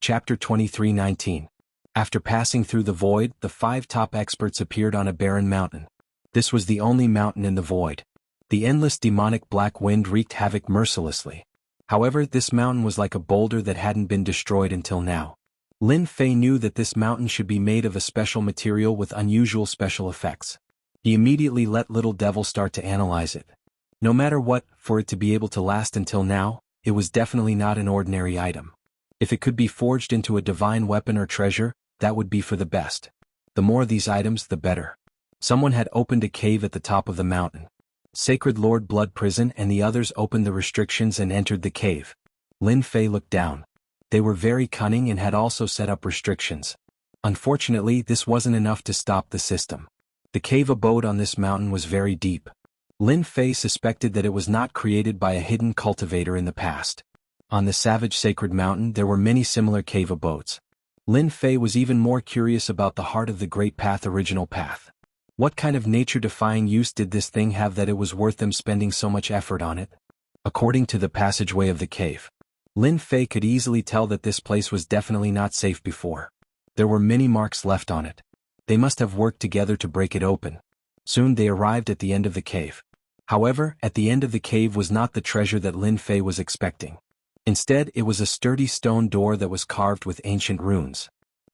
Chapter 23:19. After passing through the void, the 5 top experts appeared on a barren mountain. This was the only mountain in the void. The endless demonic black wind wreaked havoc mercilessly. However, this mountain was like a boulder that hadn't been destroyed until now. Lin Fei knew that this mountain should be made of a special material with unusual special effects. He immediately let Little Devil start to analyze it. No matter what, for it to be able to last until now, it was definitely not an ordinary item. If it could be forged into a divine weapon or treasure, that would be for the best. The more of these items, the better. Someone had opened a cave at the top of the mountain. Sacred Lord Blood Prison and the others opened the restrictions and entered the cave. Lin Fei looked down. They were very cunning and had also set up restrictions. Unfortunately, this wasn't enough to stop the system. The cave abode on this mountain was very deep. Lin Fei suspected that it was not created by a hidden cultivator in the past. On the Savage Sacred Mountain there were many similar cave abodes. Lin Fei was even more curious about the heart of the Great Path original path. What kind of nature-defying use did this thing have that it was worth them spending so much effort on it? According to the passageway of the cave, Lin Fei could easily tell that this place was definitely not safe before. There were many marks left on it. They must have worked together to break it open. Soon they arrived at the end of the cave. However, at the end of the cave was not the treasure that Lin Fei was expecting. Instead, it was a sturdy stone door that was carved with ancient runes.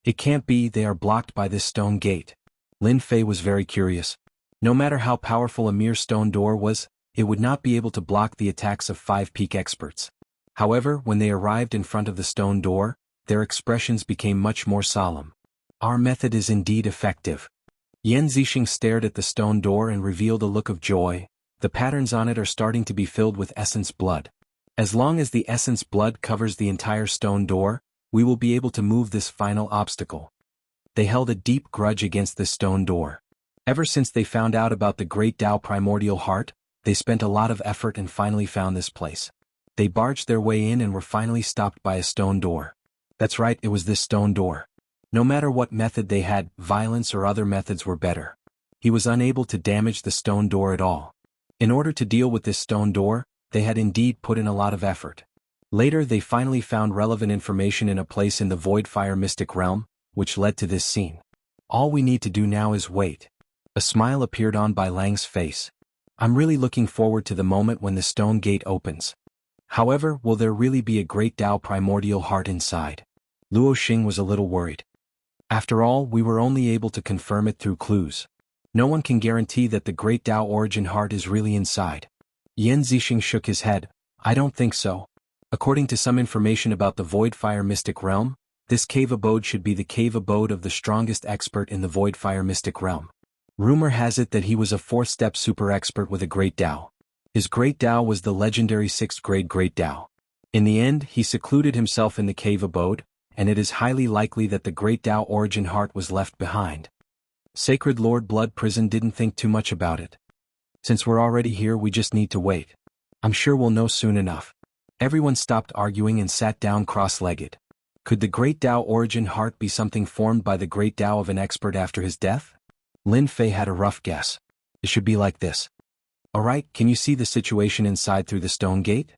It can't be, they are blocked by this stone gate. Lin Fei was very curious. No matter how powerful a mere stone door was, it would not be able to block the attacks of 5 peak experts. However, when they arrived in front of the stone door, their expressions became much more solemn. Our method is indeed effective. Yan Zixing stared at the stone door and revealed a look of joy. The patterns on it are starting to be filled with essence blood. As long as the essence blood covers the entire stone door, we will be able to move this final obstacle. They held a deep grudge against this stone door. Ever since they found out about the Great Tao Primordial Heart, they spent a lot of effort and finally found this place. They barged their way in and were finally stopped by a stone door. That's right, it was this stone door. No matter what method they had, violence or other methods were better. He was unable to damage the stone door at all. In order to deal with this stone door, they had indeed put in a lot of effort. Later they finally found relevant information in a place in the Voidfire Mystic Realm, which led to this scene. All we need to do now is wait. A smile appeared on Bai Lang's face. I'm really looking forward to the moment when the stone gate opens. However, will there really be a Great Tao Primordial Heart inside? Luo Xing was a little worried. After all, we were only able to confirm it through clues. No one can guarantee that the Great Tao Origin Heart is really inside. Yan Zixing shook his head. I don't think so. According to some information about the Voidfire Mystic Realm, this cave abode should be the cave abode of the strongest expert in the Voidfire Mystic Realm. Rumor has it that he was a 4th-step super expert with a Great Tao. His Great Tao was the legendary 6th grade Great Tao. In the end, he secluded himself in the cave abode, and it is highly likely that the Great Tao Origin Heart was left behind. Sacred Lord Blood Prison didn't think too much about it. Since we're already here, we just need to wait. I'm sure we'll know soon enough. Everyone stopped arguing and sat down cross-legged. Could the Great Tao Origin Heart be something formed by the Great Tao of an expert after his death? Lin Fei had a rough guess. It should be like this. Alright, can you see the situation inside through the stone gate?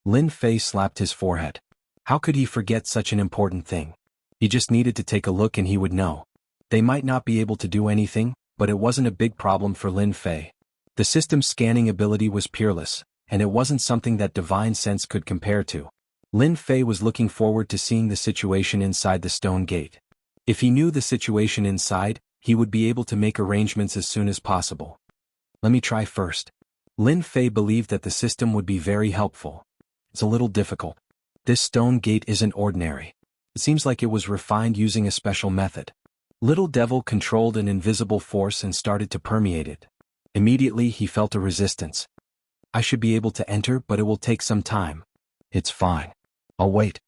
Lin Fei slapped his forehead. How could he forget such an important thing? He just needed to take a look and he would know. They might not be able to do anything, but it wasn't a big problem for Lin Fei. The system's scanning ability was peerless, and it wasn't something that divine sense could compare to. Lin Fei was looking forward to seeing the situation inside the stone gate. If he knew the situation inside, he would be able to make arrangements as soon as possible. Let me try first. Lin Fei believed that the system would be very helpful. It's a little difficult. This stone gate isn't ordinary. It seems like it was refined using a special method. Little Devil controlled an invisible force and started to permeate it. Immediately he felt a resistance. I should be able to enter, but it will take some time. It's fine. I'll wait.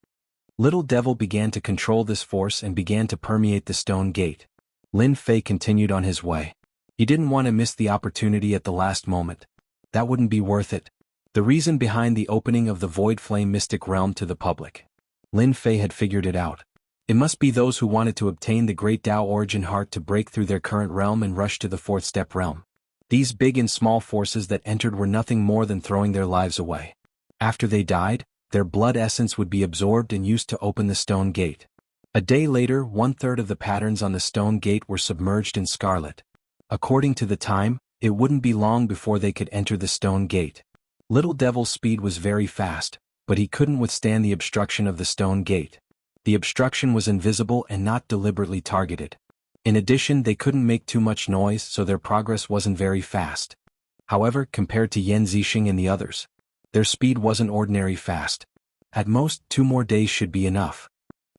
Little Devil began to control this force and began to permeate the stone gate. Lin Fei continued on his way. He didn't want to miss the opportunity at the last moment. That wouldn't be worth it. The reason behind the opening of the Void Flame Mystic Realm to the public. Lin Fei had figured it out. It must be those who wanted to obtain the Great Tao Origin Heart to break through their current realm and rush to the 4th-step realm. These big and small forces that entered were nothing more than throwing their lives away. After they died, their blood essence would be absorbed and used to open the stone gate. A day later, 1/3 of the patterns on the stone gate were submerged in scarlet. According to the time, it wouldn't be long before they could enter the stone gate. Little Devil's speed was very fast, but he couldn't withstand the obstruction of the stone gate. The obstruction was invisible and not deliberately targeted. In addition, they couldn't make too much noise, so their progress wasn't very fast. However, compared to Yan Zixing and the others, their speed wasn't ordinary fast. At most, 2 more days should be enough.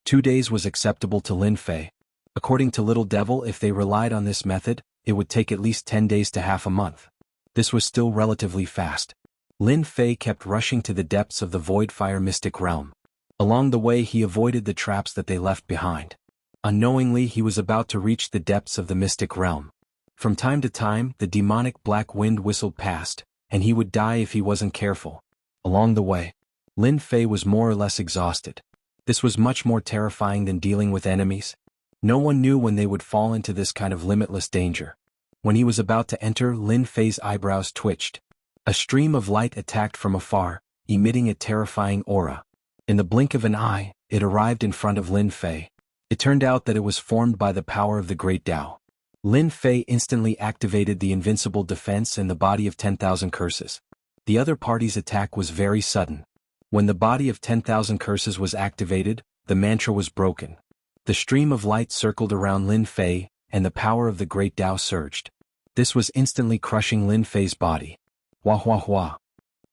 2 days was acceptable to Lin Fei. According to Little Devil, if they relied on this method, it would take at least 10 days to half a month. This was still relatively fast. Lin Fei kept rushing to the depths of the Void Fire Mystic Realm. Along the way he avoided the traps that they left behind. Unknowingly he was about to reach the depths of the Mystic Realm. From time to time, the demonic black wind whistled past, and he would die if he wasn't careful. Along the way, Lin Fei was more or less exhausted. This was much more terrifying than dealing with enemies. No one knew when they would fall into this kind of limitless danger. When he was about to enter, Lin Fei's eyebrows twitched. A stream of light attacked from afar, emitting a terrifying aura. In the blink of an eye, it arrived in front of Lin Fei. It turned out that it was formed by the power of the Great Tao. Lin Fei instantly activated the invincible defense and the body of 10,000 curses. The other party's attack was very sudden. When the body of 10,000 curses was activated, the mantra was broken. The stream of light circled around Lin Fei, and the power of the Great Tao surged. This was instantly crushing Lin Fei's body. Hua hua hua.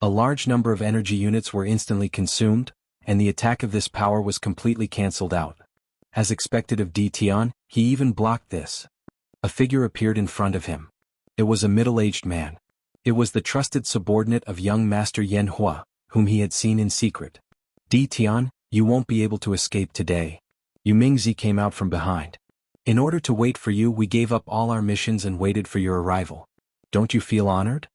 A large number of energy units were instantly consumed, and the attack of this power was completely cancelled out. As expected of Di Tian, he even blocked this. A figure appeared in front of him. It was a middle-aged man. It was the trusted subordinate of young Master Yan Hua, whom he had seen in secret. Di Tian, you won't be able to escape today. Yu Mingzi came out from behind. In order to wait for you, we gave up all our missions and waited for your arrival. Don't you feel honored?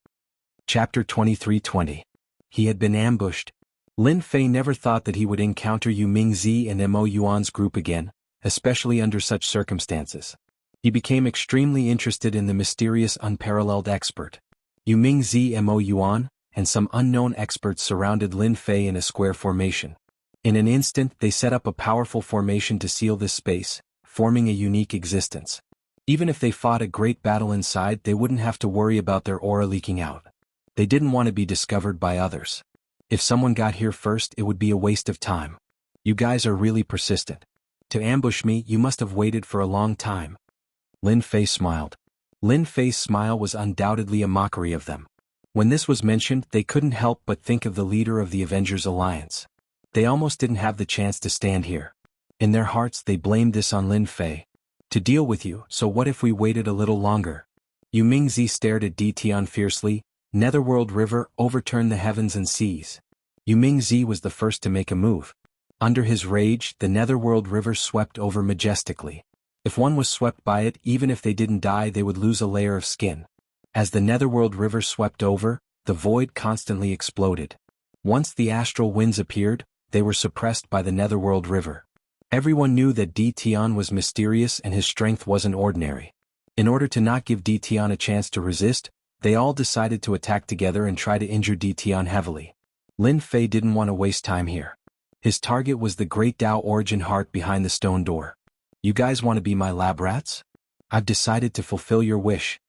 Chapter 23:20. He had been ambushed. Lin Fei never thought that he would encounter Yu Mingzi and Mo Yuan's group again, especially under such circumstances. He became extremely interested in the mysterious unparalleled expert. Yu Mingzi, Mo Yuan, and some unknown experts surrounded Lin Fei in a square formation. In an instant they set up a powerful formation to seal this space, forming a unique existence. Even if they fought a great battle inside, they wouldn't have to worry about their aura leaking out. They didn't want to be discovered by others. If someone got here first, it would be a waste of time. You guys are really persistent. To ambush me, you must have waited for a long time. Lin Fei smiled. Lin Fei's smile was undoubtedly a mockery of them. When this was mentioned, they couldn't help but think of the leader of the Avengers Alliance. They almost didn't have the chance to stand here. In their hearts they blamed this on Lin Fei. To deal with you, so what if we waited a little longer? Yu Mingzi stared at Di Tian fiercely. Netherworld River overturned the heavens and seas. Yu Mingzi was the first to make a move. Under his rage, the Netherworld River swept over majestically. If one was swept by it, even if they didn't die, they would lose a layer of skin. As the Netherworld River swept over, the void constantly exploded. Once the astral winds appeared, they were suppressed by the Netherworld River. Everyone knew that Di Tian was mysterious and his strength wasn't ordinary. In order to not give Di Tian a chance to resist, they all decided to attack together and try to injure Di Tian heavily. Lin Fei didn't want to waste time here. His target was the Great Tao Origin Heart behind the stone door. You guys want to be my lab rats? I've decided to fulfill your wish.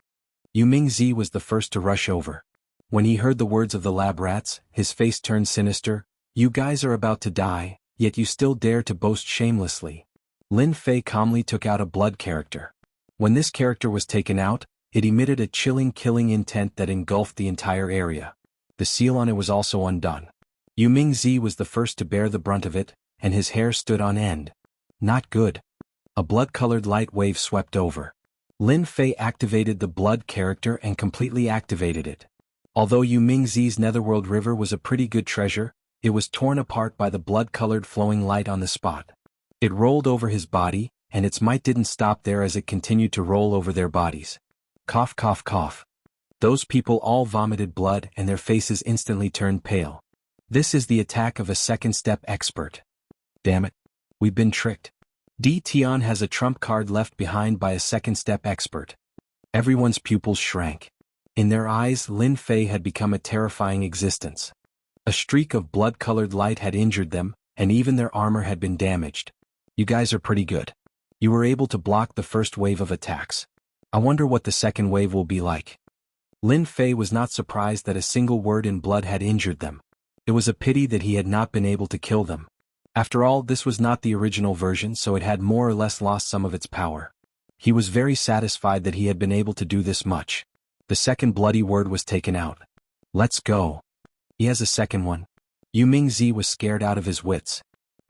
Yu Mingzi was the first to rush over. When he heard the words of the lab rats, his face turned sinister. You guys are about to die, yet you still dare to boast shamelessly. Lin Fei calmly took out a blood character. When this character was taken out, it emitted a chilling killing intent that engulfed the entire area. The seal on it was also undone. Yu Mingzi was the first to bear the brunt of it, and his hair stood on end. Not good. A blood-colored light wave swept over. Lin Fei activated the blood character and completely activated it. Although Yu Mingzi's Netherworld River was a pretty good treasure, it was torn apart by the blood-colored flowing light on the spot. It rolled over his body, and its might didn't stop there as it continued to roll over their bodies. Cough cough cough. Those people all vomited blood and their faces instantly turned pale. This is the attack of a second-step expert. Damn it. We've been tricked. Di Tian has a trump card left behind by a second-step expert. Everyone's pupils shrank. In their eyes, Lin Fei had become a terrifying existence. A streak of blood-colored light had injured them, and even their armor had been damaged. You guys are pretty good. You were able to block the first wave of attacks. I wonder what the second wave will be like. Lin Fei was not surprised that a single word in blood had injured them. It was a pity that he had not been able to kill them. After all, this was not the original version, so it had more or less lost some of its power. He was very satisfied that he had been able to do this much. The second bloody word was taken out. Let's go. He has a second one. Yu Mingzi was scared out of his wits.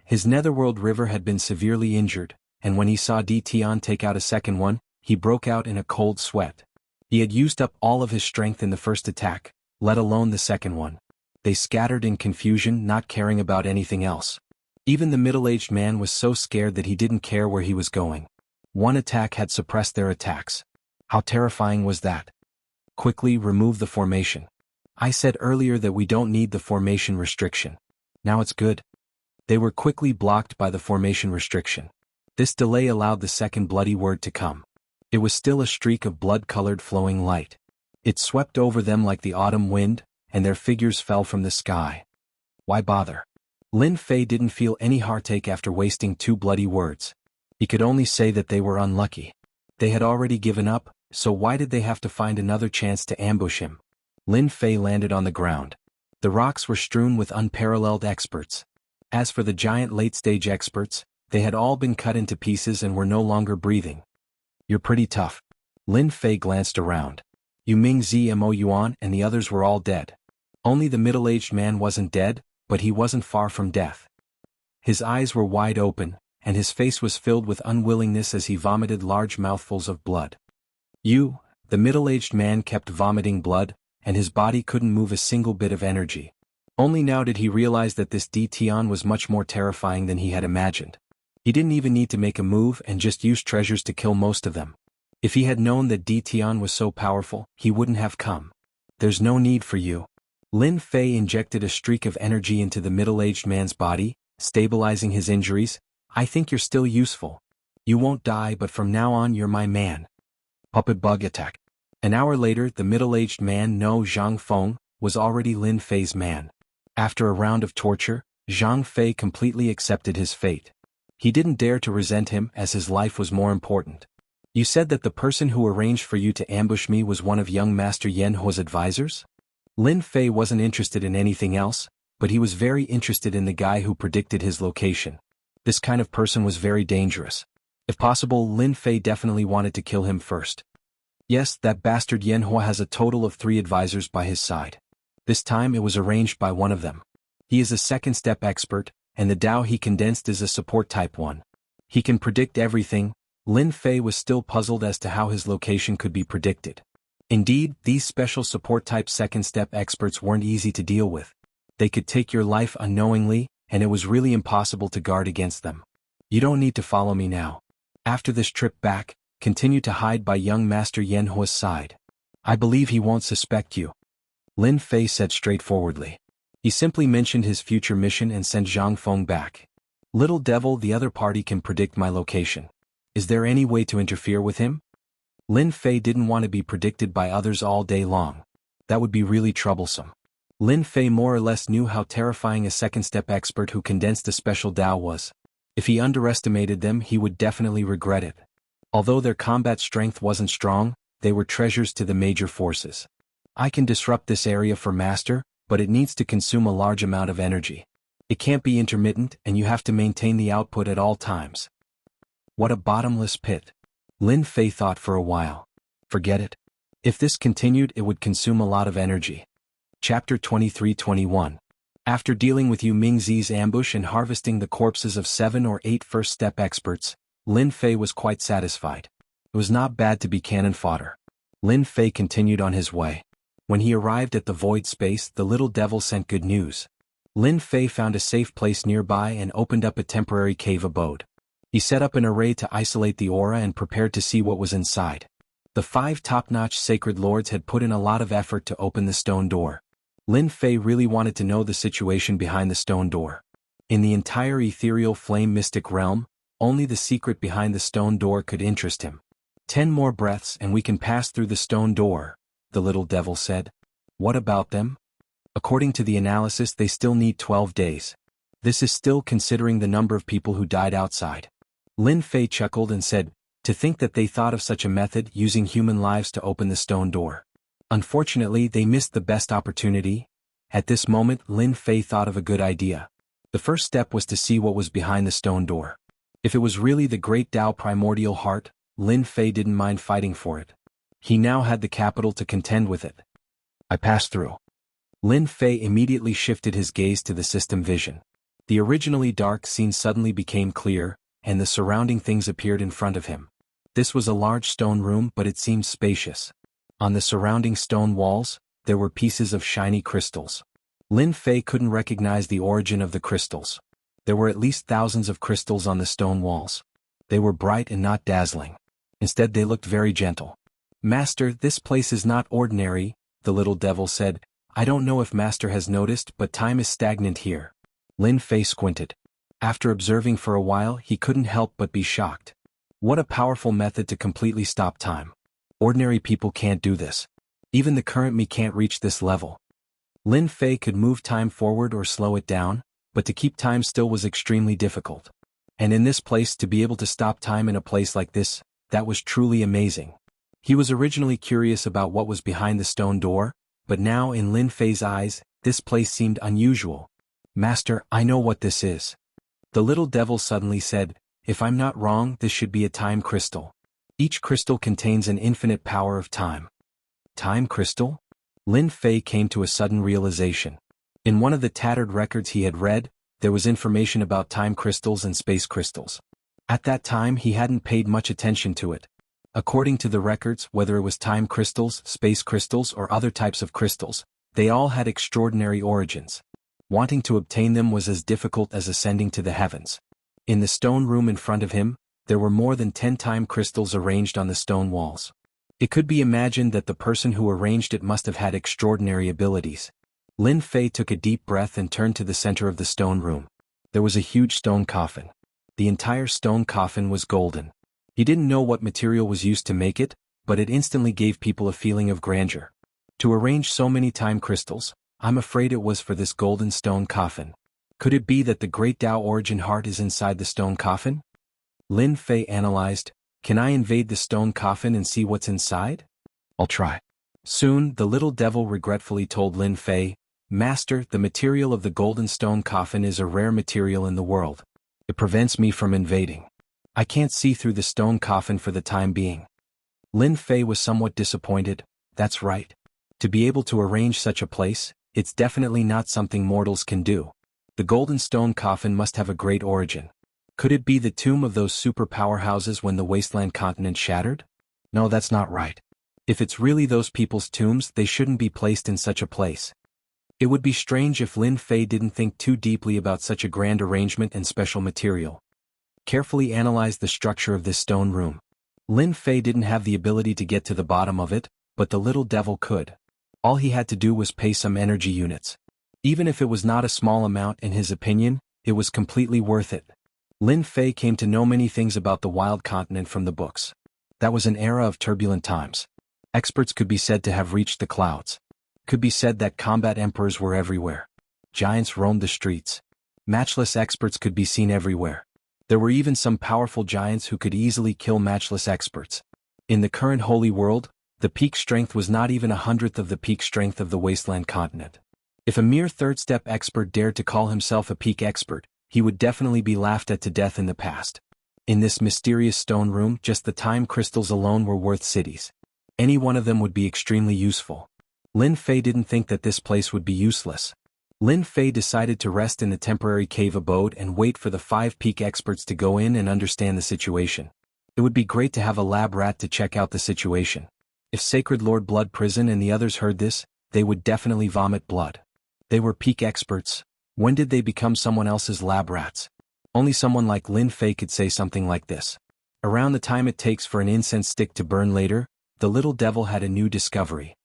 His netherworld river had been severely injured, and when he saw Di Tian take out a second one, he broke out in a cold sweat. He had used up all of his strength in the first attack, let alone the second one. They scattered in confusion, not caring about anything else. Even the middle-aged man was so scared that he didn't care where he was going. One attack had suppressed their attacks. How terrifying was that? Quickly remove the formation. I said earlier that we don't need the formation restriction. Now it's good. They were quickly blocked by the formation restriction. This delay allowed the second bloody word to come. It was still a streak of blood-colored flowing light. It swept over them like the autumn wind, and their figures fell from the sky. Why bother? Lin Fei didn't feel any heartache after wasting 2 bloody words. He could only say that they were unlucky. They had already given up, so why did they have to find another chance to ambush him? Lin Fei landed on the ground. The rocks were strewn with unparalleled experts. As for the giant late-stage experts, they had all been cut into pieces and were no longer breathing. You're pretty tough. Lin Fei glanced around. Yu Mingzi, Mo Yuan, and the others were all dead. Only the middle-aged man wasn't dead, but he wasn't far from death. His eyes were wide open, and his face was filled with unwillingness as he vomited large mouthfuls of blood. The middle-aged man kept vomiting blood, and his body couldn't move a single bit of energy. Only now did he realize that this Di Tian was much more terrifying than he had imagined. He didn't even need to make a move and just use treasures to kill most of them. If he had known that Di Tian was so powerful, he wouldn't have come. There's no need for you. Lin Fei injected a streak of energy into the middle-aged man's body, stabilizing his injuries. I think you're still useful. You won't die, but from now on you're my man. Puppet bug attack. An hour later, the middle-aged man No Zhang Feng was already Lin Fei's man. After a round of torture, Zhang Fei completely accepted his fate. He didn't dare to resent him as his life was more important. You said that the person who arranged for you to ambush me was one of young Master Yen Huo's advisors? Lin Fei wasn't interested in anything else, but he was very interested in the guy who predicted his location. This kind of person was very dangerous. If possible, Lin Fei definitely wanted to kill him first. Yes, that bastard Yen Huo has a total of 3 advisors by his side. This time it was arranged by one of them. He is a second-step expert, and the Dao he condensed is a support type 1. He can predict everything. Lin Fei was still puzzled as to how his location could be predicted. Indeed, these special support type second-step experts weren't easy to deal with. They could take your life unknowingly, and it was really impossible to guard against them. You don't need to follow me now. After this trip back, continue to hide by young Master Yen Huo's side. I believe he won't suspect you. Lin Fei said straightforwardly. He simply mentioned his future mission and sent Zhang Feng back. Little devil, the other party can predict my location. Is there any way to interfere with him? Lin Fei didn't want to be predicted by others all day long. That would be really troublesome. Lin Fei more or less knew how terrifying a second-step expert who condensed a special Dao was. If he underestimated them, he would definitely regret it. Although their combat strength wasn't strong, they were treasures to the major forces. I can disrupt this area for Master, but it needs to consume a large amount of energy. It can't be intermittent, and you have to maintain the output at all times. What a bottomless pit. Lin Fei thought for a while. Forget it. If this continued, it would consume a lot of energy. Chapter 23-21. After dealing with Yu Mingzi's ambush and harvesting the corpses of 7 or 8 first-step experts, Lin Fei was quite satisfied. It was not bad to be cannon fodder. Lin Fei continued on his way. When he arrived at the void space, the little devil sent good news. Lin Fei found a safe place nearby and opened up a temporary cave abode. He set up an array to isolate the aura and prepared to see what was inside. The 5 top-notch sacred lords had put in a lot of effort to open the stone door. Lin Fei really wanted to know the situation behind the stone door. In the entire ethereal flame mystic realm, only the secret behind the stone door could interest him. 10 more breaths and we can pass through the stone door, the little devil said. What about them? According to the analysis, they still need 12 days. This is still considering the number of people who died outside. Lin Fei chuckled and said, to think that they thought of such a method, using human lives to open the stone door. Unfortunately, they missed the best opportunity. At this moment, Lin Fei thought of a good idea. The first step was to see what was behind the stone door. If it was really the great Tao primordial heart, Lin Fei didn't mind fighting for it. He now had the capital to contend with it. I passed through. Lin Fei immediately shifted his gaze to the system vision. The originally dark scene suddenly became clear, and the surrounding things appeared in front of him. This was a large stone room, but it seemed spacious. On the surrounding stone walls, there were pieces of shiny crystals. Lin Fei couldn't recognize the origin of the crystals. There were at least thousands of crystals on the stone walls. They were bright and not dazzling. Instead, they looked very gentle. Master, this place is not ordinary, the little devil said. I don't know if Master has noticed, but time is stagnant here. Lin Fei squinted. After observing for a while, he couldn't help but be shocked. What a powerful method to completely stop time. Ordinary people can't do this. Even the current me can't reach this level. Lin Fei could move time forward or slow it down, but to keep time still was extremely difficult. And in this place, to be able to stop time in a place like this, that was truly amazing. He was originally curious about what was behind the stone door, but now in Lin Fei's eyes, this place seemed unusual. Master, I know what this is. The little devil suddenly said, if I'm not wrong, this should be a time crystal. Each crystal contains an infinite power of time. Time crystal? Lin Fei came to a sudden realization. In one of the tattered records he had read, there was information about time crystals and space crystals. At that time he hadn't paid much attention to it. According to the records, whether it was time crystals, space crystals, or other types of crystals, they all had extraordinary origins. Wanting to obtain them was as difficult as ascending to the heavens. In the stone room in front of him, there were more than 10 time crystals arranged on the stone walls. It could be imagined that the person who arranged it must have had extraordinary abilities. Lin Fei took a deep breath and turned to the center of the stone room. There was a huge stone coffin. The entire stone coffin was golden. He didn't know what material was used to make it, but it instantly gave people a feeling of grandeur. To arrange so many time crystals, I'm afraid it was for this golden stone coffin. Could it be that the great Tao origin heart is inside the stone coffin? Lin Fei analyzed, can I invade the stone coffin and see what's inside? I'll try. Soon, the little devil regretfully told Lin Fei, Master, the material of the golden stone coffin is a rare material in the world. It prevents me from invading. I can't see through the stone coffin for the time being. Lin Fei was somewhat disappointed. That's right. To be able to arrange such a place, it's definitely not something mortals can do. The golden stone coffin must have a great origin. Could it be the tomb of those super powerhouses when the wasteland continent shattered? No, that's not right. If it's really those people's tombs, they shouldn't be placed in such a place. It would be strange if Lin Fei didn't think too deeply about such a grand arrangement and special material. Carefully analyze the structure of this stone room. Lin Fei didn't have the ability to get to the bottom of it, but the little devil could. All he had to do was pay some energy units. Even if it was not a small amount in his opinion, it was completely worth it. Lin Fei came to know many things about the wild continent from the books. That was an era of turbulent times. Experts could be said to have reached the clouds. Could be said that combat emperors were everywhere. Giants roamed the streets. Matchless experts could be seen everywhere. There were even some powerful giants who could easily kill matchless experts. In the current holy world, the peak strength was not even 1/100th of the peak strength of the wasteland continent. If a mere third-step expert dared to call himself a peak expert, he would definitely be laughed at to death in the past. In this mysterious stone room, just the time crystals alone were worth cities. Any one of them would be extremely useful. Lin Fei didn't think that this place would be useless. Lin Fei decided to rest in the temporary cave abode and wait for the 5 peak experts to go in and understand the situation. It would be great to have a lab rat to check out the situation. If Sacred Lord Blood Prison and the others heard this, they would definitely vomit blood. They were peak experts. When did they become someone else's lab rats? Only someone like Lin Fei could say something like this. Around the time it takes for an incense stick to burn later, the little devil had a new discovery.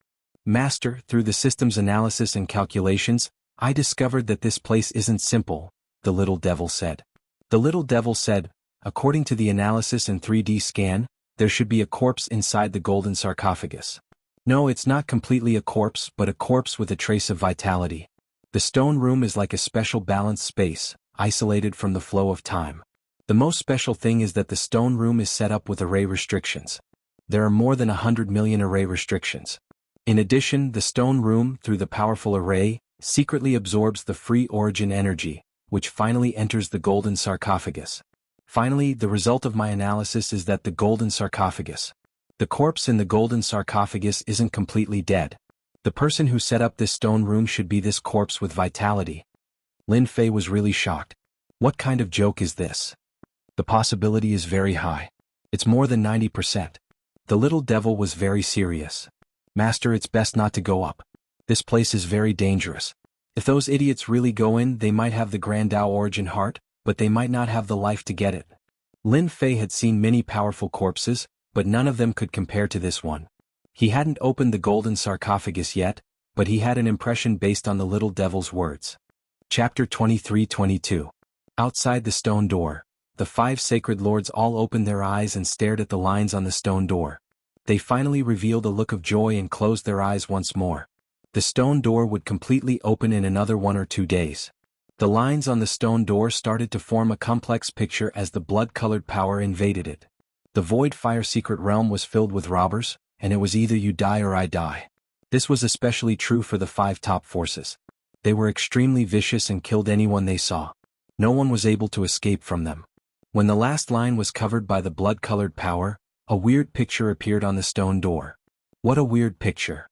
Master, through the system's analysis and calculations, I discovered that this place isn't simple, the little devil said. The little devil said, according to the analysis and 3D scan, there should be a corpse inside the golden sarcophagus. No, it's not completely a corpse, but a corpse with a trace of vitality. The stone room is like a special balanced space, isolated from the flow of time. The most special thing is that the stone room is set up with array restrictions. There are more than 100 million array restrictions. In addition, the stone room, through the powerful array, secretly absorbs the free origin energy, which finally enters the golden sarcophagus. Finally, the result of my analysis is that the golden sarcophagus. The corpse in the golden sarcophagus isn't completely dead. The person who set up this stone room should be this corpse with vitality. Lin Fei was really shocked. What kind of joke is this? The possibility is very high. It's more than 90%. The little devil was very serious. Master, it's best not to go up. This place is very dangerous. If those idiots really go in, they might have the Grand Tao Origin Heart, but they might not have the life to get it. Lin Fei had seen many powerful corpses, but none of them could compare to this one. He hadn't opened the golden sarcophagus yet, but he had an impression based on the little devil's words. Chapter 23-22. Outside the stone door, the 5 sacred lords all opened their eyes and stared at the lines on the stone door. They finally revealed a look of joy and closed their eyes once more. The stone door would completely open in another 1 or 2 days. The lines on the stone door started to form a complex picture as the blood-colored power invaded it. The void fire secret realm was filled with robbers, and it was either you die or I die. This was especially true for the 5 top forces. They were extremely vicious and killed anyone they saw. No one was able to escape from them. When the last line was covered by the blood-colored power, a weird picture appeared on the stone door. What a weird picture.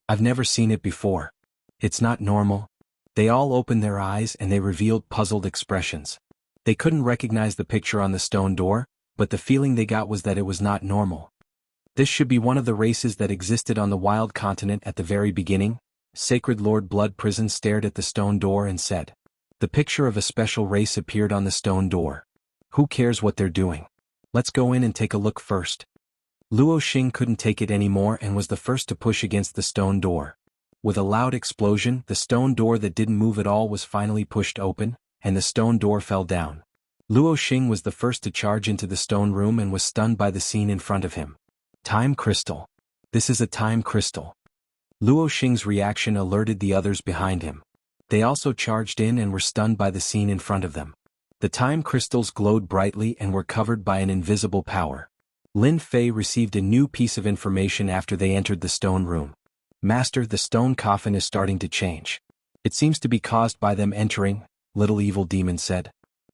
I've never seen it before. It's not normal. They all opened their eyes and they revealed puzzled expressions. They couldn't recognize the picture on the stone door, but the feeling they got was that it was not normal. This should be one of the races that existed on the wild continent at the very beginning. Sacred Lord Blood Prison stared at the stone door and said. The picture of a special race appeared on the stone door. Who cares what they're doing? Let's go in and take a look first. Luo Xing couldn't take it anymore and was the first to push against the stone door. With a loud explosion, the stone door that didn't move at all was finally pushed open, and the stone door fell down. Luo Xing was the first to charge into the stone room and was stunned by the scene in front of him. Time crystal. This is a time crystal. Luo Xing's reaction alerted the others behind him. They also charged in and were stunned by the scene in front of them. The time crystals glowed brightly and were covered by an invisible power. Lin Fei received a new piece of information after they entered the stone room. Master, the stone coffin is starting to change. It seems to be caused by them entering, Little Evil Demon said.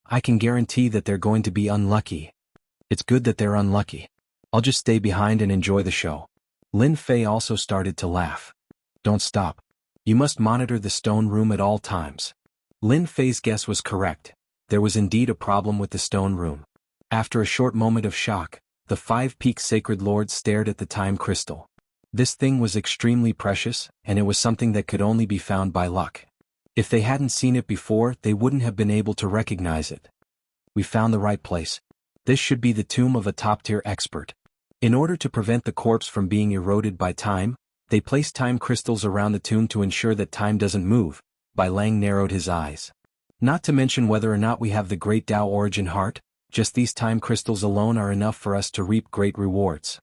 I can guarantee that they're going to be unlucky. It's good that they're unlucky. I'll just stay behind and enjoy the show. Lin Fei also started to laugh. Don't stop. You must monitor the stone room at all times. Lin Fei's guess was correct. There was indeed a problem with the stone room. After a short moment of shock, the 5 peak sacred lords stared at the time crystal. This thing was extremely precious, and it was something that could only be found by luck. If they hadn't seen it before, they wouldn't have been able to recognize it. We found the right place. This should be the tomb of a top-tier expert. In order to prevent the corpse from being eroded by time, they placed time crystals around the tomb to ensure that time doesn't move. Bai Lang narrowed his eyes. Not to mention whether or not we have the Great Tao Origin Heart, just these time crystals alone are enough for us to reap great rewards.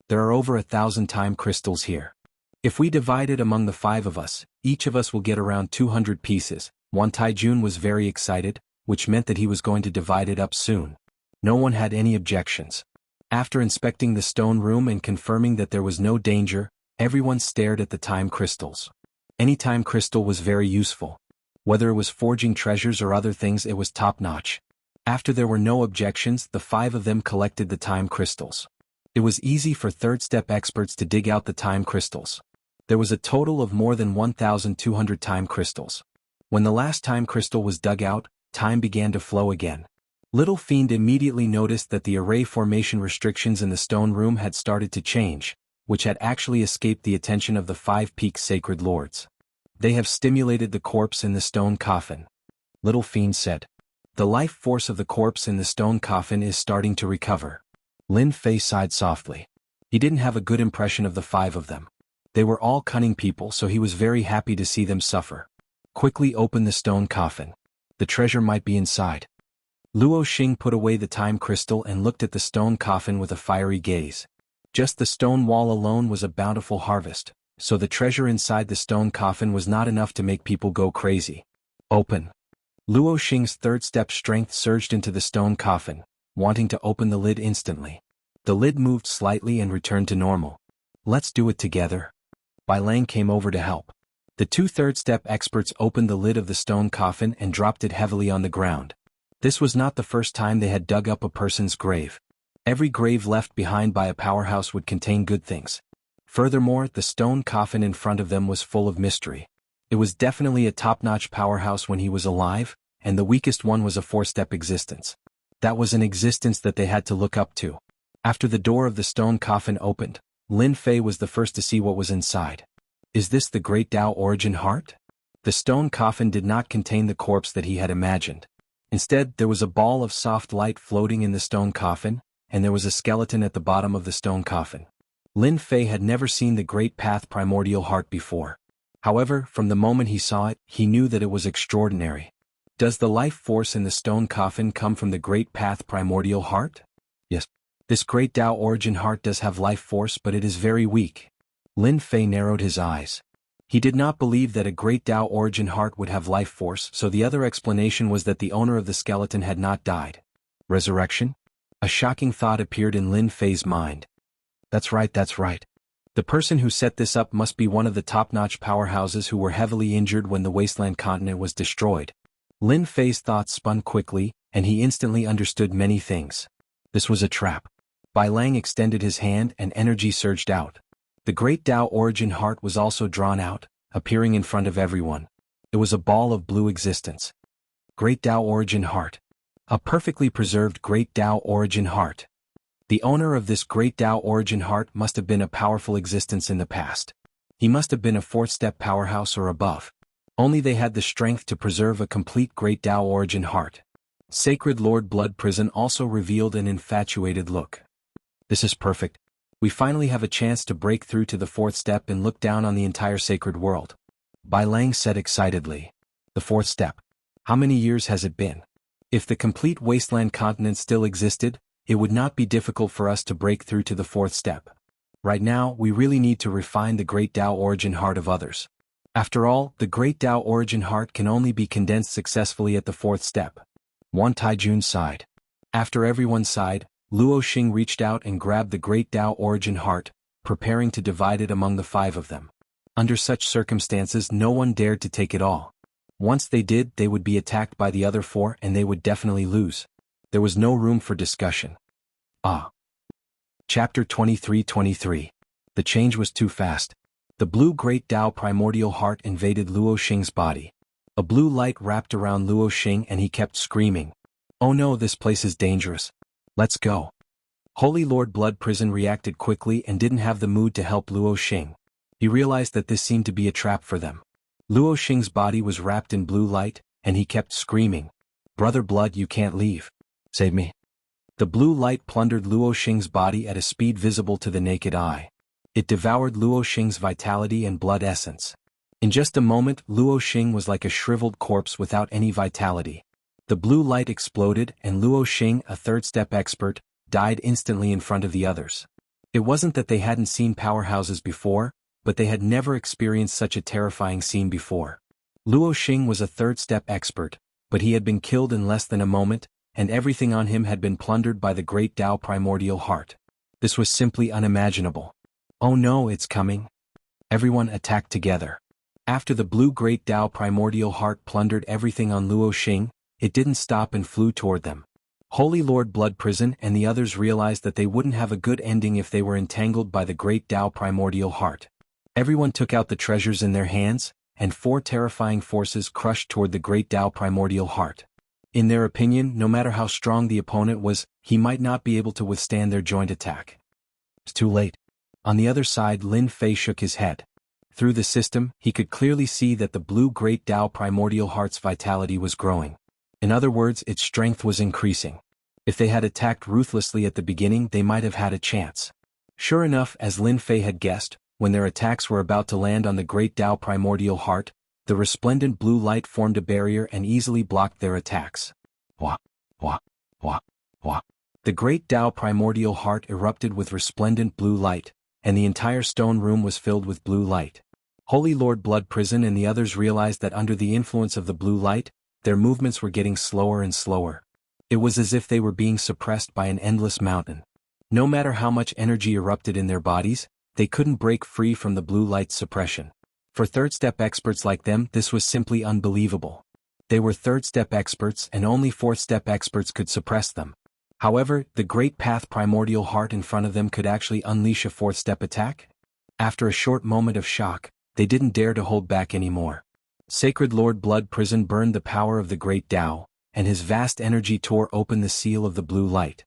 There are over 1,000 time crystals here. If we divide it among the 5 of us, each of us will get around 200 pieces. Wan Taijun was very excited, which meant that he was going to divide it up soon. No one had any objections. After inspecting the stone room and confirming that there was no danger, everyone stared at the time crystals. Any time crystal was very useful. Whether it was forging treasures or other things, it was top-notch. After there were no objections, the 5 of them collected the time crystals. It was easy for third-step experts to dig out the time crystals. There was a total of more than 1,200 time crystals. When the last time crystal was dug out, time began to flow again. Little Fiend immediately noticed that the array formation restrictions in the stone room had started to change, which had actually escaped the attention of the 5 peak sacred lords. They have stimulated the corpse in the stone coffin. Little Fiend said. The life force of the corpse in the stone coffin is starting to recover. Lin Fei sighed softly. He didn't have a good impression of the 5 of them. They were all cunning people, so he was very happy to see them suffer. Quickly open the stone coffin. The treasure might be inside. Luo Xing put away the time crystal and looked at the stone coffin with a fiery gaze. Just the stone wall alone was a bountiful harvest, so the treasure inside the stone coffin was not enough to make people go crazy. Open. Luo Xing's third step strength surged into the stone coffin, wanting to open the lid instantly. The lid moved slightly and returned to normal. Let's do it together. Bai Lang came over to help. The two third step experts opened the lid of the stone coffin and dropped it heavily on the ground. This was not the first time they had dug up a person's grave. Every grave left behind by a powerhouse would contain good things. Furthermore, the stone coffin in front of them was full of mystery. It was definitely a top-notch powerhouse when he was alive, and the weakest one was a four-step existence. That was an existence that they had to look up to. After the door of the stone coffin opened, Lin Fei was the first to see what was inside. Is this the Great Tao Origin Heart? The stone coffin did not contain the corpse that he had imagined. Instead, there was a ball of soft light floating in the stone coffin, and there was a skeleton at the bottom of the stone coffin. Lin Fei had never seen the Great Path Primordial Heart before. However, from the moment he saw it, he knew that it was extraordinary. Does the life force in the stone coffin come from the Great Path Primordial Heart? Yes. This Great Tao Origin Heart does have life force, but it is very weak. Lin Fei narrowed his eyes. He did not believe that a Great Tao Origin Heart would have life force, so the other explanation was that the owner of the skeleton had not died. Resurrection? A shocking thought appeared in Lin Fei's mind. That's right. The person who set this up must be one of the top-notch powerhouses who were heavily injured when the wasteland continent was destroyed. Lin Fei's thoughts spun quickly, and he instantly understood many things. This was a trap. Bai Lang extended his hand and energy surged out. The Great Tao Origin Heart was also drawn out, appearing in front of everyone. It was a ball of blue existence. Great Tao Origin Heart. A perfectly preserved Great Tao Origin Heart. The owner of this Great Tao Origin Heart must have been a powerful existence in the past. He must have been a fourth-step powerhouse or above. Only they had the strength to preserve a complete Great Tao Origin Heart. Sacred Lord Blood Prison also revealed an infatuated look. This is perfect. We finally have a chance to break through to the fourth step and look down on the entire sacred world. Bai Lang said excitedly. The fourth step. How many years has it been? If the complete wasteland continent still existed, it would not be difficult for us to break through to the fourth step. Right now, we really need to refine the Great Tao Origin Heart of others. After all, the Great Tao Origin Heart can only be condensed successfully at the fourth step. Wan Taijun sighed. After everyone sighed, Luo Xing reached out and grabbed the Great Tao Origin Heart, preparing to divide it among the five of them. Under such circumstances, no one dared to take it all. Once they did, they would be attacked by the other four and they would definitely lose. There was no room for discussion. Chapter 23:23. The change was too fast. The blue Great Tao Primordial Heart invaded Luo Xing's body. A blue light wrapped around Luo Xing and he kept screaming. Oh no, this place is dangerous. Let's go. Holy Lord Blood Prison reacted quickly and didn't have the mood to help Luo Xing. He realized that this seemed to be a trap for them. Luo Xing's body was wrapped in blue light, and he kept screaming. Brother Blood, you can't leave. Save me. The blue light plundered Luo Xing's body at a speed visible to the naked eye. It devoured Luo Xing's vitality and blood essence. In just a moment, Luo Xing was like a shriveled corpse without any vitality. The blue light exploded and Luo Xing, a third-step expert, died instantly in front of the others. It wasn't that they hadn't seen powerhouses before, but they had never experienced such a terrifying scene before. Luo Xing was a third-step expert, but he had been killed in less than a moment, and everything on him had been plundered by the Great Tao Primordial Heart. This was simply unimaginable. Oh no, it's coming. Everyone attacked together. After the blue Great Tao Primordial Heart plundered everything on Luo Xing, it didn't stop and flew toward them. Holy Lord Blood Prison and the others realized that they wouldn't have a good ending if they were entangled by the Great Tao Primordial Heart. Everyone took out the treasures in their hands, and four terrifying forces crushed toward the Great Tao Primordial Heart. In their opinion, no matter how strong the opponent was, he might not be able to withstand their joint attack. It's too late. On the other side, Lin Fei shook his head. Through the system, he could clearly see that the blue Great Tao Primordial Heart's vitality was growing. In other words, its strength was increasing. If they had attacked ruthlessly at the beginning, they might have had a chance. Sure enough, as Lin Fei had guessed, when their attacks were about to land on the Great Tao Primordial Heart, the resplendent blue light formed a barrier and easily blocked their attacks. Wah, wah, wah, wah. The great Tao primordial heart erupted with resplendent blue light, and the entire stone room was filled with blue light. Holy Lord Blood Prison and the others realized that under the influence of the blue light, their movements were getting slower and slower. It was as if they were being suppressed by an endless mountain. No matter how much energy erupted in their bodies, they couldn't break free from the blue light's suppression. For third-step experts like them, this was simply unbelievable. They were third-step experts and only fourth-step experts could suppress them. However, the great path primordial heart in front of them could actually unleash a fourth-step attack? After a short moment of shock, they didn't dare to hold back anymore. Sacred Lord Blood Prison burned the power of the great Tao, and his vast energy tore open the seal of the blue light.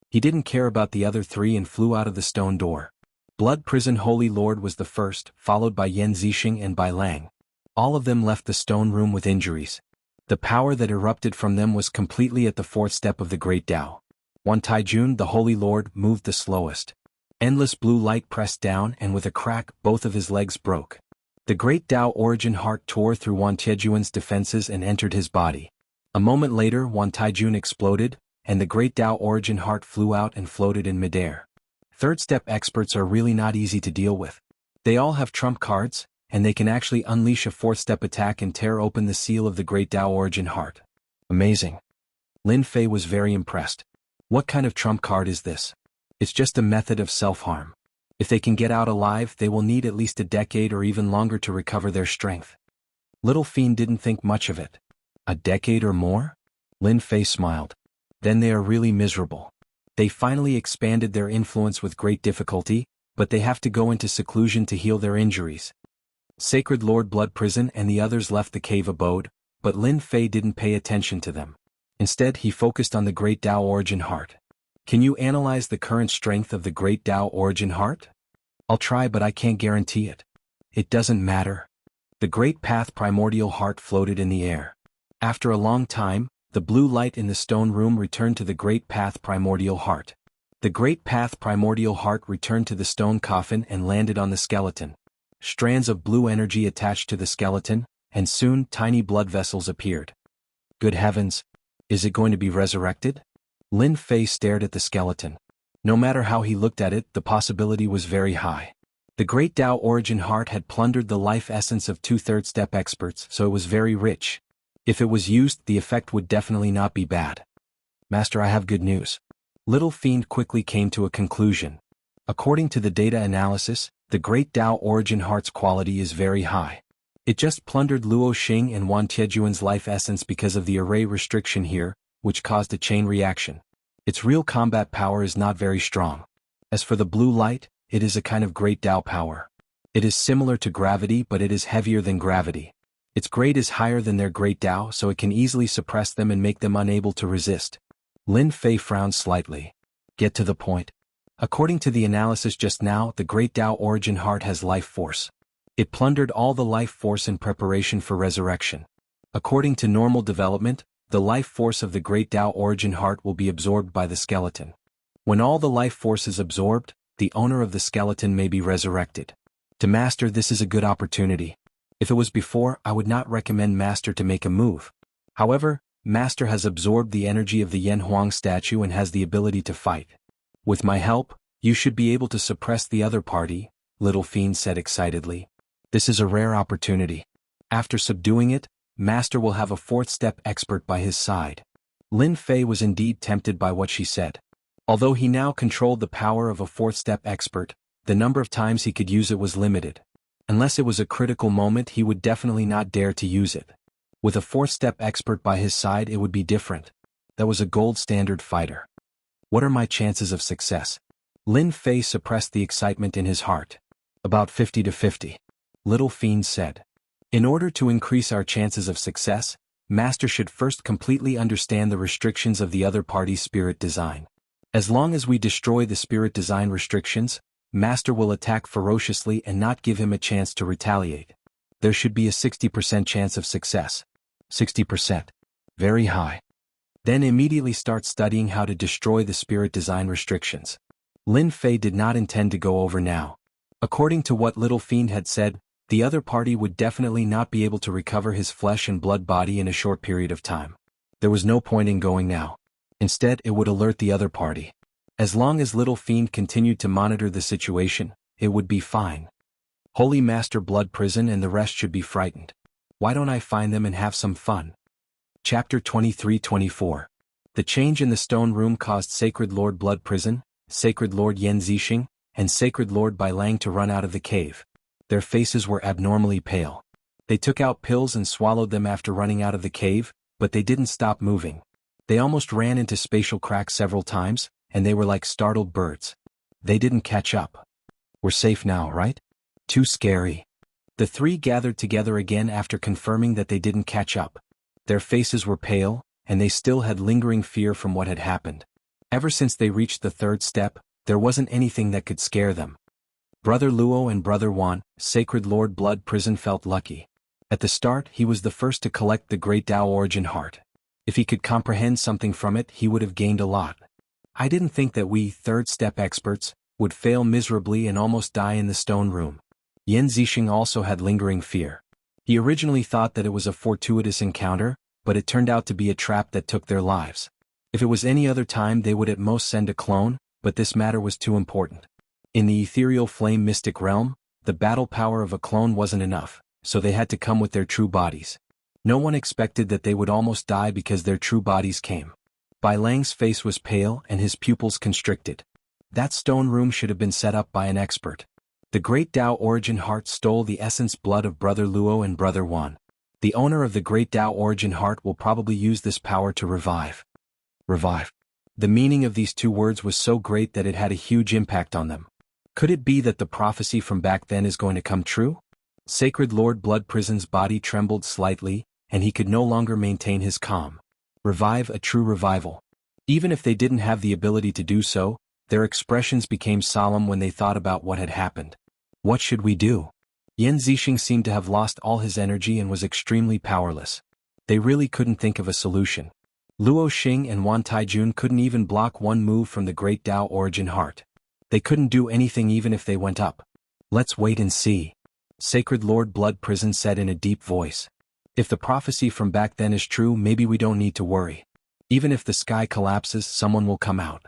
He didn't care about the other three and flew out of the stone door. Blood Prison Holy Lord was the first, followed by Yan Zixing and Bai Lang. All of them left the stone room with injuries. The power that erupted from them was completely at the fourth step of the great Tao. Wan Taijun, the Holy Lord, moved the slowest. Endless blue light pressed down and with a crack, both of his legs broke. The great Tao origin heart tore through Wan Taijun's defenses and entered his body. A moment later, Wan Taijun exploded, and the great Tao origin heart flew out and floated in midair. Third-step experts are really not easy to deal with. They all have trump cards, and they can actually unleash a fourth-step attack and tear open the seal of the great Tao origin heart. Amazing. Lin Fei was very impressed. What kind of trump card is this? It's just a method of self-harm. If they can get out alive, they will need at least a decade or even longer to recover their strength. Little Fiend didn't think much of it. A decade or more? Lin Fei smiled. Then they are really miserable. They finally expanded their influence with great difficulty, but they have to go into seclusion to heal their injuries. Sacred Lord Blood Prison and the others left the cave abode, but Lin Fei didn't pay attention to them. Instead, he focused on the great Tao origin heart. Can you analyze the current strength of the great Tao origin heart? I'll try, but I can't guarantee it. It doesn't matter. The great path primordial heart floated in the air. After a long time, the blue light in the stone room returned to the great path primordial heart. The great path primordial heart returned to the stone coffin and landed on the skeleton. Strands of blue energy attached to the skeleton, and soon tiny blood vessels appeared. Good heavens! Is it going to be resurrected? Lin Fei stared at the skeleton. No matter how he looked at it, the possibility was very high. The great Tao origin heart had plundered the life essence of two third-step experts, so it was very rich. If it was used, the effect would definitely not be bad. Master, I have good news. Little Fiend quickly came to a conclusion. According to the data analysis, the great Tao origin heart's quality is very high. It just plundered Luo Xing and Wan Tiejuan's life essence because of the array restriction here, which caused a chain reaction. Its real combat power is not very strong. As for the blue light, it is a kind of great Tao power. It is similar to gravity, but it is heavier than gravity. Its grade is higher than their great Tao, so it can easily suppress them and make them unable to resist. Lin Fei frowned slightly. Get to the point. According to the analysis just now, the great Tao origin heart has life force. It plundered all the life force in preparation for resurrection. According to normal development, the life force of the great Tao origin heart will be absorbed by the skeleton. When all the life force is absorbed, the owner of the skeleton may be resurrected. To Master, this is a good opportunity. If it was before, I would not recommend Master to make a move. However, Master has absorbed the energy of the Yan Huang statue and has the ability to fight. With my help, you should be able to suppress the other party, Little Fiend said excitedly. This is a rare opportunity. After subduing it, Master will have a fourth-step expert by his side. Lin Fei was indeed tempted by what she said. Although he now controlled the power of a fourth-step expert, the number of times he could use it was limited. Unless it was a critical moment, he would definitely not dare to use it. With a fourth-step expert by his side, it would be different. That was a gold standard fighter. What are my chances of success? Lin Fei suppressed the excitement in his heart. About 50 to 50. Little Fiend said. In order to increase our chances of success, Master should first completely understand the restrictions of the other party's spirit design. As long as we destroy the spirit design restrictions, Master will attack ferociously and not give him a chance to retaliate. There should be a 60% chance of success. 60%. Very high. Then immediately start studying how to destroy the spirit design restrictions. Lin Fei did not intend to go over now. According to what Little Fiend had said, the other party would definitely not be able to recover his flesh and blood body in a short period of time. There was no point in going now. Instead, it would alert the other party. As long as Little Fiend continued to monitor the situation, it would be fine. Holy Master Blood Prison and the rest should be frightened. Why don't I find them and have some fun? Chapter 23-24. The change in the stone room caused Sacred Lord Blood Prison, Sacred Lord Yan Zixing, and Sacred Lord Bai Lang to run out of the cave. Their faces were abnormally pale. They took out pills and swallowed them after running out of the cave, but they didn't stop moving. They almost ran into spatial cracks several times, and they were like startled birds. They didn't catch up. We're safe now, right? Too scary. The three gathered together again after confirming that they didn't catch up. Their faces were pale, and they still had lingering fear from what had happened. Ever since they reached the third step, there wasn't anything that could scare them. Brother Luo and Brother Wan, Sacred Lord Blood Prison, felt lucky. At the start, he was the first to collect the Great Tao Origin Heart. If he could comprehend something from it, he would have gained a lot. I didn't think that we, third-step experts, would fail miserably and almost die in the stone room. Yan Zixing also had lingering fear. He originally thought that it was a fortuitous encounter, but it turned out to be a trap that took their lives. If it was any other time, they would at most send a clone, but this matter was too important. In the ethereal flame mystic realm, the battle power of a clone wasn't enough, so they had to come with their true bodies. No one expected that they would almost die because their true bodies came. Bai Lang's face was pale and his pupils constricted. That stone room should have been set up by an expert. The Great Tao Origin Heart stole the essence blood of Brother Luo and Brother Wan. The owner of the Great Tao Origin Heart will probably use this power to revive. Revive. The meaning of these two words was so great that it had a huge impact on them. Could it be that the prophecy from back then is going to come true? Sacred Lord Blood Prison's body trembled slightly, and he could no longer maintain his calm. Revive, a true revival. Even if they didn't have the ability to do so, their expressions became solemn when they thought about what had happened. What should we do? Yan Zixing seemed to have lost all his energy and was extremely powerless. They really couldn't think of a solution. Luo Xing and Wan Taijun couldn't even block one move from the Great Tao Origin Heart. They couldn't do anything even if they went up. Let's wait and see. Sacred Lord Blood Prison said in a deep voice. If the prophecy from back then is true, maybe we don't need to worry. Even if the sky collapses, someone will come out.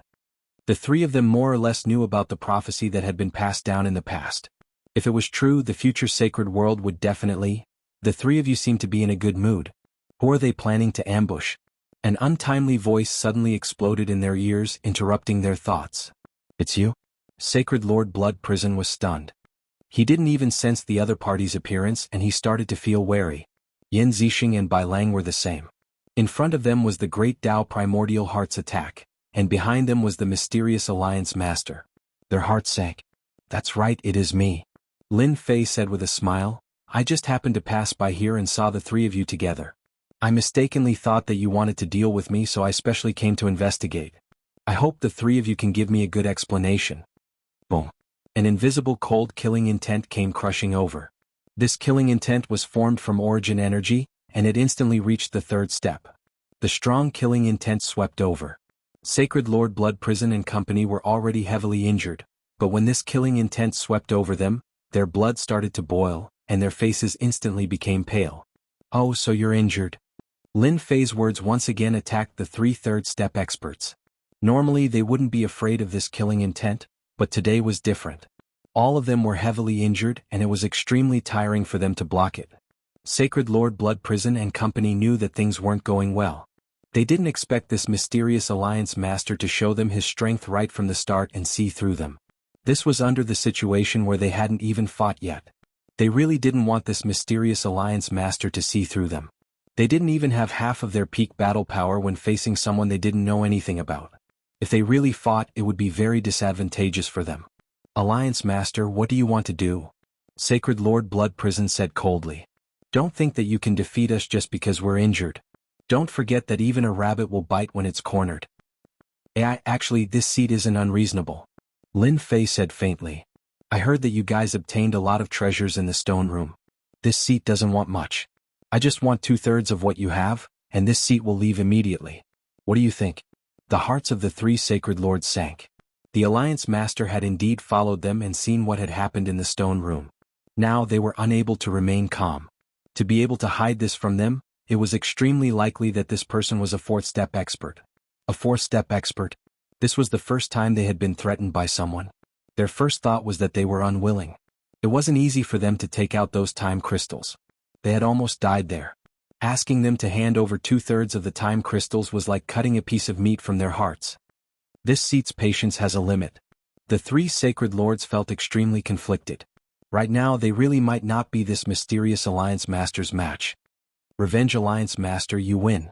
The three of them more or less knew about the prophecy that had been passed down in the past. If it was true, the future sacred world would definitely. The three of you seem to be in a good mood. Who are they planning to ambush? An untimely voice suddenly exploded in their ears, interrupting their thoughts. It's you? Sacred Lord Blood Prison was stunned. He didn't even sense the other party's appearance and he started to feel wary. Yan Zixing and Bai Lang were the same. In front of them was the Great Tao Primordial Heart's attack, and behind them was the mysterious Alliance Master. Their hearts sank. That's right, it is me. Lin Fei said with a smile. I just happened to pass by here and saw the three of you together. I mistakenly thought that you wanted to deal with me, so I specially came to investigate. I hope the three of you can give me a good explanation. Boom. An invisible cold killing intent came crushing over. This killing intent was formed from origin energy, and it instantly reached the third step. The strong killing intent swept over. Sacred Lord Blood Prison and company were already heavily injured, but when this killing intent swept over them, their blood started to boil, and their faces instantly became pale. Oh, so you're injured. Lin Fei's words once again attacked the three third-step experts. Normally they wouldn't be afraid of this killing intent, but today was different. All of them were heavily injured and it was extremely tiring for them to block it. Sacred Lord Blood Prison and company knew that things weren't going well. They didn't expect this mysterious Alliance Master to show them his strength right from the start and see through them. This was under the situation where they hadn't even fought yet. They really didn't want this mysterious Alliance Master to see through them. They didn't even have half of their peak battle power when facing someone they didn't know anything about. If they really fought, it would be very disadvantageous for them. Alliance Master, what do you want to do? Sacred Lord Blood Prison said coldly. Don't think that you can defeat us just because we're injured. Don't forget that even a rabbit will bite when it's cornered. Actually, this seat isn't unreasonable. Lin Fei said faintly. I heard that you guys obtained a lot of treasures in the stone room. This seat doesn't want much. I just want 2/3 of what you have, and this seat will leave immediately. What do you think? The hearts of the three sacred lords sank. The Alliance Master had indeed followed them and seen what had happened in the stone room. Now they were unable to remain calm. To be able to hide this from them, it was extremely likely that this person was a fourth-step expert. A four-step expert. This was the first time they had been threatened by someone. Their first thought was that they were unwilling. It wasn't easy for them to take out those time crystals. They had almost died there. Asking them to hand over 2/3 of the time crystals was like cutting a piece of meat from their hearts. This seat's patience has a limit. The three sacred lords felt extremely conflicted. Right now they really might not be this mysterious Alliance Master's match. Revenge Alliance Master, you win.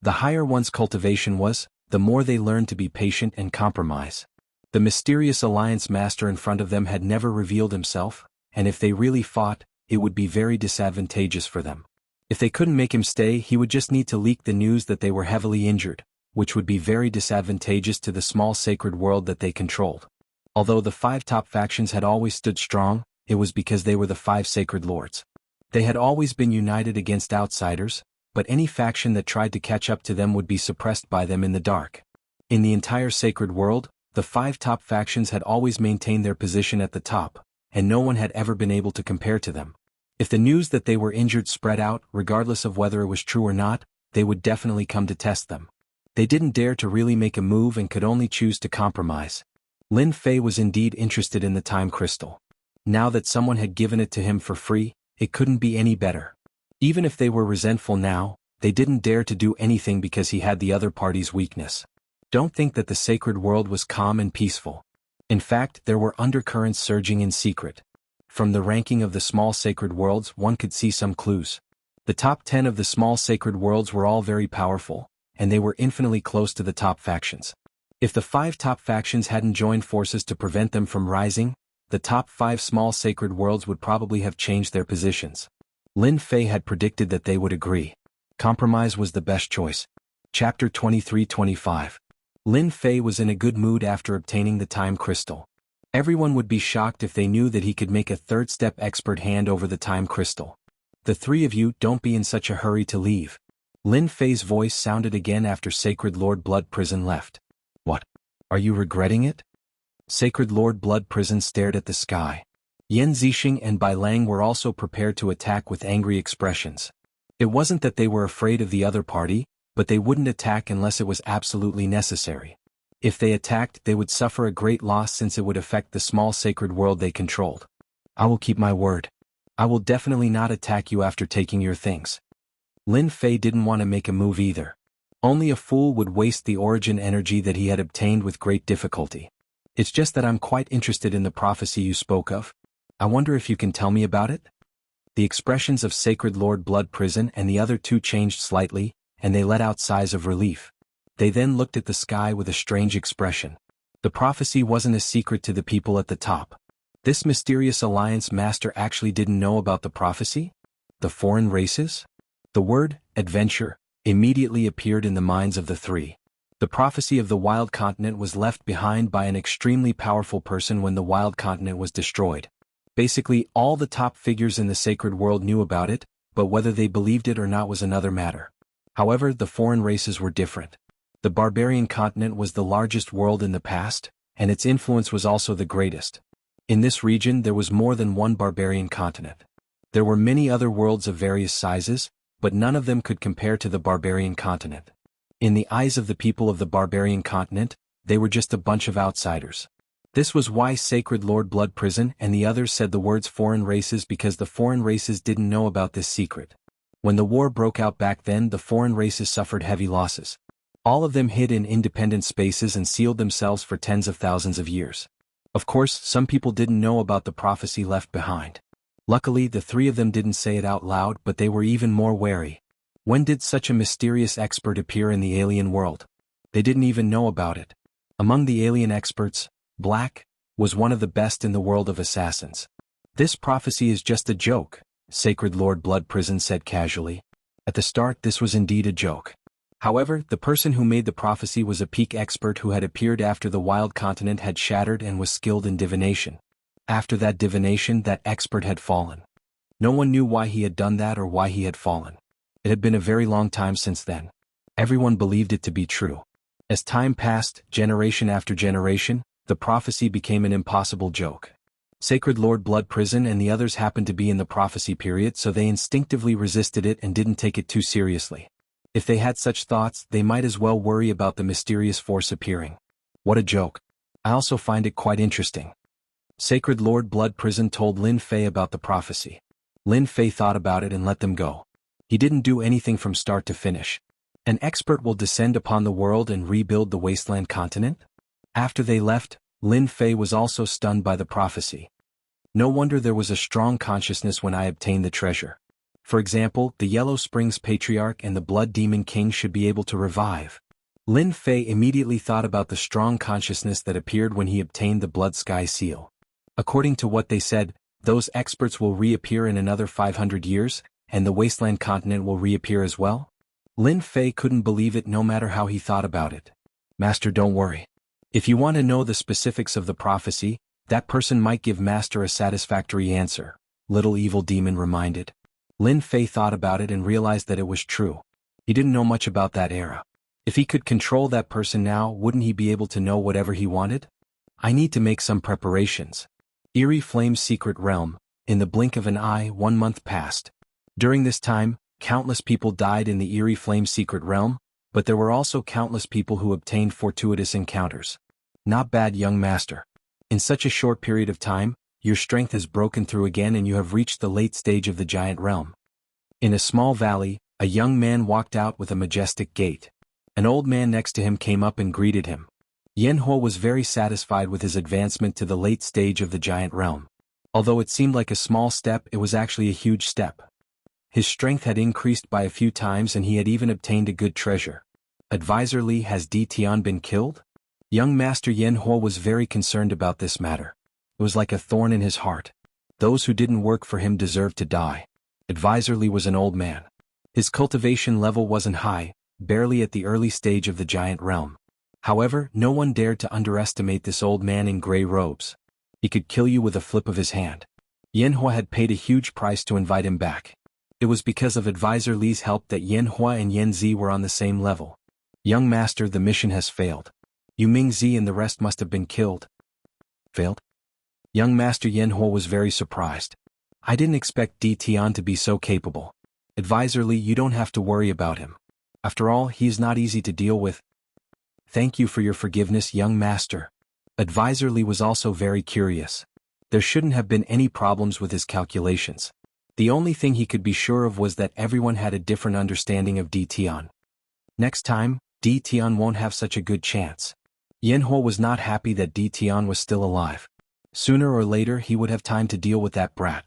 The higher one's cultivation was, the more they learned to be patient and compromise. The mysterious Alliance Master in front of them had never revealed himself, and if they really fought, it would be very disadvantageous for them. If they couldn't make him stay, he would just need to leak the news that they were heavily injured, which would be very disadvantageous to the small sacred world that they controlled. Although the five top factions had always stood strong, it was because they were the five sacred lords. They had always been united against outsiders, but any faction that tried to catch up to them would be suppressed by them in the dark. In the entire sacred world, the five top factions had always maintained their position at the top, and no one had ever been able to compare to them. If the news that they were injured spread out, regardless of whether it was true or not, they would definitely come to test them. They didn't dare to really make a move and could only choose to compromise. Lin Fei was indeed interested in the time crystal. Now that someone had given it to him for free, it couldn't be any better. Even if they were resentful now, they didn't dare to do anything because he had the other party's weakness. Don't think that the sacred world was calm and peaceful. In fact, there were undercurrents surging in secret. From the ranking of the small sacred worlds, one could see some clues. The top 10 of the small sacred worlds were all very powerful, and they were infinitely close to the top factions. If the five top factions hadn't joined forces to prevent them from rising, the top 5 small sacred worlds would probably have changed their positions. Lin Fei had predicted that they would agree. Compromise was the best choice. Chapter 23-25. Lin Fei was in a good mood after obtaining the time crystal. Everyone would be shocked if they knew that he could make a third-step expert hand over the time crystal. The three of you, don't be in such a hurry to leave. Lin Fei's voice sounded again after Sacred Lord Blood Prison left. What? Are you regretting it? Sacred Lord Blood Prison stared at the sky. Yan Zixing and Bai Lang were also prepared to attack with angry expressions. It wasn't that they were afraid of the other party, but they wouldn't attack unless it was absolutely necessary. If they attacked, they would suffer a great loss since it would affect the small sacred world they controlled. I will keep my word. I will definitely not attack you after taking your things. Lin Fei didn't want to make a move either. Only a fool would waste the origin energy that he had obtained with great difficulty. It's just that I'm quite interested in the prophecy you spoke of. I wonder if you can tell me about it? The expressions of Sacred Lord Blood Prison and the other two changed slightly, and they let out sighs of relief. They then looked at the sky with a strange expression. The prophecy wasn't a secret to the people at the top. This mysterious Alliance Master actually didn't know about the prophecy? The foreign races? The word, adventure, immediately appeared in the minds of the three. The prophecy of the Wild Continent was left behind by an extremely powerful person when the Wild Continent was destroyed. Basically, all the top figures in the sacred world knew about it, but whether they believed it or not was another matter. However, the foreign races were different. The barbarian continent was the largest world in the past, and its influence was also the greatest. In this region there was more than one barbarian continent. There were many other worlds of various sizes, but none of them could compare to the barbarian continent. In the eyes of the people of the barbarian continent, they were just a bunch of outsiders. This was why Sacred Lord Blood Prison and the others said the words foreign races, because the foreign races didn't know about this secret. When the war broke out back then, the foreign races suffered heavy losses. All of them hid in independent spaces and sealed themselves for tens of thousands of years. Of course, some people didn't know about the prophecy left behind. Luckily, the three of them didn't say it out loud, but they were even more wary. When did such a mysterious expert appear in the alien world? They didn't even know about it. Among the alien experts, Black was one of the best in the world of assassins. This prophecy is just a joke, Sacred Lord Blood Prison said casually. At the start, this was indeed a joke. However, the person who made the prophecy was a peak expert who had appeared after the Wild Continent had shattered and was skilled in divination. After that divination, that expert had fallen. No one knew why he had done that or why he had fallen. It had been a very long time since then. Everyone believed it to be true. As time passed, generation after generation, the prophecy became an impossible joke. Sacred Lord Blood Prison and the others happened to be in the prophecy period, so they instinctively resisted it and didn't take it too seriously. If they had such thoughts, they might as well worry about the mysterious force appearing. What a joke. I also find it quite interesting. Sacred Lord Blood Prison told Lin Fei about the prophecy. Lin Fei thought about it and let them go. He didn't do anything from start to finish. An expert will descend upon the world and rebuild the wasteland continent? After they left, Lin Fei was also stunned by the prophecy. No wonder there was a strong consciousness when I obtained the treasure. For example, the Yellow Springs Patriarch and the Blood Demon King should be able to revive. Lin Fei immediately thought about the strong consciousness that appeared when he obtained the Blood Sky Seal. According to what they said, those experts will reappear in another 500 years, and the wasteland continent will reappear as well? Lin Fei couldn't believe it no matter how he thought about it. Master, don't worry. If you want to know the specifics of the prophecy, that person might give Master a satisfactory answer, Little Evil Demon reminded. Lin Fei thought about it and realized that it was true. He didn't know much about that era. If he could control that person now, wouldn't he be able to know whatever he wanted? I need to make some preparations. Eerie Flame's secret realm. In the blink of an eye, 1 month passed. During this time, countless people died in the Eerie Flame's secret realm, but there were also countless people who obtained fortuitous encounters. Not bad, young master. In such a short period of time, your strength has broken through again and you have reached the late stage of the giant realm. In a small valley, a young man walked out with a majestic gait. An old man next to him came up and greeted him. Jianghu was very satisfied with his advancement to the late stage of the giant realm. Although it seemed like a small step, it was actually a huge step. His strength had increased by a few times and he had even obtained a good treasure. Advisor Li, has Di Tian been killed? Young Master Jianghu was very concerned about this matter. It was like a thorn in his heart. Those who didn't work for him deserved to die. Advisor Li was an old man. His cultivation level wasn't high, barely at the early stage of the giant realm. However, no one dared to underestimate this old man in gray robes. He could kill you with a flip of his hand. Jianghu had paid a huge price to invite him back. It was because of Advisor Li's help that Jianghu and Yanzi were on the same level. Young Master, the mission has failed. Yu Mingzi and the rest must have been killed. Failed? Young Master Jianghu was very surprised. I didn't expect Di Tian to be so capable. Advisor Li, you don't have to worry about him. After all, he is not easy to deal with. Thank you for your forgiveness, young master. Advisor Li was also very curious. There shouldn't have been any problems with his calculations. The only thing he could be sure of was that everyone had a different understanding of Di Tian. Next time, Di Tian won't have such a good chance. Jianghu was not happy that Di Tian was still alive. Sooner or later he would have time to deal with that brat.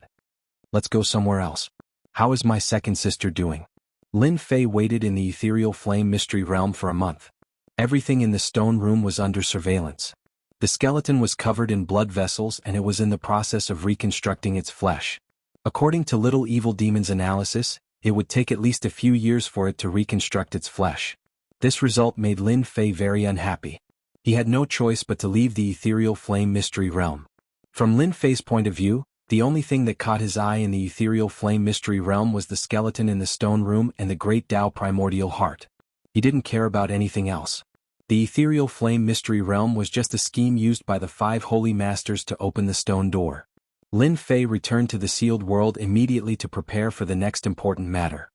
Let's go somewhere else. How is my second sister doing? Lin Fei waited in the ethereal flame mystery realm for a month. Everything in the stone room was under surveillance. The skeleton was covered in blood vessels and it was in the process of reconstructing its flesh. According to Little Evil Demon's analysis, it would take at least a few years for it to reconstruct its flesh. This result made Lin Fei very unhappy. He had no choice but to leave the ethereal flame mystery realm. From Lin Fei's point of view, the only thing that caught his eye in the ethereal flame mystery realm was the skeleton in the stone room and the great Tao primordial heart. He didn't care about anything else. The ethereal flame mystery realm was just a scheme used by the 5 holy masters to open the stone door. Lin Fei returned to the sealed world immediately to prepare for the next important matter.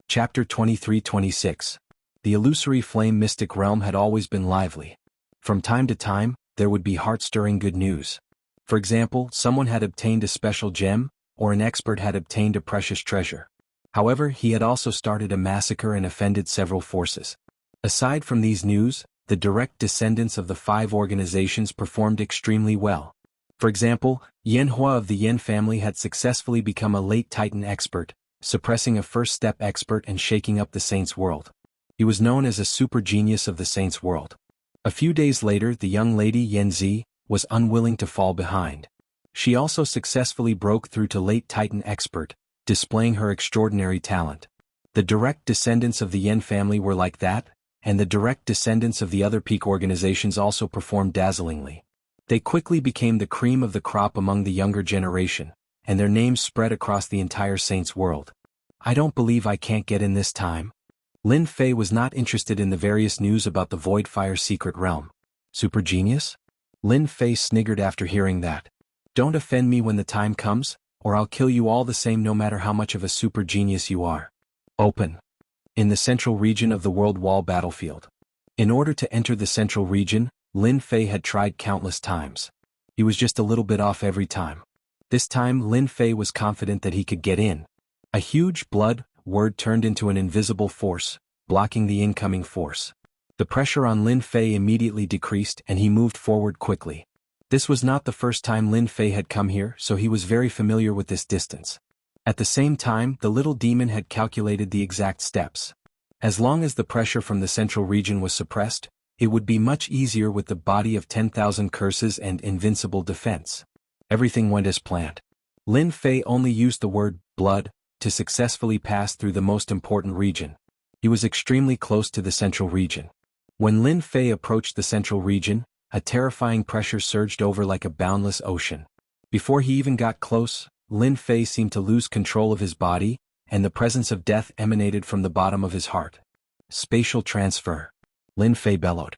Chapter 23-26. The illusory flame mystic realm had always been lively. From time to time, there would be heart-stirring good news. For example, someone had obtained a special gem, or an expert had obtained a precious treasure. However, he had also started a massacre and offended several forces. Aside from these news, the direct descendants of the 5 organizations performed extremely well. For example, Jianghu of the Yin family had successfully become a late Titan expert, suppressing a first step expert and shaking up the Saints' world. He was known as a super genius of the Saints' world. A few days later, the young lady Yanzi was unwilling to fall behind. She also successfully broke through to late Titan expert, displaying her extraordinary talent. The direct descendants of the Yin family were like that, and the direct descendants of the other peak organizations also performed dazzlingly. They quickly became the cream of the crop among the younger generation, and their names spread across the entire Saints' world. I don't believe I can't get in this time. Lin Fei was not interested in the various news about the Voidfire secret realm. Super genius? Lin Fei sniggered after hearing that. Don't offend me when the time comes, or I'll kill you all the same no matter how much of a super genius you are. Open. in the central region of the World Wall battlefield. In order to enter the central region, Lin Fei had tried countless times. He was just a little bit off every time. This time Lin Fei was confident that he could get in. A huge blood word turned into an invisible force, blocking the incoming force. The pressure on Lin Fei immediately decreased and he moved forward quickly. This was not the first time Lin Fei had come here, so he was very familiar with this distance. At the same time, the little demon had calculated the exact steps. As long as the pressure from the central region was suppressed, it would be much easier with the body of 10,000 curses and invincible defense. Everything went as planned. Lin Fei only used the word blood to successfully pass through the most important region. He was extremely close to the central region. When Lin Fei approached the central region, a terrifying pressure surged over like a boundless ocean. Before he even got close, Lin Fei seemed to lose control of his body, and the presence of death emanated from the bottom of his heart. Spatial transfer. Lin Fei bellowed.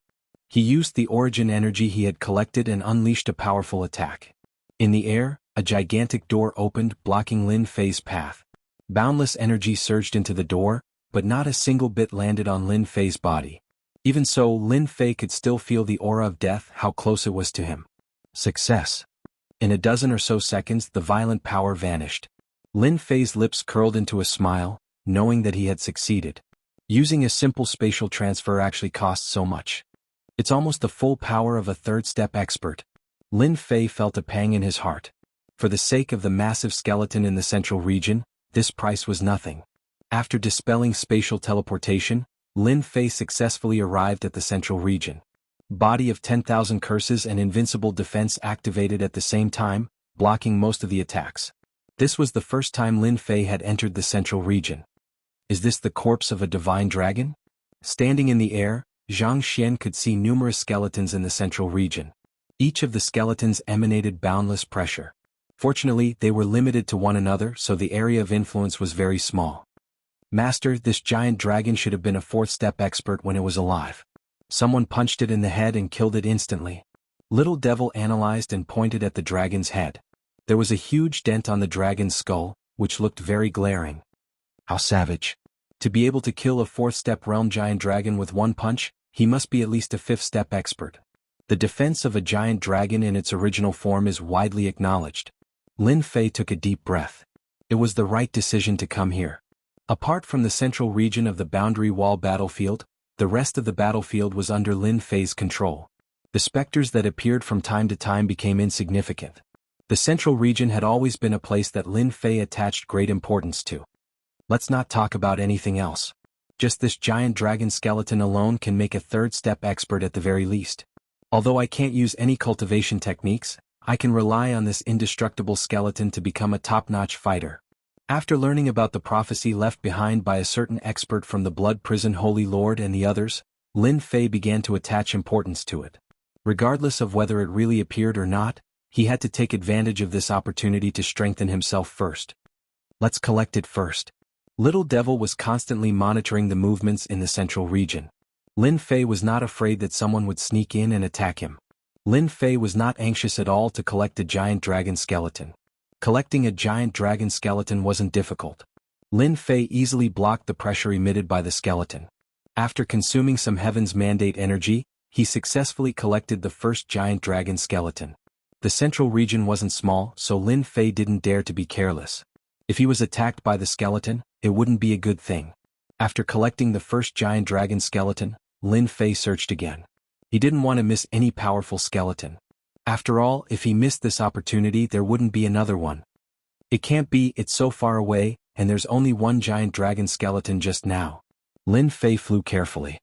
He used the origin energy he had collected and unleashed a powerful attack. In the air, a gigantic door opened, blocking Lin Fei's path. Boundless energy surged into the door, but not a single bit landed on Lin Fei's body. Even so, Lin Fei could still feel the aura of death, how close it was to him. Success. In a dozen or so seconds, the violent power vanished. Lin Fei's lips curled into a smile, knowing that he had succeeded. Using a simple spatial transfer actually costs so much. It's almost the full power of a third-step expert. Lin Fei felt a pang in his heart. For the sake of the massive skeleton in the central region, this price was nothing. After dispelling spatial teleportation, Lin Fei successfully arrived at the central region. Body of 10,000 curses and invincible defense activated at the same time, blocking most of the attacks. This was the first time Lin Fei had entered the central region. Is this the corpse of a divine dragon? Standing in the air, Zhang Xian could see numerous skeletons in the central region. Each of the skeletons emanated boundless pressure. Fortunately, they were limited to one another, so the area of influence was very small. Master, this giant dragon should have been a fourth-step expert when it was alive. Someone punched it in the head and killed it instantly. Little Devil analyzed and pointed at the dragon's head. There was a huge dent on the dragon's skull, which looked very glaring. How savage. To be able to kill a fourth-step realm giant dragon with one punch, he must be at least a fifth-step expert. The defense of a giant dragon in its original form is widely acknowledged. Lin Fei took a deep breath. It was the right decision to come here. Apart from the central region of the boundary wall battlefield, the rest of the battlefield was under Lin Fei's control. The specters that appeared from time to time became insignificant. The central region had always been a place that Lin Fei attached great importance to. Let's not talk about anything else. Just this giant dragon skeleton alone can make a third-step expert at the very least. Although I can't use any cultivation techniques, I can rely on this indestructible skeleton to become a top-notch fighter. After learning about the prophecy left behind by a certain expert from the Blood Prison Holy Lord and the others, Lin Fei began to attach importance to it. Regardless of whether it really appeared or not, he had to take advantage of this opportunity to strengthen himself first. Let's collect it first. Little Devil was constantly monitoring the movements in the central region. Lin Fei was not afraid that someone would sneak in and attack him. Lin Fei was not anxious at all to collect a giant dragon skeleton. Collecting a giant dragon skeleton wasn't difficult. Lin Fei easily blocked the pressure emitted by the skeleton. After consuming some Heaven's Mandate energy, he successfully collected the first giant dragon skeleton. The central region wasn't small, so Lin Fei didn't dare to be careless. If he was attacked by the skeleton, it wouldn't be a good thing. After collecting the first giant dragon skeleton, Lin Fei searched again. He didn't want to miss any powerful skeleton. After all, if he missed this opportunity, there wouldn't be another one. It can't be, it's so far away, and there's only one giant dragon skeleton just now. Lin Fei flew carefully.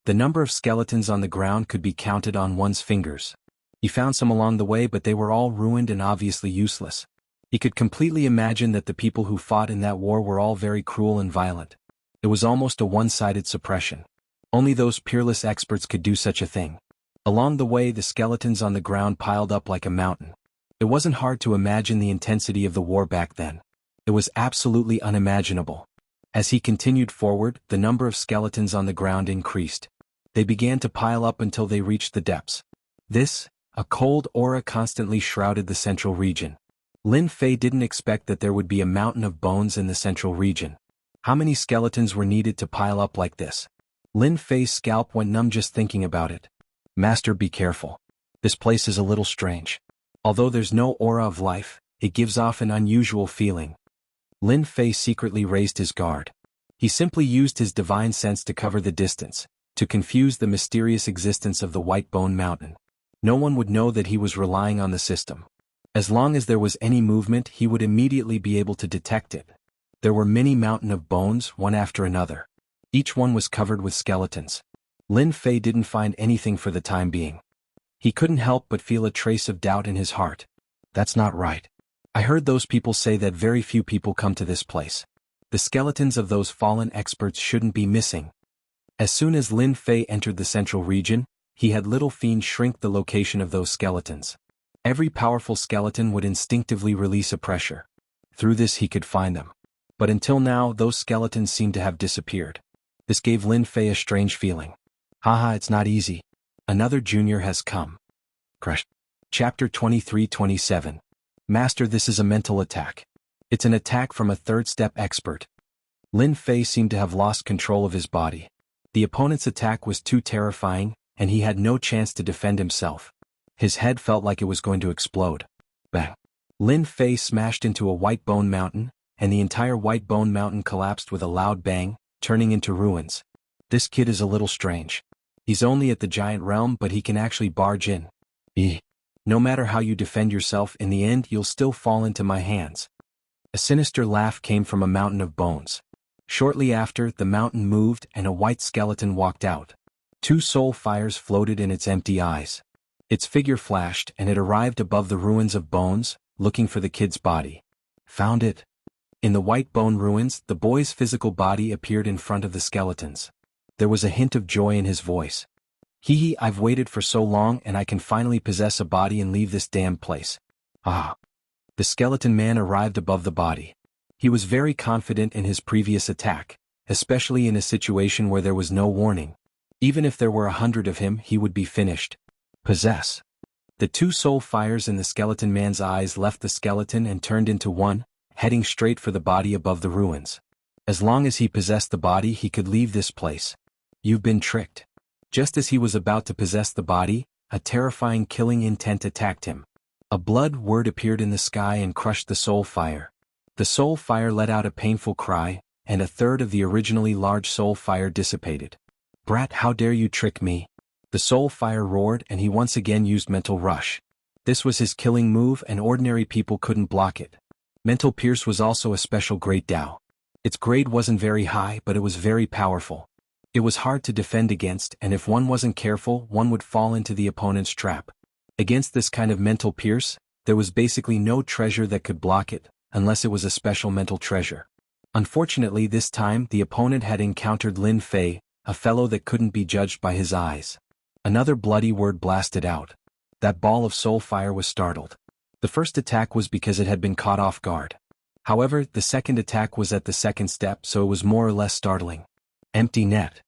The number of skeletons on the ground could be counted on one's fingers. He found some along the way, but they were all ruined and obviously useless. He could completely imagine that the people who fought in that war were all very cruel and violent. It was almost a one-sided suppression. Only those peerless experts could do such a thing. Along the way, the skeletons on the ground piled up like a mountain. It wasn't hard to imagine the intensity of the war back then. It was absolutely unimaginable. As he continued forward, the number of skeletons on the ground increased. They began to pile up until they reached the depths. A cold aura constantly shrouded the central region. Lin Fei didn't expect that there would be a mountain of bones in the central region. How many skeletons were needed to pile up like this? Lin Fei's scalp went numb just thinking about it. Master, be careful. This place is a little strange. Although there's no aura of life, it gives off an unusual feeling. Lin Fei secretly raised his guard. He simply used his divine sense to cover the distance, to confuse the mysterious existence of the White Bone Mountain. No one would know that he was relying on the system. As long as there was any movement, he would immediately be able to detect it. There were many mountains of bones, one after another. Each one was covered with skeletons. Lin Fei didn't find anything for the time being. He couldn't help but feel a trace of doubt in his heart. That's not right. I heard those people say that very few people come to this place. The skeletons of those fallen experts shouldn't be missing. As soon as Lin Fei entered the central region, he had Little Fiend shrink the location of those skeletons. Every powerful skeleton would instinctively release a pressure. Through this he could find them. But until now, those skeletons seemed to have disappeared. This gave Lin Fei a strange feeling. Haha, it's not easy. Another junior has come. Crush. Chapter 23-27. Master, this is a mental attack. It's an attack from a third-step expert. Lin Fei seemed to have lost control of his body. The opponent's attack was too terrifying, and he had no chance to defend himself. His head felt like it was going to explode. Bang! Lin Fei smashed into a White Bone Mountain, and the entire White Bone Mountain collapsed with a loud bang, turning into ruins. This kid is a little strange. He's only at the giant realm, but he can actually barge in. No matter how you defend yourself, in the end you'll still fall into my hands. A sinister laugh came from a mountain of bones. Shortly after, the mountain moved and a white skeleton walked out. 2 soul fires floated in its empty eyes. Its figure flashed and it arrived above the ruins of bones, looking for the kid's body. Found it. In the White Bone ruins, the boy's physical body appeared in front of the skeletons. There was a hint of joy in his voice. Hee, I've waited for so long and I can finally possess a body and leave this damned place. Ah. The skeleton man arrived above the body. He was very confident in his previous attack, especially in a situation where there was no warning. Even if there were 100 of him, he would be finished. Possess. The 2 soul fires in the skeleton man's eyes left the skeleton and turned into one, heading straight for the body above the ruins. As long as he possessed the body, he could leave this place. You've been tricked. Just as he was about to possess the body, a terrifying killing intent attacked him. A blood word appeared in the sky and crushed the soul fire. The soul fire let out a painful cry, and a third of the originally large soul fire dissipated. Brat, how dare you trick me? The soul fire roared and he once again used Mental Rush. This was his killing move and ordinary people couldn't block it. Mental Pierce was also a special Great Dao. Its grade wasn't very high, but it was very powerful. It was hard to defend against, and if one wasn't careful, one would fall into the opponent's trap. Against this kind of Mental Pierce, there was basically no treasure that could block it, unless it was a special mental treasure. Unfortunately, this time the opponent had encountered Lin Fei, a fellow that couldn't be judged by his eyes. Another bloody word blasted out. That ball of soul fire was startled. The first attack was because it had been caught off guard. However, the second attack was at the second step, so it was more or less startling. Empty net.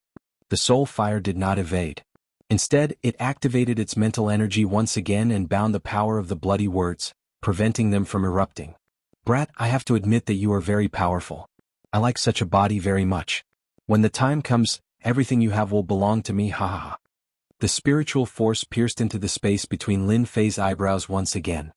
The soul fire did not evade. Instead, it activated its mental energy once again and bound the power of the bloody words, preventing them from erupting. Brat, I have to admit that you are very powerful. I like such a body very much. When the time comes, everything you have will belong to me, ha ha ha. The spiritual force pierced into the space between Lin Fei's eyebrows once again.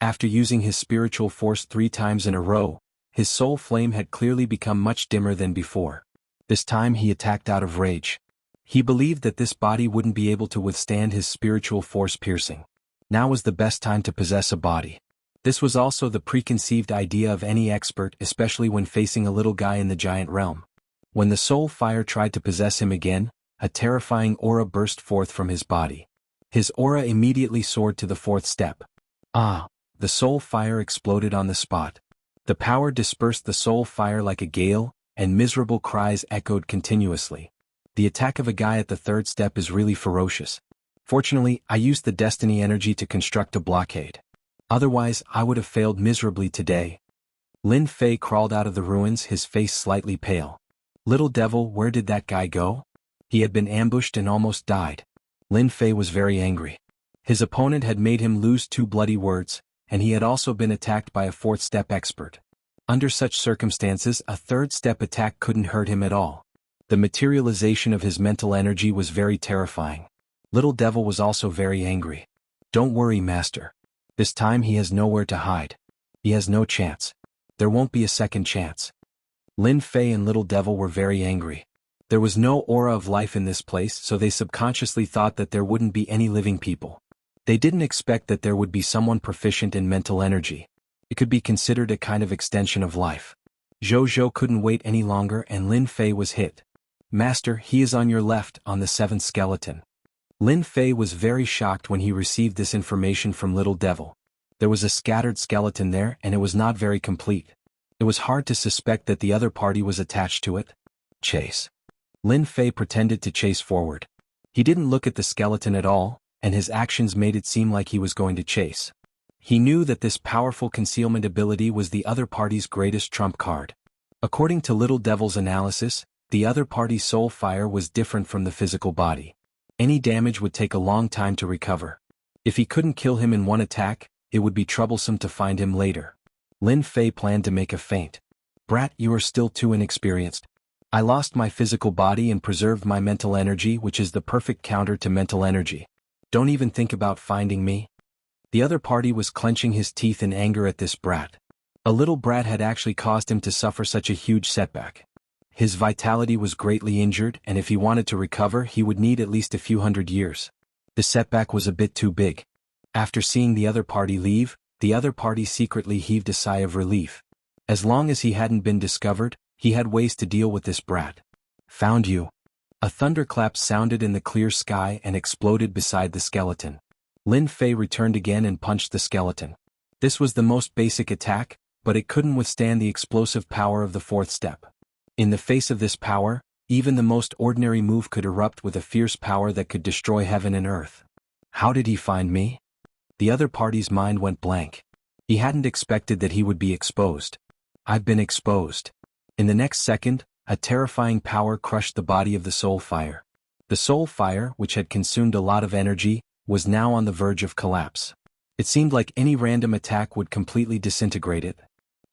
After using his spiritual force 3 times in a row, his soul flame had clearly become much dimmer than before. This time he attacked out of rage. He believed that this body wouldn't be able to withstand his spiritual force piercing. Now was the best time to possess a body. This was also the preconceived idea of any expert, especially when facing a little guy in the giant realm. When the soul fire tried to possess him again, a terrifying aura burst forth from his body. His aura immediately soared to the 4th step. Ah! The soul fire exploded on the spot. The power dispersed the soul fire like a gale, and miserable cries echoed continuously. The attack of a guy at the 3rd step is really ferocious. Fortunately, I used the destiny energy to construct a blockade. Otherwise, I would have failed miserably today. Lin Fei crawled out of the ruins, his face slightly pale. Little devil, where did that guy go? He had been ambushed and almost died. Lin Fei was very angry. His opponent had made him lose 2 bloody words, and he had also been attacked by a 4th step expert. Under such circumstances, a third-step attack couldn't hurt him at all. The materialization of his mental energy was very terrifying. Little Devil was also very angry. Don't worry, Master. This time he has nowhere to hide. He has no chance. There won't be a second chance. Lin Fei and Little Devil were very angry. There was no aura of life in this place, so they subconsciously thought that there wouldn't be any living people. They didn't expect that there would be someone proficient in mental energy. It could be considered a kind of extension of life. Zhou couldn't wait any longer and Lin Fei was hit. Master, he is on your left, on the seventh skeleton. Lin Fei was very shocked when he received this information from Little Devil. There was a scattered skeleton there and it was not very complete. It was hard to suspect that the other party was attached to it. Chase. Lin Fei pretended to chase forward. He didn't look at the skeleton at all, and his actions made it seem like he was going to chase. He knew that this powerful concealment ability was the other party's greatest trump card. According to Little Devil's analysis, the other party's soul fire was different from the physical body. Any damage would take a long time to recover. If he couldn't kill him in one attack, it would be troublesome to find him later. Lin Fei planned to make a feint. Brat, you are still too inexperienced. I lost my physical body and preserved my mental energy, which is the perfect counter to mental energy. Don't even think about finding me. The other party was clenching his teeth in anger at this brat. A little brat had actually caused him to suffer such a huge setback. His vitality was greatly injured, and if he wanted to recover, he would need at least a few hundred years. The setback was a bit too big. After seeing the other party leave, the other party secretly heaved a sigh of relief. As long as he hadn't been discovered, he had ways to deal with this brat. Found you. A thunderclap sounded in the clear sky and exploded beside the skeleton. Lin Fei returned again and punched the skeleton. This was the most basic attack, but it couldn't withstand the explosive power of the fourth step. In the face of this power, even the most ordinary move could erupt with a fierce power that could destroy heaven and earth. How did he find me? The other party's mind went blank. He hadn't expected that he would be exposed. I've been exposed. In the next second, a terrifying power crushed the body of the soul fire. The soul fire, which had consumed a lot of energy, was now on the verge of collapse. It seemed like any random attack would completely disintegrate it.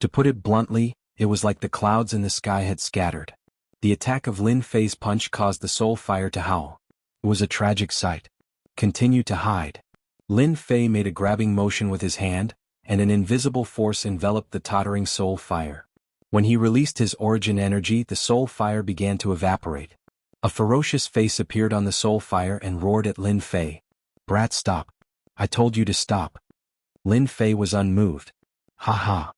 To put it bluntly, it was like the clouds in the sky had scattered. The attack of Lin Fei's punch caused the soul fire to howl. It was a tragic sight. Continue to hide. Lin Fei made a grabbing motion with his hand, and an invisible force enveloped the tottering soul fire. When he released his origin energy, the soul fire began to evaporate. A ferocious face appeared on the soul fire and roared at Lin Fei. Brat, stop. I told you to stop. Lin Fei was unmoved. Ha ha.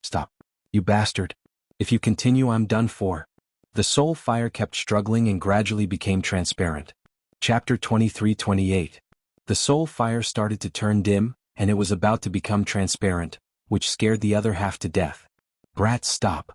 Stop. You bastard. If you continue, I'm done for. The soul fire kept struggling and gradually became transparent. Chapter 23-28. The soul fire started to turn dim, and it was about to become transparent, which scared the other half to death. Brat, stop.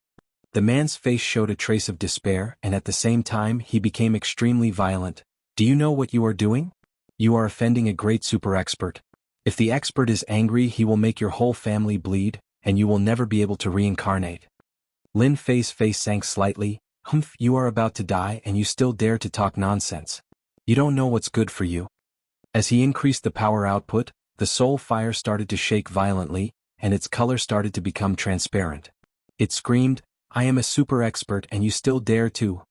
The man's face showed a trace of despair, and at the same time he became extremely violent. Do you know what you are doing? You are offending a great super expert. If the expert is angry, he will make your whole family bleed, and you will never be able to reincarnate. Lin Fei's face sank slightly. Humph, you are about to die and you still dare to talk nonsense. You don't know what's good for you. As he increased the power output, the soul fire started to shake violently, and its color started to become transparent. It screamed, I am a super expert and you still dare to,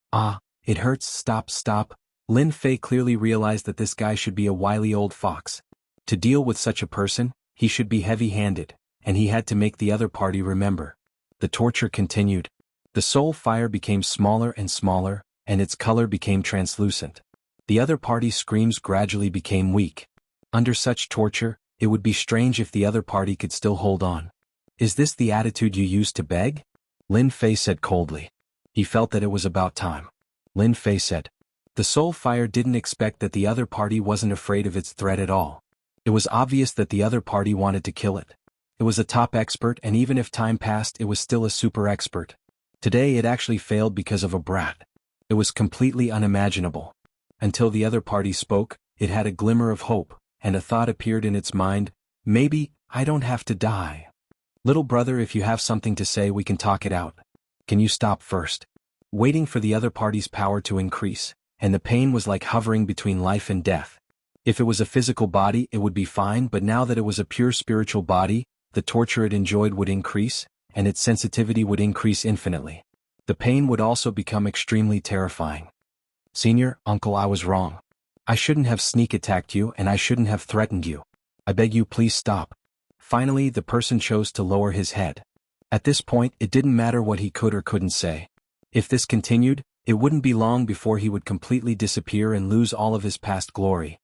it hurts, stop, stop. Lin Fei clearly realized that this guy should be a wily old fox. To deal with such a person, he should be heavy-handed, and he had to make the other party remember. The torture continued. The soul fire became smaller and smaller, and its color became translucent. The other party's screams gradually became weak. Under such torture, it would be strange if the other party could still hold on. Is this the attitude you used to beg? Lin Fei said coldly. He felt that it was about time. Lin Fei said. The soul fire didn't expect that the other party wasn't afraid of its threat at all. It was obvious that the other party wanted to kill it. It was a top expert, and even if time passed, it was still a super expert. Today it actually failed because of a brat. It was completely unimaginable. Until the other party spoke, it had a glimmer of hope, and a thought appeared in its mind. Maybe, I don't have to die. Little brother, if you have something to say, we can talk it out. Can you stop first? Waiting for the other party's power to increase, and the pain was like hovering between life and death. If it was a physical body, it would be fine, but now that it was a pure spiritual body, the torture it enjoyed would increase, and its sensitivity would increase infinitely. The pain would also become extremely terrifying. Senior, uncle, I was wrong. I shouldn't have sneak attacked you and I shouldn't have threatened you. I beg you please stop. Finally, the person chose to lower his head. At this point, it didn't matter what he could or couldn't say. If this continued, it wouldn't be long before he would completely disappear and lose all of his past glory.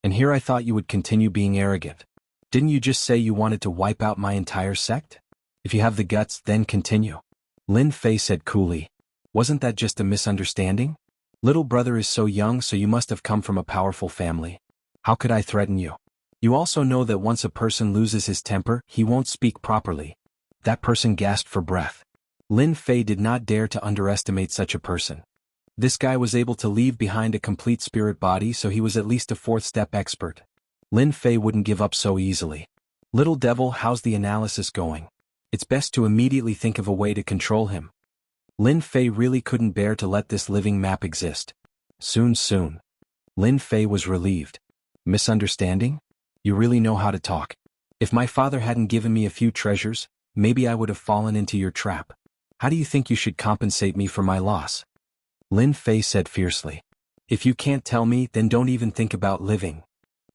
And here I thought you would continue being arrogant. Didn't you just say you wanted to wipe out my entire sect? If you have the guts, then continue. Lin Fei said coolly. Wasn't that just a misunderstanding? Little brother is so young, so you must have come from a powerful family. How could I threaten you? You also know that once a person loses his temper, he won't speak properly. That person gasped for breath. Lin Fei did not dare to underestimate such a person. This guy was able to leave behind a complete spirit body, so he was at least a fourth-step expert. Lin Fei wouldn't give up so easily. Little devil, how's the analysis going? It's best to immediately think of a way to control him. Lin Fei really couldn't bear to let this living map exist. Soon. Lin Fei was relieved. Misunderstanding? You really know how to talk. If my father hadn't given me a few treasures, maybe I would have fallen into your trap. How do you think you should compensate me for my loss? Lin Fei said fiercely. If you can't tell me, then don't even think about living.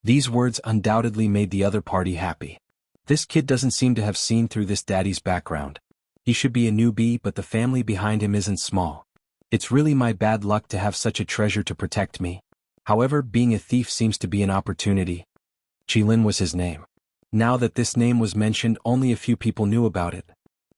These words undoubtedly made the other party happy. This kid doesn't seem to have seen through this daddy's background. He should be a newbie, but the family behind him isn't small. It's really my bad luck to have such a treasure to protect me. However, being a thief seems to be an opportunity. Qilin was his name. Now that this name was mentioned, only a few people knew about it.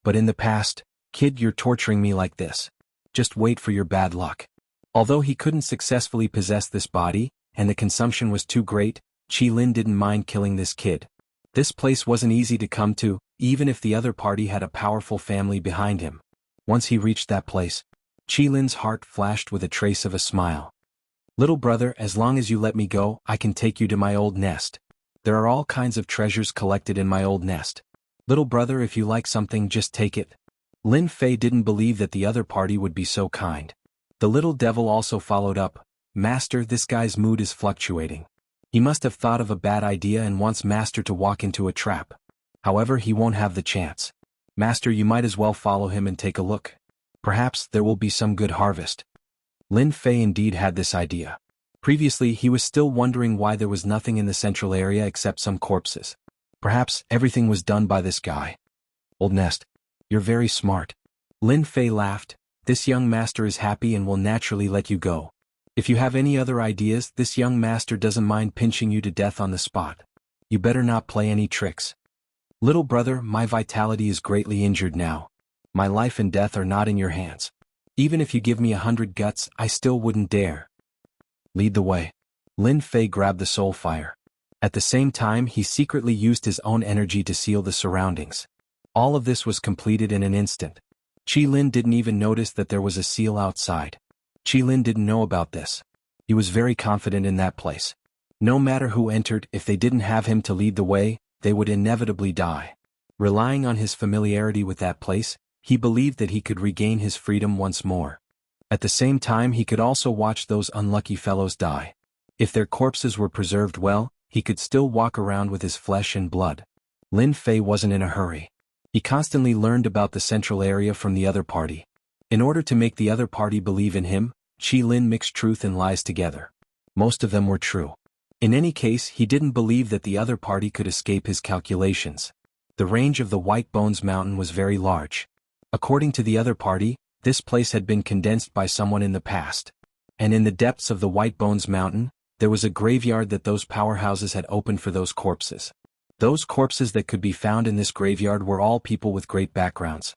But in the past, kid, you're torturing me like this. Just wait for your bad luck. Although he couldn't successfully possess this body, and the consumption was too great, Qilin didn't mind killing this kid. This place wasn't easy to come to, even if the other party had a powerful family behind him. Once he reached that place, Qilin's heart flashed with a trace of a smile. Little brother, as long as you let me go, I can take you to my old nest. There are all kinds of treasures collected in my old nest. Little brother, if you like something, just take it. Lin Fei didn't believe that the other party would be so kind. The little devil also followed up. Master, this guy's mood is fluctuating. He must have thought of a bad idea and wants Master to walk into a trap. However, he won't have the chance. Master, you might as well follow him and take a look. Perhaps there will be some good harvest. Lin Fei indeed had this idea. Previously, he was still wondering why there was nothing in the central area except some corpses. Perhaps everything was done by this guy. Old nest. You're very smart. Lin Fei laughed. This young master is happy and will naturally let you go. If you have any other ideas, this young master doesn't mind pinching you to death on the spot. You better not play any tricks. Little brother, my vitality is greatly injured now. My life and death are not in your hands. Even if you give me 100 guts, I still wouldn't dare. Lead the way. Lin Fei grabbed the soul fire. At the same time, he secretly used his own energy to seal the surroundings. All of this was completed in an instant. Qilin didn't even notice that there was a seal outside. Qilin didn't know about this. He was very confident in that place. No matter who entered, if they didn't have him to lead the way, they would inevitably die. Relying on his familiarity with that place, he believed that he could regain his freedom once more. At the same time, he could also watch those unlucky fellows die. If their corpses were preserved well, he could still walk around with his flesh and blood. Lin Fei wasn't in a hurry. He constantly learned about the central area from the other party. In order to make the other party believe in him, Qilin mixed truth and lies together. Most of them were true. In any case, he didn't believe that the other party could escape his calculations. The range of the White Bones Mountain was very large. According to the other party, this place had been condensed by someone in the past. And in the depths of the White Bones Mountain, there was a graveyard that those powerhouses had opened for those corpses. Those corpses that could be found in this graveyard were all people with great backgrounds.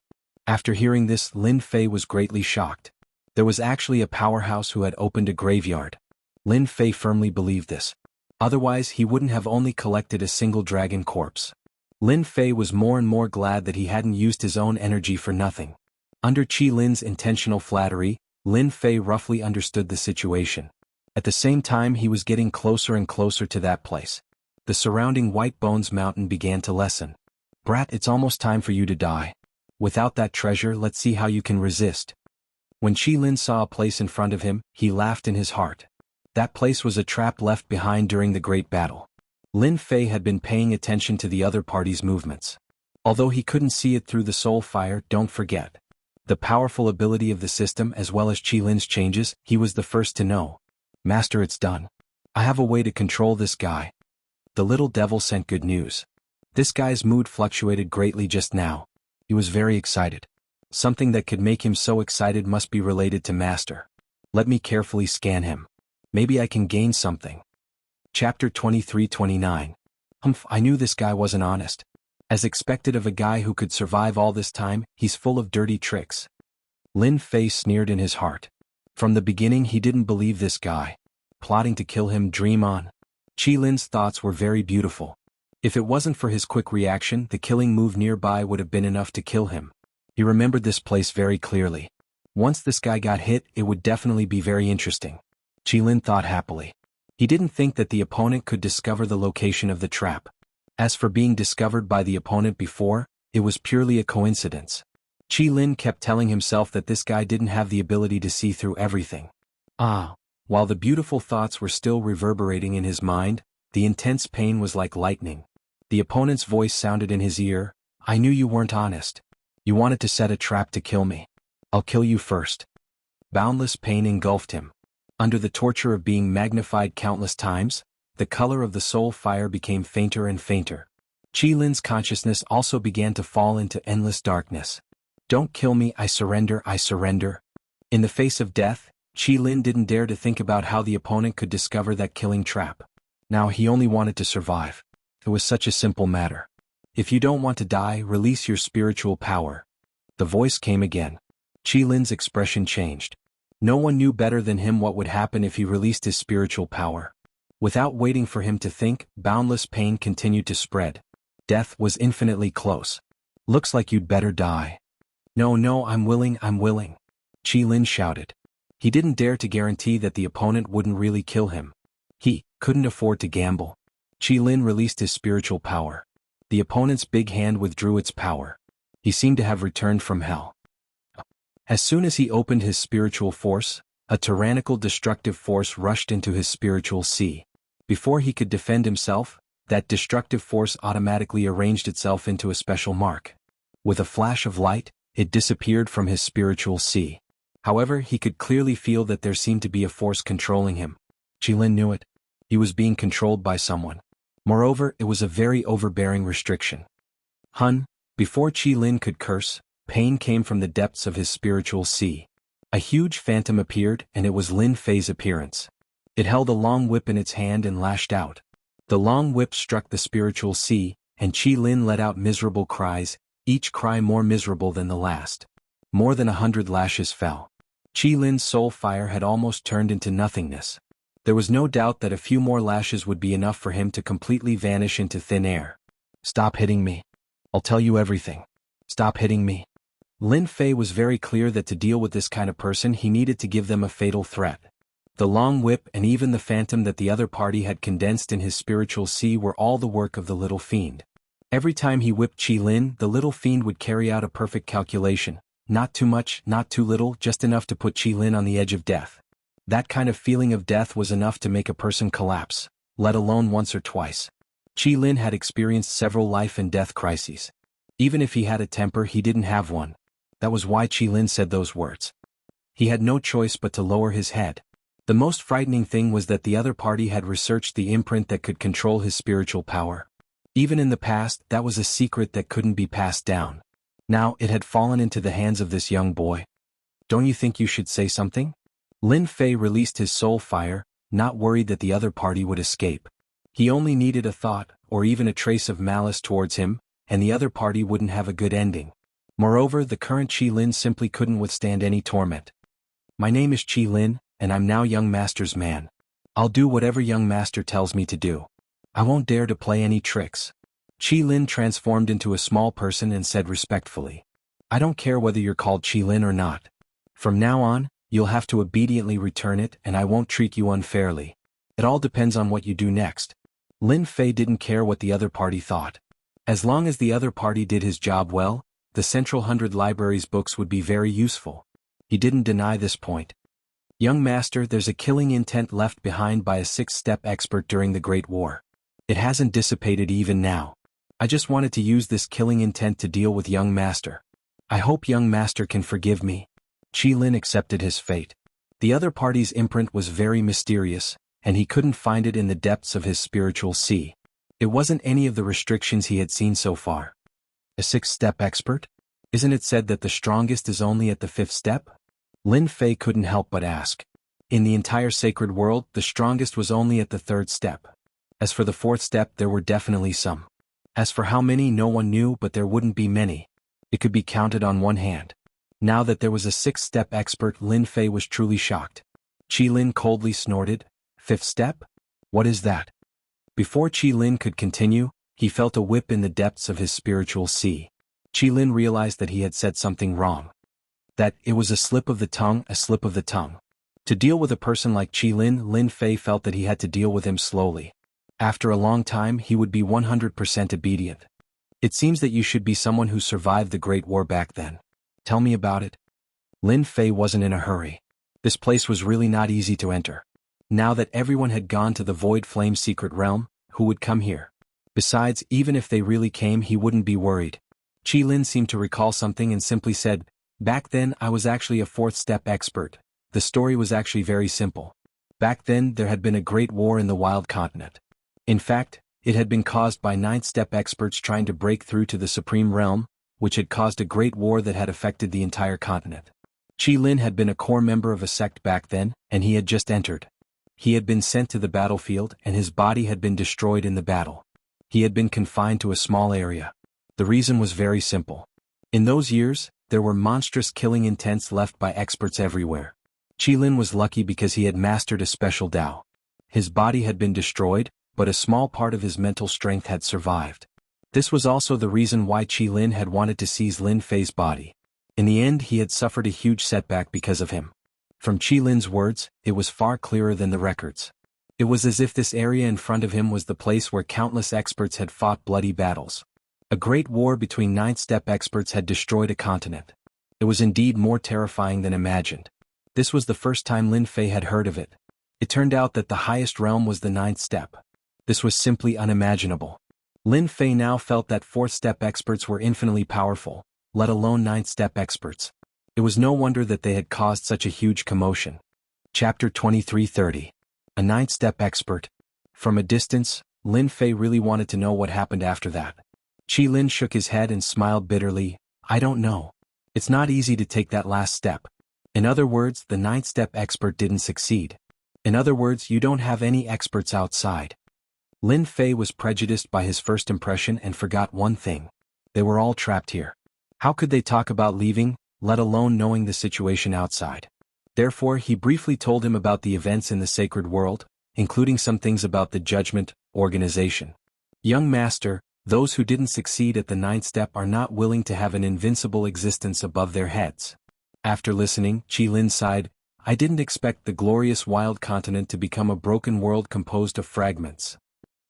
After hearing this, Lin Fei was greatly shocked. There was actually a powerhouse who had opened a graveyard. Lin Fei firmly believed this. Otherwise, he wouldn't have only collected a single dragon corpse. Lin Fei was more and more glad that he hadn't used his own energy for nothing. Under Qilin's intentional flattery, Lin Fei roughly understood the situation. At the same time, he was getting closer and closer to that place. The surrounding White Bones Mountain began to lessen. Brat, it's almost time for you to die. Without that treasure, let's see how you can resist. When Qilin saw a place in front of him, he laughed in his heart. That place was a trap left behind during the Great Battle. Lin Fei had been paying attention to the other party's movements. Although he couldn't see it through the soul fire, don't forget the powerful ability of the system as well as Qilin's changes. He was the first to know. Master, it's done. I have a way to control this guy. The little devil sent good news. This guy's mood fluctuated greatly just now. He was very excited. Something that could make him so excited must be related to Master. Let me carefully scan him. Maybe I can gain something. Chapter 23-29. Humph, I knew this guy wasn't honest. As expected of a guy who could survive all this time, he's full of dirty tricks. Lin Fei sneered in his heart. From the beginning he didn't believe this guy. Plotting to kill him, dream on. Qilin's thoughts were very beautiful. If it wasn't for his quick reaction, the killing move nearby would have been enough to kill him. He remembered this place very clearly. Once this guy got hit, it would definitely be very interesting. Qilin thought happily. He didn't think that the opponent could discover the location of the trap. As for being discovered by the opponent before, it was purely a coincidence. Qilin kept telling himself that this guy didn't have the ability to see through everything. While the beautiful thoughts were still reverberating in his mind, the intense pain was like lightning. The opponent's voice sounded in his ear. I knew you weren't honest. You wanted to set a trap to kill me. I'll kill you first. Boundless pain engulfed him. Under the torture of being magnified countless times, the color of the soul fire became fainter and fainter. Qilin's consciousness also began to fall into endless darkness. Don't kill me, I surrender, I surrender. In the face of death, Qilin didn't dare to think about how the opponent could discover that killing trap. Now he only wanted to survive. It was such a simple matter. If you don't want to die, release your spiritual power. The voice came again. Qilin's expression changed. No one knew better than him what would happen if he released his spiritual power. Without waiting for him to think, boundless pain continued to spread. Death was infinitely close. Looks like you'd better die. No, I'm willing. Qilin shouted. He didn't dare to guarantee that the opponent wouldn't really kill him. He couldn't afford to gamble. Qilin released his spiritual power. The opponent's big hand withdrew its power. He seemed to have returned from hell. As soon as he opened his spiritual force, a tyrannical destructive force rushed into his spiritual sea. Before he could defend himself, that destructive force automatically arranged itself into a special mark. With a flash of light, it disappeared from his spiritual sea. However, he could clearly feel that there seemed to be a force controlling him. Qilin knew it. He was being controlled by someone. Moreover, it was a very overbearing restriction. Before Qilin could curse, pain came from the depths of his spiritual sea. A huge phantom appeared, and it was Lin Fei's appearance. It held a long whip in its hand and lashed out. The long whip struck the spiritual sea, and Qilin let out miserable cries, each cry more miserable than the last. More than 100 lashes fell. Qilin's soul fire had almost turned into nothingness. There was no doubt that a few more lashes would be enough for him to completely vanish into thin air. Stop hitting me. I'll tell you everything. Stop hitting me. Lin Fei was very clear that to deal with this kind of person he needed to give them a fatal threat. The long whip and even the phantom that the other party had condensed in his spiritual sea were all the work of the little fiend. Every time he whipped Qilin, the little fiend would carry out a perfect calculation. Not too much, not too little, just enough to put Qilin on the edge of death. That kind of feeling of death was enough to make a person collapse, let alone once or twice. Qilin had experienced several life and death crises. Even if he had a temper, he didn't have one. That was why Qilin said those words. He had no choice but to lower his head. The most frightening thing was that the other party had researched the imprint that could control his spiritual power. Even in the past, that was a secret that couldn't be passed down. Now it had fallen into the hands of this young boy. Don't you think you should say something? Lin Fei released his soul fire, not worried that the other party would escape. He only needed a thought, or even a trace of malice towards him, and the other party wouldn't have a good ending. Moreover, the current Qilin simply couldn't withstand any torment. My name is Qilin, and I'm now young master's man. I'll do whatever young master tells me to do. I won't dare to play any tricks. Qilin transformed into a small person and said respectfully. I don't care whether you're called Qilin or not. From now on, you'll have to obediently return it and I won't treat you unfairly. It all depends on what you do next. Lin Fei didn't care what the other party thought. As long as the other party did his job well, the Central 100 Library's books would be very useful. He didn't deny this point. Young master, there's a killing intent left behind by a 6-step expert during the Great War. It hasn't dissipated even now. I just wanted to use this killing intent to deal with young master. I hope young master can forgive me. Qi Lin accepted his fate. The other party's imprint was very mysterious, and he couldn't find it in the depths of his spiritual sea. It wasn't any of the restrictions he had seen so far. A sixth-step expert? Isn't it said that the strongest is only at the fifth step? Lin Fei couldn't help but ask. In the entire sacred world, the strongest was only at the third step. As for the fourth step, there were definitely some. As for how many, no one knew, but there wouldn't be many. It could be counted on one hand. Now that there was a sixth-step expert, Lin Fei was truly shocked. Qi Lin coldly snorted, "Fifth step? What is that?" Before Qi Lin could continue, he felt a whip in the depths of his spiritual sea. Qi Lin realized that he had said something wrong. That it was a slip of the tongue, a slip of the tongue. To deal with a person like Qi Lin, Lin Fei felt that he had to deal with him slowly. After a long time, he would be 100% obedient. It seems that you should be someone who survived the Great War back then. Tell me about it. Lin Fei wasn't in a hurry. This place was really not easy to enter. Now that everyone had gone to the Void Flame secret realm, who would come here? Besides, even if they really came, he wouldn't be worried. Qi Lin seemed to recall something and simply said, "Back then I was actually a fourth-step expert." The story was actually very simple. Back then there had been a great war in the Wild Continent. In fact, it had been caused by ninth-step experts trying to break through to the Supreme Realm, which had caused a great war that had affected the entire continent. Qi Lin had been a core member of a sect back then, and he had just entered. He had been sent to the battlefield and his body had been destroyed in the battle. He had been confined to a small area. The reason was very simple. In those years, there were monstrous killing intents left by experts everywhere. Qi Lin was lucky because he had mastered a special Dao. His body had been destroyed, but a small part of his mental strength had survived. This was also the reason why Qi Lin had wanted to seize Lin Fei's body. In the end, he had suffered a huge setback because of him. From Qi Lin's words, it was far clearer than the records. It was as if this area in front of him was the place where countless experts had fought bloody battles. A great war between ninth-step experts had destroyed a continent. It was indeed more terrifying than imagined. This was the first time Lin Fei had heard of it. It turned out that the highest realm was the ninth step. This was simply unimaginable. Lin Fei now felt that fourth-step experts were infinitely powerful, let alone ninth-step experts. It was no wonder that they had caused such a huge commotion. Chapter 2330. A ninth-step expert. From a distance, Lin Fei really wanted to know what happened after that. Qi Lin shook his head and smiled bitterly. "I don't know. It's not easy to take that last step. In other words, the ninth-step expert didn't succeed. In other words, you don't have any experts outside." Lin Fei was prejudiced by his first impression and forgot one thing. They were all trapped here. How could they talk about leaving, let alone knowing the situation outside? Therefore, he briefly told him about the events in the sacred world, including some things about the judgment organization. "Young master, those who didn't succeed at the ninth step are not willing to have an invincible existence above their heads." After listening, Qi Lin sighed, "I didn't expect the glorious wild continent to become a broken world composed of fragments.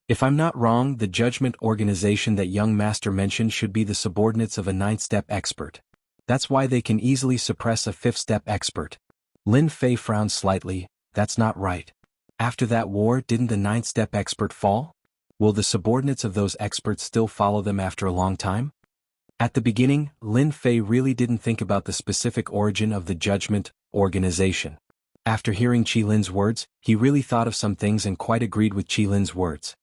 If I'm not wrong, the judgment organization that young master mentioned should be the subordinates of a ninth-step expert. That's why they can easily suppress a fifth-step expert." Lin Fei frowned slightly. "That's not right. After that war, didn't the ninth-step expert fall? Will the subordinates of those experts still follow them after a long time?" At the beginning, Lin Fei really didn't think about the specific origin of the judgment organization. After hearing Qi Lin's words, he really thought of some things and quite agreed with Qi Lin's words.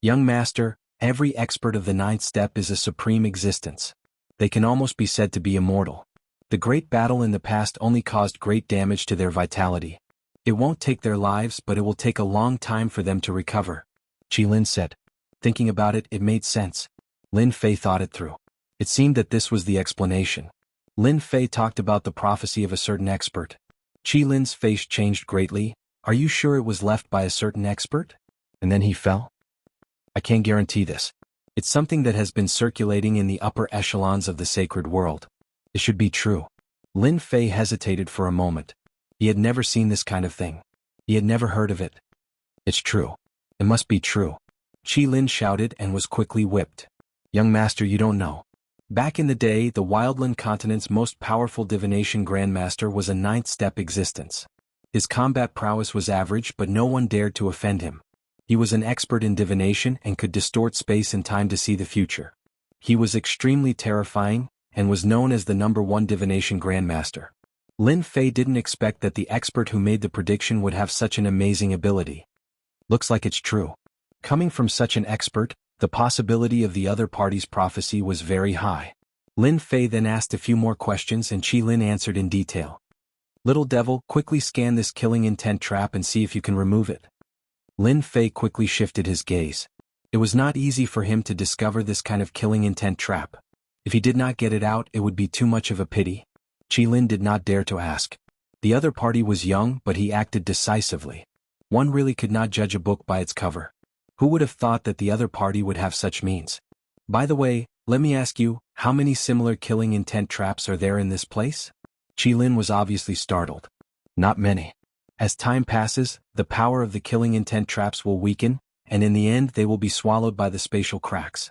"Young master, every expert of the ninth step is a supreme existence. They can almost be said to be immortal. The great battle in the past only caused great damage to their vitality. It won't take their lives, but it will take a long time for them to recover," Qi Lin said. Thinking about it, it made sense. Lin Fei thought it through. It seemed that this was the explanation. Lin Fei talked about the prophecy of a certain expert. Qi Lin's face changed greatly. "Are you sure it was left by a certain expert? And then he fell?" "I can't guarantee this. It's something that has been circulating in the upper echelons of the sacred world. It should be true." Lin Fei hesitated for a moment. He had never seen this kind of thing. He had never heard of it. "It's true. It must be true." Qi Lin shouted and was quickly whipped. "Young master, you don't know. Back in the day, the Wildland continent's most powerful divination grandmaster was a ninth-step existence. His combat prowess was average, but no one dared to offend him. He was an expert in divination and could distort space and time to see the future. He was extremely terrifying, and was known as the #1 divination grandmaster. Lin Fei didn't expect that the expert who made the prediction would have such an amazing ability. Looks like it's true. Coming from such an expert, the possibility of the other party's prophecy was very high. Lin Fei then asked a few more questions and Qi Lin answered in detail. Little devil, quickly scan this killing intent trap and see if you can remove it. Lin Fei quickly shifted his gaze. It was not easy for him to discover this kind of killing intent trap. If he did not get it out, it would be too much of a pity. Qi Lin did not dare to ask. The other party was young, but he acted decisively. One really could not judge a book by its cover. Who would have thought that the other party would have such means? By the way, let me ask you, how many similar killing intent traps are there in this place? Qi Lin was obviously startled. Not many. As time passes, the power of the killing intent traps will weaken, and in the end they will be swallowed by the spatial cracks.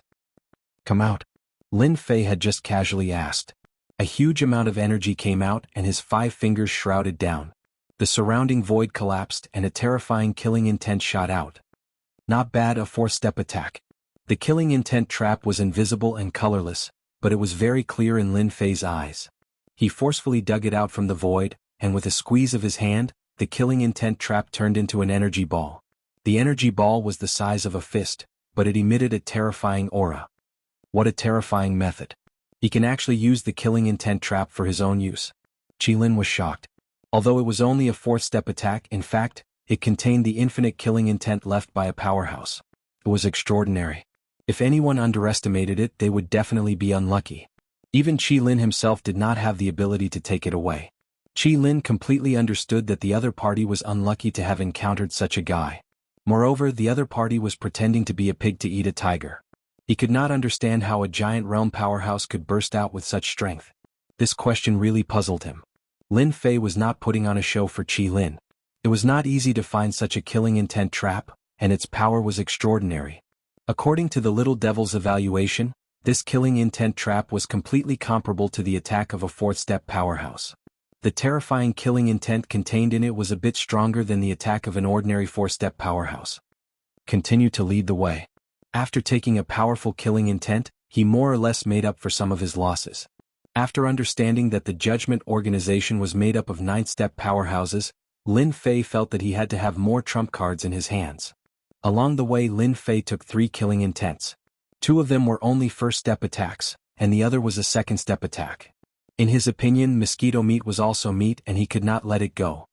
Come out. Lin Fei had just casually asked. A huge amount of energy came out and his 5 fingers shrouded down. The surrounding void collapsed and a terrifying killing intent shot out. Not bad, a 4-step attack. The killing intent trap was invisible and colorless, but it was very clear in Lin Fei's eyes. He forcefully dug it out from the void, and with a squeeze of his hand, the killing intent trap turned into an energy ball. The energy ball was the size of a fist, but it emitted a terrifying aura. What a terrifying method. He can actually use the killing intent trap for his own use. Qi Lin was shocked. Although it was only a 4-step attack, in fact, it contained the infinite killing intent left by a powerhouse. It was extraordinary. If anyone underestimated it, they would definitely be unlucky. Even Qi Lin himself did not have the ability to take it away. Qi Lin completely understood that the other party was unlucky to have encountered such a guy. Moreover, the other party was pretending to be a pig to eat a tiger. He could not understand how a giant realm powerhouse could burst out with such strength. This question really puzzled him. Lin Fei was not putting on a show for Qi Lin. It was not easy to find such a killing intent trap, and its power was extraordinary. According to the little devil's evaluation, this killing intent trap was completely comparable to the attack of a 4th-step powerhouse. The terrifying killing intent contained in it was a bit stronger than the attack of an ordinary 4-step powerhouse. Continue to lead the way. After taking a powerful killing intent, he more or less made up for some of his losses. After understanding that the Judgment Organization was made up of 9-step powerhouses, Lin Fei felt that he had to have more trump cards in his hands. Along the way, Lin Fei took 3 killing intents. 2 of them were only 1st-step attacks, and the other was a 2nd-step attack. In his opinion, mosquito meat was also meat and he could not let it go.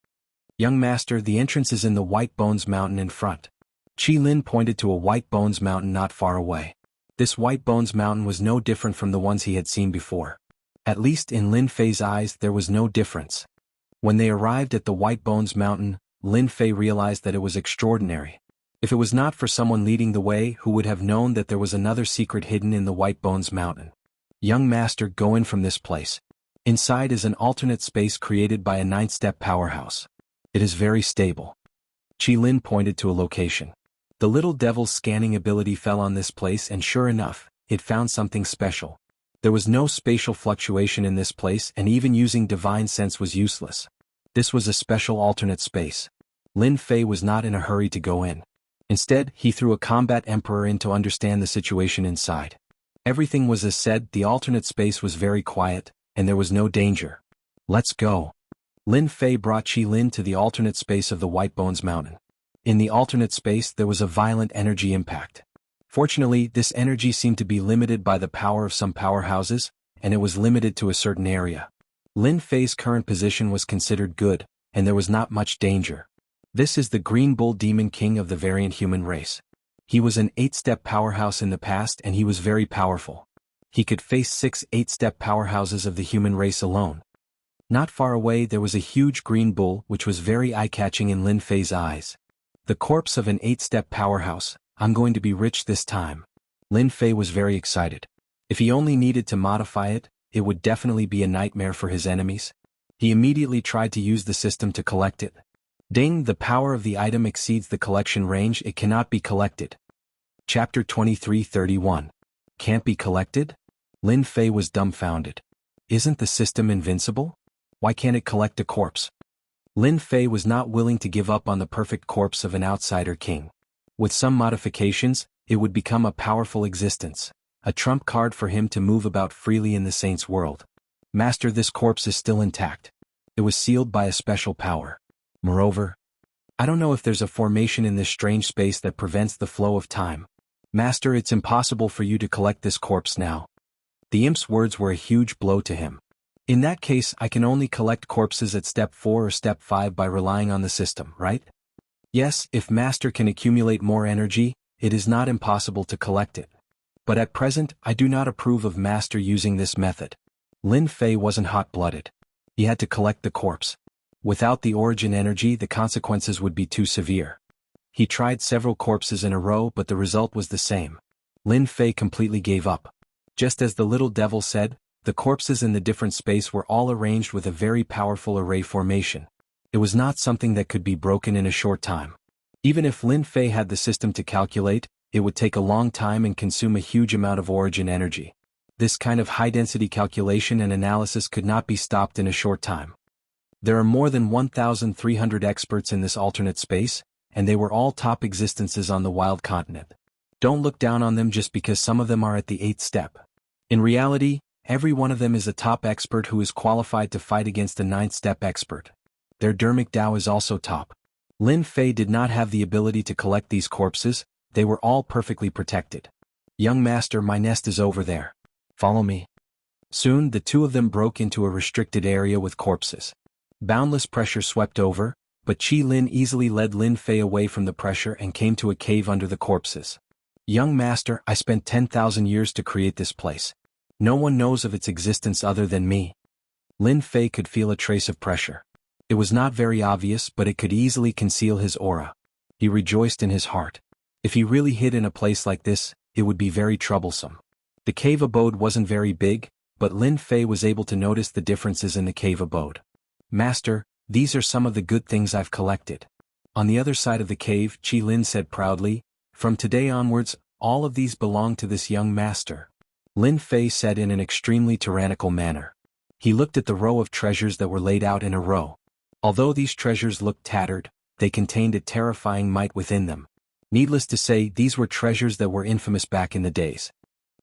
Young master, the entrance is in the White Bones Mountain in front. Qi Lin pointed to a White Bones Mountain not far away. This White Bones Mountain was no different from the ones he had seen before. At least in Lin Fei's eyes there was no difference. When they arrived at the White Bones Mountain, Lin Fei realized that it was extraordinary. If it was not for someone leading the way who would have known that there was another secret hidden in the White Bones Mountain. Young master, go in from this place. Inside is an alternate space created by a 9th-step powerhouse. It is very stable. Qi Lin pointed to a location. The little devil's scanning ability fell on this place and sure enough, it found something special. There was no spatial fluctuation in this place and even using divine sense was useless. This was a special alternate space. Lin Fei was not in a hurry to go in. Instead, he threw a combat emperor in to understand the situation inside. Everything was as said, the alternate space was very quiet, and there was no danger. Let's go. Lin Fei brought Qi Lin to the alternate space of the White Bones Mountain. In the alternate space there was a violent energy impact. Fortunately, this energy seemed to be limited by the power of some powerhouses, and it was limited to a certain area. Lin Fei's current position was considered good, and there was not much danger. This is the Green Bull Demon King of the variant human race. He was an 8-step powerhouse in the past and he was very powerful. He could face 6 8-step powerhouses of the human race alone. Not far away there was a huge green bull which was very eye-catching in Lin Fei's eyes. The corpse of an 8-step powerhouse. I'm going to be rich this time. Lin Fei was very excited. If he only needed to modify it, it would definitely be a nightmare for his enemies. He immediately tried to use the system to collect it. Ding, the power of the item exceeds the collection range, it cannot be collected. Chapter 23:31. Can't be collected? Lin Fei was dumbfounded. Isn't the system invincible? Why can't it collect a corpse? Lin Fei was not willing to give up on the perfect corpse of an outsider king. With some modifications, it would become a powerful existence, a trump card for him to move about freely in the saint's world. Master, this corpse is still intact. It was sealed by a special power. Moreover, I don't know if there's a formation in this strange space that prevents the flow of time. Master, it's impossible for you to collect this corpse now. The imp's words were a huge blow to him. In that case, I can only collect corpses at step 4 or step 5 by relying on the system, right? Yes, if Master can accumulate more energy, it is not impossible to collect it. But at present, I do not approve of Master using this method. Lin Fei wasn't hot-blooded. He had to collect the corpse. Without the origin energy, the consequences would be too severe. He tried several corpses in a row, but the result was the same. Lin Fei completely gave up. Just as the little devil said, the corpses in the different space were all arranged with a very powerful array formation. It was not something that could be broken in a short time. Even if Lin Fei had the system to calculate, it would take a long time and consume a huge amount of origin energy. This kind of high-density calculation and analysis could not be stopped in a short time. There are more than 1,300 experts in this alternate space, and they were all top existences on the wild continent. Don't look down on them just because some of them are at the 8th step. In reality, every one of them is a top expert who is qualified to fight against a 9th step expert. Their Dermic Dao is also top. Lin Fei did not have the ability to collect these corpses, they were all perfectly protected. Young Master, my nest is over there. Follow me. Soon the two of them broke into a restricted area with corpses. Boundless pressure swept over, but Qi Lin easily led Lin Fei away from the pressure and came to a cave under the corpses. Young Master, I spent 10,000 years to create this place. No one knows of its existence other than me. Lin Fei could feel a trace of pressure. It was not very obvious, but it could easily conceal his aura. He rejoiced in his heart. If he really hid in a place like this, it would be very troublesome. The cave abode wasn't very big, but Lin Fei was able to notice the differences in the cave abode. Master, these are some of the good things I've collected. On the other side of the cave, Qi Lin said proudly, from today onwards, all of these belong to this young master. Lin Fei said in an extremely tyrannical manner. He looked at the row of treasures that were laid out in a row. Although these treasures looked tattered, they contained a terrifying might within them. Needless to say, these were treasures that were infamous back in the days.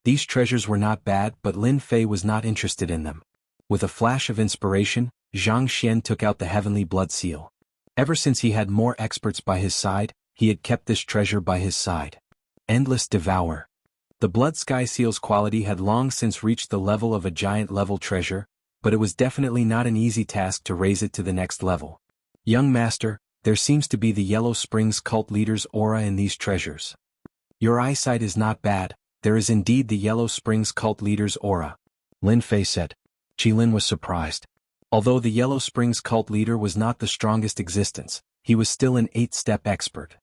These treasures were not bad, but Lin Fei was not interested in them. With a flash of inspiration, Zhang Xian took out the heavenly blood seal. Ever since he had more experts by his side, he had kept this treasure by his side. Endless Devour. The blood sky seal's quality had long since reached the level of a giant-level treasure, but it was definitely not an easy task to raise it to the next level. Young Master, there seems to be the Yellow Springs cult leader's aura in these treasures. Your eyesight is not bad, there is indeed the Yellow Springs cult leader's aura. Lin Fei said. Qi Lin was surprised. Although the Yellow Springs cult leader was not the strongest existence, he was still an 8th-step expert.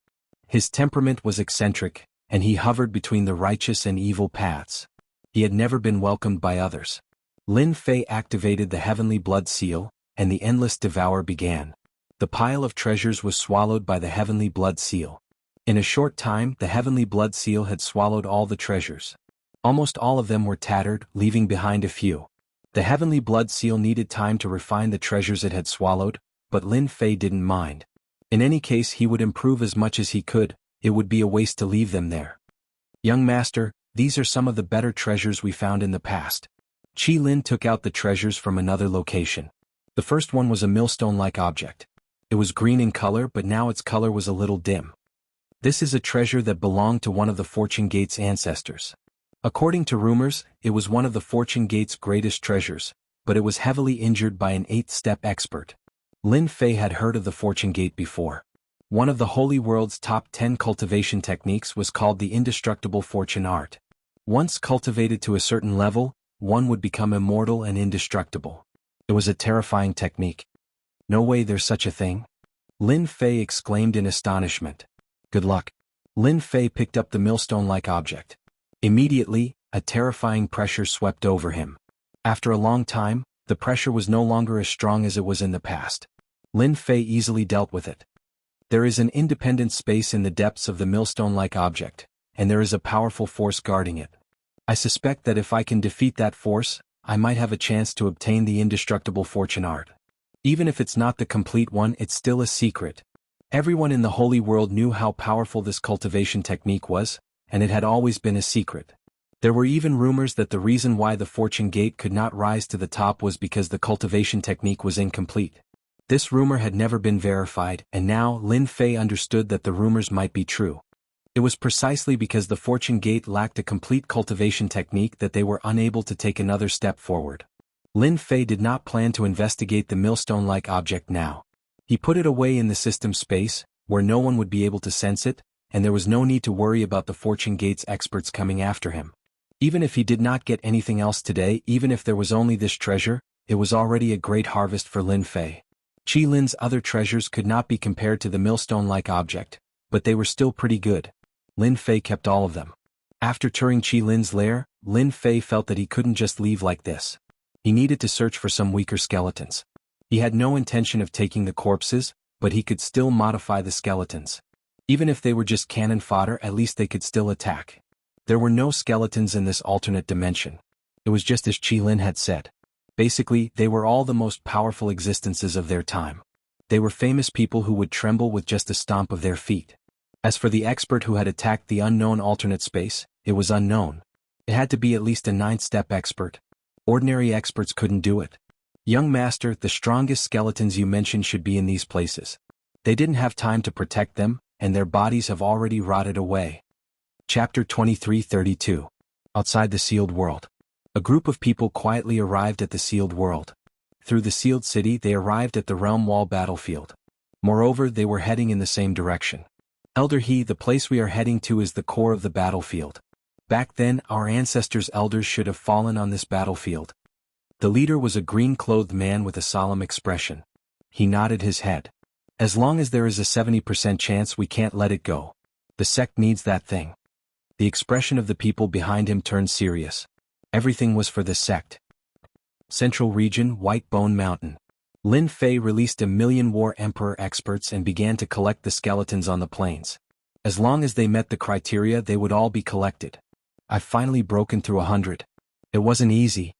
His temperament was eccentric, and he hovered between the righteous and evil paths. He had never been welcomed by others. Lin Fei activated the heavenly blood seal, and the endless devour began. The pile of treasures was swallowed by the heavenly blood seal. In a short time, the heavenly blood seal had swallowed all the treasures. Almost all of them were tattered, leaving behind a few. The heavenly blood seal needed time to refine the treasures it had swallowed, but Lin Fei didn't mind. In any case, he would improve as much as he could, it would be a waste to leave them there. Young Master, these are some of the better treasures we found in the past. Qi Lin took out the treasures from another location. The first one was a millstone-like object. It was green in color, but now its color was a little dim. This is a treasure that belonged to one of the Fortune Gate's ancestors. According to rumors, it was one of the Fortune Gate's greatest treasures, but it was heavily injured by an 8th-step expert. Lin Fei had heard of the Fortune Gate before. One of the Holy World's top 10 cultivation techniques was called the indestructible fortune art. Once cultivated to a certain level, one would become immortal and indestructible. It was a terrifying technique. No way there's such a thing. Lin Fei exclaimed in astonishment. Good luck. Lin Fei picked up the millstone-like object. Immediately, a terrifying pressure swept over him. After a long time, the pressure was no longer as strong as it was in the past. Lin Fei easily dealt with it. There is an independent space in the depths of the millstone-like object, and there is a powerful force guarding it. I suspect that if I can defeat that force, I might have a chance to obtain the indestructible fortune art. Even if it's not the complete one, it's still a secret. Everyone in the holy world knew how powerful this cultivation technique was, and it had always been a secret. There were even rumors that the reason why the fortune gate could not rise to the top was because the cultivation technique was incomplete. This rumor had never been verified, and now Lin Fei understood that the rumors might be true. It was precisely because the fortune gate lacked a complete cultivation technique that they were unable to take another step forward. Lin Fei did not plan to investigate the millstone-like object now. He put it away in the system space, where no one would be able to sense it, and there was no need to worry about the fortune gate's experts coming after him. Even if he did not get anything else today, even if there was only this treasure, it was already a great harvest for Lin Fei. Qi Lin's other treasures could not be compared to the millstone-like object, but they were still pretty good. Lin Fei kept all of them. After touring Qi Lin's lair, Lin Fei felt that he couldn't just leave like this. He needed to search for some weaker skeletons. He had no intention of taking the corpses, but he could still modify the skeletons. Even if they were just cannon fodder, at least they could still attack. There were no skeletons in this alternate dimension. It was just as Qi Lin had said. Basically, they were all the most powerful existences of their time. They were famous people who would tremble with just a stomp of their feet. As for the expert who had attacked the unknown alternate space, it was unknown. It had to be at least a 9-step expert. Ordinary experts couldn't do it. Young master, the strongest skeletons you mentioned should be in these places. They didn't have time to protect them, and their bodies have already rotted away. Chapter 2332. Outside the sealed world. A group of people quietly arrived at the sealed world. Through the sealed city they arrived at the realm wall battlefield. Moreover, they were heading in the same direction. Elder He, the place we are heading to is the core of the battlefield. Back then, our ancestors' elders should have fallen on this battlefield. The leader was a green-clothed man with a solemn expression. He nodded his head. As long as there is a 70% chance, we can't let it go. The sect needs that thing. The expression of the people behind him turned serious. Everything was for the sect. Central region, White Bone Mountain. Lin Fei released 1,000,000 War Emperor experts and began to collect the skeletons on the plains. As long as they met the criteria, they would all be collected. I've finally broken through 100. It wasn't easy.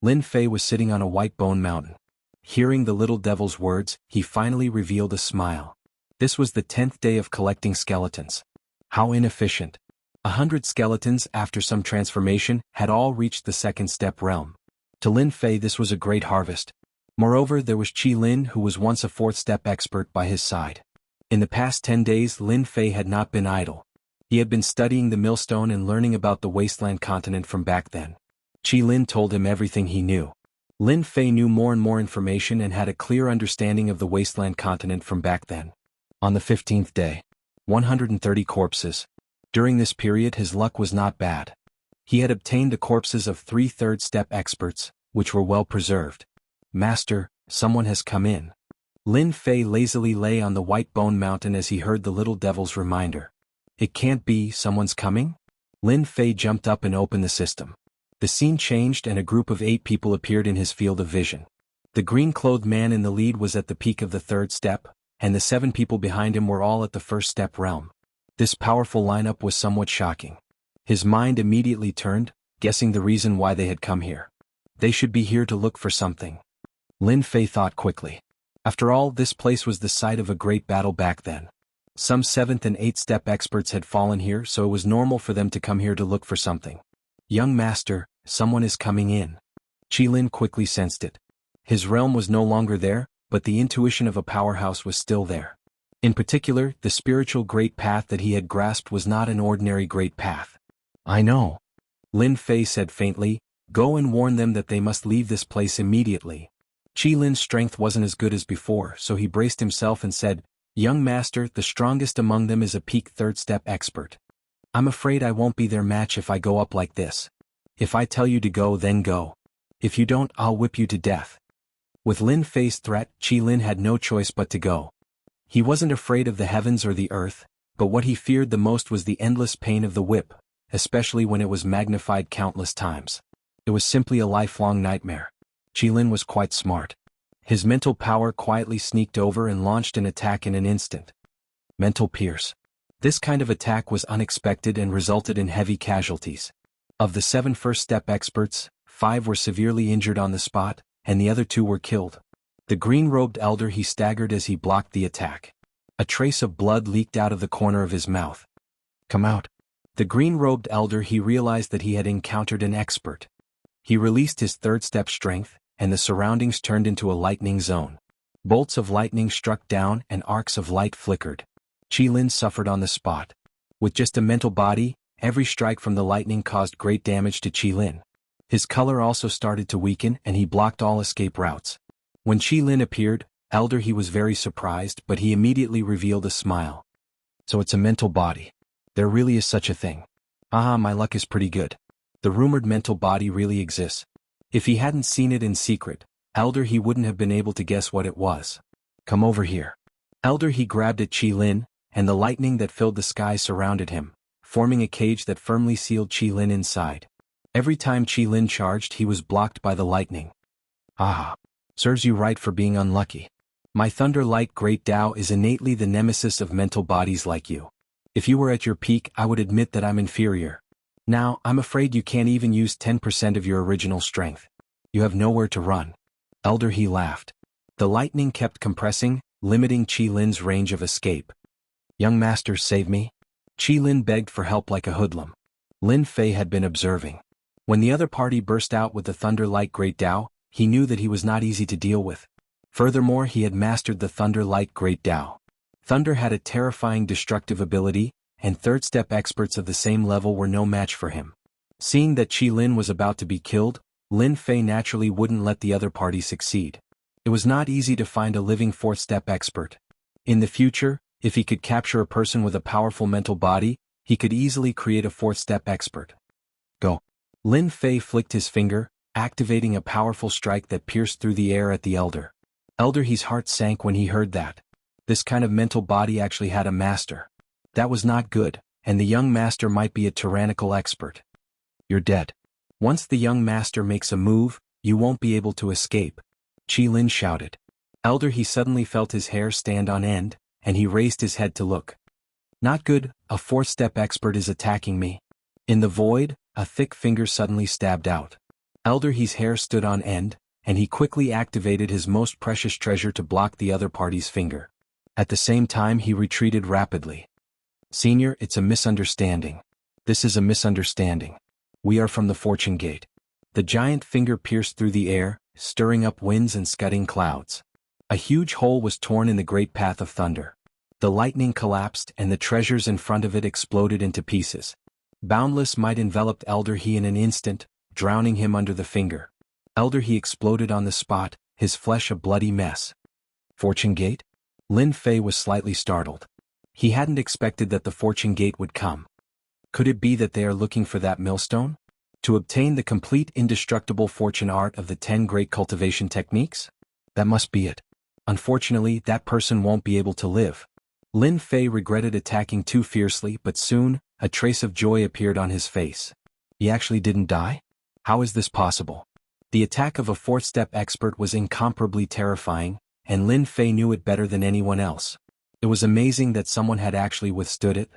Lin Fei was sitting on a white bone mountain. Hearing the little devil's words, he finally revealed a smile. This was the 10th day of collecting skeletons. How inefficient. 100 skeletons, after some transformation, had all reached the 2nd step realm. To Lin Fei this was a great harvest. Moreover, there was Qi Lin, who was once a 4th step expert, by his side. In the past 10 days Lin Fei had not been idle. He had been studying the millstone and learning about the wasteland continent from back then. Qi Lin told him everything he knew. Lin Fei knew more and more information and had a clear understanding of the wasteland continent from back then. On the 15th day, 130 corpses. During this period his luck was not bad. He had obtained the corpses of 3 third-step experts, which were well preserved. Master, someone has come in. Lin Fei lazily lay on the white bone mountain as he heard the little devil's reminder. It can't be, someone's coming? Lin Fei jumped up and opened the system. The scene changed and a group of 8 people appeared in his field of vision. The green-clothed man in the lead was at the peak of the 3rd step, and the 7 people behind him were all at the 1st step realm. This powerful lineup was somewhat shocking. His mind immediately turned, guessing the reason why they had come here. They should be here to look for something. Lin Fei thought quickly. After all, this place was the site of a great battle back then. Some 7th and 8th step experts had fallen here, so it was normal for them to come here to look for something. Young master, someone is coming in. Qi Lin quickly sensed it. His realm was no longer there, but the intuition of a powerhouse was still there. In particular, the spiritual great path that he had grasped was not an ordinary great path. I know. Lin Fei said faintly, go and warn them that they must leave this place immediately. Qi Lin's strength wasn't as good as before, so he braced himself and said, young master, the strongest among them is a peak 3rd step expert. I'm afraid I won't be their match if I go up like this. If I tell you to go, then go. If you don't, I'll whip you to death. With Lin Fei's threat, Qi Lin had no choice but to go. He wasn't afraid of the heavens or the earth, but what he feared the most was the endless pain of the whip, especially when it was magnified countless times. It was simply a lifelong nightmare. Qi Lin was quite smart. His mental power quietly sneaked over and launched an attack in an instant. Mental pierce. This kind of attack was unexpected and resulted in heavy casualties. Of the 7 first-step experts, 5 were severely injured on the spot, and the other 2 were killed. The green-robed elder he staggered as he blocked the attack. A trace of blood leaked out of the corner of his mouth. Come out. The green-robed elder, he realized that he had encountered an expert. He released his third step strength, and the surroundings turned into a lightning zone. Bolts of lightning struck down and arcs of light flickered. Qilin suffered on the spot. With just a mental body, every strike from the lightning caused great damage to Qilin. His color also started to weaken and he blocked all escape routes. When Qilin appeared, elder, he was very surprised, but he immediately revealed a smile. So it's a mental body. There really is such a thing. Ah, my luck is pretty good. The rumored mental body really exists. If he hadn't seen it in secret, elder, he wouldn't have been able to guess what it was. Come over here. Elder, he grabbed at Qilin, and the lightning that filled the sky surrounded him, forming a cage that firmly sealed Qilin inside. Every time Qilin charged, he was blocked by the lightning. Ah, serves you right for being unlucky. My Thunder Light Great Tao is innately the nemesis of mental bodies like you. If you were at your peak, I would admit that I'm inferior. Now, I'm afraid you can't even use 10% of your original strength. You have nowhere to run. Elder, he laughed. The lightning kept compressing, limiting Qilin's range of escape. Young master, save me. Qilin begged for help like a hoodlum. Lin Fei had been observing. When the other party burst out with the Thunder Light Great Tao, he knew that he was not easy to deal with. Furthermore, he had mastered the Thunder Light Great Tao. Thunder had a terrifying destructive ability, and third-step experts of the same level were no match for him. Seeing that Qilin was about to be killed, Lin Fei naturally wouldn't let the other party succeed. It was not easy to find a living fourth-step expert. In the future, if he could capture a person with a powerful mental body, he could easily create a fourth-step expert. Go. Lin Fei flicked his finger, activating a powerful strike that pierced through the air at the elder. Elder, his heart sank when he heard that. This kind of mental body actually had a master. That was not good, and the young master might be a tyrannical expert. You're dead. Once the young master makes a move, you won't be able to escape. Qilin shouted. Elder, he suddenly felt his hair stand on end, and he raised his head to look. Not good, a fourth-step expert is attacking me. In the void, a thick finger suddenly stabbed out. Elder, his hair stood on end, and he quickly activated his most precious treasure to block the other party's finger. At the same time, he retreated rapidly. Senior, it's a misunderstanding. This is a misunderstanding. We are from the Fortune Gate. The giant finger pierced through the air, stirring up winds and scudding clouds. A huge hole was torn in the great path of thunder. The lightning collapsed and the treasures in front of it exploded into pieces. Boundless might enveloped Elder He in an instant, drowning him under the finger. Elder He exploded on the spot, his flesh a bloody mess. Fortune Gate? Lin Fei was slightly startled. He hadn't expected that the Fortune Gate would come. Could it be that they are looking for that millstone? To obtain the complete indestructible fortune art of the 10 great cultivation techniques? That must be it. Unfortunately, that person won't be able to live. Lin Fei regretted attacking too fiercely, but soon, a trace of joy appeared on his face. He actually didn't die? How is this possible? The attack of a fourth-step expert was incomparably terrifying, and Lin Fei knew it better than anyone else. It was amazing that someone had actually withstood it.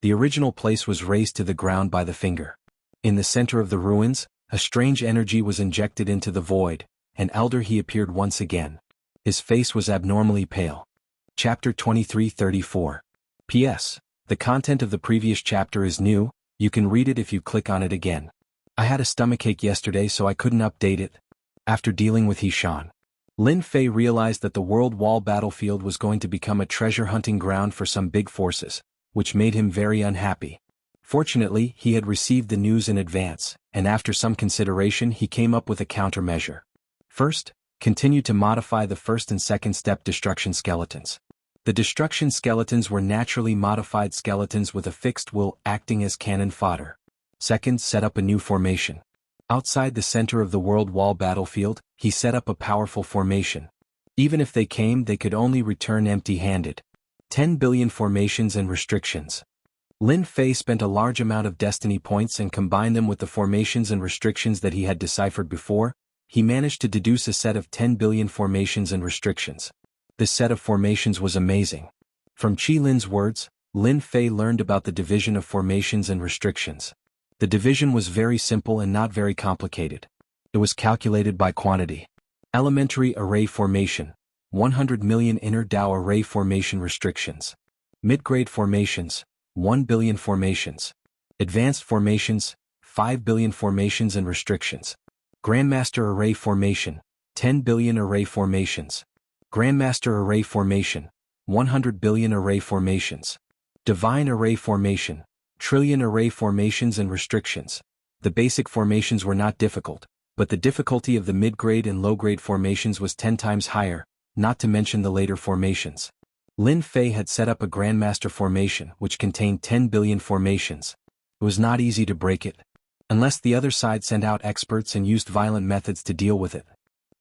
The original place was razed to the ground by the finger. In the center of the ruins, a strange energy was injected into the void, and Elder He appeared once again. His face was abnormally pale. Chapter 2334. P.S. The content of the previous chapter is new, you can read it if you click on it again. I had a stomachache yesterday so I couldn't update it. After dealing with Hishan, Lin Fei realized that the World Wall battlefield was going to become a treasure-hunting ground for some big forces, which made him very unhappy. Fortunately, he had received the news in advance, and after some consideration he came up with a countermeasure. First, continue to modify the first and second step destruction skeletons. The destruction skeletons were naturally modified skeletons with a fixed will acting as cannon fodder. Second, set up a new formation. Outside the center of the World Wall battlefield, he set up a powerful formation. Even if they came, they could only return empty-handed. 10 billion formations and restrictions. Lin Fei spent a large amount of destiny points and combined them with the formations and restrictions that he had deciphered before. He managed to deduce a set of 10 billion formations and restrictions. This set of formations was amazing. From Qilin's words, Lin Fei learned about the division of formations and restrictions. The division was very simple and not very complicated. It was calculated by quantity. Elementary array formation. 100 million inner Tao array formation restrictions. Mid-grade formations, 1 billion formations. Advanced formations, 5 billion formations and restrictions. Grandmaster array formation, 10 billion array formations. Grandmaster array formation, 100 billion array formations. Divine array formation, trillion array formations and restrictions. The basic formations were not difficult, but the difficulty of the mid-grade and low-grade formations was 10 times higher, not to mention the later formations. Lin Fei had set up a Grandmaster formation which contained 10 billion formations. It was not easy to break it, unless the other side sent out experts and used violent methods to deal with it.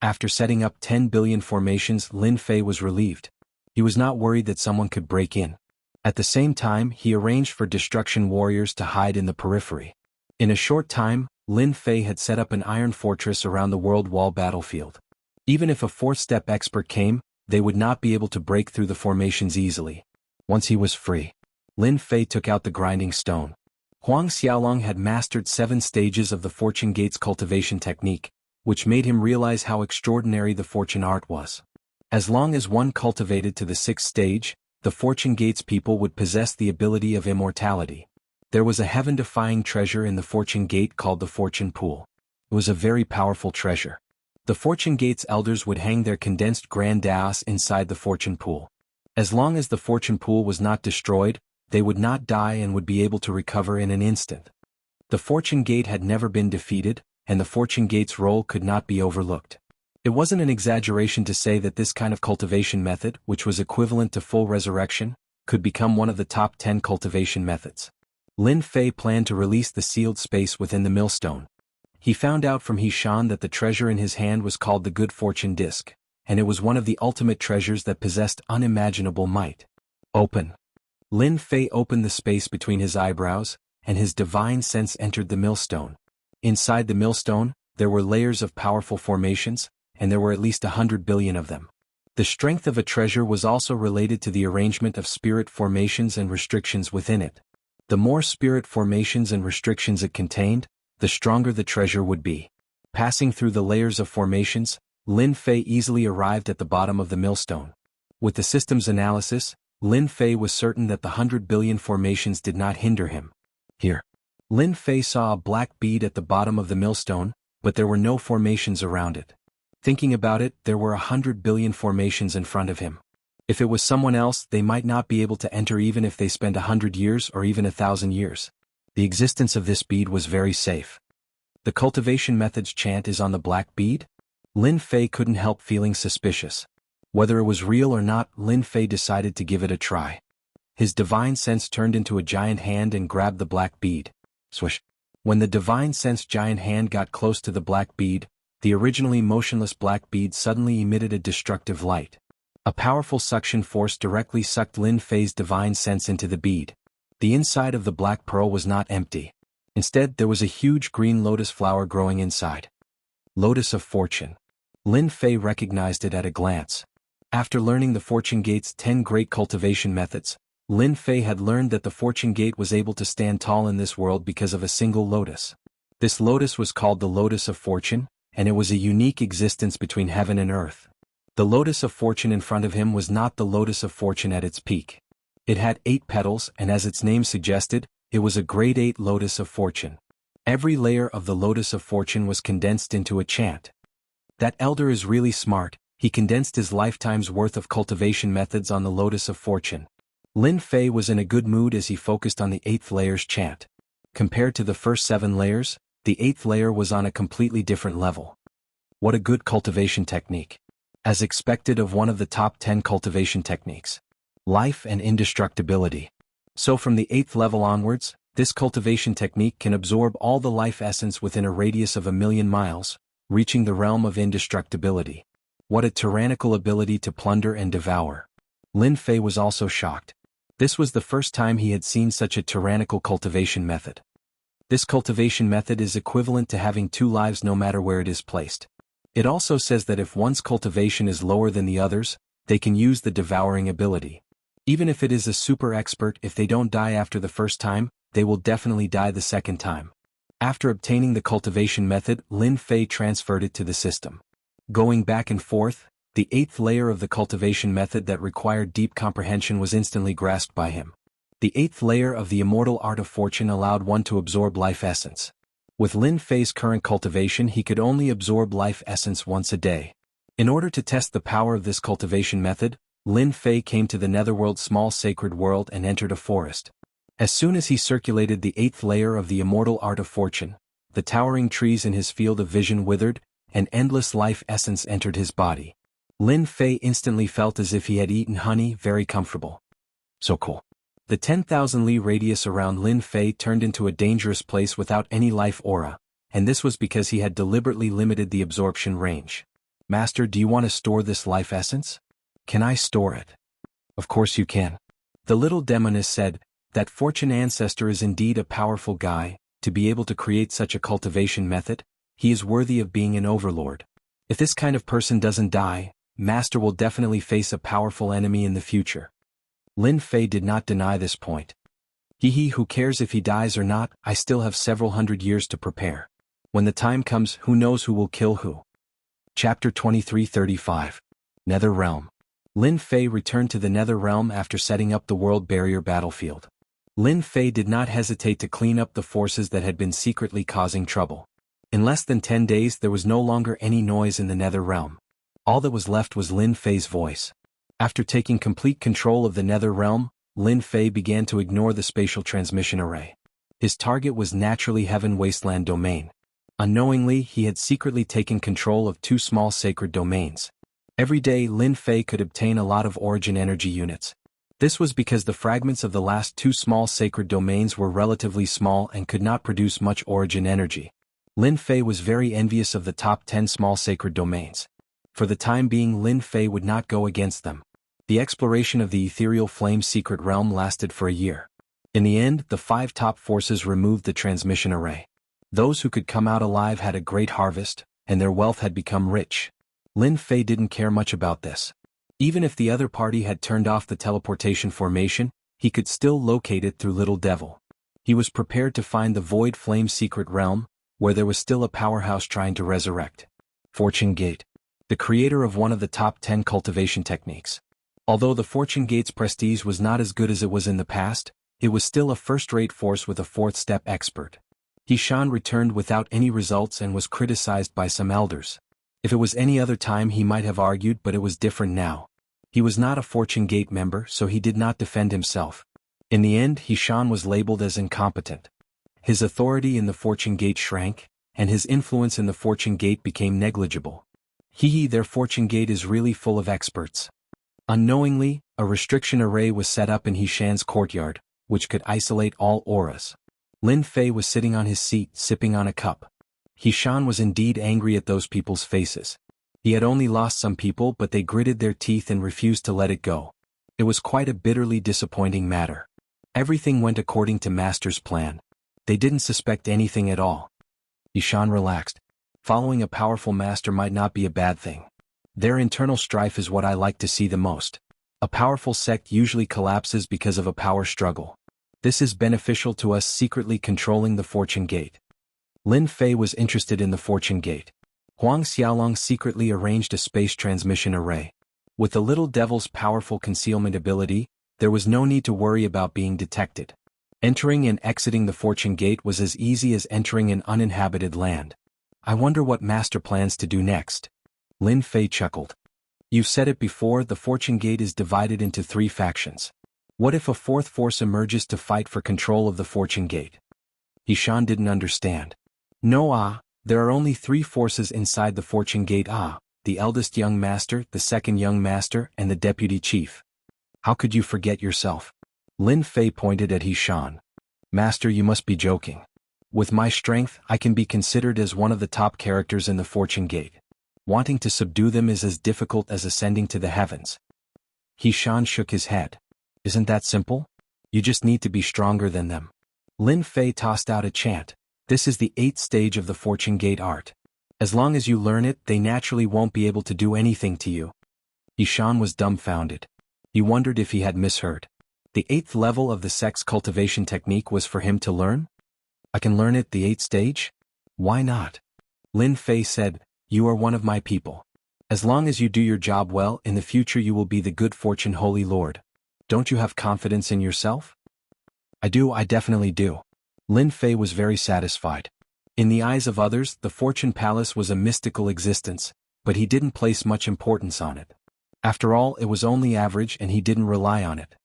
After setting up 10 billion formations, Lin Fei was relieved. He was not worried that someone could break in. At the same time, he arranged for destruction warriors to hide in the periphery. In a short time, Lin Fei had set up an iron fortress around the World Wall battlefield. Even if a fourth-step expert came, they would not be able to break through the formations easily. Once he was free, Lin Fei took out the grinding stone. Huang Xiaolong had mastered 7 stages of the Fortune Gates cultivation technique, which made him realize how extraordinary the fortune art was. As long as one cultivated to the 6th stage, the Fortune Gates people would possess the ability of immortality. There was a heaven-defying treasure in the Fortune Gate called the Fortune Pool. It was a very powerful treasure. The Fortune Gates elders would hang their condensed Grand Daos inside the Fortune Pool. As long as the Fortune Pool was not destroyed, they would not die and would be able to recover in an instant. The Fortune Gate had never been defeated, and the Fortune Gate's role could not be overlooked. It wasn't an exaggeration to say that this kind of cultivation method, which was equivalent to full resurrection, could become one of the top 10 cultivation methods. Lin Fei planned to release the sealed space within the millstone. He found out from He Shan that the treasure in his hand was called the Good Fortune Disc, and it was one of the ultimate treasures that possessed unimaginable might. Open. Lin Fei opened the space between his eyebrows, and his divine sense entered the millstone. Inside the millstone, there were layers of powerful formations, and there were at least 100 billion of them. The strength of a treasure was also related to the arrangement of spirit formations and restrictions within it. The more spirit formations and restrictions it contained, the stronger the treasure would be. Passing through the layers of formations, Lin Fei easily arrived at the bottom of the millstone. With the system's analysis, Lin Fei was certain that the 100 billion formations did not hinder him. Here, Lin Fei saw a black bead at the bottom of the millstone, but there were no formations around it. Thinking about it, there were 100 billion formations in front of him. If it was someone else, they might not be able to enter even if they spent 100 years or even 1,000 years. The existence of this bead was very safe. The cultivation method's chant is on the black bead? Lin Fei couldn't help feeling suspicious. Whether it was real or not, Lin Fei decided to give it a try. His divine sense turned into a giant hand and grabbed the black bead. Swish. When the divine sense giant hand got close to the black bead, the originally motionless black bead suddenly emitted a destructive light. A powerful suction force directly sucked Lin Fei's divine sense into the bead. The inside of the black pearl was not empty. Instead, there was a huge green lotus flower growing inside. Lotus of Fortune. Lin Fei recognized it at a glance. After learning the Fortune Gate's 10 great cultivation methods, Lin Fei had learned that the Fortune Gate was able to stand tall in this world because of a single lotus. This lotus was called the Lotus of Fortune, and it was a unique existence between heaven and earth. The Lotus of Fortune in front of him was not the Lotus of Fortune at its peak. It had 8 petals, and as its name suggested, it was a grade 8 Lotus of Fortune. Every layer of the Lotus of Fortune was condensed into a chant. That elder is really smart. He condensed his lifetime's worth of cultivation methods on the Lotus of Fortune. Lin Fei was in a good mood as he focused on the 8th layer's chant. Compared to the first 7 layers, the 8th layer was on a completely different level. What a good cultivation technique. As expected of one of the top 10 cultivation techniques. Life and indestructibility. So from the 8th level onwards, this cultivation technique can absorb all the life essence within a radius of 1,000,000 miles, reaching the realm of indestructibility. What a tyrannical ability to plunder and devour. Lin Fei was also shocked. This was the first time he had seen such a tyrannical cultivation method. This cultivation method is equivalent to having 2 lives no matter where it is placed. It also says that if one's cultivation is lower than the others, they can use the devouring ability. Even if it is a super expert, if they don't die after the first time, they will definitely die the second time. After obtaining the cultivation method, Lin Fei transferred it to the system. Going back and forth, The eighth layer of the cultivation method that required deep comprehension was instantly grasped by him. The eighth layer of the immortal art of fortune allowed one to absorb life essence. With Lin Fei's current cultivation, he could only absorb life essence once a day. In order to test the power of this cultivation method, Lin Fei came to the netherworld's small sacred world and entered a forest. As soon as he circulated the eighth layer of the immortal art of fortune, the towering trees in his field of vision withered, and endless life essence entered his body. Lin Fei instantly felt as if he had eaten honey, very comfortable. So cool. The 10,000 li radius around Lin Fei turned into a dangerous place without any life aura, and this was because he had deliberately limited the absorption range. Master, do you want to store this life essence? Can I store it? Of course you can. The little demoness said, that fortune ancestor is indeed a powerful guy, to be able to create such a cultivation method, he is worthy of being an overlord. If this kind of person doesn't die, Master will definitely face a powerful enemy in the future. Lin Fei did not deny this point. Who cares if he dies or not, I still have several hundred years to prepare. When the time comes, who knows who will kill who. Chapter 23:35. Nether Realm. Lin Fei returned to the Nether Realm after setting up the World Barrier battlefield. Lin Fei did not hesitate to clean up the forces that had been secretly causing trouble. In less than 10 days there was no longer any noise in the Nether Realm. All that was left was Lin Fei's voice. After taking complete control of the Nether Realm, Lin Fei began to ignore the spatial transmission array. His target was naturally Heaven Wasteland domain. Unknowingly, he had secretly taken control of 2 small sacred domains. Every day Lin Fei could obtain a lot of origin energy units. This was because the fragments of the last 2 small sacred domains were relatively small and could not produce much origin energy. Lin Fei was very envious of the top 10 small sacred domains. For the time being, Lin Fei would not go against them. The exploration of the ethereal flame secret realm lasted for a year. In the end, the 5 top forces removed the transmission array. Those who could come out alive had a great harvest, and their wealth had become rich. Lin Fei didn't care much about this. Even if the other party had turned off the teleportation formation, he could still locate it through Little Devil. He was prepared to find the Void Flame secret realm, where there was still a powerhouse trying to resurrect. Fortune Gate. The creator of one of the top 10 cultivation techniques. Although the Fortune Gate's prestige was not as good as it was in the past, it was still a first-rate force with a 4th step expert. Hishan returned without any results and was criticized by some elders. If it was any other time he might have argued, but it was different now. He was not a Fortune Gate member, so he did not defend himself. In the end, Hishan was labeled as incompetent. His authority in the Fortune Gate shrank, and his influence in the Fortune Gate became negligible. Their Fortune Gate is really full of experts. Unknowingly, a restriction array was set up in Hishan's courtyard, which could isolate all auras. Lin Fei was sitting on his seat, sipping on a cup. Hishan was indeed angry at those people's faces. He had only lost some people, but they gritted their teeth and refused to let it go. It was quite a bitterly disappointing matter. Everything went according to Master's plan. They didn't suspect anything at all. Hishan relaxed. Following a powerful master might not be a bad thing. Their internal strife is what I like to see the most. A powerful sect usually collapses because of a power struggle. This is beneficial to us secretly controlling the Fortune Gate. Lin Fei was interested in the Fortune Gate. Huang Xiaolong secretly arranged a space transmission array. With the Little Devil's powerful concealment ability, there was no need to worry about being detected. Entering and exiting the Fortune Gate was as easy as entering an uninhabited land. I wonder what Master plans to do next. Lin Fei chuckled. You've said it before, the Fortune Gate is divided into 3 factions. What if a 4th force emerges to fight for control of the Fortune Gate? Hishan didn't understand. No, there are only 3 forces inside the Fortune Gate, the eldest young master, the second young master, and the deputy chief. How could you forget yourself? Lin Fei pointed at Hishan. Master, you must be joking. With my strength, I can be considered as one of the top characters in the Fortune Gate. Wanting to subdue them is as difficult as ascending to the heavens. Hishan shook his head. Isn't that simple? You just need to be stronger than them. Lin Fei tossed out a chant. This is the 8th stage of the Fortune Gate art. As long as you learn it, they naturally won't be able to do anything to you. Hishan was dumbfounded. He wondered if he had misheard. The 8th level of the sect's cultivation technique was for him to learn? I can learn it the 8th stage? Why not? Lin Fei said, you are one of my people. As long as you do your job well, in the future you will be the good fortune Holy Lord. Don't you have confidence in yourself? I do, I definitely do. Lin Fei was very satisfied. In the eyes of others, the Fortune Palace was a mystical existence, but he didn't place much importance on it. After all, it was only average and he didn't rely on it.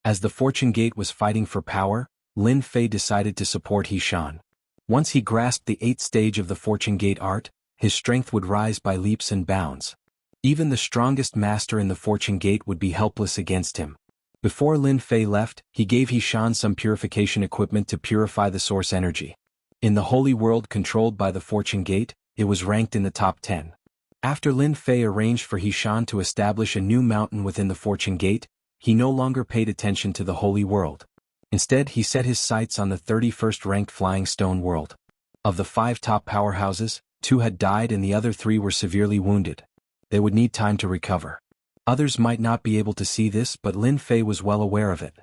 As the Fortune Gate was fighting for power, Lin Fei decided to support Hishan. Once he grasped the 8th stage of the Fortune Gate art, his strength would rise by leaps and bounds. Even the strongest master in the Fortune Gate would be helpless against him. Before Lin Fei left, he gave Hishan some purification equipment to purify the source energy. In the holy world controlled by the Fortune Gate, it was ranked in the top 10. After Lin Fei arranged for Hishan to establish a new mountain within the Fortune Gate, he no longer paid attention to the holy world. Instead, he set his sights on the 31st ranked Flying Stone world. Of the 5 top powerhouses, 2 had died and the other 3 were severely wounded. They would need time to recover. Others might not be able to see this, but Lin Fei was well aware of it.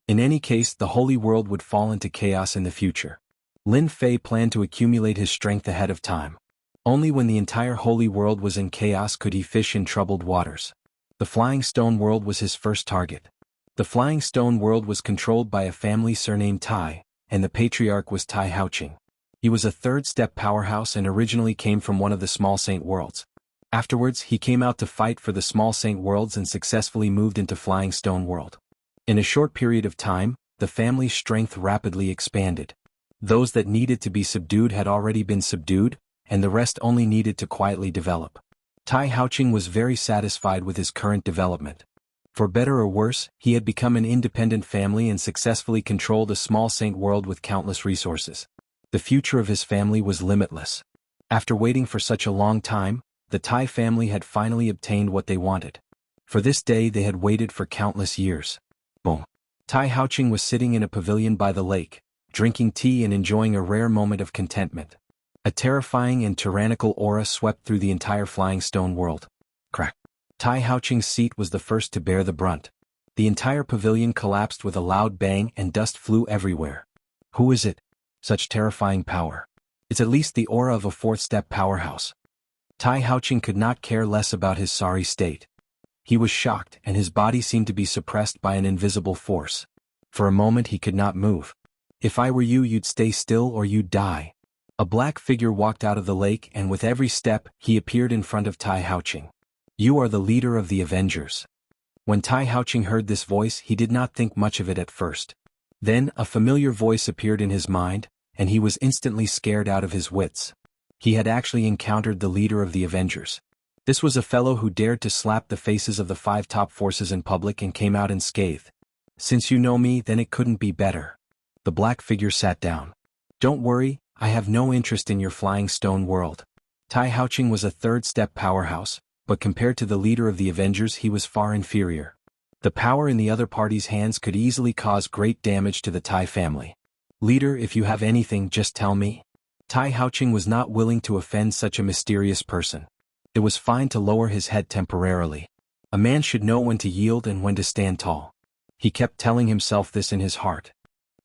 In any case, the holy world would fall into chaos in the future. Lin Fei planned to accumulate his strength ahead of time. Only when the entire holy world was in chaos could he fish in troubled waters. The Flying Stone world was his first target. The Flying Stone world was controlled by a family surnamed Tai, and the patriarch was Tai Haoqing. He was a 3rd-step powerhouse and originally came from one of the small saint worlds. Afterwards, he came out to fight for the small saint worlds and successfully moved into Flying Stone world. In a short period of time, the family's strength rapidly expanded. Those that needed to be subdued had already been subdued, and the rest only needed to quietly develop. Tai Haoqing was very satisfied with his current development. For better or worse, he had become an independent family and successfully controlled a small saint world with countless resources. The future of his family was limitless. After waiting for such a long time, the Tai family had finally obtained what they wanted. For this day they had waited for countless years. Boom. Tai Haoqing was sitting in a pavilion by the lake, drinking tea and enjoying a rare moment of contentment. A terrifying and tyrannical aura swept through the entire Flying Stone world. Crack. Tai Haoqing's seat was the first to bear the brunt. The entire pavilion collapsed with a loud bang and dust flew everywhere. Who is it? Such terrifying power. It's at least the aura of a 4th-step powerhouse. Tai Haoqing could not care less about his sorry state. He was shocked and his body seemed to be suppressed by an invisible force. For a moment he could not move. If I were you, you'd stay still or you'd die. A black figure walked out of the lake and with every step, he appeared in front of Tai Haoqing. You are the leader of the Avengers. When Tai Haoqing heard this voice, he did not think much of it at first. Then, a familiar voice appeared in his mind, and he was instantly scared out of his wits. He had actually encountered the leader of the Avengers. This was a fellow who dared to slap the faces of the 5 top forces in public and came out unscathed. Since you know me, then it couldn't be better. The black figure sat down. Don't worry, I have no interest in your Flying Stone world. Tai Haoqing was a 3rd-step powerhouse, but compared to the leader of the Avengers he was far inferior. The power in the other party's hands could easily cause great damage to the Tai family. Leader, if you have anything, just tell me. Tai Haoqing was not willing to offend such a mysterious person. It was fine to lower his head temporarily. A man should know when to yield and when to stand tall. He kept telling himself this in his heart.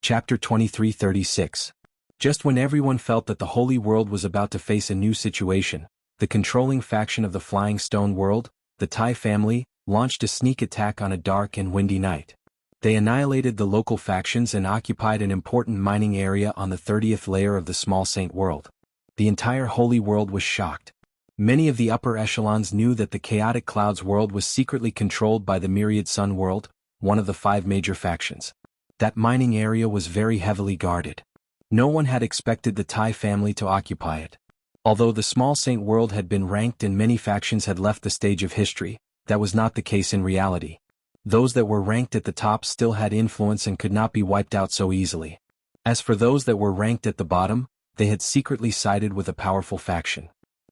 Chapter 23:36. Just when everyone felt that the holy world was about to face a new situation, the controlling faction of the Flying Stone world, the Tai family, launched a sneak attack on a dark and windy night. They annihilated the local factions and occupied an important mining area on the 30th layer of the small saint world. The entire holy world was shocked. Many of the upper echelons knew that the chaotic clouds world was secretly controlled by the myriad sun world, one of the 5 major factions. That mining area was very heavily guarded. No one had expected the Tai family to occupy it. Although the small saint world had been ranked and many factions had left the stage of history, that was not the case in reality. Those that were ranked at the top still had influence and could not be wiped out so easily. As for those that were ranked at the bottom, they had secretly sided with a powerful faction.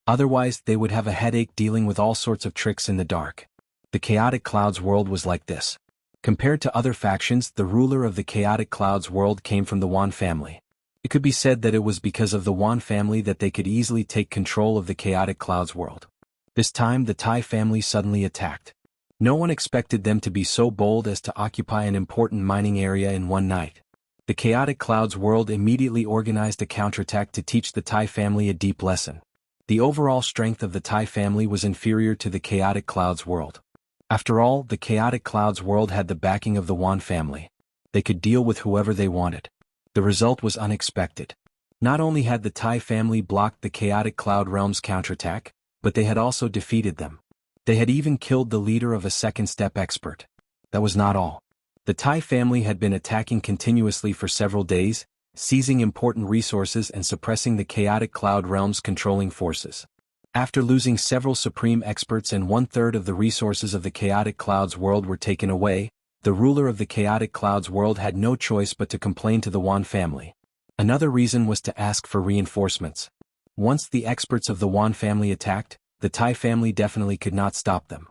Otherwise, they would have a headache dealing with all sorts of tricks in the dark. The Chaotic Clouds world was like this. Compared to other factions, the ruler of the Chaotic Clouds world came from the Wan family. It could be said that it was because of the Wan family that they could easily take control of the Chaotic Clouds world. This time, the Tai family suddenly attacked. No one expected them to be so bold as to occupy an important mining area in one night. The Chaotic Clouds world immediately organized a counterattack to teach the Tai family a deep lesson. The overall strength of the Tai family was inferior to the Chaotic Clouds world. After all, the Chaotic Clouds world had the backing of the Wan family. They could deal with whoever they wanted. The result was unexpected. Not only had the Tai family blocked the Chaotic Cloud realm's counterattack, but they had also defeated them. They had even killed the leader of a second step expert. That was not all. The Tai family had been attacking continuously for several days, seizing important resources and suppressing the Chaotic Cloud realm's controlling forces. After losing several supreme experts and 1/3 of the resources of the Chaotic Clouds world were taken away, the ruler of the Chaotic Clouds world had no choice but to complain to the Wan family. Another reason was to ask for reinforcements. Once the experts of the Wan family attacked, the Tai family definitely could not stop them.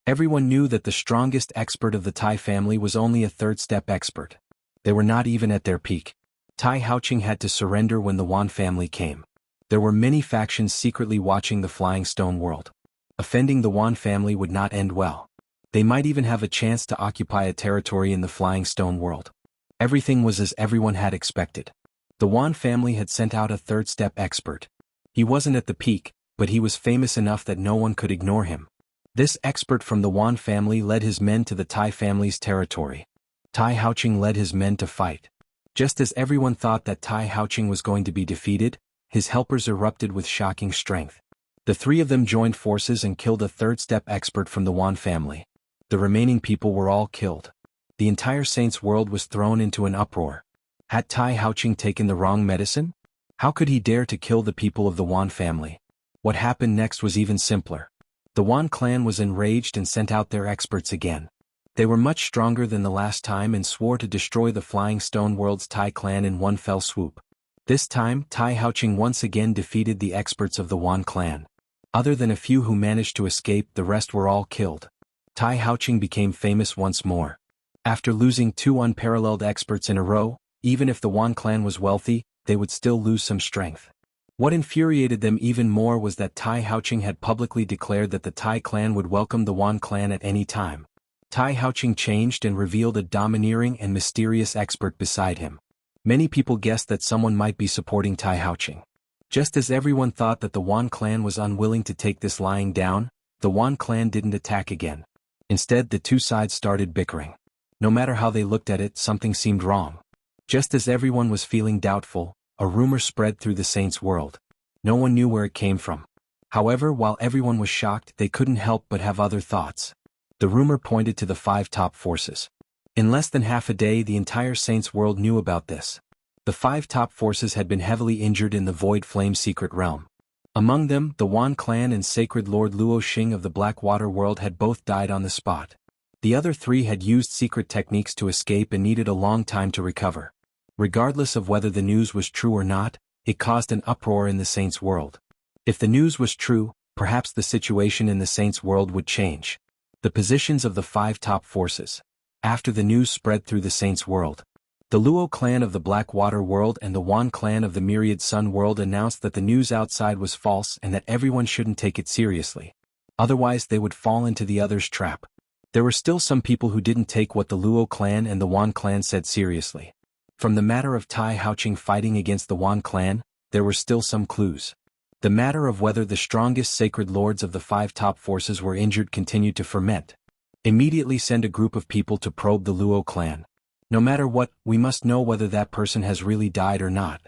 Everyone knew that the strongest expert of the Tai family was only a third-step expert. They were not even at their peak. Tai Haoqing had to surrender when the Wan family came. There were many factions secretly watching the Flying Stone world. Offending the Wan family would not end well. They might even have a chance to occupy a territory in the Flying Stone world. Everything was as everyone had expected. The Wan family had sent out a third-step expert. He wasn't at the peak, but he was famous enough that no one could ignore him. This expert from the Wan family led his men to the Tai family's territory. Tai Haoqing led his men to fight. Just as everyone thought that Tai Haoqing was going to be defeated, his helpers erupted with shocking strength. The three of them joined forces and killed a third-step expert from the Wan family. The remaining people were all killed. The entire Saints world was thrown into an uproar. Had Tai Haoqing taken the wrong medicine? How could he dare to kill the people of the Wan family? What happened next was even simpler. The Wan clan was enraged and sent out their experts again. They were much stronger than the last time and swore to destroy the Flying Stone world's Tai clan in one fell swoop. This time, Tai Haoqing once again defeated the experts of the Wan clan. Other than a few who managed to escape, the rest were all killed. Tai Haoqing became famous once more. After losing 2 unparalleled experts in a row, even if the Wan clan was wealthy, they would still lose some strength. What infuriated them even more was that Tai Haoqing had publicly declared that the Tai clan would welcome the Wan clan at any time. Tai Haoqing changed and revealed a domineering and mysterious expert beside him. Many people guessed that someone might be supporting Tai Haoqing. Just as everyone thought that the Wan clan was unwilling to take this lying down, the Wan clan didn't attack again. Instead, the two sides started bickering. No matter how they looked at it, something seemed wrong. Just as everyone was feeling doubtful, a rumor spread through the Saints world. No one knew where it came from. However, while everyone was shocked, they couldn't help but have other thoughts. The rumor pointed to the 5 top forces. In less than half a day, the entire Saints world knew about this. The 5 top forces had been heavily injured in the Void Flame secret realm. Among them, the Wan clan and Sacred Lord Luo Xing of the Blackwater world had both died on the spot. The other 3 had used secret techniques to escape and needed a long time to recover. Regardless of whether the news was true or not, it caused an uproar in the Saints world. If the news was true, perhaps the situation in the Saints world would change. The positions of the 5 top forces. After the news spread through the Saints world, the Luo clan of the Blackwater world and the Wan clan of the Myriad Sun world announced that the news outside was false and that everyone shouldn't take it seriously. Otherwise they would fall into the other's trap. There were still some people who didn't take what the Luo clan and the Wan clan said seriously. From the matter of Tai Haoqing fighting against the Wan clan, there were still some clues. The matter of whether the strongest sacred lords of the 5 top forces were injured continued to ferment. Immediately send a group of people to probe the Luo clan. No matter what, we must know whether that person has really died or not.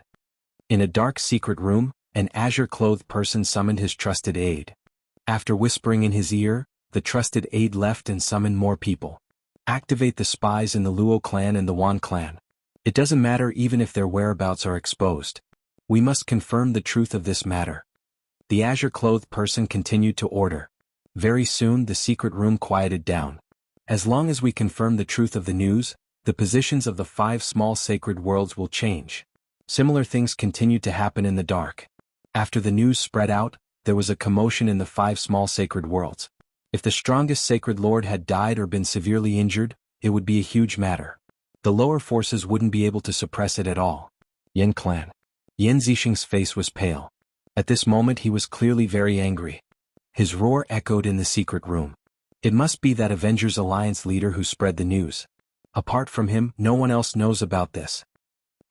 In a dark secret room, an azure-clothed person summoned his trusted aide. After whispering in his ear, the trusted aide left and summoned more people. Activate the spies in the Luo clan and the Wan clan. It doesn't matter even if their whereabouts are exposed. We must confirm the truth of this matter. The azure-clothed person continued to order. Very soon the secret room quieted down. As long as we confirm the truth of the news, the positions of the 5 small sacred worlds will change. Similar things continued to happen in the dark. After the news spread out, there was a commotion in the 5 small sacred worlds. If the strongest sacred lord had died or been severely injured, it would be a huge matter. The lower forces wouldn't be able to suppress it at all. Yan clan. Yan Zixing's face was pale. At this moment he was clearly very angry. His roar echoed in the secret room. It must be that Avengers Alliance leader who spread the news. Apart from him, no one else knows about this.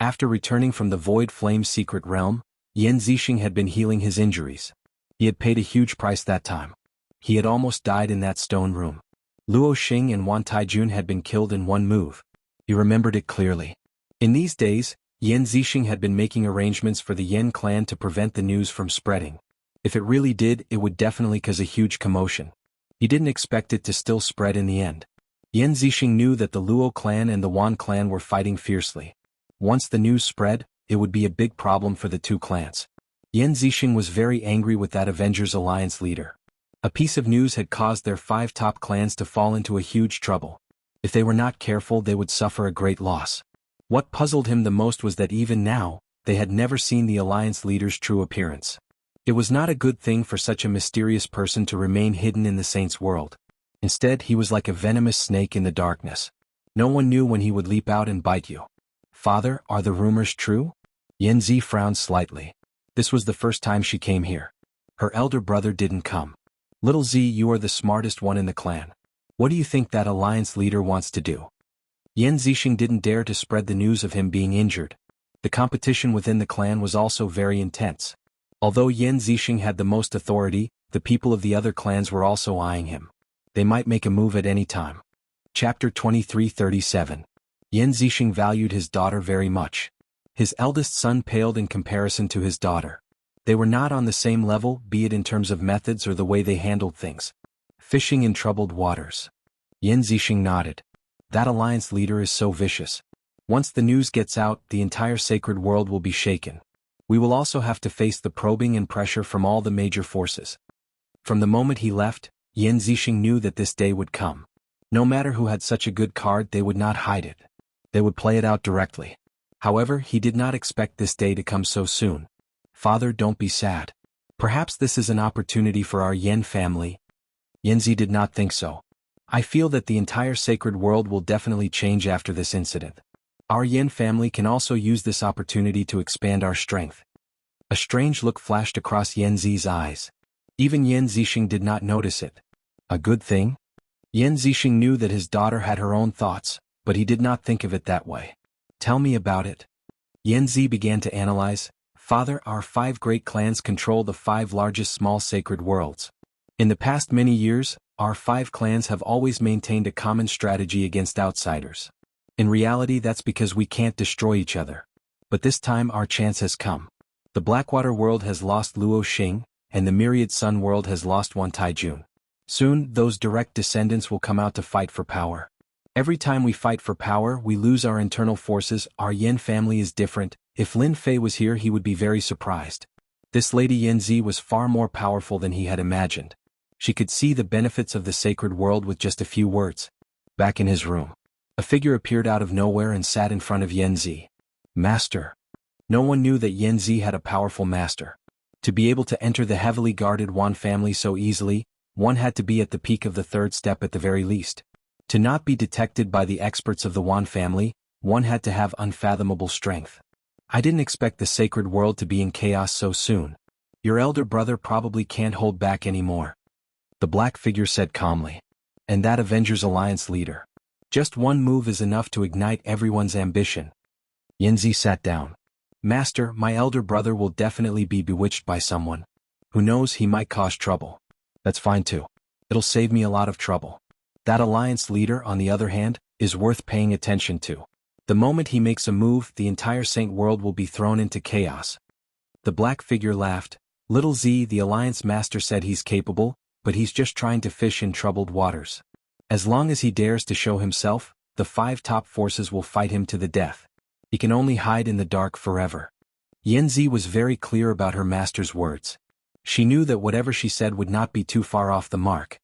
After returning from the Void Flame secret realm, Yan Zixing had been healing his injuries. He had paid a huge price that time. He had almost died in that stone room. Luo Xing and Wan Taijun had been killed in one move. He remembered it clearly. In these days, Yan Zixing had been making arrangements for the Yan clan to prevent the news from spreading. If it really did, it would definitely cause a huge commotion. He didn't expect it to still spread in the end. Yan Zixing knew that the Luo clan and the Wan clan were fighting fiercely. Once the news spread, it would be a big problem for the two clans. Yan Zixing was very angry with that Avengers Alliance leader. A piece of news had caused their 5 top clans to fall into a huge trouble. If they were not careful, they would suffer a great loss. What puzzled him the most was that even now, they had never seen the Alliance leader's true appearance. It was not a good thing for such a mysterious person to remain hidden in the Saints' world. Instead, he was like a venomous snake in the darkness. No one knew when he would leap out and bite you. Father, are the rumors true? Yan Zi frowned slightly. This was the first time she came here. Her elder brother didn't come. Little Z, you are the smartest one in the clan. What do you think that alliance leader wants to do? Yan Zixing didn't dare to spread the news of him being injured. The competition within the clan was also very intense. Although Yan Zixing had the most authority, the people of the other clans were also eyeing him. They might make a move at any time. Chapter 2337. Yan Zixing valued his daughter very much. His eldest son paled in comparison to his daughter. They were not on the same level, be it in terms of methods or the way they handled things. Fishing in troubled waters. Yan Zixing nodded. That alliance leader is so vicious. Once the news gets out, the entire sacred world will be shaken. We will also have to face the probing and pressure from all the major forces. From the moment he left, Yan Zixing knew that this day would come. No matter who had such a good card, they would not hide it. They would play it out directly. However, he did not expect this day to come so soon. Father, don't be sad. Perhaps this is an opportunity for our Yan family. Yanzi did not think so. I feel that the entire sacred world will definitely change after this incident. Our Yan family can also use this opportunity to expand our strength. A strange look flashed across Yan Zi's eyes. Even Yan Zixing did not notice it. A good thing? Yan Zixing knew that his daughter had her own thoughts, but he did not think of it that way. Tell me about it. Yan Zi began to analyze. Father, our 5 great clans control the 5 largest small sacred worlds. In the past many years, our 5 clans have always maintained a common strategy against outsiders. In reality, that's because we can't destroy each other. But this time our chance has come. The Blackwater world has lost Luo Xing, and the Myriad Sun world has lost Wan Taijun. Soon, those direct descendants will come out to fight for power. Every time we fight for power, we lose our internal forces. Our Yan family is different. If Lin Fei was here, he would be very surprised. This Lady Yan Zi was far more powerful than he had imagined. She could see the benefits of the sacred world with just a few words. Back in his room, a figure appeared out of nowhere and sat in front of Yan Zi. Master. No one knew that Yan Zi had a powerful master. To be able to enter the heavily guarded Wan family so easily, one had to be at the peak of the 3rd step at the very least. To not be detected by the experts of the Wan family, one had to have unfathomable strength. I didn't expect the sacred world to be in chaos so soon. Your elder brother probably can't hold back anymore. The black figure said calmly. And that Avengers Alliance leader. Just one move is enough to ignite everyone's ambition. Yanzi sat down. Master, my elder brother will definitely be bewitched by someone. Who knows, he might cause trouble. That's fine too. It'll save me a lot of trouble. That alliance leader, on the other hand, is worth paying attention to. The moment he makes a move, the entire Saint world will be thrown into chaos. The black figure laughed. Little Z, the alliance master, said he's capable, but he's just trying to fish in troubled waters. As long as he dares to show himself, the 5 top forces will fight him to the death. He can only hide in the dark forever. Yan Zi was very clear about her master's words. She knew that whatever she said would not be too far off the mark.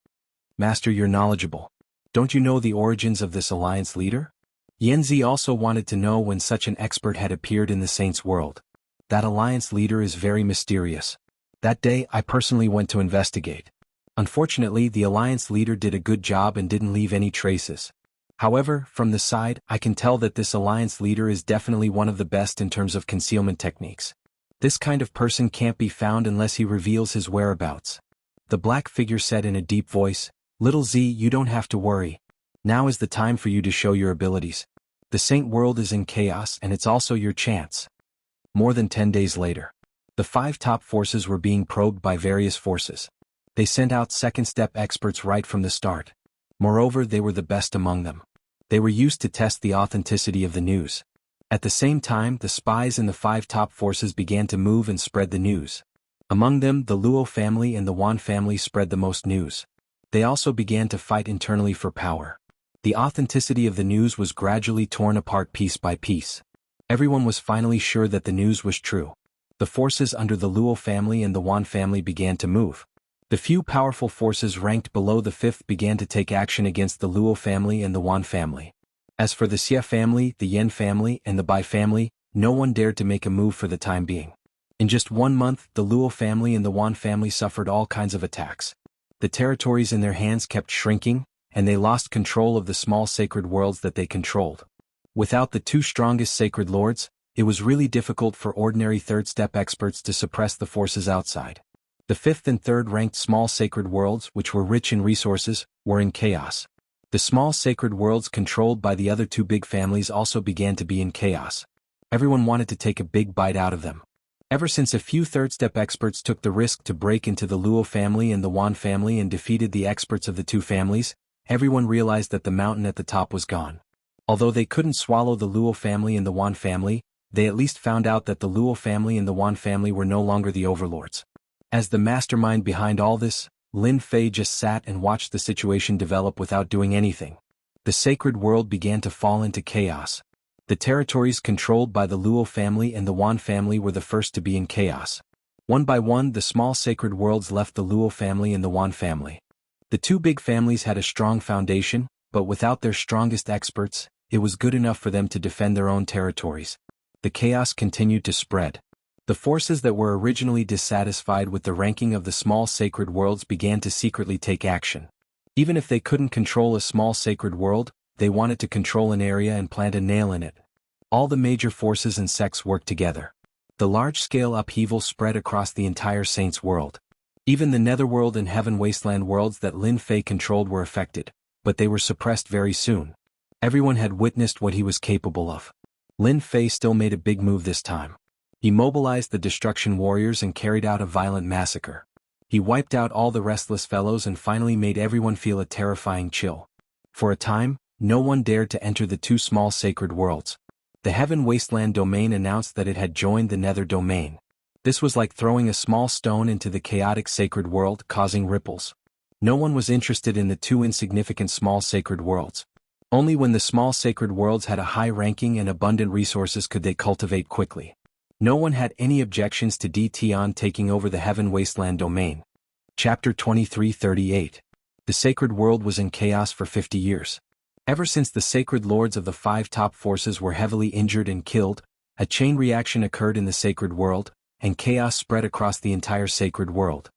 Master, you're knowledgeable. Don't you know the origins of this alliance leader? Yan Zi also wanted to know when such an expert had appeared in the Saints' world. That alliance leader is very mysterious. That day, I personally went to investigate. Unfortunately, the alliance leader did a good job and didn't leave any traces. However, from the side, I can tell that this alliance leader is definitely one of the best in terms of concealment techniques. This kind of person can't be found unless he reveals his whereabouts. The black figure said in a deep voice, Little Z, you don't have to worry. Now is the time for you to show your abilities. The Saint world is in chaos and it's also your chance. More than 10 days later. The 5 top forces were being probed by various forces. They sent out second-step experts right from the start. Moreover, they were the best among them. They were used to test the authenticity of the news. At the same time, the spies in the 5 top forces began to move and spread the news. Among them, the Luo family and the Wan family spread the most news. They also began to fight internally for power. The authenticity of the news was gradually torn apart piece by piece. Everyone was finally sure that the news was true. The forces under the Luo family and the Wan family began to move. The few powerful forces ranked below the 5th began to take action against the Luo family and the Wan family. As for the Xie family, the Yan family, and the Bai family, no one dared to make a move for the time being. In just 1 month, the Luo family and the Wan family suffered all kinds of attacks. The territories in their hands kept shrinking, and they lost control of the small sacred worlds that they controlled. Without the 2 strongest sacred lords, it was really difficult for ordinary third-step experts to suppress the forces outside. The 5th and 3rd ranked small sacred worlds, which were rich in resources, were in chaos. The small sacred worlds controlled by the other 2 big families also began to be in chaos. Everyone wanted to take a big bite out of them. Ever since a few third-step experts took the risk to break into the Luo family and the Wan family and defeated the experts of the 2 families, everyone realized that the mountain at the top was gone. Although they couldn't swallow the Luo family and the Wan family, they at least found out that the Luo family and the Wan family were no longer the overlords. As the mastermind behind all this, Lin Fei just sat and watched the situation develop without doing anything. The sacred world began to fall into chaos. The territories controlled by the Luo family and the Wan family were the first to be in chaos. One by one, the small sacred worlds left the Luo family and the Wan family. The 2 big families had a strong foundation, but without their strongest experts, it was good enough for them to defend their own territories. The chaos continued to spread. The forces that were originally dissatisfied with the ranking of the small sacred worlds began to secretly take action. Even if they couldn't control a small sacred world, they wanted to control an area and plant a nail in it. All the major forces and sects worked together. The large-scale upheaval spread across the entire Saints world. Even the Netherworld and Heaven Wasteland worlds that Lin Fei controlled were affected, but they were suppressed very soon. Everyone had witnessed what he was capable of. Lin Fei still made a big move this time. He mobilized the Destruction Warriors and carried out a violent massacre. He wiped out all the restless fellows and finally made everyone feel a terrifying chill. For a time, no one dared to enter the 2 small sacred worlds. The Heaven Wasteland domain announced that it had joined the Nether domain. This was like throwing a small stone into the chaotic sacred world, causing ripples. No one was interested in the 2 insignificant small sacred worlds. Only when the small sacred worlds had a high ranking and abundant resources could they cultivate quickly. No one had any objections to Tian taking over the Heaven Wasteland domain. Chapter 23:38. The sacred world was in chaos for 50 years. Ever since the sacred lords of the 5 top forces were heavily injured and killed, a chain reaction occurred in the sacred world, and chaos spread across the entire sacred world.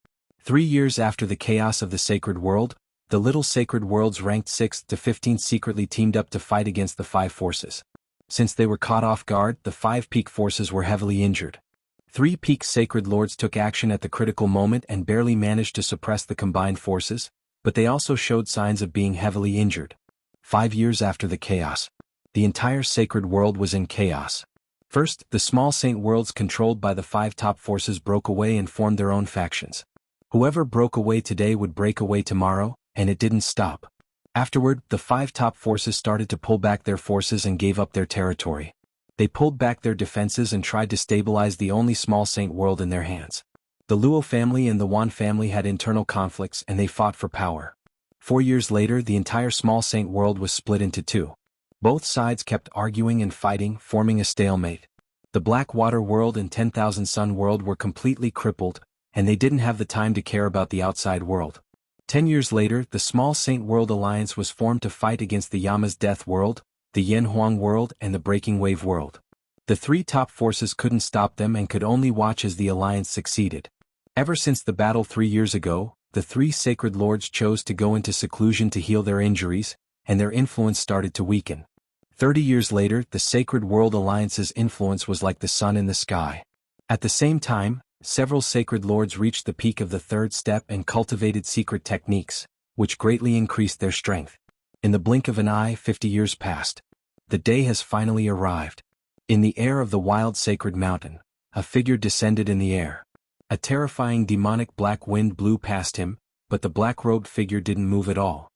3 years after the chaos of the sacred world, the little sacred worlds ranked 6th to 15th secretly teamed up to fight against the 5 forces. Since they were caught off guard, the 5 peak forces were heavily injured. 3 peak sacred lords took action at the critical moment and barely managed to suppress the combined forces, but they also showed signs of being heavily injured. 5 years after the chaos, the entire sacred world was in chaos. First, the small saint worlds controlled by the 5 top forces broke away and formed their own factions. Whoever broke away today would break away tomorrow, and it didn't stop. Afterward, the 5 top forces started to pull back their forces and gave up their territory. They pulled back their defenses and tried to stabilize the only small saint world in their hands. The Luo family and the Wan family had internal conflicts and they fought for power. 4 years later, the entire small saint world was split into 2. Both sides kept arguing and fighting, forming a stalemate. The Blackwater world and 10,000 Sun world were completely crippled, and they didn't have the time to care about the outside world. 10 years later, the Small Saint World Alliance was formed to fight against the Yama's Death World, the Yanhuang World and the Breaking Wave World. The 3 top forces couldn't stop them and could only watch as the alliance succeeded. Ever since the battle 3 years ago, the 3 sacred lords chose to go into seclusion to heal their injuries, and their influence started to weaken. 30 years later, the Sacred World Alliance's influence was like the sun in the sky. At the same time, several sacred lords reached the peak of the 3rd step and cultivated secret techniques, which greatly increased their strength. In the blink of an eye, 50 years passed. The day has finally arrived. In the air of the wild sacred mountain, a figure descended in the air. A terrifying demonic black wind blew past him, but the black-robed figure didn't move at all.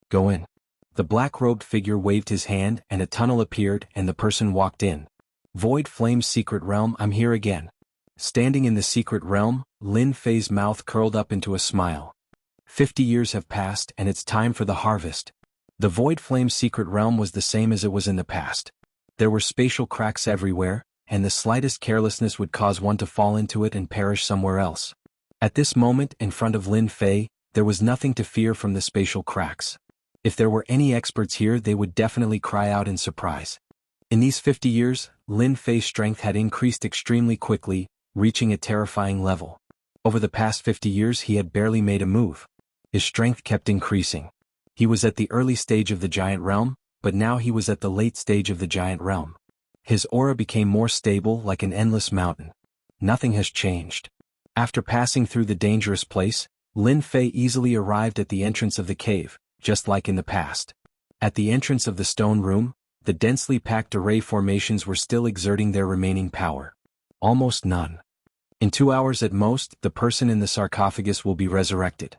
Go in. The black-robed figure waved his hand and a tunnel appeared and the person walked in. Void Flame's secret realm, I'm here again. Standing in the secret realm, Lin Fei's mouth curled up into a smile. 50 years have passed and it's time for the harvest. The Void Flame's secret realm was the same as it was in the past. There were spatial cracks everywhere, and the slightest carelessness would cause one to fall into it and perish somewhere else. At this moment, in front of Lin Fei, there was nothing to fear from the spatial cracks. If there were any experts here, they would definitely cry out in surprise. In these 50 years, Lin Fei's strength had increased extremely quickly, reaching a terrifying level. Over the past 50 years he had barely made a move. His strength kept increasing. He was at the early stage of the giant realm, but now he was at the late stage of the giant realm. His aura became more stable like an endless mountain. Nothing has changed. After passing through the dangerous place, Lin Fei easily arrived at the entrance of the cave, just like in the past. At the entrance of the stone room, the densely packed array formations were still exerting their remaining power. Almost none. In 2 hours at most, the person in the sarcophagus will be resurrected.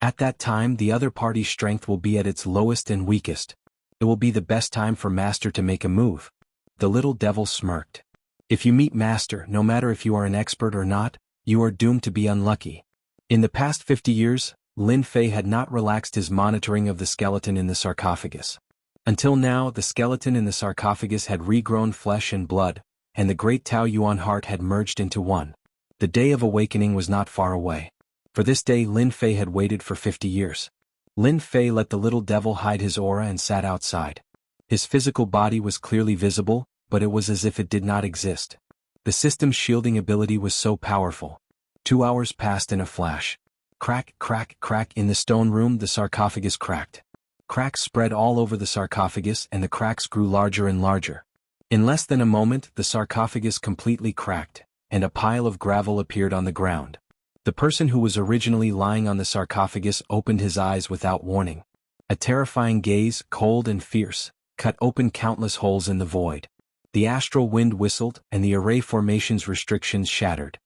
At that time, the other party's strength will be at its lowest and weakest. It will be the best time for Master to make a move. The little devil smirked. If you meet Master, no matter if you are an expert or not, you are doomed to be unlucky. In the past 50 years, Lin Fei had not relaxed his monitoring of the skeleton in the sarcophagus. Until now, the skeleton in the sarcophagus had regrown flesh and blood, and the great Tao Yuan heart had merged into one. The day of awakening was not far away. For this day Lin Fei had waited for 50 years. Lin Fei let the little devil hide his aura and sat outside. His physical body was clearly visible, but it was as if it did not exist. The system's shielding ability was so powerful. 2 hours passed in a flash. Crack, crack, crack. In the stone room the sarcophagus cracked. Cracks spread all over the sarcophagus and the cracks grew larger and larger. In less than a moment the sarcophagus completely cracked, and a pile of gravel appeared on the ground. The person who was originally lying on the sarcophagus opened his eyes without warning. A terrifying gaze, cold and fierce, cut open countless holes in the void. The astral wind whistled and the array formation's restrictions shattered.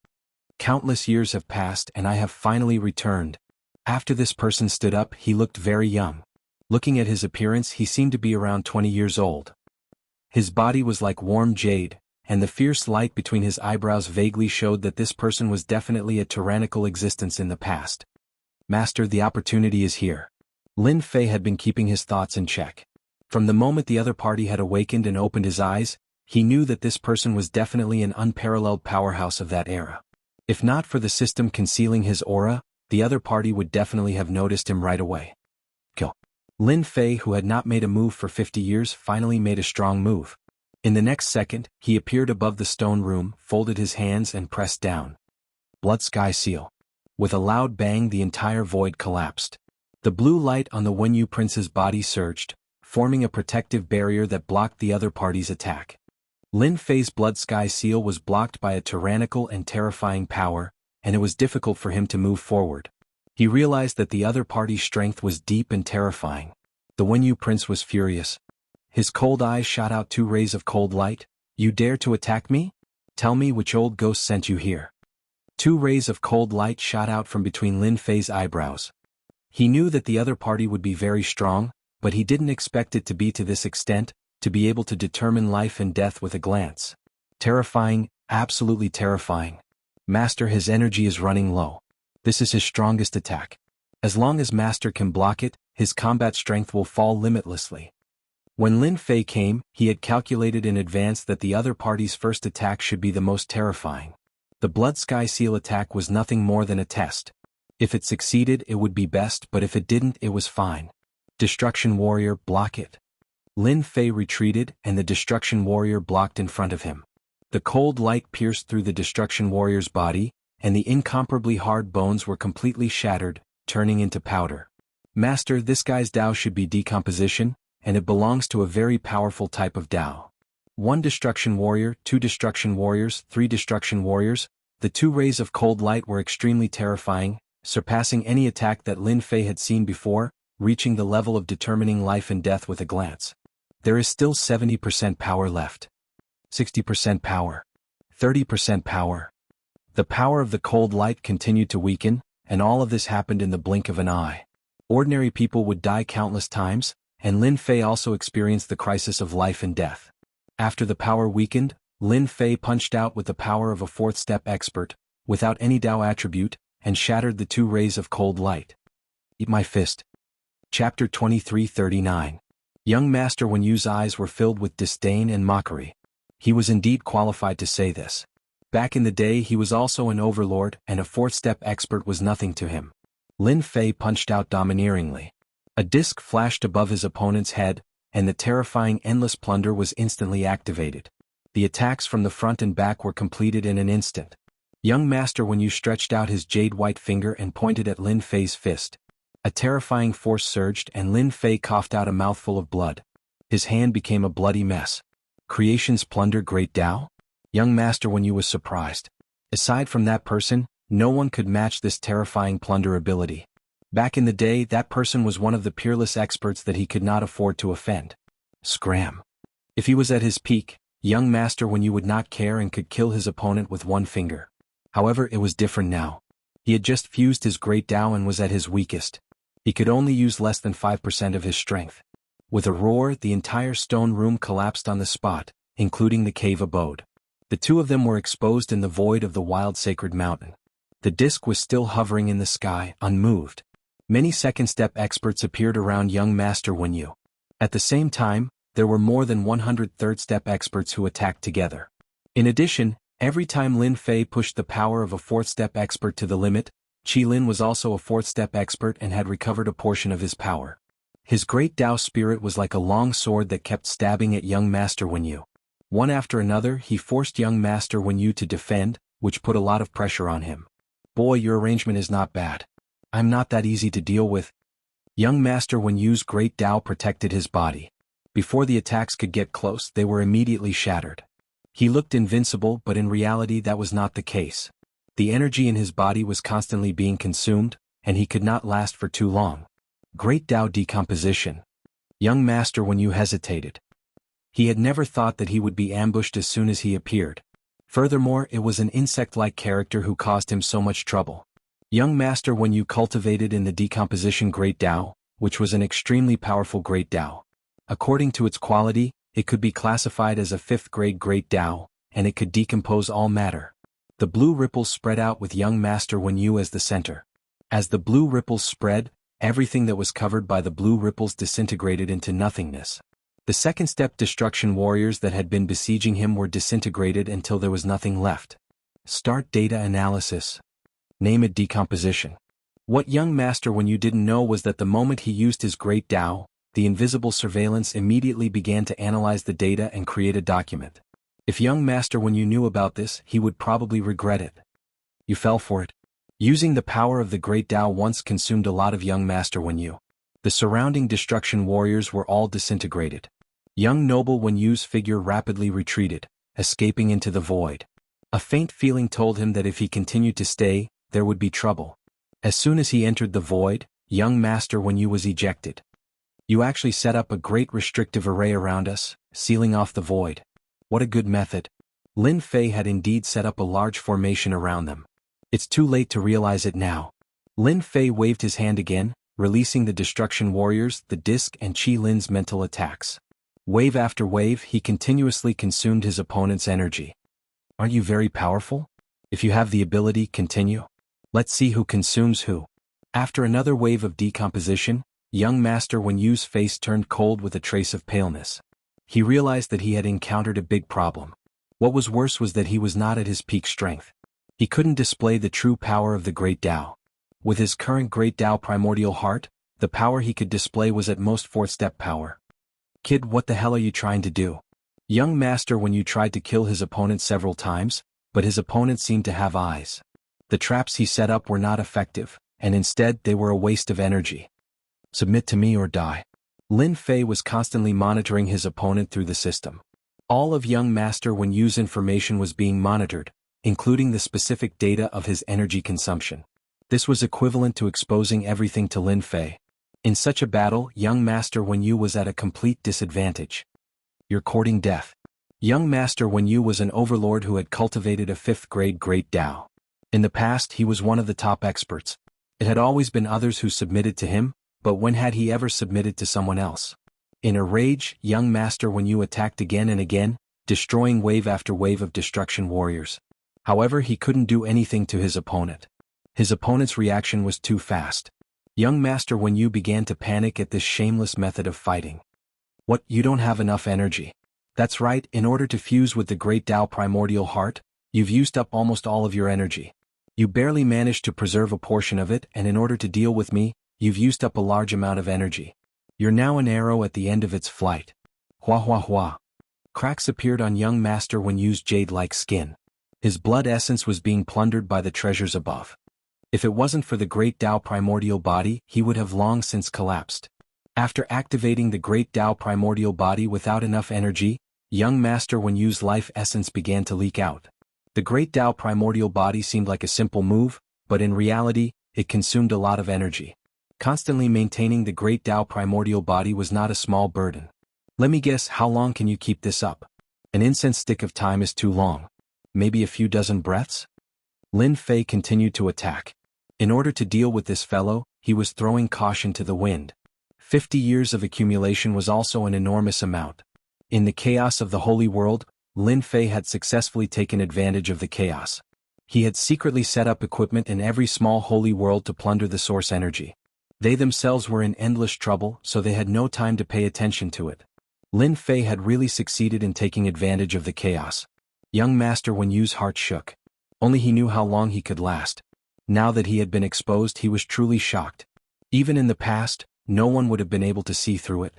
Countless years have passed and I have finally returned. After this person stood up, he looked very young. Looking at his appearance, he seemed to be around 20 years old. His body was like warm jade, and the fierce light between his eyebrows vaguely showed that this person was definitely a tyrannical existence in the past. Master, the opportunity is here. Lin Fei had been keeping his thoughts in check. From the moment the other party had awakened and opened his eyes, he knew that this person was definitely an unparalleled powerhouse of that era. If not for the system concealing his aura, the other party would definitely have noticed him right away. Kill. Lin Fei, who had not made a move for 50 years, finally made a strong move. In the next second, he appeared above the stone room, folded his hands and pressed down. Blood Sky Seal. With a loud bang the entire void collapsed. The blue light on the Wenyu prince's body surged, forming a protective barrier that blocked the other party's attack. Lin Fei's Blood Sky Seal was blocked by a tyrannical and terrifying power, and it was difficult for him to move forward. He realized that the other party's strength was deep and terrifying. The Wenyu prince was furious. His cold eyes shot out 2 rays of cold light. You dare to attack me? Tell me which old ghost sent you here. 2 rays of cold light shot out from between Lin Fei's eyebrows. He knew that the other party would be very strong, but he didn't expect it to be to this extent, to be able to determine life and death with a glance. Terrifying, absolutely terrifying. Master, his energy is running low. This is his strongest attack. As long as Master can block it, his combat strength will fall limitlessly. When Lin Fei came, he had calculated in advance that the other party's first attack should be the most terrifying. The Blood Sky Seal attack was nothing more than a test. If it succeeded, it would be best, but if it didn't, it was fine. Destruction Warrior, block it. Lin Fei retreated, and the Destruction Warrior blocked in front of him. The cold light pierced through the Destruction Warrior's body, and the incomparably hard bones were completely shattered, turning into powder. Master, this guy's Tao should be decomposition, and it belongs to a very powerful type of Tao. 1 Destruction Warrior, 2 Destruction Warriors, 3 Destruction Warriors. The 2 rays of cold light were extremely terrifying, surpassing any attack that Lin Fei had seen before, reaching the level of determining life and death with a glance. There is still 70% power left. 60% power. 30% power. The power of the cold light continued to weaken, and all of this happened in the blink of an eye. Ordinary people would die countless times, and Lin Fei also experienced the crisis of life and death. After the power weakened, Lin Fei punched out with the power of a fourth step expert, without any Dao attribute, and shattered the two rays of cold light. Eat my fist. Chapter 2339. Young Master Wen Yu's eyes were filled with disdain and mockery. He was indeed qualified to say this. Back in the day he was also an overlord, and a fourth step expert was nothing to him. Lin Fei punched out domineeringly. A disc flashed above his opponent's head, and the terrifying endless plunder was instantly activated. The attacks from the front and back were completed in an instant. Young Master Wen Yu stretched out his jade-white finger and pointed at Lin Fei's fist. A terrifying force surged and Lin Fei coughed out a mouthful of blood. His hand became a bloody mess. Creation's plunder Great Dao? Young Master Wen Yu was surprised. Aside from that person, no one could match this terrifying plunder ability. Back in the day, that person was one of the peerless experts that he could not afford to offend. Scram. If he was at his peak, young Master Wen Yu would not care and could kill his opponent with one finger. However, it was different now. He had just fused his Great Dao and was at his weakest. He could only use less than 5% of his strength. With a roar, the entire stone room collapsed on the spot, including the cave abode. The two of them were exposed in the void of the wild sacred mountain. The disc was still hovering in the sky, unmoved. Many second-step experts appeared around young Master Wen Yu. At the same time, there were more than 100 third-step experts who attacked together. In addition, every time Lin Fei pushed the power of a fourth-step expert to the limit, Qi Lin was also a fourth-step expert and had recovered a portion of his power. His Great Dao spirit was like a long sword that kept stabbing at young Master Wen Yu. One after another, he forced young Master Wen Yu to defend, which put a lot of pressure on him. Boy, your arrangement is not bad. I'm not that easy to deal with. Young Master Wen Yu's Great Dao protected his body. Before the attacks could get close, they were immediately shattered. He looked invincible, but in reality that was not the case. The energy in his body was constantly being consumed, and he could not last for too long. Great Dao decomposition. Young Master Wen Yu hesitated. He had never thought that he would be ambushed as soon as he appeared. Furthermore, it was an insect-like character who caused him so much trouble. Young Master Wen Yu cultivated in the decomposition Great Dao, which was an extremely powerful Great Dao. According to its quality, it could be classified as a 5th-grade Great Dao, and it could decompose all matter. The blue ripples spread out with young Master Wen Yu as the center. As the blue ripples spread, everything that was covered by the blue ripples disintegrated into nothingness. The second-step destruction warriors that had been besieging him were disintegrated until there was nothing left. Start data analysis. Name it decomposition. What young Master Wen Yu didn't know was that the moment he used his Great Dao, the invisible surveillance immediately began to analyze the data and create a document. If young Master Wen Yu knew about this, he would probably regret it. You fell for it. Using the power of the Great Dao once consumed a lot of young Master Wen Yu. The surrounding destruction warriors were all disintegrated. Young Noble Wen Yu's figure rapidly retreated, escaping into the void. A faint feeling told him that if he continued to stay, there would be trouble. As soon as he entered the void, young Master Wen Yu was ejected. You actually set up a great restrictive array around us, sealing off the void. What a good method. Lin Fei had indeed set up a large formation around them. It's too late to realize it now. Lin Fei waved his hand again, releasing the destruction warriors, the disc and Qi Lin's mental attacks. Wave after wave, he continuously consumed his opponent's energy. Aren't you very powerful? If you have the ability, continue. Let's see who consumes who. After another wave of decomposition, young Master Wen Yu's face turned cold with a trace of paleness. He realized that he had encountered a big problem. What was worse was that he was not at his peak strength. He couldn't display the true power of the Great Dao. With his current Great Dao primordial heart, the power he could display was at most 4th-step power. Kid, what the hell are you trying to do? Young Master Wen Yu tried to kill his opponent several times, but his opponent seemed to have eyes. The traps he set up were not effective, and instead they were a waste of energy. Submit to me or die. Lin Fei was constantly monitoring his opponent through the system. All of young Master Wen Yu's information was being monitored, including the specific data of his energy consumption. This was equivalent to exposing everything to Lin Fei. In such a battle, young Master Wen Yu was at a complete disadvantage. You're courting death. Young Master Wenyu was an overlord who had cultivated a 5th-grade Great Tao. In the past he was one of the top experts. It had always been others who submitted to him, but when had he ever submitted to someone else? In a rage, young Master Wenyu attacked again and again, destroying wave after wave of destruction warriors. However, he couldn't do anything to his opponent. His opponent's reaction was too fast. Young Master Wenyu began to panic at this shameless method of fighting. What, you don't have enough energy? That's right, in order to fuse with the Great Tao Primordial Heart, you've used up almost all of your energy. You barely managed to preserve a portion of it, and in order to deal with me, you've used up a large amount of energy. You're now an arrow at the end of its flight. Hua hua hua. Cracks appeared on young Master Wenyu's jade-like skin. His blood essence was being plundered by the treasures above. If it wasn't for the Great Tao Primordial Body, he would have long since collapsed. After activating the Great Tao Primordial Body without enough energy, young Master Wenyu's life essence began to leak out. The Great Tao Primordial Body seemed like a simple move, but in reality, it consumed a lot of energy. Constantly maintaining the Great Tao Primordial Body was not a small burden. Let me guess, how long can you keep this up? An incense stick of time is too long. Maybe a few dozen breaths? Lin Fei continued to attack. In order to deal with this fellow, he was throwing caution to the wind. 50 years of accumulation was also an enormous amount. In the chaos of the holy world, Lin Fei had successfully taken advantage of the chaos. He had secretly set up equipment in every small holy world to plunder the source energy. They themselves were in endless trouble, so they had no time to pay attention to it. Lin Fei had really succeeded in taking advantage of the chaos. Young Master Wenyu's heart shook. Only he knew how long he could last. Now that he had been exposed, he was truly shocked. Even in the past, no one would have been able to see through it.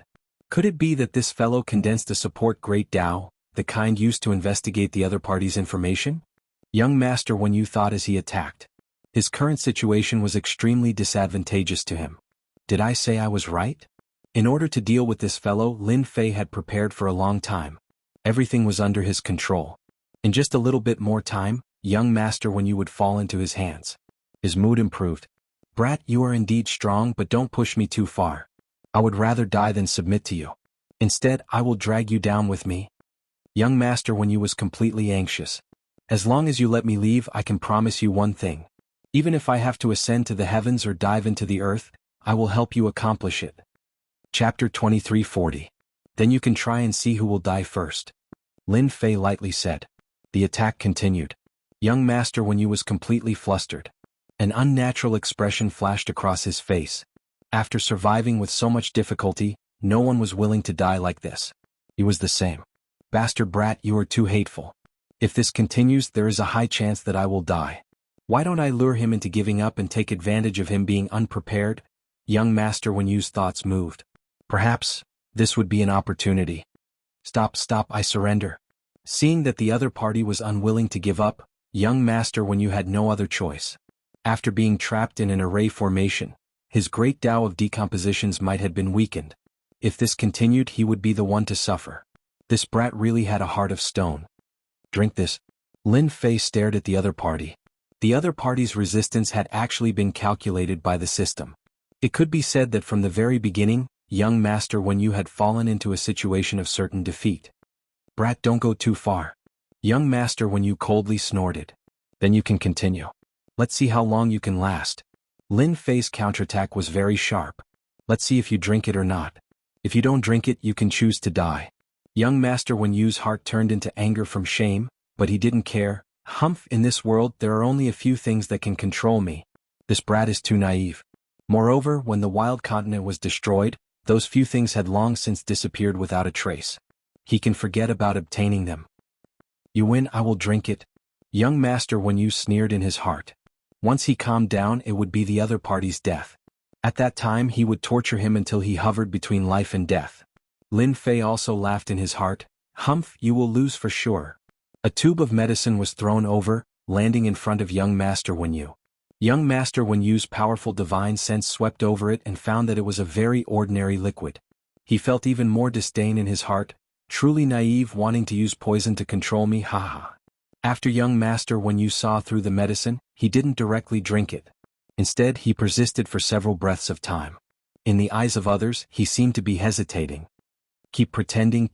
Could it be that this fellow condensed to support Great Tao, the kind used to investigate the other party's information? Young Master Wenyu thought as he attacked. His current situation was extremely disadvantageous to him. Did I say I was right? In order to deal with this fellow, Lin Fei had prepared for a long time. Everything was under his control. In just a little bit more time, young Master Wenyu would fall into his hands. His mood improved. Brat, you are indeed strong, but don't push me too far. I would rather die than submit to you. Instead, I will drag you down with me. Young Master Wenyu was completely anxious. As long as you let me leave, I can promise you one thing. Even if I have to ascend to the heavens or dive into the earth, I will help you accomplish it. Chapter 2340. Then you can try and see who will die first. Lin Fei lightly said. The attack continued. Young Master Wenyu was completely flustered. An unnatural expression flashed across his face. After surviving with so much difficulty, no one was willing to die like this. He was the same. Bastard brat, you are too hateful. If this continues, there is a high chance that I will die. Why don't I lure him into giving up and take advantage of him being unprepared? Young Master Wenyu's thoughts moved. Perhaps, this would be an opportunity. Stop, I surrender. Seeing that the other party was unwilling to give up, young Master Wenyu had no other choice. After being trapped in an array formation, his Great Tao of decompositions might have been weakened. If this continued, he would be the one to suffer. This brat really had a heart of stone. Drink this. Lin Fei stared at the other party. The other party's resistance had actually been calculated by the system. It could be said that from the very beginning, young Master Wenyu had fallen into a situation of certain defeat. Brat, don't go too far. Young Master Wenyu coldly snorted. Then you can continue. Let's see how long you can last. Lin Fei's counterattack was very sharp. Let's see if you drink it or not. If you don't drink it, you can choose to die. Young Master Wenyu's heart turned into anger from shame, but he didn't care. Humph, in this world there are only a few things that can control me. This brat is too naive. Moreover, when the wild continent was destroyed, those few things had long since disappeared without a trace. He can forget about obtaining them. You win, I will drink it. Young Master Wenyu sneered in his heart. Once he calmed down, it would be the other party's death. At that time he would torture him until he hovered between life and death. Lin Fei also laughed in his heart. Humph, you will lose for sure. A tube of medicine was thrown over, landing in front of young Master Wenyu. Young Master Wenyu's powerful divine sense swept over it and found that it was a very ordinary liquid. He felt even more disdain in his heart. Truly naive, wanting to use poison to control me, haha. After young Master Wenyu saw through the medicine, he didn't directly drink it. Instead, he persisted for several breaths of time. In the eyes of others, he seemed to be hesitating. Keep pretending.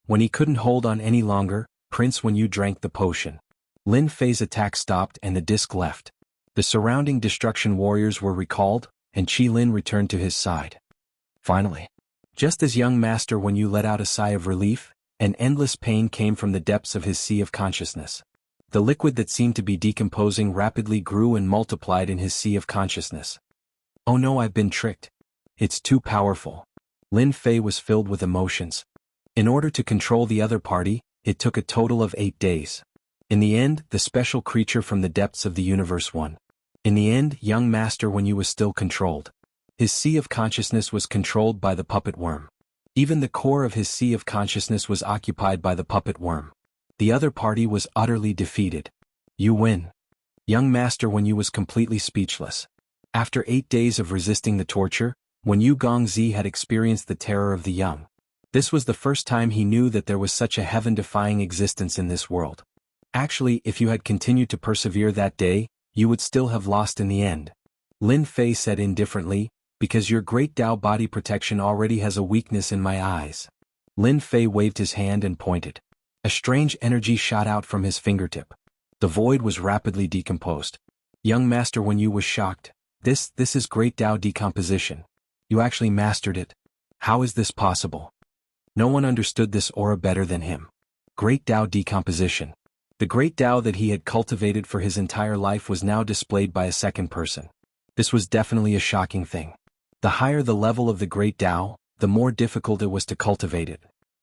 When he couldn't hold on any longer, Prince When You drank the potion. Lin Fei's attack stopped and the disc left. The surrounding destruction warriors were recalled, and Qi Lin returned to his side. Finally. Just as young master When You let out a sigh of relief, an endless pain came from the depths of his sea of consciousness. The liquid that seemed to be decomposing rapidly grew and multiplied in his sea of consciousness. Oh no, I've been tricked. It's too powerful. Lin Fei was filled with emotions. In order to control the other party, it took a total of 8 days. In the end, the special creature from the depths of the universe won. In the end, young master When You was still controlled. His sea of consciousness was controlled by the puppet worm. Even the core of his sea of consciousness was occupied by the puppet worm. The other party was utterly defeated. You win. Young master When You was completely speechless. After 8 days of resisting the torture, When You Gongzi had experienced the terror of the young. This was the first time he knew that there was such a heaven-defying existence in this world. Actually, if you had continued to persevere that day, you would still have lost in the end. Lin Fei said indifferently, because your great Tao body protection already has a weakness in my eyes. Lin Fei waved his hand and pointed. A strange energy shot out from his fingertip. The void was rapidly decomposed. Young master When You was shocked. This is great Tao decomposition. You actually mastered it. How is this possible? No one understood this aura better than him. Great Tao decomposition. The great Tao that he had cultivated for his entire life was now displayed by a second person. This was definitely a shocking thing. The higher the level of the great Tao, the more difficult it was to cultivate it.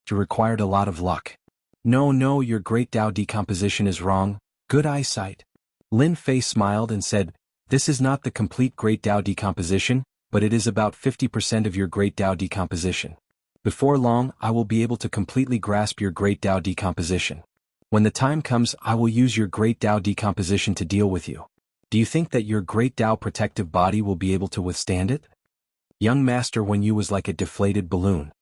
It required a lot of luck. No, your great Tao decomposition is wrong. Good eyesight. Lin Fei smiled and said, this is not the complete great Tao decomposition, but it is about 50% of your great Tao decomposition. Before long, I will be able to completely grasp your great Tao decomposition. When the time comes, I will use your great Tao decomposition to deal with you. Do you think that your great Tao protective body will be able to withstand it? Young master When You was like a deflated balloon.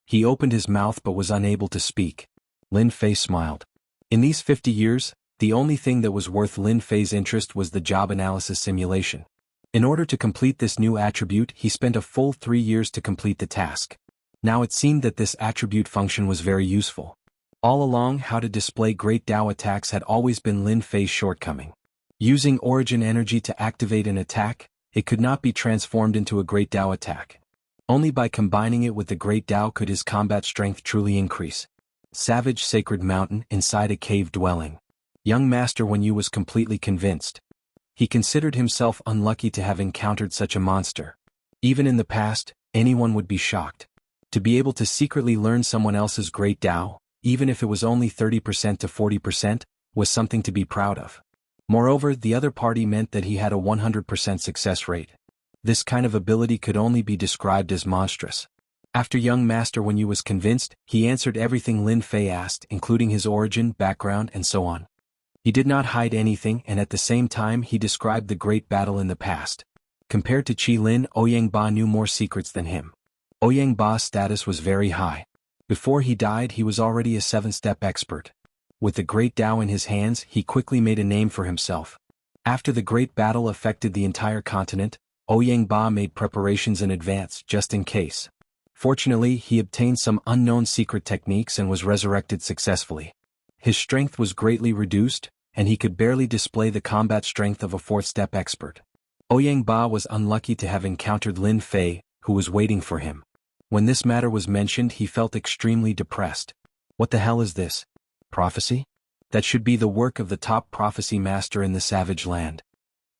He opened his mouth but was unable to speak. Lin Fei smiled. In these 50 years, the only thing that was worth Lin Fei's interest was the job analysis simulation. In order to complete this new attribute, he spent a full 3 years to complete the task. Now it seemed that this attribute function was very useful. All along, how to display great Tao attacks had always been Lin Fei's shortcoming. Using origin energy to activate an attack, it could not be transformed into a great Tao attack. Only by combining it with the great Tao could his combat strength truly increase. Savage Sacred Mountain inside a cave dwelling. Young master When You was completely convinced. He considered himself unlucky to have encountered such a monster. Even in the past, anyone would be shocked. To be able to secretly learn someone else's great Tao, even if it was only 30% to 40%, was something to be proud of. Moreover, the other party meant that he had a 100% success rate. This kind of ability could only be described as monstrous. After young master When You was convinced, he answered everything Lin Fei asked, including his origin, background, and so on. He did not hide anything, and at the same time he described the great battle in the past. Compared to Qi Lin, Ouyang Ba knew more secrets than him. Ouyang Ba's status was very high. Before he died, he was already a 7-step expert. With the great Tao in his hands, he quickly made a name for himself. After the great battle affected the entire continent, Ouyang Ba made preparations in advance, just in case. Fortunately, he obtained some unknown secret techniques and was resurrected successfully. His strength was greatly reduced, and he could barely display the combat strength of a 4th-step expert. Ouyang Ba was unlucky to have encountered Lin Fei, who was waiting for him. When this matter was mentioned, he felt extremely depressed. What the hell is this? Prophecy? That should be the work of the top prophecy master in the savage land.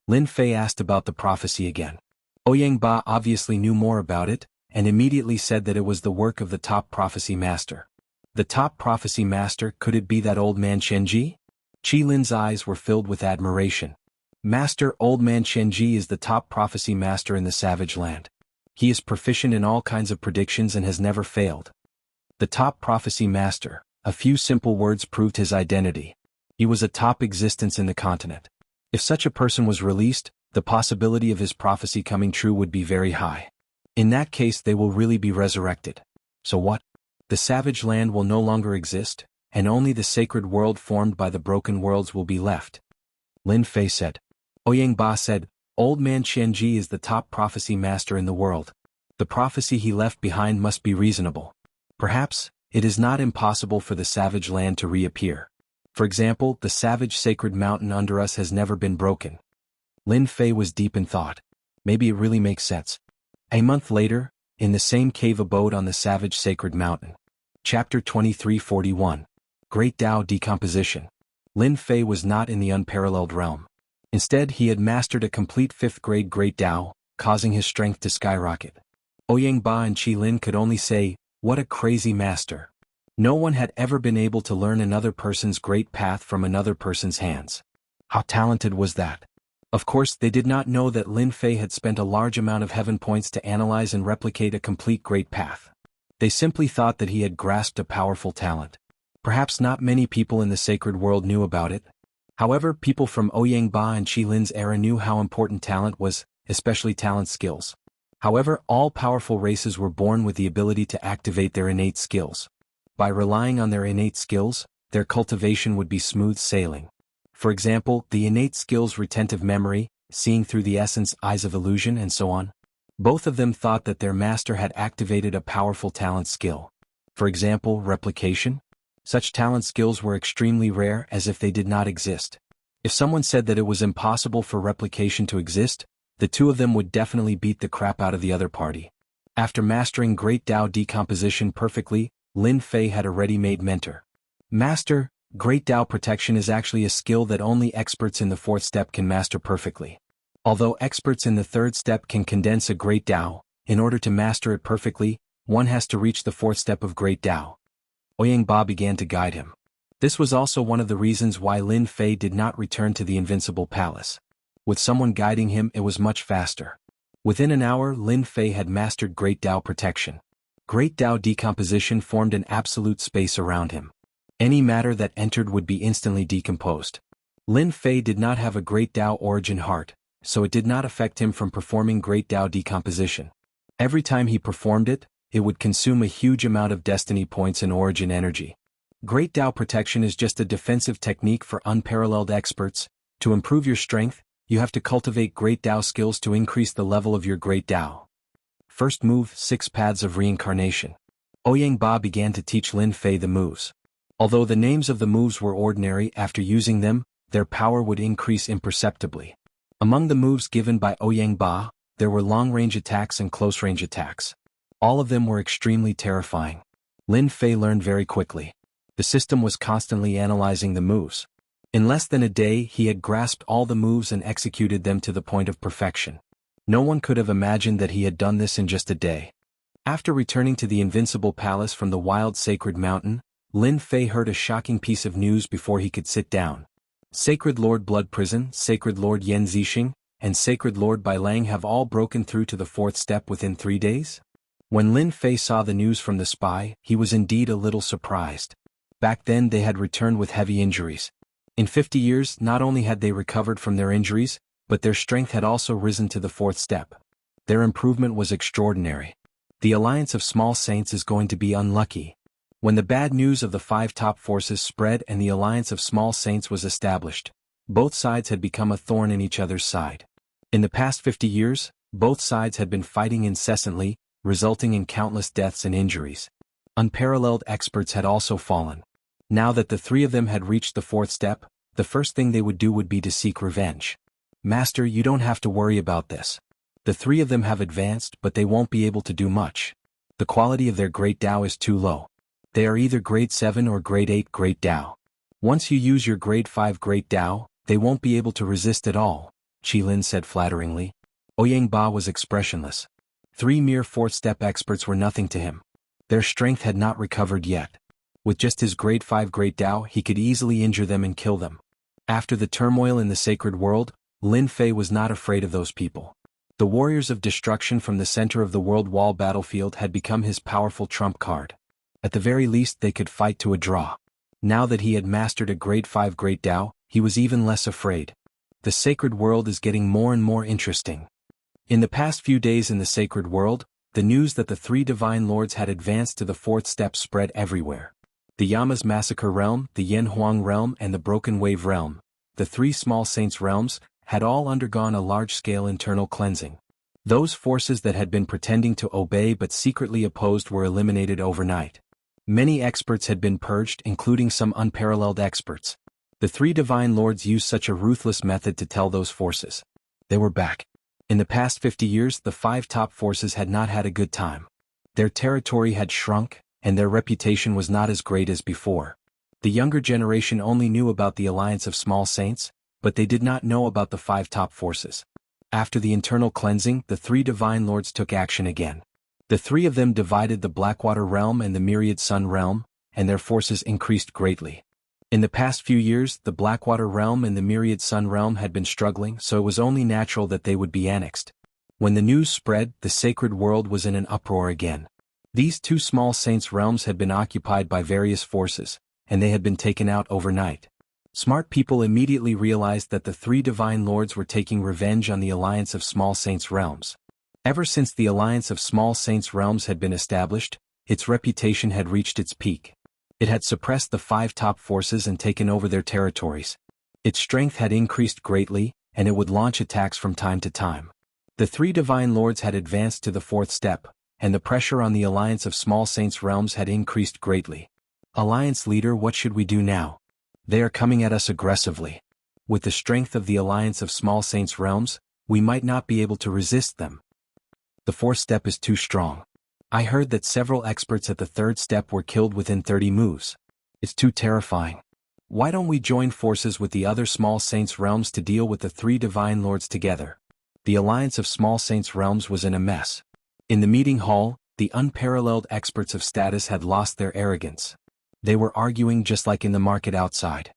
Lin Fei asked about the prophecy again. Ouyang Ba obviously knew more about it, and immediately said that it was the work of the top prophecy master. The top prophecy master, could it be that old man Chenji? Qi Lin's eyes were filled with admiration. Master, old man Chenji is the top prophecy master in the savage land. He is proficient in all kinds of predictions and has never failed. The top prophecy master. A few simple words proved his identity. He was a top existence in the continent. If such a person was released, the possibility of his prophecy coming true would be very high. In that case, they will really be resurrected. So what? The savage land will no longer exist, and only the sacred world formed by the broken worlds will be left. Lin Fei said. Ouyang Ba said, Old man Qianji is the top prophecy master in the world. The prophecy he left behind must be reasonable. Perhaps, it is not impossible for the savage land to reappear. For example, the savage sacred mountain under us has never been broken. Lin Fei was deep in thought. Maybe it really makes sense. A month later, in the same cave abode on the savage sacred mountain. Chapter 2341. Great Tao Decomposition. Lin Fei was not in the unparalleled realm. Instead, he had mastered a complete 5th grade Great Tao, causing his strength to skyrocket. Ouyang Ba and Qi Lin could only say, "What a crazy master." No one had ever been able to learn another person's great path from another person's hands. How talented was that? Of course, they did not know that Lin Fei had spent a large amount of heaven points to analyze and replicate a complete great path. They simply thought that he had grasped a powerful talent. Perhaps not many people in the sacred world knew about it. However, people from Ouyang Ba and Qi Lin's era knew how important talent was, especially talent skills. However, all powerful races were born with the ability to activate their innate skills. By relying on their innate skills, their cultivation would be smooth sailing. For example, the innate skills retentive memory, seeing through the essence eyes of illusion and so on. Both of them thought that their master had activated a powerful talent skill. For example, replication. Such talent skills were extremely rare, as if they did not exist. If someone said that it was impossible for replication to exist, the two of them would definitely beat the crap out of the other party. After mastering Great Tao Decomposition perfectly, Lin Fei had a ready-made mentor. Master, Great Tao Protection is actually a skill that only experts in the 4th step can master perfectly. Although experts in the 3rd step can condense a Great Tao, in order to master it perfectly, one has to reach the 4th step of Great Tao. Ouyang Ba began to guide him. This was also one of the reasons why Lin Fei did not return to the Invincible Palace. With someone guiding him, it was much faster. Within an hour, Lin Fei had mastered Great Tao Protection. Great Tao Decomposition formed an absolute space around him. Any matter that entered would be instantly decomposed. Lin Fei did not have a Great Tao origin heart, so it did not affect him from performing Great Tao Decomposition. Every time he performed it, it would consume a huge amount of destiny points and origin energy. Great Tao Protection is just a defensive technique for unparalleled experts. To improve your strength, you have to cultivate Great Tao skills to increase the level of your Great Tao. First move, 6 Paths of Reincarnation. Ouyang Ba began to teach Lin Fei the moves. Although the names of the moves were ordinary, after using them, their power would increase imperceptibly. Among the moves given by Ouyang Ba, there were long-range attacks and close-range attacks. All of them were extremely terrifying. Lin Fei learned very quickly. The system was constantly analyzing the moves. In less than a day, he had grasped all the moves and executed them to the point of perfection. No one could have imagined that he had done this in just a day. After returning to the Invincible Palace from the wild sacred mountain, Lin Fei heard a shocking piece of news before he could sit down. Sacred Lord Blood Prison, Sacred Lord Yan Zixing, and Sacred Lord Bai Lang have all broken through to the 4th step within 3 days? When Lin Fei saw the news from the spy, he was indeed a little surprised. Back then they had returned with heavy injuries. In 50 years, not only had they recovered from their injuries, but their strength had also risen to the 4th step. Their improvement was extraordinary. The alliance of small saints is going to be unlucky. When the bad news of the 5 top forces spread and the alliance of small saints was established, both sides had become a thorn in each other's side. In the past 50 years, both sides had been fighting incessantly, resulting in countless deaths and injuries. Unparalleled experts had also fallen. Now that the 3 of them had reached the 4th step, the first thing they would do would be to seek revenge. Master, you don't have to worry about this. The 3 of them have advanced, but they won't be able to do much. The quality of their Great Tao is too low. They are either Grade 7 or Grade 8 Great Tao. Once you use your Grade 5 Great Tao, they won't be able to resist at all, Qi Lin said flatteringly. Ouyang Ba was expressionless. 3 mere 4th step experts were nothing to him. Their strength had not recovered yet. With just his Grade 5 Great Tao, he could easily injure them and kill them. After the turmoil in the sacred world, Lin Fei was not afraid of those people. The warriors of destruction from the center of the world wall battlefield had become his powerful trump card. At the very least they could fight to a draw. Now that he had mastered a Grade 5 Great Tao, he was even less afraid. The sacred world is getting more and more interesting. In the past few days in the sacred world, the news that the 3 divine lords had advanced to the 4th step spread everywhere. The Yama's Massacre Realm, the Yen Huang Realm and the Broken Wave Realm, the 3 small saints realms, had all undergone a large-scale internal cleansing. Those forces that had been pretending to obey but secretly opposed were eliminated overnight. Many experts had been purged, including some unparalleled experts. The three divine lords used such a ruthless method to tell those forces. They were back. In the past 50 years, the five top forces had not had a good time. Their territory had shrunk, and their reputation was not as great as before. The younger generation only knew about the alliance of small saints, but they did not know about the five top forces. After the internal cleansing, the three divine lords took action again. The three of them divided the Blackwater realm and the Myriad Sun realm, and their forces increased greatly. In the past few years, the Blackwater realm and the Myriad Sun realm had been struggling, so it was only natural that they would be annexed. When the news spread, the sacred world was in an uproar again. These two small saints' realms had been occupied by various forces, and they had been taken out overnight. Smart people immediately realized that the three divine lords were taking revenge on the alliance of small saints' realms. Ever since the alliance of small saints' realms had been established, its reputation had reached its peak. It had suppressed the five top forces and taken over their territories. Its strength had increased greatly, and it would launch attacks from time to time. The three divine lords had advanced to the fourth step, and the pressure on the alliance of small saints' realms had increased greatly. Alliance leader, what should we do now? They are coming at us aggressively. With the strength of the alliance of small saints' realms, we might not be able to resist them. The fourth step is too strong. I heard that several experts at the third step were killed within 30 moves. It's too terrifying. Why don't we join forces with the other small saints' realms to deal with the three divine lords together? The alliance of small saints' realms was in a mess. In the meeting hall, the unparalleled experts of status had lost their arrogance. They were arguing just like in the market outside.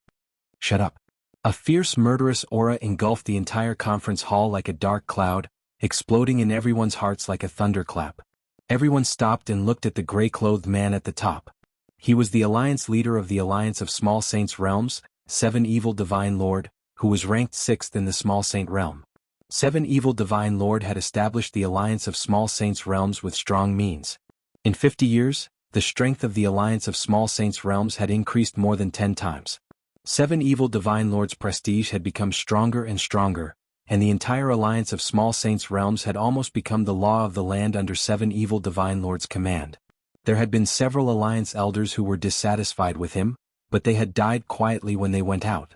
Shut up. A fierce murderous aura engulfed the entire conference hall like a dark cloud, exploding in everyone's hearts like a thunderclap. Everyone stopped and looked at the gray-clothed man at the top. He was the alliance leader of the alliance of small saints' realms, Seven Evil Divine Lord, who was ranked 6th in the small saint realm. Seven Evil Divine Lord had established the alliance of small saints' realms with strong means. In 50 years, the strength of the alliance of small saints' realms had increased more than 10 times. Seven Evil Divine Lord's prestige had become stronger and stronger, and the entire alliance of small saints' realms had almost become the law of the land under Seven Evil Divine Lord's command. There had been several alliance elders who were dissatisfied with him, but they had died quietly when they went out.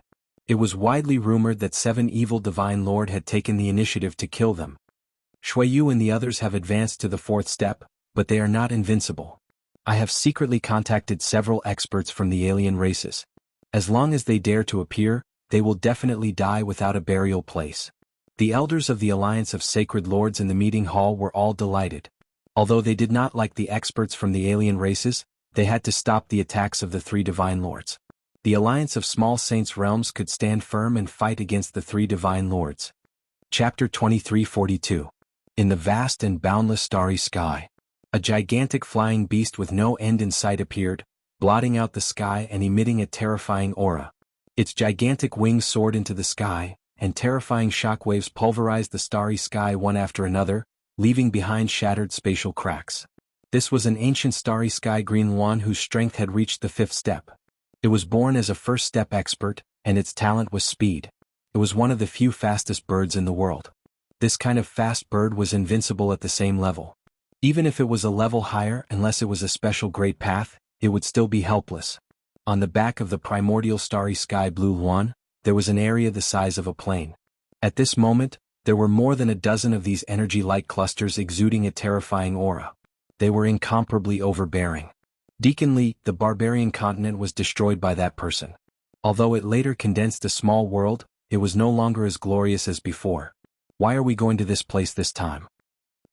It was widely rumored that Seven Evil Divine Lord had taken the initiative to kill them. Shuiyu and the others have advanced to the fourth step, but they are not invincible. I have secretly contacted several experts from the alien races. As long as they dare to appear, they will definitely die without a burial place. The elders of the Alliance of Sacred Lords in the meeting hall were all delighted. Although they did not like the experts from the alien races, they had to stop the attacks of the three divine lords. The Alliance of Small Saints Realms could stand firm and fight against the three divine lords. Chapter 2342. In the vast and boundless starry sky, a gigantic flying beast with no end in sight appeared, blotting out the sky and emitting a terrifying aura. Its gigantic wings soared into the sky, and terrifying shockwaves pulverized the starry sky one after another, leaving behind shattered spatial cracks. This was an ancient starry sky green one whose strength had reached the fifth step. It was born as a first step expert, and its talent was speed. It was one of the few fastest birds in the world. This kind of fast bird was invincible at the same level. Even if it was a level higher, unless it was a special great path, it would still be helpless. On the back of the primordial starry sky blue one, there was an area the size of a plane. At this moment, there were more than a dozen of these energy light clusters exuding a terrifying aura. They were incomparably overbearing. Deacon Lee, the barbarian continent, was destroyed by that person. Although it later condensed a small world, it was no longer as glorious as before. Why are we going to this place this time?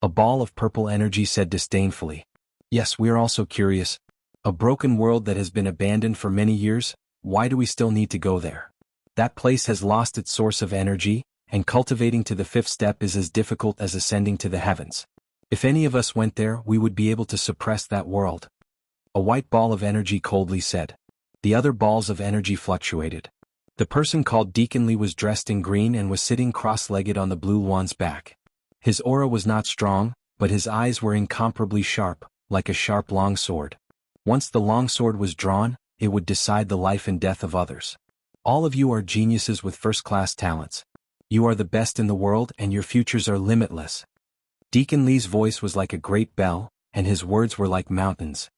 A ball of purple energy said disdainfully. Yes, we are also curious. A broken world that has been abandoned for many years, why do we still need to go there? That place has lost its source of energy, and cultivating to the fifth step is as difficult as ascending to the heavens. If any of us went there, we would be able to suppress that world. A white ball of energy coldly said. The other balls of energy fluctuated. The person called Deacon Lee was dressed in green and was sitting cross-legged on the blue one's back. His aura was not strong, but his eyes were incomparably sharp, like a sharp long sword. Once the long sword was drawn, it would decide the life and death of others. All of you are geniuses with first-class talents. You are the best in the world and your futures are limitless. Deacon Lee's voice was like a great bell, and his words were like mountains.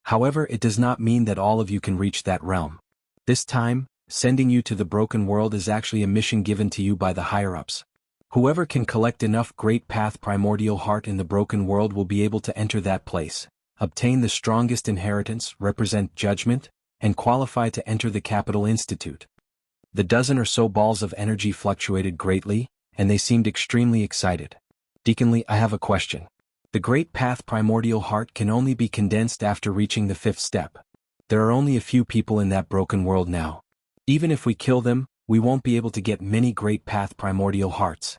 However, it does not mean that all of you can reach that realm. This time, sending you to the broken world is actually a mission given to you by the higher-ups. Whoever can collect enough Great Path Primordial Heart in the broken world will be able to enter that place, obtain the strongest inheritance, represent judgment, and qualify to enter the Capital Institute. The dozen or so balls of energy fluctuated greatly, and they seemed extremely excited. Deacon Lee, I have a question. The Great Path Primordial Heart can only be condensed after reaching the 5th step. There are only a few people in that broken world now. Even if we kill them, we won't be able to get many Great Path Primordial Hearts.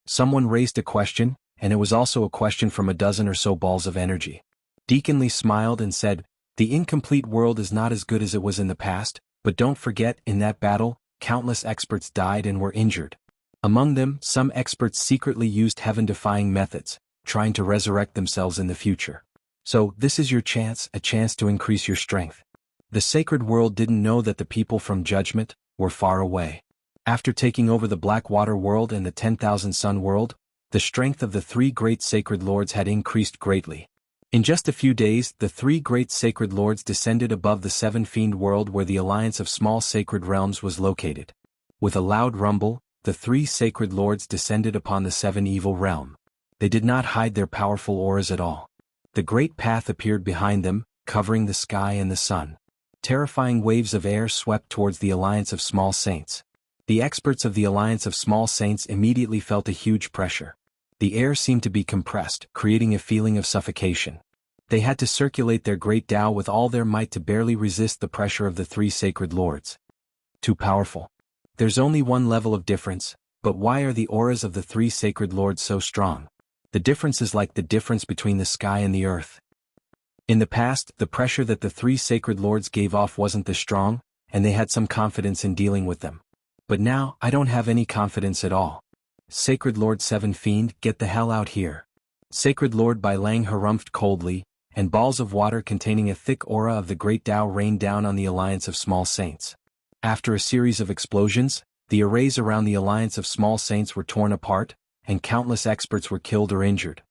Someone raised a question, and it was also a question from a dozen or so balls of energy. Deacon Lee smiled and said, "The incomplete world is not as good as it was in the past, but don't forget, in that battle, countless experts died and were injured. Among them, some experts secretly used heaven-defying methods, trying to resurrect themselves in the future. So, this is your chance, a chance to increase your strength." The sacred world didn't know that the people from Judgment were far away. After taking over the Blackwater world and the 10,000 Sun world, the strength of the 3 great sacred lords had increased greatly. In just a few days, the 3 great sacred lords descended above the 7 fiend world where the alliance of small sacred realms was located. With a loud rumble, the 3 sacred lords descended upon the 7 evil realm. They did not hide their powerful auras at all. The great path appeared behind them, covering the sky and the sun. Terrifying waves of air swept towards the Alliance of Small Saints. The experts of the Alliance of Small Saints immediately felt a huge pressure. The air seemed to be compressed, creating a feeling of suffocation. They had to circulate their great Tao with all their might to barely resist the pressure of the 3 sacred lords. Too powerful. There's only one level of difference, but why are the auras of the 3 sacred lords so strong? The difference is like the difference between the sky and the earth. In the past, the pressure that the 3 sacred lords gave off wasn't this strong, and they had some confidence in dealing with them. But now, I don't have any confidence at all. Sacred Lord 7 Fiend, get the hell out here. Sacred Lord Bai Lang harumphed coldly, and balls of water containing a thick aura of the Great Tao rained down on the Alliance of Small Saints. After a series of explosions, the arrays around the Alliance of Small Saints were torn apart, and countless experts were killed or injured.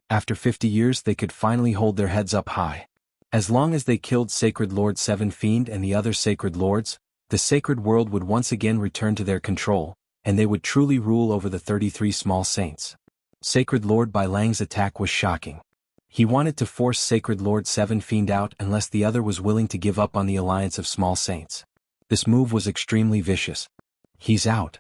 After 50 years they could finally hold their heads up high. As long as they killed Sacred Lord 7 Fiend and the other Sacred Lords, the sacred world would once again return to their control, and they would truly rule over the 33 Small Saints. Sacred Lord Bai Lang's attack was shocking. He wanted to force Sacred Lord 7 Fiend out unless the other was willing to give up on the Alliance of Small Saints. This move was extremely vicious. He's out.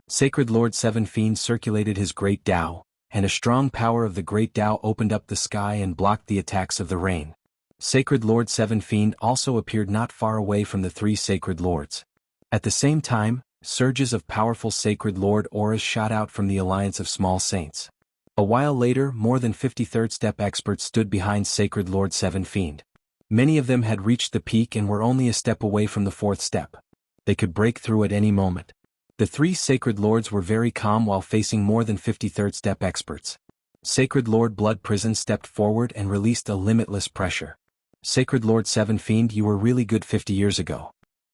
Sacred Lord 7 Fiend circulated his great Tao, and a strong power of the great Tao opened up the sky and blocked the attacks of the rain. Sacred Lord 7 Fiend also appeared not far away from the 3 sacred lords. At the same time, surges of powerful Sacred Lord auras shot out from the Alliance of Small Saints. A while later, more than 50 third-step experts stood behind Sacred Lord 7 Fiend. Many of them had reached the peak and were only a step away from the 4th step. They could break through at any moment. The 3 sacred lords were very calm while facing more than 50 third-step experts. Sacred Lord Blood Prison stepped forward and released a limitless pressure. Sacred Lord 7 Fiend, you were really good 50 years ago.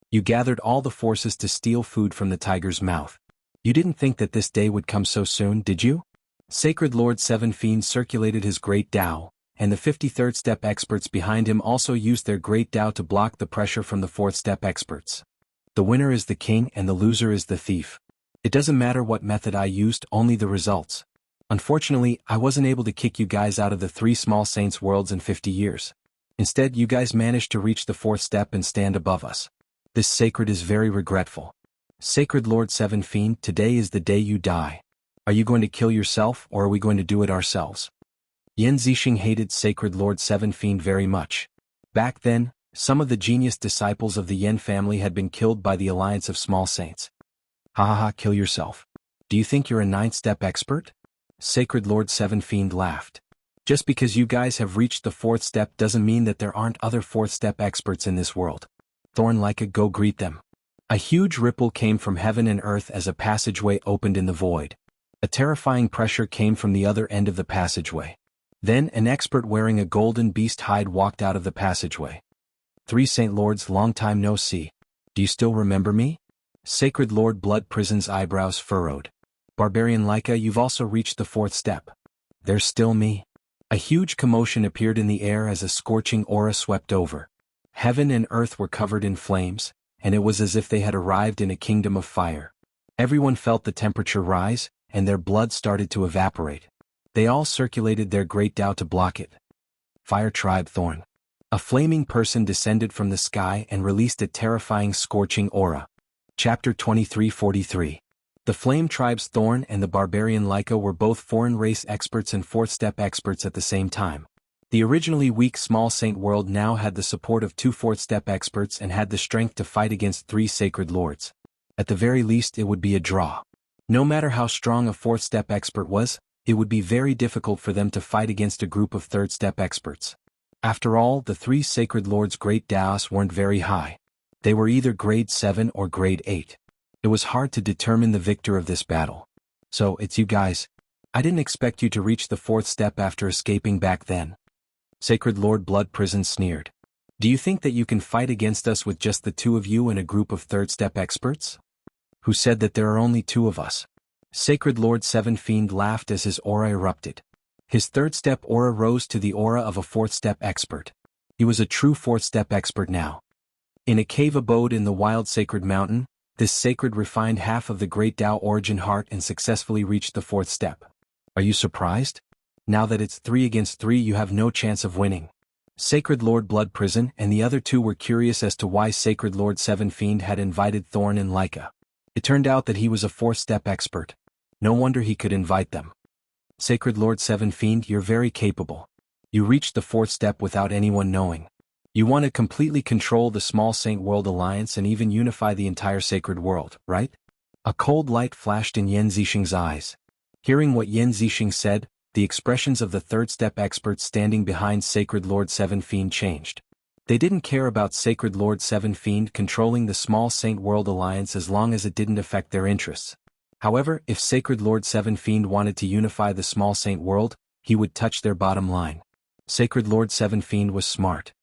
You gathered all the forces to steal food from the tiger's mouth. You didn't think that this day would come so soon, did you? Sacred Lord 7 Fiend circulated his great Tao, and the 53rd step experts behind him also used their great Tao to block the pressure from the 4th step experts. The winner is the king and the loser is the thief. It doesn't matter what method I used, only the results. Unfortunately, I wasn't able to kick you guys out of the 3 Small Saints worlds in 50 years. Instead, you guys managed to reach the 4th step and stand above us. This sacred is very regretful. Sacred Lord 7 Fiend, today is the day you die. Are you going to kill yourself or are we going to do it ourselves? Yan Zixing hated Sacred Lord 7 Fiend very much. Back then, some of the genius disciples of the Yen family had been killed by the Alliance of Small Saints. Ha ha ha, kill yourself. Do you think you're a 9th step expert? Sacred Lord 7 Fiend laughed. Just because you guys have reached the 4th step doesn't mean that there aren't other 4th step experts in this world. Thorn Leica, go greet them. A huge ripple came from heaven and earth as a passageway opened in the void. A terrifying pressure came from the other end of the passageway. Then an expert wearing a golden beast hide walked out of the passageway. 3 Saint Lords, long time no see. Do you still remember me? Sacred Lord Blood Prison's eyebrows furrowed. Barbarian Leica, you've also reached the 4th step. There's still me. A huge commotion appeared in the air as a scorching aura swept over. Heaven and earth were covered in flames, and it was as if they had arrived in a kingdom of fire. Everyone felt the temperature rise, and their blood started to evaporate. They all circulated their great Tao to block it. Fire Tribe Thorn. A flaming person descended from the sky and released a terrifying scorching aura. Chapter 2343. The Flame Tribe's Thorn and the barbarian Laika were both foreign race experts and fourth step experts at the same time. The originally weak small saint world now had the support of two fourth step experts and had the strength to fight against three sacred lords. At the very least it would be a draw. No matter how strong a fourth step expert was, it would be very difficult for them to fight against a group of third step experts. After all, the three sacred lords' great Daos weren't very high. They were either grade 7 or grade 8. It was hard to determine the victor of this battle. So, it's you guys. I didn't expect you to reach the fourth step after escaping back then. Sacred Lord Blood Prison sneered. Do you think that you can fight against us with just the two of you and a group of third step experts? Who said that there are only two of us? Sacred Lord Seven Fiend laughed as his aura erupted. His third step aura rose to the aura of a fourth step expert. He was a true fourth step expert now. In a cave abode in the wild sacred mountain, this sacred refined half of the great Tao origin heart and successfully reached the fourth step. Are you surprised? Now that it's 3 against 3 you have no chance of winning. Sacred Lord Blood Prison and the other two were curious as to why Sacred Lord Seven Fiend had invited Thorn and Laika. It turned out that he was a fourth step expert. No wonder he could invite them. Sacred Lord Seven Fiend, you're very capable. You reached the fourth step without anyone knowing. You want to completely control the small Saint World Alliance and even unify the entire sacred world, right? A cold light flashed in Yan Zixing's eyes. Hearing what Yan Zixing said, the expressions of the third step experts standing behind Sacred Lord Seven Fiend changed. They didn't care about Sacred Lord Seven Fiend controlling the small Saint World Alliance as long as it didn't affect their interests. However, if Sacred Lord Seven Fiend wanted to unify the small Saint World, he would touch their bottom line. Sacred Lord Seven Fiend was smart.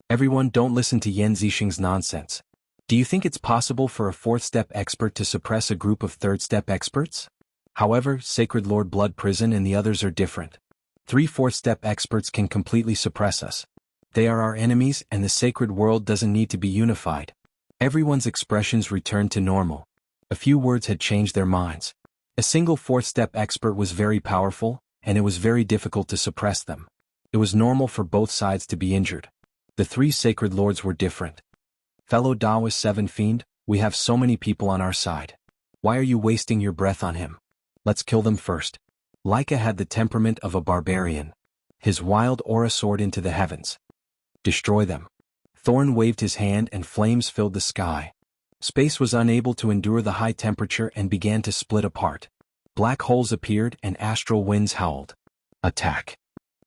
Everyone, don't listen to Yan Zixing's nonsense. Do you think it's possible for a fourth step expert to suppress a group of third step experts? However, Sacred Lord Blood Prison and the others are different. 3 fourth step experts can completely suppress us. They are our enemies and the sacred world doesn't need to be unified. Everyone's expressions returned to normal. A few words had changed their minds. A single fourth step expert was very powerful, and it was very difficult to suppress them. It was normal for both sides to be injured. The 3 sacred lords were different. Fellow Daoist Seven Fiend, we have so many people on our side. Why are you wasting your breath on him? Let's kill them first. Laika had the temperament of a barbarian. His wild aura soared into the heavens. Destroy them. Thorn waved his hand and flames filled the sky. Space was unable to endure the high temperature and began to split apart. Black holes appeared and astral winds howled. Attack.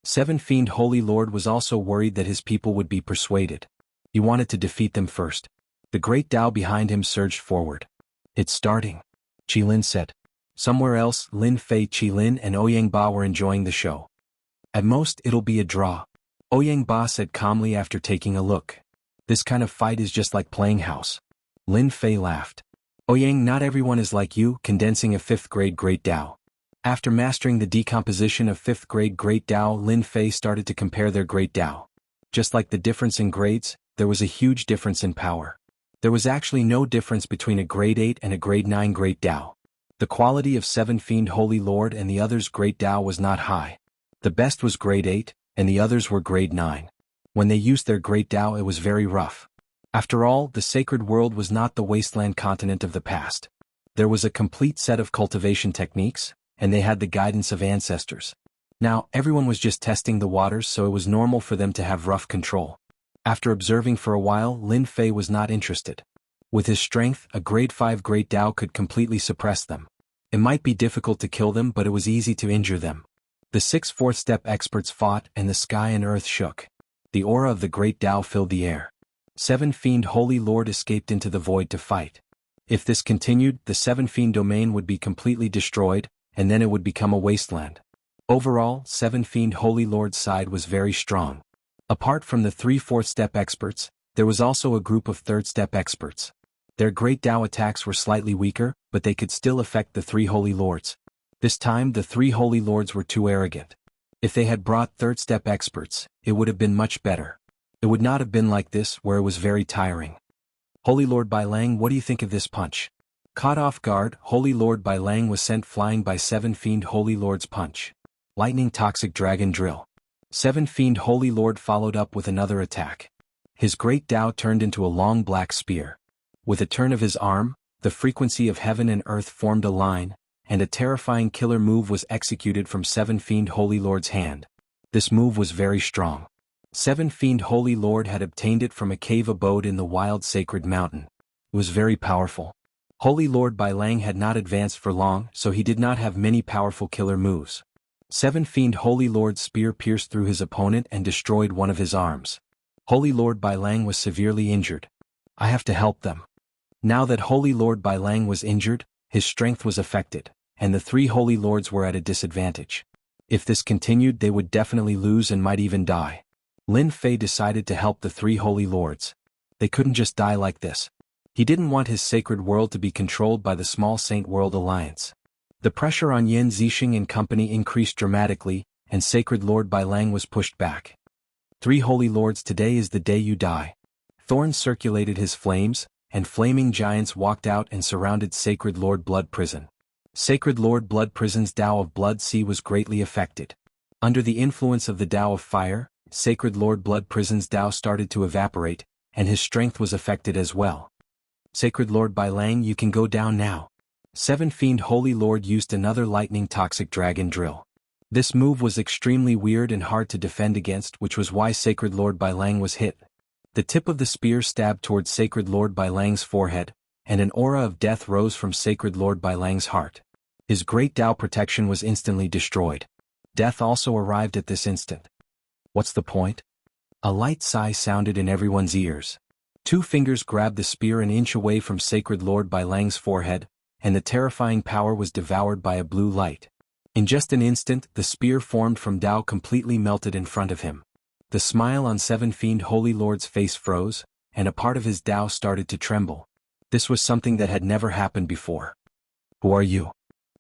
Seven Fiend Holy Lord was also worried that his people would be persuaded. He wanted to defeat them first. The great Tao behind him surged forward. It's starting, Qilin said. Somewhere else, Lin Fei, Qilin and Ouyang Ba were enjoying the show. At most, it'll be a draw, Ouyang Ba said calmly after taking a look. This kind of fight is just like playing house. Lin Fei laughed. Ouyang, not everyone is like you, condensing a 5th grade great Tao. After mastering the decomposition of 5th grade great Tao, Lin Fei started to compare their great Tao. Just like the difference in grades, there was a huge difference in power. There was actually no difference between a grade 8 and a grade 9 great Tao. The quality of Seven Fiend Holy Lord and the others' great Tao was not high. The best was grade 8, and the others were grade 9. When they used their great Tao, it was very rough. After all, the sacred world was not the wasteland continent of the past. There was a complete set of cultivation techniques, and they had the guidance of ancestors. Now, everyone was just testing the waters, so it was normal for them to have rough control. After observing for a while, Lin Fei was not interested. With his strength, a grade 5 great Tao could completely suppress them. It might be difficult to kill them, but it was easy to injure them. The 6 fourth step experts fought, and the sky and earth shook. The aura of the great Tao filled the air. Seven Fiend Holy Lord escaped into the void to fight. If this continued, the Seven Fiend domain would be completely destroyed, and then it would become a wasteland. Overall, Seven Fiend Holy Lord's side was very strong. Apart from the 3 fourth step experts, there was also a group of third step experts. Their great Tao attacks were slightly weaker, but they could still affect the 3 holy lords. This time the 3 holy lords were too arrogant. If they had brought third-step experts, it would have been much better. It would not have been like this, where it was very tiring. Holy Lord Bai Lang, what do you think of this punch? Caught off guard, Holy Lord Bai Lang was sent flying by 7 Fiend Holy Lord's punch. Lightning Toxic Dragon Drill. 7 Fiend Holy Lord followed up with another attack. His great Tao turned into a long black spear. With a turn of his arm, the frequency of heaven and earth formed a line, and a terrifying killer move was executed from 7 Fiend Holy Lord's hand. This move was very strong. 7 Fiend Holy Lord had obtained it from a cave abode in the wild sacred mountain. It was very powerful. Holy Lord Bai Lang had not advanced for long, so he did not have many powerful killer moves. 7 Fiend Holy Lord's spear pierced through his opponent and destroyed one of his arms. Holy Lord Bai Lang was severely injured. I have to help them. Now that Holy Lord Bai Lang was injured, his strength was affected, and the 3 Holy Lords were at a disadvantage. If this continued, they would definitely lose and might even die. Lin Fei decided to help the 3 Holy Lords. They couldn't just die like this. He didn't want his sacred world to be controlled by the small Saint World Alliance. The pressure on Yin Zixing and company increased dramatically, and Sacred Lord Bai Lang was pushed back. 3 Holy Lords, today is the day you die. Thorn circulated his flames, and flaming giants walked out and surrounded Sacred Lord Blood Prison. Sacred Lord Blood Prison's Tao of Blood Sea was greatly affected. Under the influence of the Tao of Fire, Sacred Lord Blood Prison's Tao started to evaporate, and his strength was affected as well. Sacred Lord Bai Lang, you can go down now. 7 Fiend Holy Lord used another Lightning Toxic Dragon Drill. This move was extremely weird and hard to defend against, which was why Sacred Lord Bai Lang was hit. The tip of the spear stabbed towards Sacred Lord Bai Lang's forehead, and an aura of death rose from Sacred Lord Bai Lang's heart. His great Tao protection was instantly destroyed. Death also arrived at this instant. What's the point? A light sigh sounded in everyone's ears. 2 fingers grabbed the spear an inch away from Sacred Lord Bai Lang's forehead, and the terrifying power was devoured by a blue light. In just an instant, the spear formed from Tao completely melted in front of him. The smile on 7 Fiend Holy Lord's face froze, and a part of his Tao started to tremble. This was something that had never happened before. Who are you?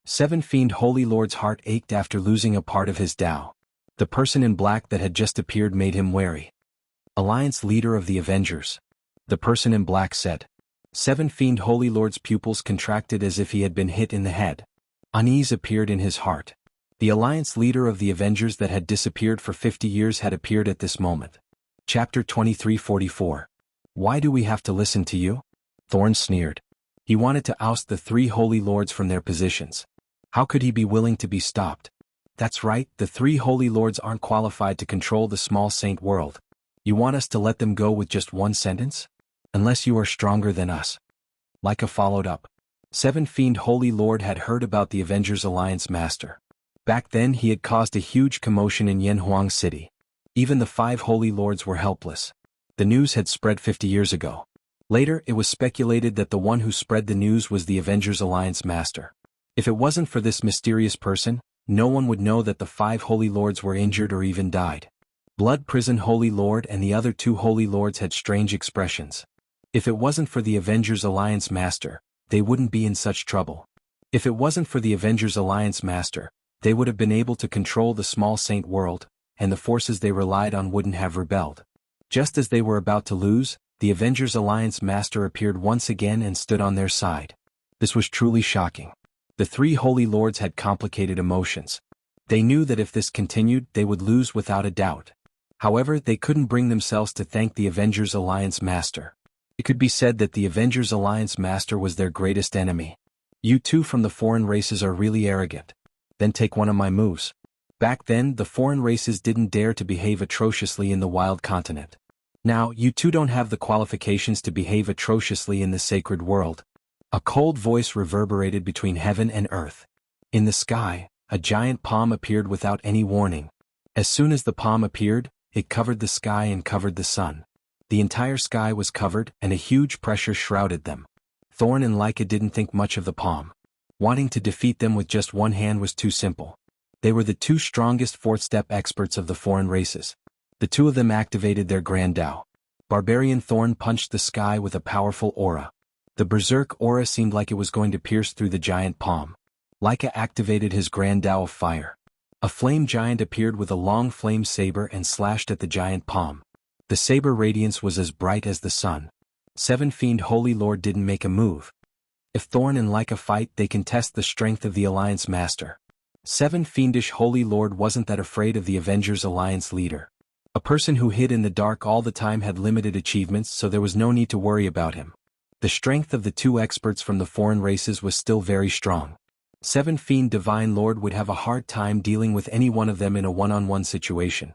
7 Fiend Holy Lord's heart ached after losing a part of his Tao. The person in black that had just appeared made him wary. Alliance Leader of the Avengers. The person in black said. 7 Fiend Holy Lord's pupils contracted as if he had been hit in the head. Unease appeared in his heart. The Alliance Leader of the Avengers that had disappeared for 50 years had appeared at this moment. Chapter 2344. Why do we have to listen to you? Thorn sneered. He wanted to oust the 3 Holy Lords from their positions. How could he be willing to be stopped? That's right, the 3 Holy Lords aren't qualified to control the small saint world. You want us to let them go with just one sentence? Unless you are stronger than us. Leica followed up. 7 Fiend Holy Lord had heard about the Avengers Alliance Master. Back then he had caused a huge commotion in Yanhuang City. Even the 5 Holy Lords were helpless. The news had spread 50 years ago. Later it was speculated that the one who spread the news was the Avengers Alliance Master. If it wasn't for this mysterious person, no one would know that the 5 Holy Lords were injured or even died. Blood Prison Holy Lord and the other 2 Holy Lords had strange expressions. If it wasn't for the Avengers Alliance Master, they wouldn't be in such trouble. If it wasn't for the Avengers Alliance Master, they would have been able to control the small saint world, and the forces they relied on wouldn't have rebelled. Just as they were about to lose, the Avengers Alliance Master appeared once again and stood on their side. This was truly shocking. The 3 Holy Lords had complicated emotions. They knew that if this continued, they would lose without a doubt. However, they couldn't bring themselves to thank the Avengers Alliance Master. It could be said that the Avengers Alliance Master was their greatest enemy. You 2 from the foreign races are really arrogant. Then take one of my moves. Back then, the foreign races didn't dare to behave atrociously in the wild continent. Now, you 2 don't have the qualifications to behave atrociously in the sacred world. A cold voice reverberated between heaven and earth. In the sky, a giant palm appeared without any warning. As soon as the palm appeared, it covered the sky and covered the sun. The entire sky was covered, and a huge pressure shrouded them. Thorn and Leica didn't think much of the palm. Wanting to defeat them with just one hand was too simple. They were the 2 strongest 4th-step experts of the foreign races. The 2 of them activated their Grand Tao. Barbarian Thorn punched the sky with a powerful aura. The Berserk aura seemed like it was going to pierce through the giant palm. Leica activated his Grand Tao of Fire. A flame giant appeared with a long flame saber and slashed at the giant palm. The saber radiance was as bright as the sun. Seven Fiend Holy Lord didn't make a move. If Thorn and Leica fight, they can test the strength of the Alliance Master. Seven Fiendish Holy Lord wasn't that afraid of the Avengers Alliance leader. A person who hid in the dark all the time had limited achievements, so there was no need to worry about him. The strength of the two experts from the foreign races was still very strong. Seven Fiend Divine Lord would have a hard time dealing with any one of them in a one-on-one situation.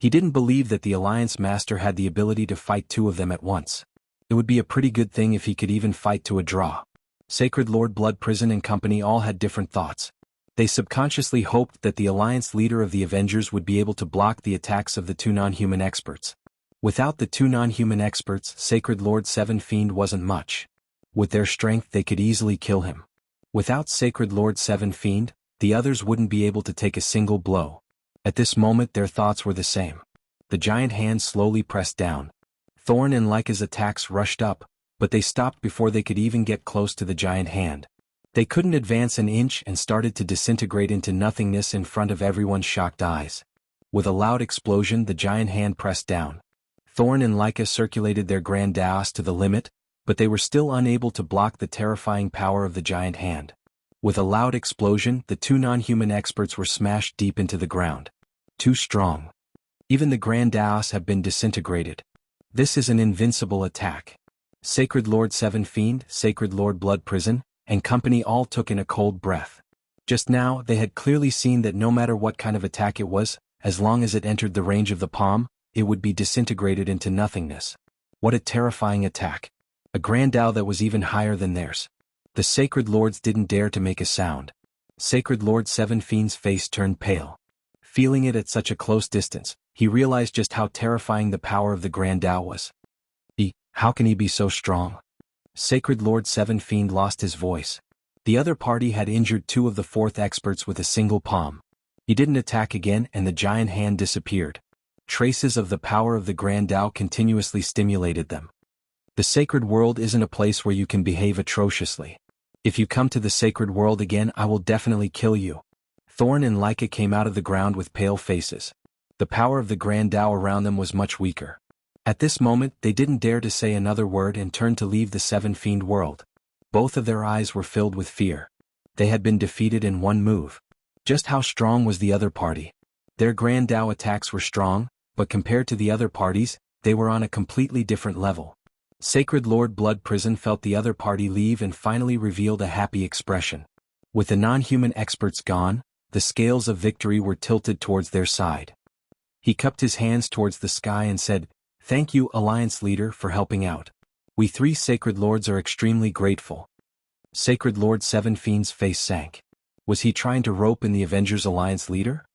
He didn't believe that the Alliance Master had the ability to fight two of them at once. It would be a pretty good thing if he could even fight to a draw. Sacred Lord Blood Prison and company all had different thoughts. They subconsciously hoped that the Alliance leader of the Avengers would be able to block the attacks of the two non-human experts. Without the two non-human experts, Sacred Lord Seven Fiend wasn't much. With their strength they could easily kill him. Without Sacred Lord Seven Fiend, the others wouldn't be able to take a single blow. At this moment their thoughts were the same. The giant hand slowly pressed down. Thorn and Leica's attacks rushed up, but they stopped before they could even get close to the giant hand. They couldn't advance an inch and started to disintegrate into nothingness in front of everyone's shocked eyes. With a loud explosion, the giant hand pressed down. Thorn and Leica circulated their Grand Daos to the limit, but they were still unable to block the terrifying power of the giant hand. With a loud explosion, the two non-human experts were smashed deep into the ground. Too strong. Even the Grand Daos have been disintegrated. This is an invincible attack. Sacred Lord Seven Fiend, Sacred Lord Blood Prison, and company all took in a cold breath. Just now, they had clearly seen that no matter what kind of attack it was, as long as it entered the range of the palm, it would be disintegrated into nothingness. What a terrifying attack. A Grand Dao that was even higher than theirs. The Sacred Lords didn't dare to make a sound. Sacred Lord Seven Fiend's face turned pale. Feeling it at such a close distance, he realized just how terrifying the power of the Grand Dao was. How can he be so strong? Sacred Lord Seven Fiend lost his voice. The other party had injured two of the fourth experts with a single palm. He didn't attack again and the giant hand disappeared. Traces of the power of the Grand Dao continuously stimulated them. The sacred world isn't a place where you can behave atrociously. If you come to the sacred world again, I will definitely kill you. Thorn and Leica came out of the ground with pale faces. The power of the Grand Dao around them was much weaker. At this moment, they didn't dare to say another word and turned to leave the Seven Fiend world. Both of their eyes were filled with fear. They had been defeated in one move. Just how strong was the other party? Their Grand Dao attacks were strong, but compared to the other parties, they were on a completely different level. Sacred Lord Blood Prison felt the other party leave and finally revealed a happy expression. With the non-human experts gone, the scales of victory were tilted towards their side. He cupped his hands towards the sky and said, "Thank you, Alliance Leader, for helping out. We three Sacred Lords are extremely grateful." Sacred Lord Seven Fiend's face sank. Was he trying to rope in the Avengers Alliance Leader?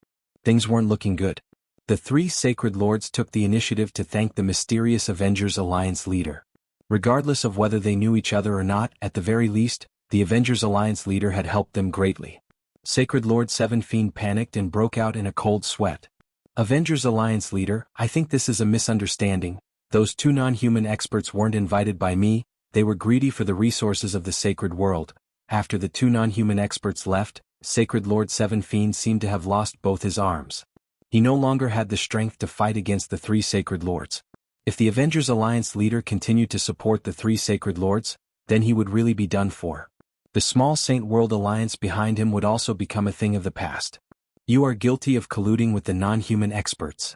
Things weren't looking good. The three Sacred Lords took the initiative to thank the mysterious Avengers Alliance Leader. Regardless of whether they knew each other or not, at the very least, the Avengers Alliance Leader had helped them greatly. Sacred Lord Seven Fiend panicked and broke out in a cold sweat. "Avengers Alliance Leader, I think this is a misunderstanding. Those two non-human experts weren't invited by me, they were greedy for the resources of the sacred world." After the two non-human experts left, Sacred Lord Seven Fiend seemed to have lost both his arms. He no longer had the strength to fight against the three Sacred Lords. If the Avengers Alliance Leader continued to support the three Sacred Lords, then he would really be done for. The small Saint World Alliance behind him would also become a thing of the past. "You are guilty of colluding with the non-human experts."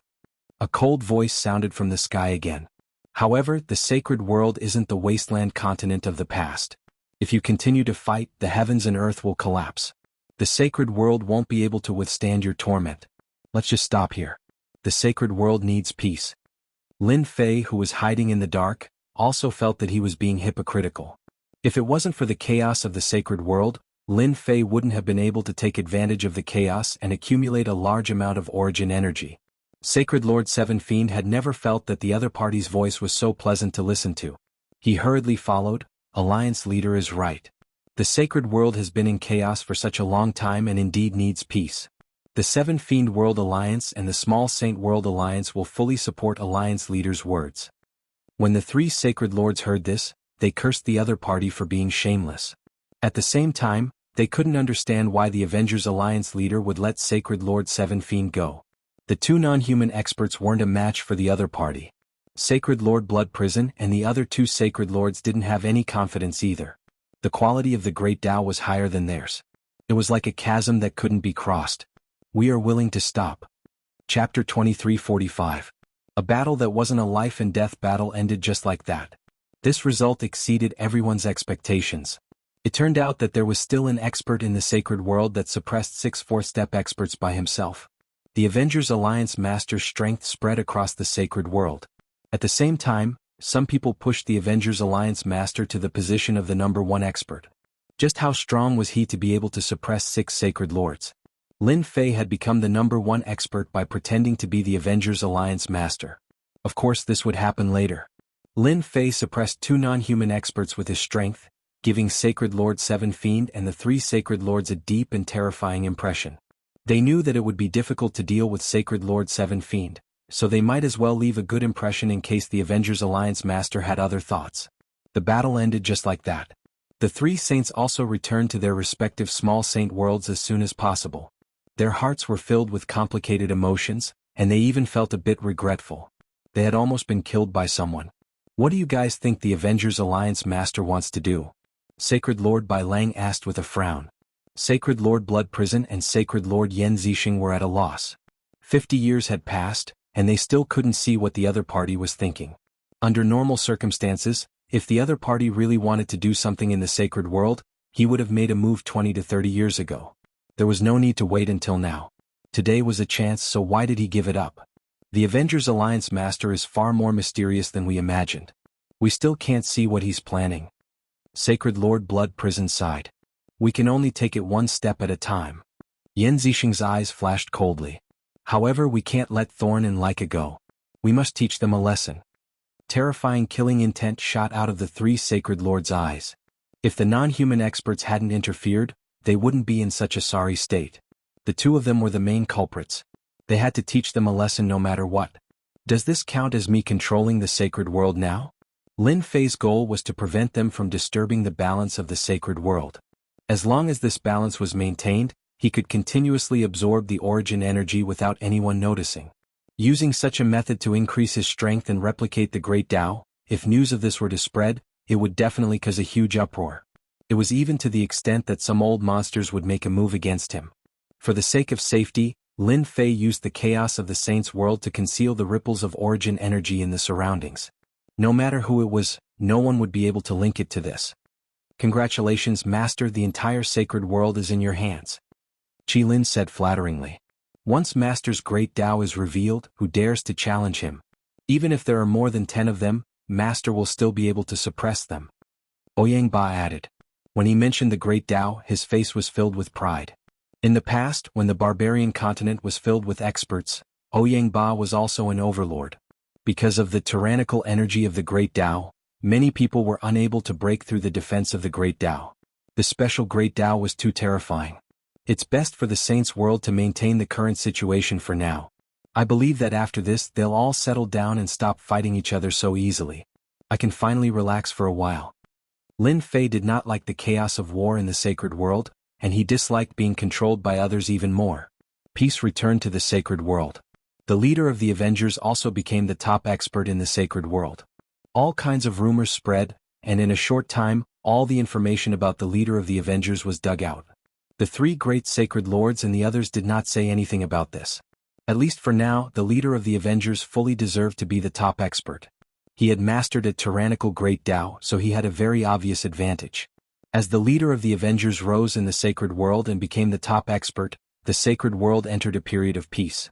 A cold voice sounded from the sky again. "However, the sacred world isn't the wasteland continent of the past. If you continue to fight, the heavens and earth will collapse. The sacred world won't be able to withstand your torment. Let's just stop here. The sacred world needs peace." Lin Fei, who was hiding in the dark, also felt that he was being hypocritical. If it wasn't for the chaos of the sacred world, Lin Fei wouldn't have been able to take advantage of the chaos and accumulate a large amount of origin energy. Sacred Lord Seven Fiend had never felt that the other party's voice was so pleasant to listen to. He hurriedly followed, "Alliance Leader is right. The sacred world has been in chaos for such a long time and indeed needs peace. The Seven Fiend World Alliance and the Small Saint World Alliance will fully support Alliance Leader's words." When the three Sacred Lords heard this, they cursed the other party for being shameless. At the same time, They couldn't understand why the Avengers Alliance leader would let Sacred Lord Seven Fiend go. The two non-human experts weren't a match for the other party. Sacred Lord Blood Prison and the other two Sacred Lords didn't have any confidence either. The quality of the Great Tao was higher than theirs. It was like a chasm that couldn't be crossed. We are willing to stop. Chapter 23:45. A battle that wasn't a life-and-death battle ended just like that. This result exceeded everyone's expectations. It turned out that there was still an expert in the sacred world that suppressed 6 fourth-step experts by himself. The Avengers Alliance Master's strength spread across the sacred world. At the same time, some people pushed the Avengers Alliance Master to the position of the number 1 expert. Just how strong was he to be able to suppress 6 sacred lords? Lin Fei had become the number 1 expert by pretending to be the Avengers Alliance Master. Of course this would happen later. Lin Fei suppressed 2 non-human experts with his strength, giving Sacred Lord Seven Fiend and the 3 Sacred Lords a deep and terrifying impression. They knew that it would be difficult to deal with Sacred Lord Seven Fiend, so they might as well leave a good impression in case the Avengers Alliance Master had other thoughts. The battle ended just like that. The 3 saints also returned to their respective small saint worlds as soon as possible. Their hearts were filled with complicated emotions, and they even felt a bit regretful. They had almost been killed by someone. What do you guys think the Avengers Alliance Master wants to do? Sacred Lord Bai Lang asked with a frown. Sacred Lord Blood Prison and Sacred Lord Yan Zixing were at a loss. 50 years had passed, and they still couldn't see what the other party was thinking. Under normal circumstances, if the other party really wanted to do something in the sacred world, he would have made a move 20 to 30 years ago. There was no need to wait until now. Today was a chance, so why did he give it up? The Avengers Alliance Master is far more mysterious than we imagined. We still can't see what he's planning. Sacred Lord Blood Prison sighed. We can only take it one step at a time. Yan Zixing's eyes flashed coldly. However, we can't let Thorn and Leica go. We must teach them a lesson. Terrifying killing intent shot out of the 3 Sacred Lords' eyes. If the non-human experts hadn't interfered, they wouldn't be in such a sorry state. The 2 of them were the main culprits. They had to teach them a lesson no matter what. Does this count as me controlling the sacred world now? Lin Fei's goal was to prevent them from disturbing the balance of the sacred world. As long as this balance was maintained, he could continuously absorb the origin energy without anyone noticing. Using such a method to increase his strength and replicate the Great Tao, if news of this were to spread, it would definitely cause a huge uproar. It was even to the extent that some old monsters would make a move against him. For the sake of safety, Lin Fei used the chaos of the Saints' world to conceal the ripples of origin energy in the surroundings. No matter who it was, no one would be able to link it to this. Congratulations, Master, the entire sacred world is in your hands. Qi Lin said flatteringly. Once Master's Great Tao is revealed, who dares to challenge him? Even if there are more than 10 of them, Master will still be able to suppress them. Ouyang Ba added. When he mentioned the Great Tao, his face was filled with pride. In the past, when the barbarian continent was filled with experts, Ouyang Ba was also an overlord. Because of the tyrannical energy of the Great Tao, many people were unable to break through the defense of the Great Tao. The special Great Tao was too terrifying. It's best for the Saints' world to maintain the current situation for now. I believe that after this they'll all settle down and stop fighting each other so easily. I can finally relax for a while. Lin Fei did not like the chaos of war in the sacred world, and he disliked being controlled by others even more. Peace returned to the sacred world. The leader of the Avengers also became the top expert in the sacred world. All kinds of rumors spread, and in a short time, all the information about the leader of the Avengers was dug out. The 3 great sacred lords and the others did not say anything about this. At least for now, the leader of the Avengers fully deserved to be the top expert. He had mastered a tyrannical Great Tao, so he had a very obvious advantage. As the leader of the Avengers rose in the sacred world and became the top expert, the sacred world entered a period of peace.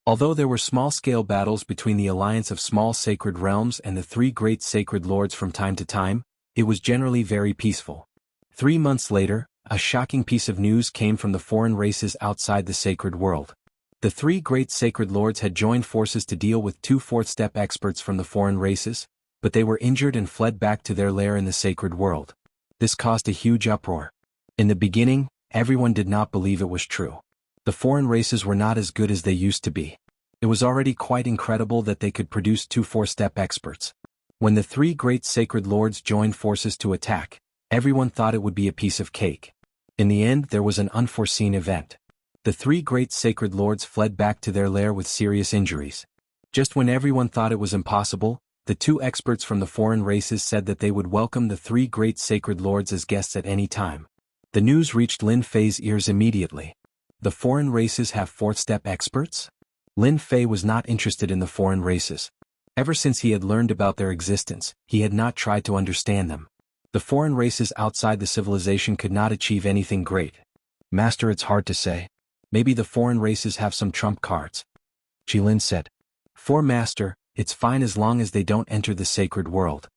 Although there were small-scale battles between the alliance of small sacred realms and the 3 great sacred lords from time to time, it was generally very peaceful. 3 months later, a shocking piece of news came from the foreign races outside the sacred world. The 3 great sacred lords had joined forces to deal with 2 fourth-step experts from the foreign races, but they were injured and fled back to their lair in the sacred world. This caused a huge uproar. In the beginning, everyone did not believe it was true. The foreign races were not as good as they used to be. It was already quite incredible that they could produce 2 four-step experts. When the 3 great sacred lords joined forces to attack, everyone thought it would be a piece of cake. In the end, there was an unforeseen event. The three great sacred lords fled back to their lair with serious injuries. Just when everyone thought it was impossible, the two experts from the foreign races said that they would welcome the three great sacred lords as guests at any time. The news reached Lin Fei's ears immediately. The foreign races have fourth-step experts? Lin Fei was not interested in the foreign races. Ever since he had learned about their existence, he had not tried to understand them. The foreign races outside the civilization could not achieve anything great. Master, it's hard to say. Maybe the foreign races have some trump cards. Jilin said. For Master, it's fine as long as they don't enter the sacred world.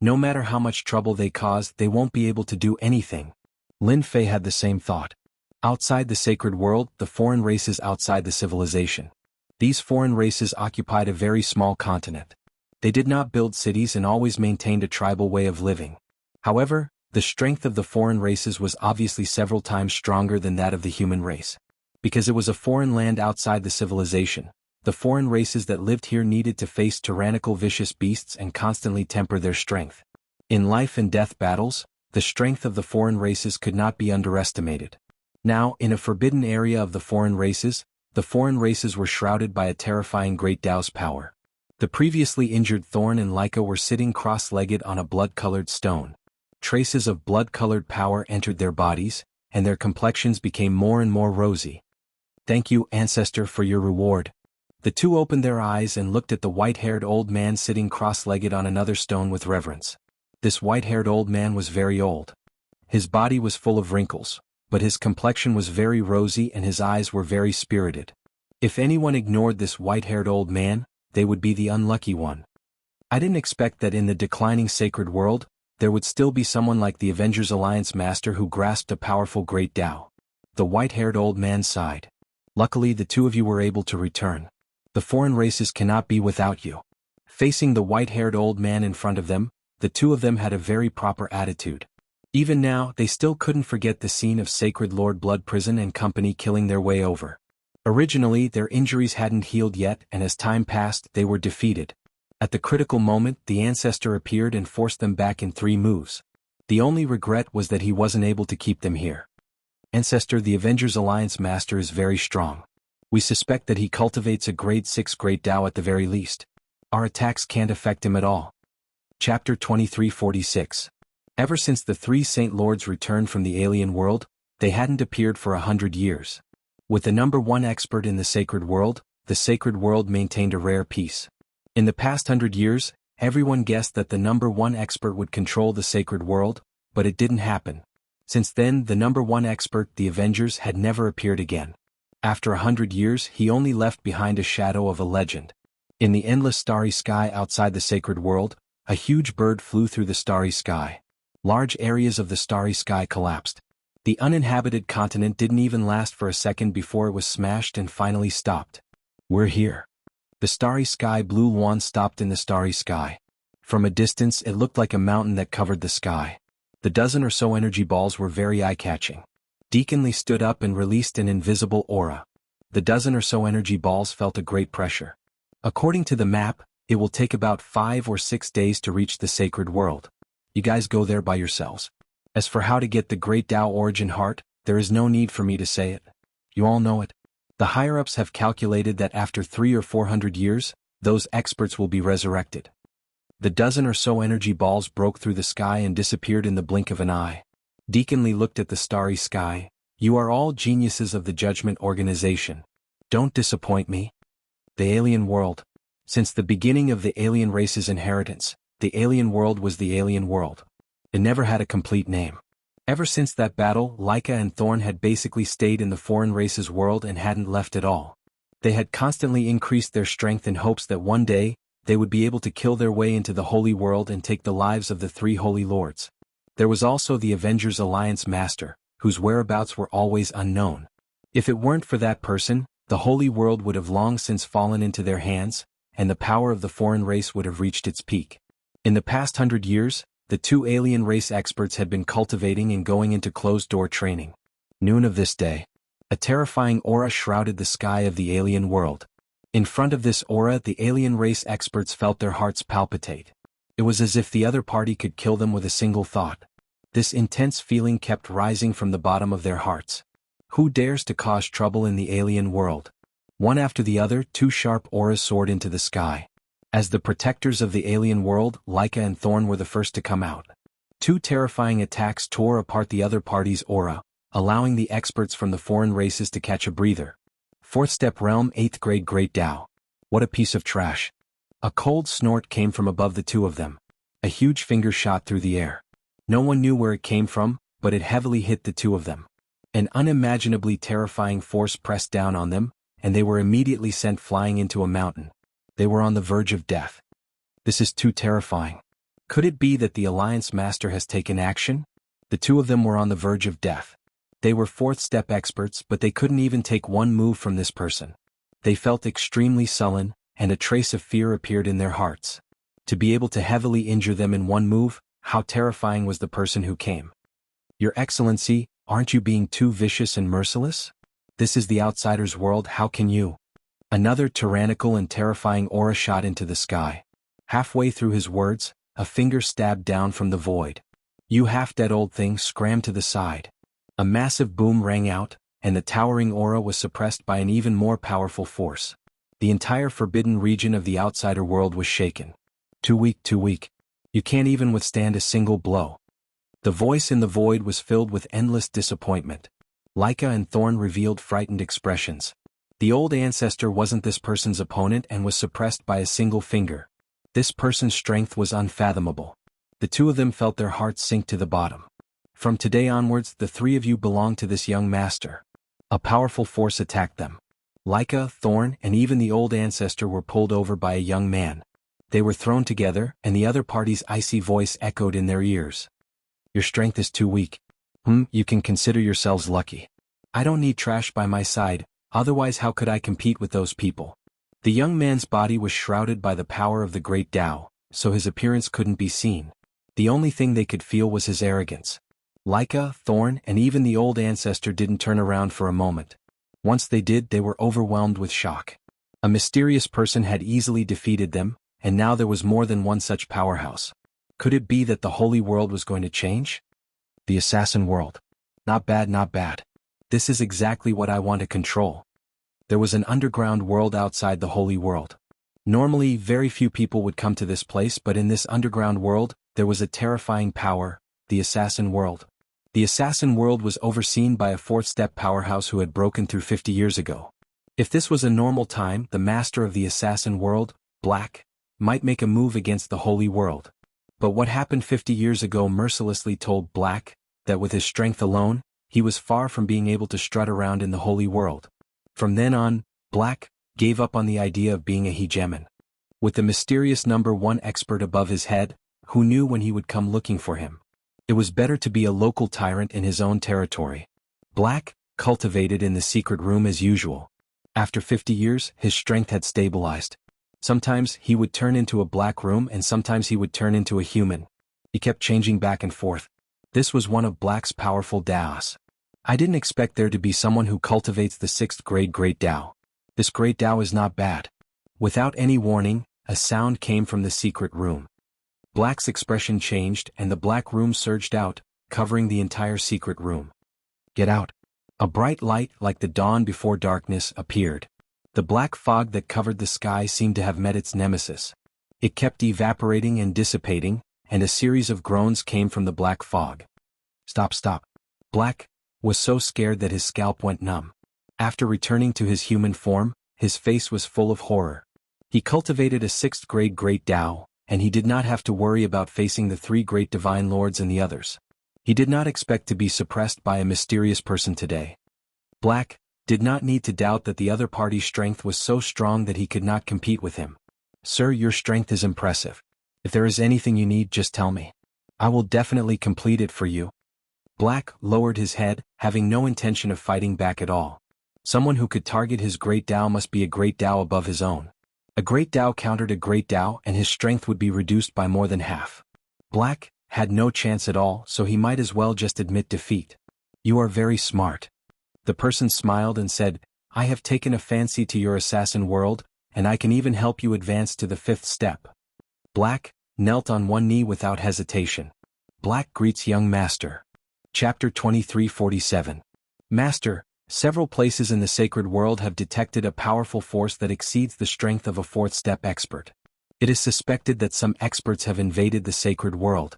No matter how much trouble they cause, they won't be able to do anything. Lin Fei had the same thought. Outside the sacred world, the foreign races outside the civilization. These foreign races occupied a very small continent. They did not build cities and always maintained a tribal way of living. However, the strength of the foreign races was obviously several times stronger than that of the human race. Because it was a foreign land outside the civilization, the foreign races that lived here needed to face tyrannical vicious beasts and constantly temper their strength. In life and death battles, the strength of the foreign races could not be underestimated. Now, in a forbidden area of the foreign races were shrouded by a terrifying great Tao's power. The previously injured Thorn and Leica were sitting cross-legged on a blood-colored stone. Traces of blood-colored power entered their bodies, and their complexions became more and more rosy. Thank you, Ancestor, for your reward. The two opened their eyes and looked at the white-haired old man sitting cross-legged on another stone with reverence. This white-haired old man was very old. His body was full of wrinkles, but his complexion was very rosy and his eyes were very spirited. If anyone ignored this white-haired old man, they would be the unlucky one. I didn't expect that in the declining sacred world, there would still be someone like the Avengers Alliance Master who grasped a powerful great Tao. The white-haired old man sighed. Luckily, the two of you were able to return. The foreign races cannot be without you. Facing the white-haired old man in front of them, the two of them had a very proper attitude. Even now, they still couldn't forget the scene of Sacred Lord Blood Prison and company killing their way over. Originally, their injuries hadn't healed yet, and as time passed, they were defeated. At the critical moment, the Ancestor appeared and forced them back in 3 moves. The only regret was that he wasn't able to keep them here. Ancestor, the Avengers Alliance Master is very strong. We suspect that he cultivates a grade 6 Great Tao at the very least. Our attacks can't affect him at all. Chapter 2346. Ever since the 3 Saint Lords returned from the alien world, they hadn't appeared for 100 years. With the number 1 expert in the sacred world maintained a rare peace. In the past 100 years, everyone guessed that the number 1 expert would control the sacred world, but it didn't happen. Since then, the number 1 expert, the Avengers, had never appeared again. After 100 years, he only left behind a shadow of a legend. In the endless starry sky outside the sacred world, a huge bird flew through the starry sky. Large areas of the starry sky collapsed. The uninhabited continent didn't even last for a second before it was smashed and finally stopped. We're here. The starry sky blue wand stopped in the starry sky. From a distance, it looked like a mountain that covered the sky. The dozen or so energy balls were very eye-catching. Deacon Lee stood up and released an invisible aura. The dozen or so energy balls felt a great pressure. According to the map, it will take about 5 or 6 days to reach the sacred world. You guys go there by yourselves. As for how to get the Great Tao Origin Heart, there is no need for me to say it. You all know it. The higher-ups have calculated that after 300 or 400 years, those experts will be resurrected. The dozen or so energy balls broke through the sky and disappeared in the blink of an eye. Deacon Lee looked at the starry sky. You are all geniuses of the Judgment Organization. Don't disappoint me. The alien world. Since the beginning of the alien race's inheritance, the alien world was the alien world. It never had a complete name. Ever since that battle, Leica and Thorn had basically stayed in the foreign race's world and hadn't left at all. They had constantly increased their strength in hopes that one day, they would be able to kill their way into the holy world and take the lives of the 3 holy lords. There was also the Avengers Alliance Master, whose whereabouts were always unknown. If it weren't for that person, the holy world would have long since fallen into their hands, and the power of the foreign race would have reached its peak. In the past 100 years, the 2 alien race experts had been cultivating and going into closed-door training. Noon of this day, a terrifying aura shrouded the sky of the alien world. In front of this aura, the alien race experts felt their hearts palpitate. It was as if the other party could kill them with a single thought. This intense feeling kept rising from the bottom of their hearts. Who dares to cause trouble in the alien world? One after the other, two sharp auras soared into the sky. As the protectors of the alien world, Leica and Thorn were the first to come out. Two terrifying attacks tore apart the other party's aura, allowing the experts from the foreign races to catch a breather. Fourth step realm, 8th grade Great Tao. What a piece of trash. A cold snort came from above the two of them. A huge finger shot through the air. No one knew where it came from, but it heavily hit the two of them. An unimaginably terrifying force pressed down on them, and they were immediately sent flying into a mountain. They were on the verge of death. This is too terrifying. Could it be that the Alliance Master has taken action? The two of them were on the verge of death. They were fourth step experts, but they couldn't even take one move from this person. They felt extremely sullen, and a trace of fear appeared in their hearts. To be able to heavily injure them in one move, how terrifying was the person who came. Your Excellency, aren't you being too vicious and merciless? This is the outsider's world, how can you? Another tyrannical and terrifying aura shot into the sky. Halfway through his words, a finger stabbed down from the void. You half-dead old thing, scram to the side. A massive boom rang out, and the towering aura was suppressed by an even more powerful force. The entire forbidden region of the outsider world was shaken. Too weak, too weak. You can't even withstand a single blow. The voice in the void was filled with endless disappointment. Leica and Thorn revealed frightened expressions. The old ancestor wasn't this person's opponent and was suppressed by a single finger. This person's strength was unfathomable. The two of them felt their hearts sink to the bottom. From today onwards, the three of you belong to this young master. A powerful force attacked them. Leica, Thorn, and even the old ancestor were pulled over by a young man. They were thrown together, and the other party's icy voice echoed in their ears. Your strength is too weak. You can consider yourselves lucky. I don't need trash by my side, otherwise how could I compete with those people? The young man's body was shrouded by the power of the Great Tao, so his appearance couldn't be seen. The only thing they could feel was his arrogance. Leica, Thorn, and even the old ancestor didn't turn around for a moment. Once they did, they were overwhelmed with shock. A mysterious person had easily defeated them, and now there was more than one such powerhouse. Could it be that the holy world was going to change? The assassin world. Not bad, not bad. This is exactly what I want to control. There was an underground world outside the holy world. Normally, very few people would come to this place, but in this underground world, there was a terrifying power, the assassin world. The assassin world was overseen by a fourth-step powerhouse who had broken through 50 years ago. If this was a normal time, the master of the assassin world, Black, might make a move against the holy world. But what happened 50 years ago mercilessly told Black that with his strength alone, he was far from being able to strut around in the holy world. From then on, Black gave up on the idea of being a hegemon. With the mysterious number one expert above his head, who knew when he would come looking for him? It was better to be a local tyrant in his own territory. Black cultivated in the secret room as usual. After 50 years, his strength had stabilized. Sometimes he would turn into a black room and sometimes he would turn into a human. He kept changing back and forth. This was one of Black's powerful Daos. I didn't expect there to be someone who cultivates the 6th grade Great Tao. This Great Tao is not bad. Without any warning, a sound came from the secret room. Black's expression changed and the black room surged out, covering the entire secret room. Get out. A bright light like the dawn before darkness appeared. The black fog that covered the sky seemed to have met its nemesis. It kept evaporating and dissipating, and a series of groans came from the black fog. Stop, stop. Black was so scared that his scalp went numb. After returning to his human form, his face was full of horror. He cultivated a 6th grade Great Tao, and he did not have to worry about facing the 3 great divine lords and the others. He did not expect to be suppressed by a mysterious person today. Black did not need to doubt that the other party's strength was so strong that he could not compete with him. Sir, your strength is impressive. If there is anything you need, just tell me. I will definitely complete it for you. Black lowered his head, having no intention of fighting back at all. Someone who could target his Great Tao must be a Great Tao above his own. A Great Tao countered a Great Tao and his strength would be reduced by more than half. Black had no chance at all, so he might as well just admit defeat. You are very smart. The person smiled and said, I have taken a fancy to your assassin world, and I can even help you advance to the 5th step. Black knelt on one knee without hesitation. Black greets young master. Chapter 2347. Master, several places in the sacred world have detected a powerful force that exceeds the strength of a fourth-step expert. It is suspected that some experts have invaded the sacred world.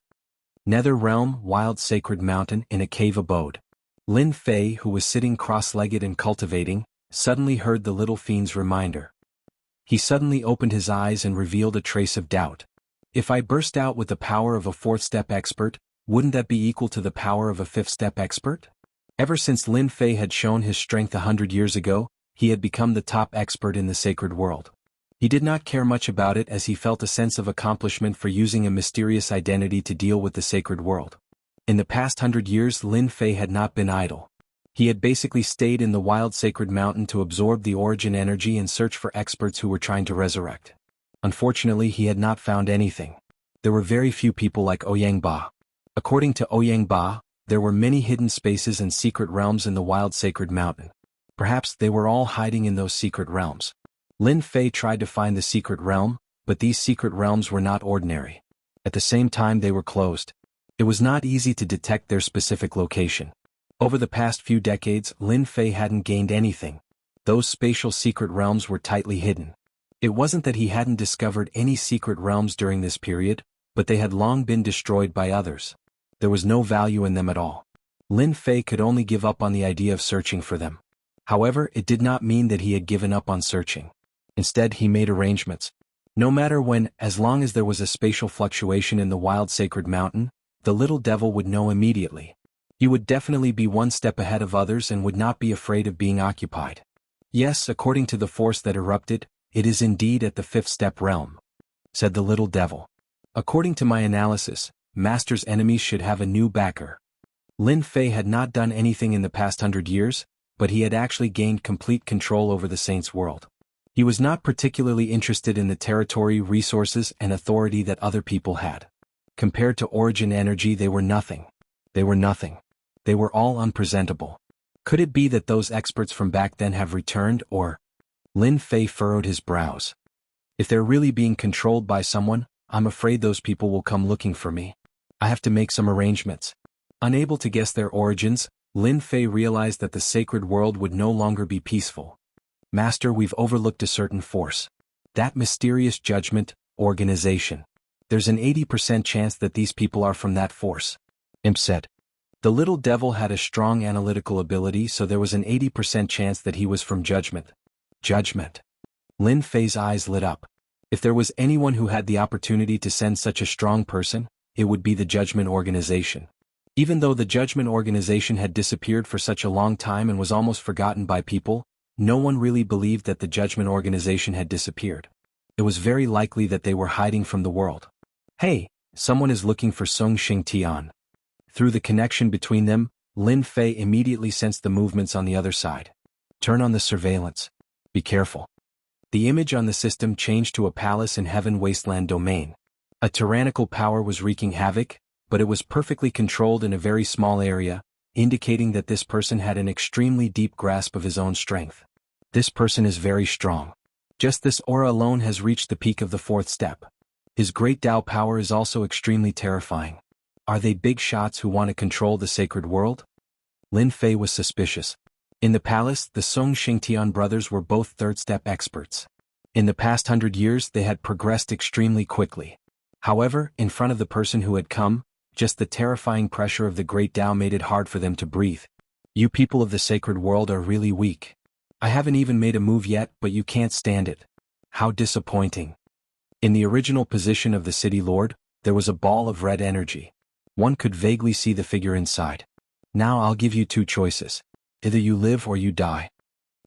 Nether Realm, Wild Sacred Mountain, in a cave abode. Lin Fei, who was sitting cross-legged and cultivating, suddenly heard the little fiend's reminder. He suddenly opened his eyes and revealed a trace of doubt. If I burst out with the power of a fourth-step expert, wouldn't that be equal to the power of a fifth-step expert? Ever since Lin Fei had shown his strength 100 years ago, he had become the top expert in the sacred world. He did not care much about it as he felt a sense of accomplishment for using a mysterious identity to deal with the sacred world. In the past 100 years, Lin Fei had not been idle. He had basically stayed in the wild sacred mountain to absorb the origin energy and search for experts who were trying to resurrect. Unfortunately, he had not found anything. There were very few people like Ouyang Ba. According to Ouyang Ba, there were many hidden spaces and secret realms in the wild sacred mountain. Perhaps they were all hiding in those secret realms. Lin Fei tried to find the secret realm, but these secret realms were not ordinary. At the same time, they were closed. It was not easy to detect their specific location. Over the past few decades, Lin Fei hadn't gained anything. Those spatial secret realms were tightly hidden. It wasn't that he hadn't discovered any secret realms during this period, but they had long been destroyed by others. There was no value in them at all. Lin Fei could only give up on the idea of searching for them. However, it did not mean that he had given up on searching. Instead, he made arrangements. No matter when, as long as there was a spatial fluctuation in the wild sacred mountain, the little devil would know immediately. He would definitely be one step ahead of others and would not be afraid of being occupied. Yes, according to the force that erupted, it is indeed at the fifth-step realm, said the little devil. According to my analysis, Master's enemies should have a new backer. Lin Fei had not done anything in the past 100 years, but he had actually gained complete control over the Saints' world. He was not particularly interested in the territory, resources, and authority that other people had. Compared to origin energy, they were nothing. They were nothing. They were all unpresentable. Could it be that those experts from back then have returned, or? Lin Fei furrowed his brows. If they're really being controlled by someone, I'm afraid those people will come looking for me. I have to make some arrangements. Unable to guess their origins, Lin Fei realized that the sacred world would no longer be peaceful. Master, we've overlooked a certain force. That mysterious judgment, organization. There's an 80% chance that these people are from that force. Imp said. The little devil had a strong analytical ability, so there was an 80% chance that he was from judgment. Judgment. Lin Fei's eyes lit up. If there was anyone who had the opportunity to send such a strong person, it would be the Judgment Organization. Even though the Judgment Organization had disappeared for such a long time and was almost forgotten by people, no one really believed that the Judgment Organization had disappeared. It was very likely that they were hiding from the world. Hey, someone is looking for Song Xingtian. Through the connection between them, Lin Fei immediately sensed the movements on the other side. Turn on the surveillance. Be careful. The image on the system changed to a palace in Heaven Wasteland domain. A tyrannical power was wreaking havoc, but it was perfectly controlled in a very small area, indicating that this person had an extremely deep grasp of his own strength. This person is very strong. Just this aura alone has reached the peak of the fourth step. His great Tao power is also extremely terrifying. Are they big shots who want to control the sacred world? Lin Fei was suspicious. In the palace, the Song Xingtian brothers were both third-step experts. In the past 100 years, they had progressed extremely quickly. However, in front of the person who had come, just the terrifying pressure of the great Tao made it hard for them to breathe. You people of the sacred world are really weak. I haven't even made a move yet, but you can't stand it. How disappointing. In the original position of the city lord, there was a ball of red energy. One could vaguely see the figure inside. Now I'll give you two choices. Either you live or you die.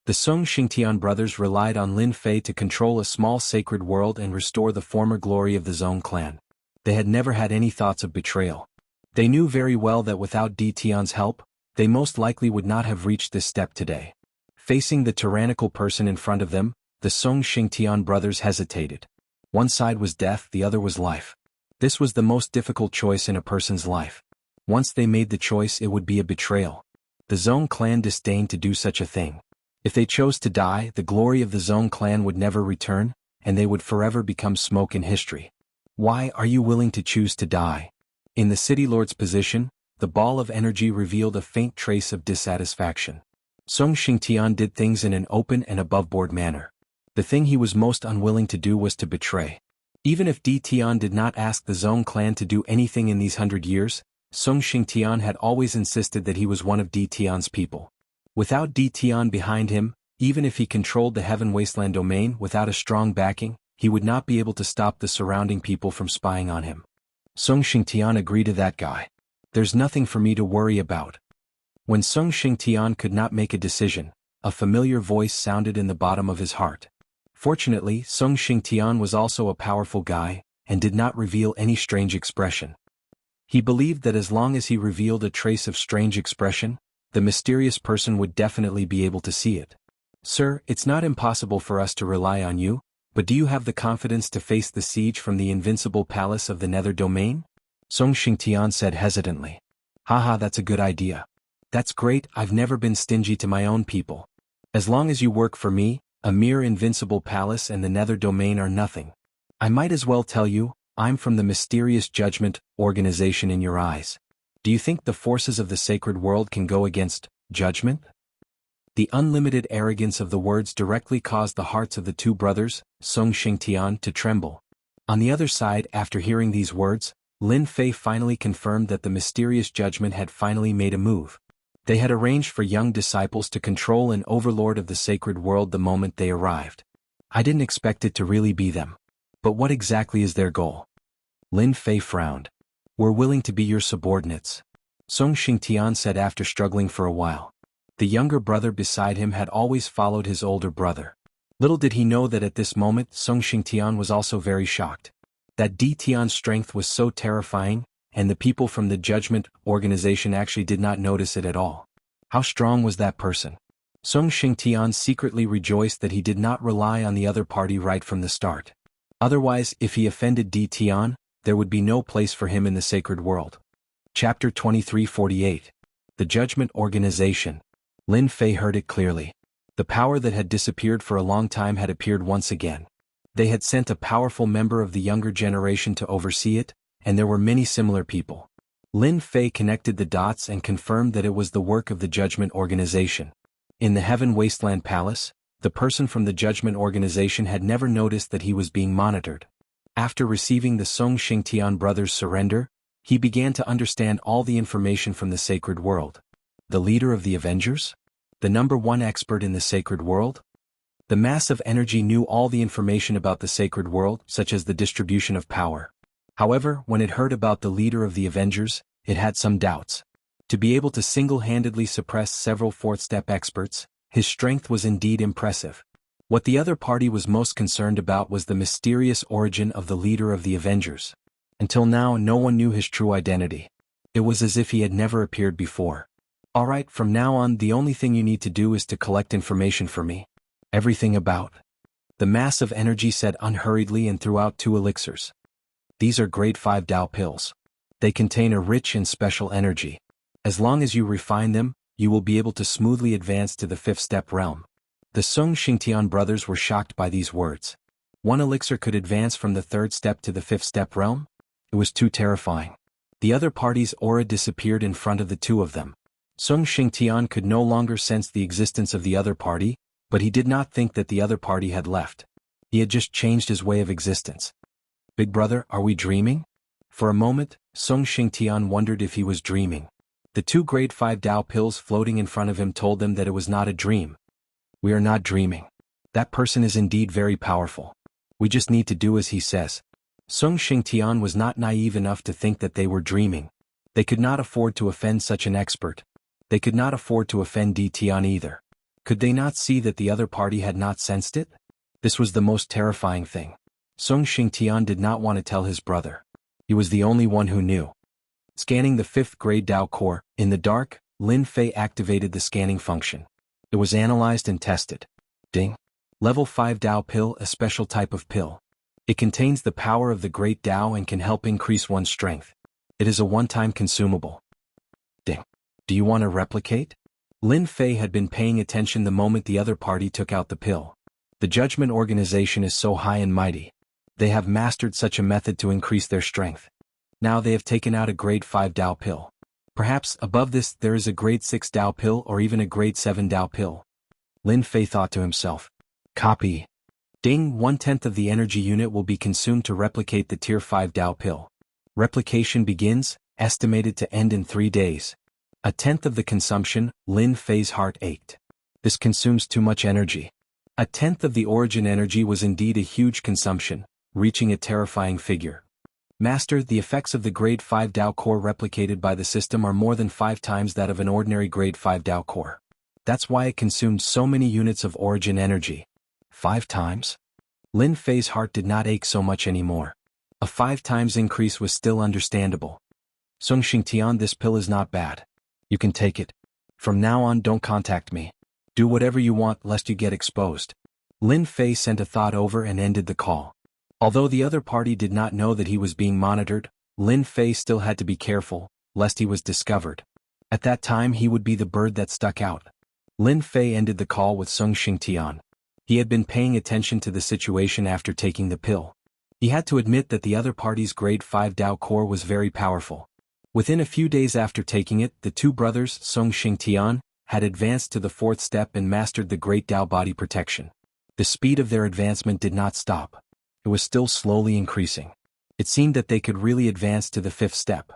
The Song Xingtian brothers relied on Lin Fei to control a small sacred world and restore the former glory of the Zhong clan. They had never had any thoughts of betrayal. They knew very well that without Di Tian's help, they most likely would not have reached this step today. Facing the tyrannical person in front of them, the Song Xingtian brothers hesitated. One side was death, the other was life. This was the most difficult choice in a person's life. Once they made the choice, it would be a betrayal. The Zhong clan disdained to do such a thing. If they chose to die, the glory of the Zhong clan would never return, and they would forever become smoke in history. Why are you willing to choose to die? In the city lord's position, the ball of energy revealed a faint trace of dissatisfaction. Song Xingtian did things in an open and above-board manner. The thing he was most unwilling to do was to betray. Even if Di Tian did not ask the Zhong clan to do anything in these 100 years, Song Xingtian had always insisted that he was one of Di Tian's people. Without Di Tian behind him, even if he controlled the Heaven Wasteland domain without a strong backing, he would not be able to stop the surrounding people from spying on him. Song Xingtian agreed to that guy. There's nothing for me to worry about. When Song Xingtian could not make a decision, a familiar voice sounded in the bottom of his heart. Fortunately, Song Xingtian was also a powerful guy, and did not reveal any strange expression. He believed that as long as he revealed a trace of strange expression, the mysterious person would definitely be able to see it. Sir, it's not impossible for us to rely on you, but do you have the confidence to face the siege from the invincible palace of the Nether Domain? Song Xingtian said hesitantly. Haha, that's a good idea. That's great, I've never been stingy to my own people. As long as you work for me, a mere invincible palace and the Nether Domain are nothing. I might as well tell you, I'm from the mysterious judgment organization in your eyes. Do you think the forces of the sacred world can go against judgment? The unlimited arrogance of the words directly caused the hearts of the two brothers, Song Xingtian, to tremble. On the other side, after hearing these words, Lin Fei finally confirmed that the mysterious judgment had finally made a move. They had arranged for young disciples to control an overlord of the sacred world the moment they arrived. I didn't expect it to really be them. But what exactly is their goal? Lin Fei frowned. We're willing to be your subordinates, Song Xingtian said after struggling for a while. The younger brother beside him had always followed his older brother. Little did he know that at this moment Song Xingtian was also very shocked. That Di Tian's strength was so terrifying, and the people from the Judgment Organization actually did not notice it at all. How strong was that person? Song Xingtian secretly rejoiced that he did not rely on the other party right from the start. Otherwise, if he offended Di Tian, there would be no place for him in the sacred world. Chapter 2348. The Judgment Organization. Lin Fei heard it clearly. The power that had disappeared for a long time had appeared once again. They had sent a powerful member of the younger generation to oversee it, and there were many similar people. Lin Fei connected the dots and confirmed that it was the work of the Judgment Organization. In the Heaven Wasteland Palace, the person from the Judgment Organization had never noticed that he was being monitored. After receiving the Song Xingtian brothers' surrender, he began to understand all the information from the sacred world. The leader of the Avengers? The #1 expert in the sacred world? The mass of energy knew all the information about the sacred world, such as the distribution of power. However, when it heard about the leader of the Avengers, it had some doubts. To be able to single-handedly suppress several fourth-step experts, his strength was indeed impressive. What the other party was most concerned about was the mysterious origin of the leader of the Avengers. Until now, no one knew his true identity. It was as if he had never appeared before. Alright, from now on the only thing you need to do is to collect information for me. Everything about. The mass of energy said unhurriedly and threw out 2 elixirs. These are grade 5 Dao pills. They contain a rich and special energy. As long as you refine them, you will be able to smoothly advance to the 5th step realm. The Song Xingtian brothers were shocked by these words. 1 elixir could advance from the 3rd step to the 5th step realm? It was too terrifying. The other party's aura disappeared in front of the 2 of them. Song Xingtian could no longer sense the existence of the other party, but he did not think that the other party had left. He had just changed his way of existence. Big brother, are we dreaming? For a moment, Song Xingtian wondered if he was dreaming. The 2 grade 5 Dao pills floating in front of him told them that it was not a dream. We are not dreaming. That person is indeed very powerful. We just need to do as he says. Song Xingtian was not naive enough to think that they were dreaming. They could not afford to offend such an expert. They could not afford to offend Di Tian either. Could they not see that the other party had not sensed it? This was the most terrifying thing. Song Xingtian did not want to tell his brother. He was the only one who knew. Scanning the 5th grade Dao core, in the dark, Lin Fei activated the scanning function. It was analyzed and tested. Ding. Level 5 Dao pill, a special type of pill. It contains the power of the great Dao and can help increase one's strength. It is a one-time consumable. Ding. Do you want to replicate? Lin Fei had been paying attention the moment the other party took out the pill. The Judgment Organization is so high and mighty. They have mastered such a method to increase their strength. Now they have taken out a grade 5 Dao pill. Perhaps above this there is a grade 6 Dao pill or even a grade 7 Dao pill. Lin Fei thought to himself. Copy. Ding, 1/10 of the energy unit will be consumed to replicate the tier 5 Dao pill. Replication begins, estimated to end in 3 days. 1/10 of the consumption, Lin Fei's heart ached. This consumes too much energy. 1/10 of the origin energy was indeed a huge consumption, reaching a terrifying figure. Master, the effects of the grade 5 Dao core replicated by the system are more than 5 times that of an ordinary grade 5 Dao core. That's why it consumed so many units of origin energy. 5 times? Lin Fei's heart did not ache so much anymore. A 5 times increase was still understandable. Song Xingtian, this pill is not bad. You can take it. From now on, don't contact me. Do whatever you want lest you get exposed. Lin Fei sent a thought over and ended the call. Although the other party did not know that he was being monitored, Lin Fei still had to be careful, lest he was discovered. At that time he would be the bird that stuck out. Lin Fei ended the call with Song Xingtian. He had been paying attention to the situation after taking the pill. He had to admit that the other party's grade 5 Dao core was very powerful. Within a few days after taking it, the two brothers, Song Xingtian, had advanced to the 4th step and mastered the great Dao body protection. The speed of their advancement did not stop. It was still slowly increasing. It seemed that they could really advance to the 5th step.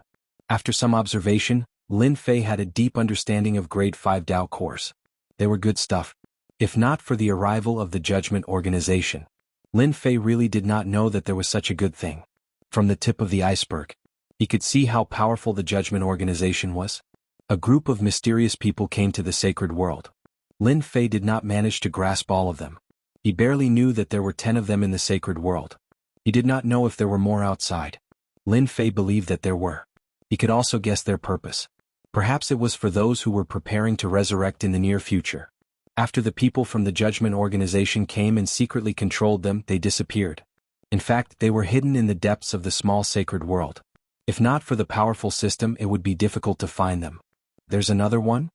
After some observation, Lin Fei had a deep understanding of grade 5 Dao cores. They were good stuff. If not for the arrival of the Judgment Organization, Lin Fei really did not know that there was such a good thing. From the tip of the iceberg, he could see how powerful the Judgment Organization was. A group of mysterious people came to the sacred world. Lin Fei did not manage to grasp all of them. He barely knew that there were 10 of them in the sacred world. He did not know if there were more outside. Lin Fei believed that there were. He could also guess their purpose. Perhaps it was for those who were preparing to resurrect in the near future. After the people from the Judgment Organization came and secretly controlled them, they disappeared. In fact, they were hidden in the depths of the small sacred world. If not for the powerful system, it would be difficult to find them. There's another one?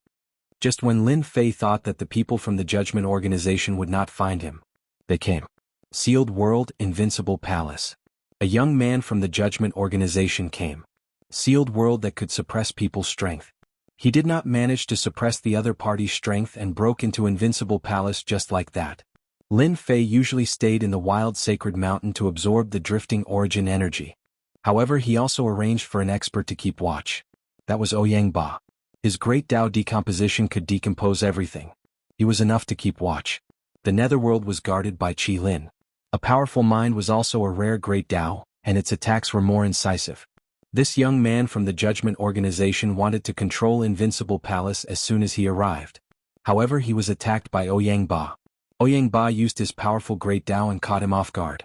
Just when Lin Fei thought that the people from the Judgment Organization would not find him, they came. Sealed World, Invincible Palace. A young man from the Judgment Organization came. Sealed world that could suppress people's strength. He did not manage to suppress the other party's strength and broke into Invincible Palace just like that. Lin Fei usually stayed in the wild sacred mountain to absorb the drifting origin energy. However, he also arranged for an expert to keep watch. That was Ouyang Ba. His great Dao decomposition could decompose everything. He was enough to keep watch. The netherworld was guarded by Qi Lin. A powerful mind was also a rare great Dao, and its attacks were more incisive. This young man from the Judgment Organization wanted to control Invincible Palace as soon as he arrived. However, he was attacked by Ouyang Ba. Ouyang Ba used his powerful great Dao and caught him off guard.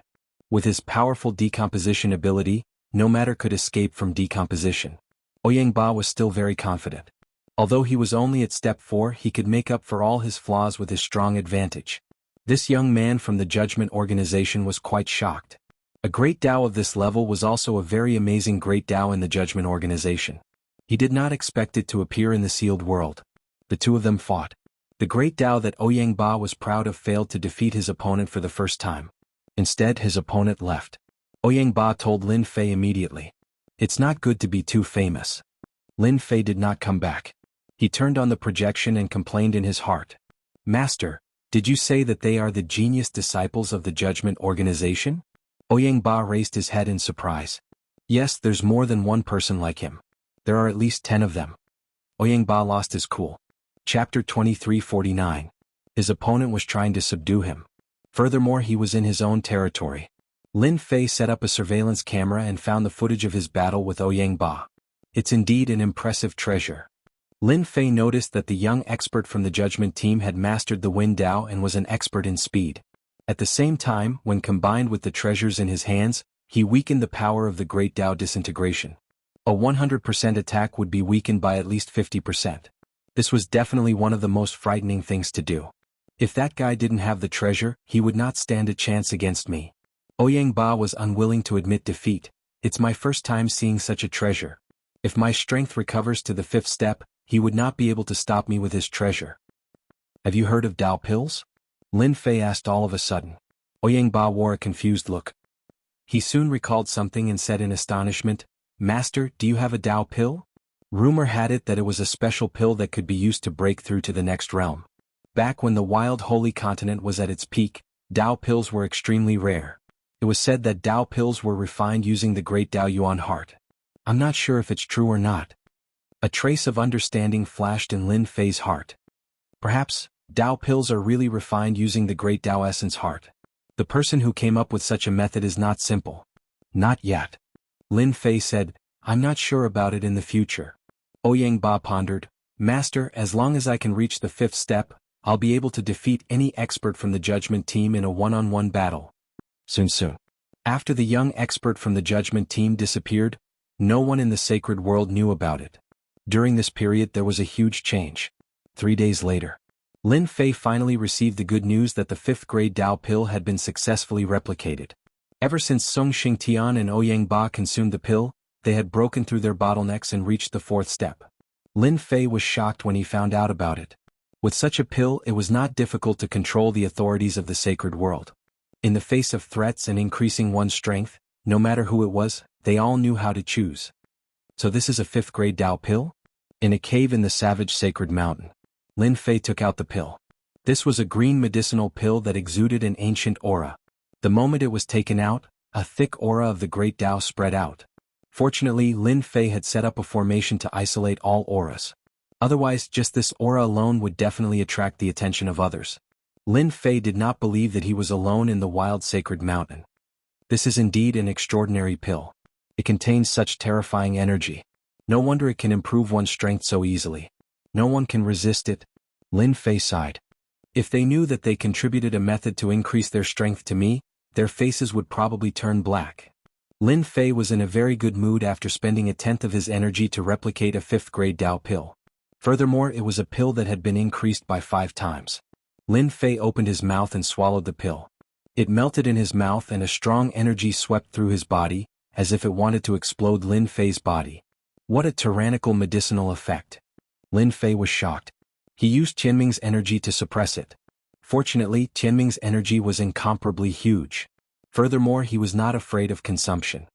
With his powerful decomposition ability, no matter could escape from decomposition. Ouyang Ba was still very confident. Although he was only at step 4, he could make up for all his flaws with his strong advantage. This young man from the Judgment Organization was quite shocked. A great Dao of this level was also a very amazing great Dao in the Judgment Organization. He did not expect it to appear in the sealed world. The two of them fought. The great Dao that Ouyang Ba was proud of failed to defeat his opponent for the first time. Instead, his opponent left. Ouyang Ba told Lin Fei immediately. It's not good to be too famous. Lin Fei did not come back. He turned on the projection and complained in his heart. Master, did you say that they are the genius disciples of the Judgment Organization? Ouyang Ba raised his head in surprise. Yes, there's more than one person like him. There are at least 10 of them. Ouyang Ba lost his cool. Chapter 2349. His opponent was trying to subdue him. Furthermore, he was in his own territory. Lin Fei set up a surveillance camera and found the footage of his battle with Ouyang Ba. It's indeed an impressive treasure. Lin Fei noticed that the young expert from the Judgment team had mastered the Wind Dao and was an expert in speed. At the same time, when combined with the treasures in his hands, he weakened the power of the Great Dao disintegration. A 100% attack would be weakened by at least 50%. This was definitely one of the most frightening things to do. If that guy didn't have the treasure, he would not stand a chance against me. Ouyang Ba was unwilling to admit defeat. It's my first time seeing such a treasure. If my strength recovers to the 5th step, he would not be able to stop me with his treasure. Have you heard of Dao pills? Lin Fei asked all of a sudden. Ouyang Ba wore a confused look. He soon recalled something and said in astonishment, "Master, do you have a Dao pill?" Rumor had it that it was a special pill that could be used to break through to the next realm. Back when the wild holy continent was at its peak, Dao pills were extremely rare. It was said that Dao pills were refined using the great Dao Yuan heart. I'm not sure if it's true or not. A trace of understanding flashed in Lin Fei's heart. Perhaps, Dao pills are really refined using the great Dao essence heart. The person who came up with such a method is not simple. Not yet. Lin Fei said, "I'm not sure about it in the future." Ouyang Ba pondered, "Master, as long as I can reach the 5th step, I'll be able to defeat any expert from the judgment team in a one-on-one battle." Soon. After the young expert from the judgment team disappeared, no one in the sacred world knew about it. During this period there was a huge change. 3 days later, Lin Fei finally received the good news that the 5th grade Dao pill had been successfully replicated. Ever since Song Xingtian and Ouyang Ba consumed the pill, they had broken through their bottlenecks and reached the 4th step. Lin Fei was shocked when he found out about it. With such a pill, it was not difficult to control the authorities of the sacred world. In the face of threats and increasing one's strength, no matter who it was, they all knew how to choose. So this is a 5th grade Dao pill? In a cave in the savage sacred mountain, Lin Fei took out the pill. This was a green medicinal pill that exuded an ancient aura. The moment it was taken out, a thick aura of the great Dao spread out. Fortunately, Lin Fei had set up a formation to isolate all auras. Otherwise, just this aura alone would definitely attract the attention of others. Lin Fei did not believe that he was alone in the wild sacred mountain. This is indeed an extraordinary pill. It contains such terrifying energy. No wonder it can improve one's strength so easily. No one can resist it. Lin Fei sighed. If they knew that they contributed a method to increase their strength to me, their faces would probably turn black. Lin Fei was in a very good mood after spending a tenth of his energy to replicate a 5th grade Dao pill. Furthermore, it was a pill that had been increased by 5 times. Lin Fei opened his mouth and swallowed the pill. It melted in his mouth and a strong energy swept through his body, as if it wanted to explode Lin Fei's body. What a tyrannical medicinal effect. Lin Fei was shocked. He used Qianming's energy to suppress it. Fortunately, Qianming's energy was incomparably huge. Furthermore, he was not afraid of consumption.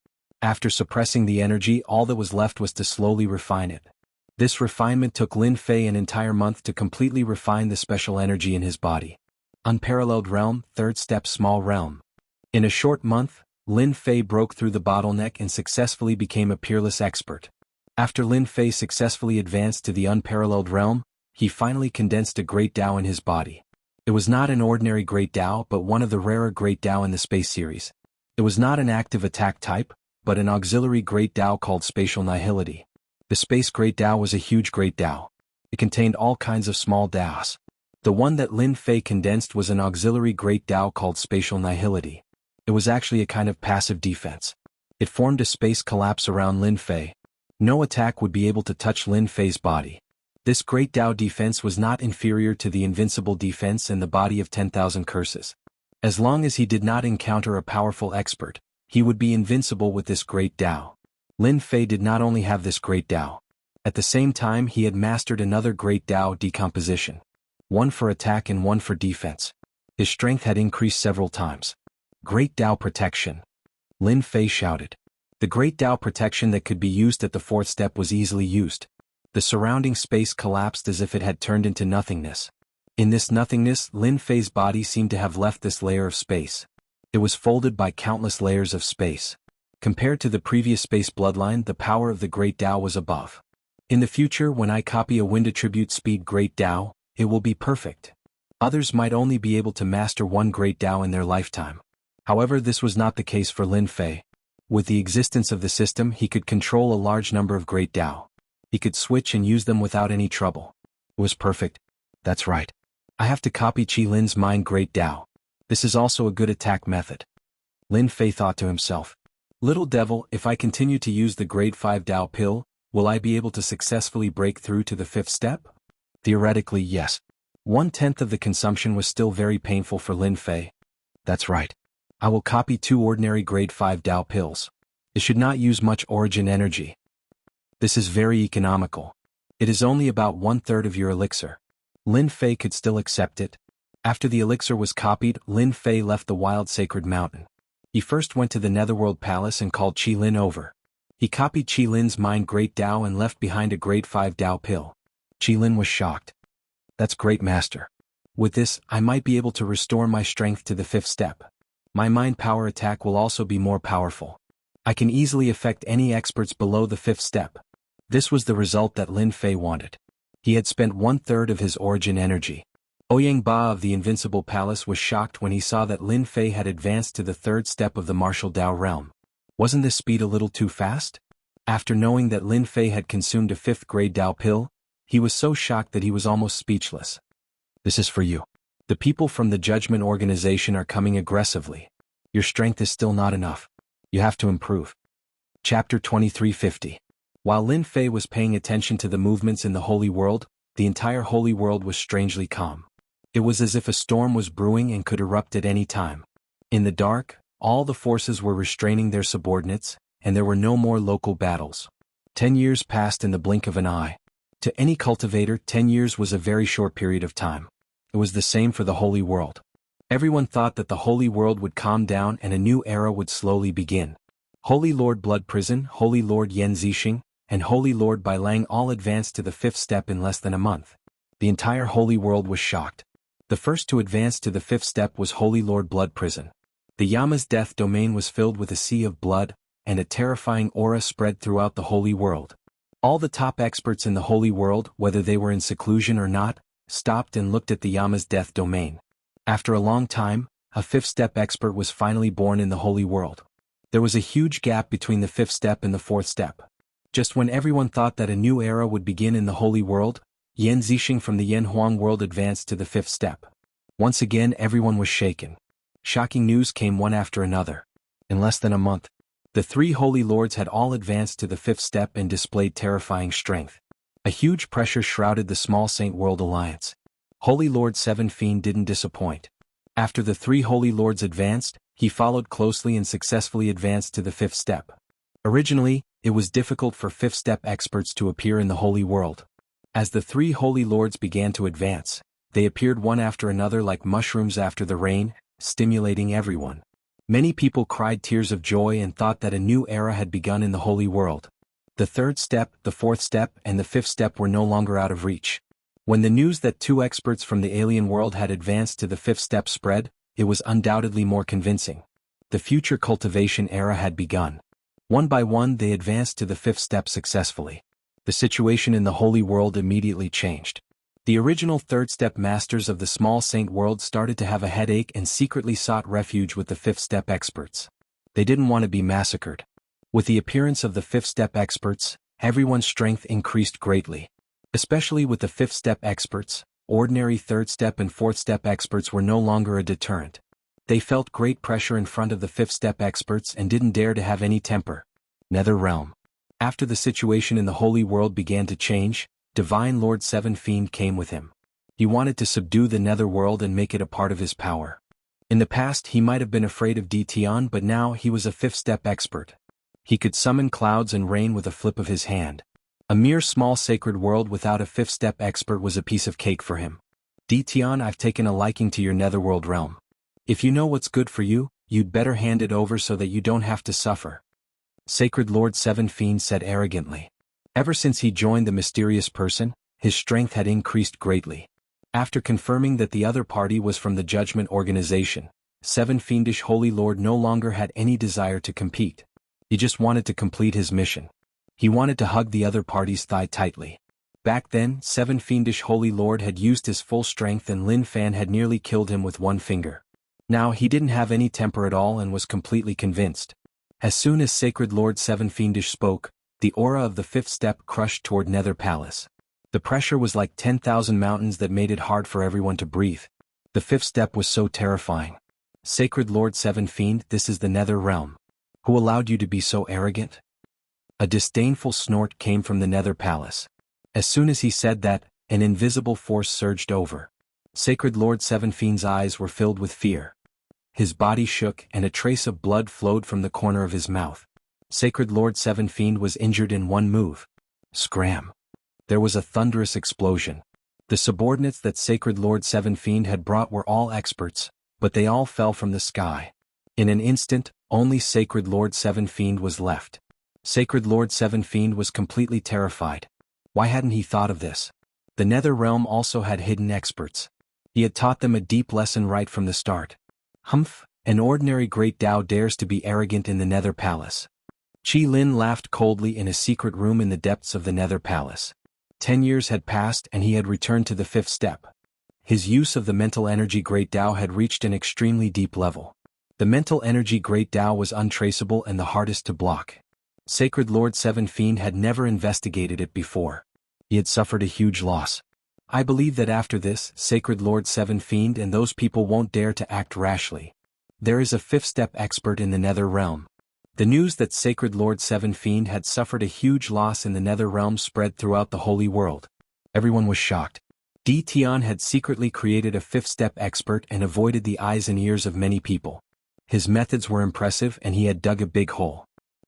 After suppressing the energy, all that was left was to slowly refine it. This refinement took Lin Fei an entire month to completely refine the special energy in his body. Unparalleled realm, 3rd step small realm. In a short month, Lin Fei broke through the bottleneck and successfully became a peerless expert. After Lin Fei successfully advanced to the unparalleled realm, he finally condensed a great Dao in his body. It was not an ordinary great Dao but one of the rarer great Dao in the space series. It was not an active attack type, but an auxiliary great Dao called spatial nihility. The space great Dao was a huge great Dao. It contained all kinds of small Daos. The one that Lin Fei condensed was an auxiliary great Dao called spatial nihility. It was actually a kind of passive defense. It formed a space collapse around Lin Fei. No attack would be able to touch Lin Fei's body. This great Dao defense was not inferior to the invincible defense in the body of 10,000 curses. As long as he did not encounter a powerful expert, he would be invincible with this great Dao. Lin Fei did not only have this great Dao. At the same time he had mastered another great Dao decomposition. One for attack and one for defense. His strength had increased several times. Great Dao protection. Lin Fei shouted. The great Dao protection that could be used at the 4th step was easily used. The surrounding space collapsed as if it had turned into nothingness. In this nothingness, Lin Fei's body seemed to have left this layer of space. It was folded by countless layers of space. Compared to the previous space bloodline, the power of the great Dao was above. In the future, when I copy a wind attribute speed great Dao, it will be perfect. Others might only be able to master one great Dao in their lifetime. However, this was not the case for Lin Fei. With the existence of the system, he could control a large number of great Dao. He could switch and use them without any trouble. It was perfect. That's right. I have to copy Qi Lin's mind great Dao. This is also a good attack method. Lin Fei thought to himself. Little devil, if I continue to use the grade 5 Dao pill, will I be able to successfully break through to the 5th step? Theoretically, yes. 1/10 of the consumption was still very painful for Lin Fei. That's right. I will copy 2 ordinary grade 5 Dao pills. It should not use much origin energy. This is very economical. It is only about 1/3 of your elixir. Lin Fei could still accept it. After the elixir was copied, Lin Fei left the wild sacred mountain. He first went to the Netherworld Palace and called Qi Lin over. He copied Qilin's mind Great Tao and left behind a Grade 5 Tao pill. Qilin was shocked. That's great, master. With this, I might be able to restore my strength to the 5th step. My mind power attack will also be more powerful. I can easily affect any experts below the 5th step. This was the result that Lin Fei wanted. He had spent 1/3 of his origin energy. Ouyang Ba of the Invincible Palace was shocked when he saw that Lin Fei had advanced to the 3rd step of the martial Tao realm. Wasn't this speed a little too fast? After knowing that Lin Fei had consumed a 5th grade Tao pill, he was so shocked that he was almost speechless. This is for you. The people from the Judgment Organization are coming aggressively. Your strength is still not enough. You have to improve. Chapter 2350. While Lin Fei was paying attention to the movements in the Holy World, the entire Holy World was strangely calm. It was as if a storm was brewing and could erupt at any time. In the dark, all the forces were restraining their subordinates, and there were no more local battles. 10 years passed in the blink of an eye. To any cultivator, 10 years was a very short period of time. It was the same for the Holy World. Everyone thought that the Holy World would calm down and a new era would slowly begin. Holy Lord Blood Prison, Holy Lord Yan Zixing, and Holy Lord Bai Lang all advanced to the 5th step in less than a month. The entire Holy World was shocked. The first to advance to the 5th step was Holy Lord Blood Prison. The Yama's death domain was filled with a sea of blood, and a terrifying aura spread throughout the Holy World. All the top experts in the Holy World, whether they were in seclusion or not, stopped and looked at the Yama's death domain. After a long time, a 5th step expert was finally born in the Holy World. There was a huge gap between the 5th step and the 4th step. Just when everyone thought that a new era would begin in the Holy World, Yan Zixing from the Yan Huang world advanced to the 5th step. Once again, everyone was shaken. Shocking news came one after another. In less than a month, the 3 Holy Lords had all advanced to the 5th step and displayed terrifying strength. A huge pressure shrouded the small Saint World Alliance. Holy Lord Seven Fiend didn't disappoint. After the 3 Holy Lords advanced, he followed closely and successfully advanced to the 5th step. Originally, it was difficult for 5th step experts to appear in the Holy World. As the 3 Holy Lords began to advance, they appeared one after another like mushrooms after the rain, stimulating everyone. Many people cried tears of joy and thought that a new era had begun in the Holy World. The 3rd step, the 4th step, and the 5th step were no longer out of reach. When the news that 2 experts from the alien world had advanced to the 5th step spread, it was undoubtedly more convincing. The future cultivation era had begun. One by one they advanced to the 5th step successfully. The situation in the Holy World immediately changed. The original 3rd step masters of the small saint world started to have a headache and secretly sought refuge with the 5th step experts. They didn't want to be massacred. With the appearance of the 5th step experts, everyone's strength increased greatly. Especially with the 5th step experts, ordinary 3rd step and 4th step experts were no longer a deterrent. They felt great pressure in front of the 5th step experts and didn't dare to have any temper. Nether Realm. After the situation in the Holy World began to change, Divine Lord Seven Fiend came with him. He wanted to subdue the Nether World and make it a part of his power. In the past he might have been afraid of Tian, but now he was a 5th step expert. He could summon clouds and rain with a flip of his hand. A mere small sacred world without a 5th step expert was a piece of cake for him. Tian, I've taken a liking to your Netherworld realm. If you know what's good for you, you'd better hand it over so that you don't have to suffer. Sacred Lord Seven Fiend said arrogantly. Ever since he joined the mysterious person, his strength had increased greatly. After confirming that the other party was from the Judgment Organization, Seven Fiendish Holy Lord no longer had any desire to compete. He just wanted to complete his mission. He wanted to hug the other party's thigh tightly. Back then, Seven Fiendish Holy Lord had used his full strength and Lin Fan had nearly killed him with one finger. Now he didn't have any temper at all and was completely convinced. As soon as Sacred Lord Seven Fiendish spoke, the aura of the 5th step crushed toward Nether Palace. The pressure was like 10,000 mountains that made it hard for everyone to breathe. The 5th step was so terrifying. Sacred Lord Seven Fiend, this is the Nether Realm. Who allowed you to be so arrogant? A disdainful snort came from the Nether Palace. As soon as he said that, an invisible force surged over. Sacred Lord Seven Fiend's eyes were filled with fear. His body shook and a trace of blood flowed from the corner of his mouth. Sacred Lord Seven Fiend was injured in one move. Scram. There was a thunderous explosion. The subordinates that Sacred Lord Seven Fiend had brought were all experts, but they all fell from the sky. In an instant, only Sacred Lord Seven Fiend was left. Sacred Lord Seven Fiend was completely terrified. Why hadn't he thought of this? The Nether Realm also had hidden experts. He had taught them a deep lesson right from the start. Humph, an ordinary great Tao dares to be arrogant in the Nether Palace. Qi Lin laughed coldly in a secret room in the depths of the Nether Palace. 10 years had passed and he had returned to the 5th step. His use of the mental energy Great Tao had reached an extremely deep level. The mental energy Great Tao was untraceable and the hardest to block. Sacred Lord Seven Fiend had never investigated it before. He had suffered a huge loss. I believe that after this, Sacred Lord Seven Fiend and those people won't dare to act rashly. There is a 5th step expert in the Nether Realm. The news that Sacred Lord Seven Fiend had suffered a huge loss in the Nether Realm spread throughout the Holy World. Everyone was shocked. Di Tian had secretly created a 5th step expert and avoided the eyes and ears of many people. His methods were impressive and he had dug a big hole.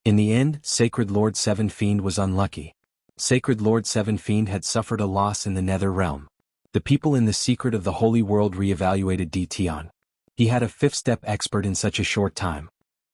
In the end, Sacred Lord Seven Fiend was unlucky. Sacred Lord Seven Fiend had suffered a loss in the Nether Realm. The people in the secret of the Holy World re-evaluated Di Tian. He had a 5th step expert in such a short time.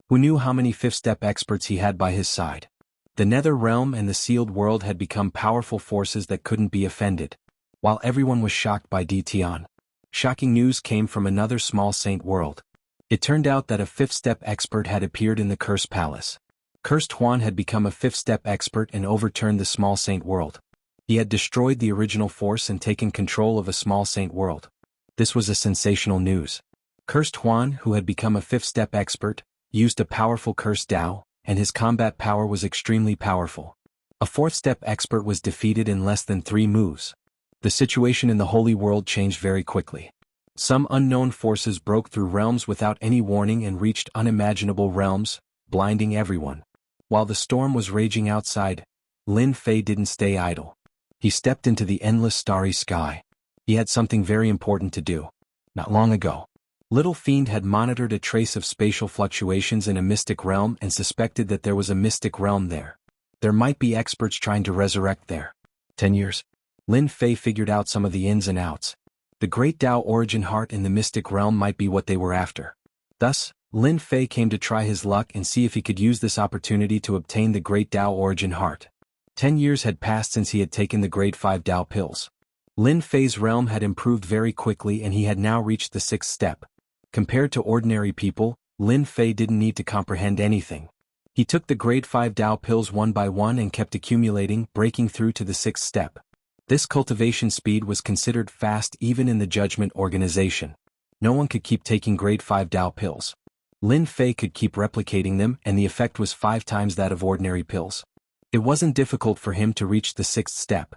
Who knew how many 5th step experts he had by his side? The Nether Realm and the Sealed World had become powerful forces that couldn't be offended. While everyone was shocked by Di Tian, shocking news came from another small saint world. It turned out that a 5th step expert had appeared in the Cursed Palace. Cursed Huan had become a 5th step expert and overturned the small saint world. He had destroyed the original force and taken control of a small saint world. This was a sensational news. Cursed Huan, who had become a 5th step expert, used a powerful cursed Tao, and his combat power was extremely powerful. A 4th step expert was defeated in less than 3 moves. The situation in the Holy World changed very quickly. Some unknown forces broke through realms without any warning and reached unimaginable realms, blinding everyone. While the storm was raging outside, Lin Fei didn't stay idle. He stepped into the endless starry sky. He had something very important to do. Not long ago, Little Fiend had monitored a trace of spatial fluctuations in a mystic realm and suspected that there was a mystic realm there. There might be experts trying to resurrect there. 10 years. Lin Fei figured out some of the ins and outs. The Great Tao Origin Heart in the mystic realm might be what they were after. Thus, Lin Fei came to try his luck and see if he could use this opportunity to obtain the Great Tao Origin Heart. 10 years had passed since he had taken the Grade 5 Tao pills. Lin Fei's realm had improved very quickly and he had now reached the 6th step. Compared to ordinary people, Lin Fei didn't need to comprehend anything. He took the Grade 5 Tao pills one by one and kept accumulating, breaking through to the 6th step. This cultivation speed was considered fast even in the Judgment Organization. No one could keep taking Grade 5 Tao pills. Lin Fei could keep replicating them and the effect was 5 times that of ordinary pills. It wasn't difficult for him to reach the 6th step.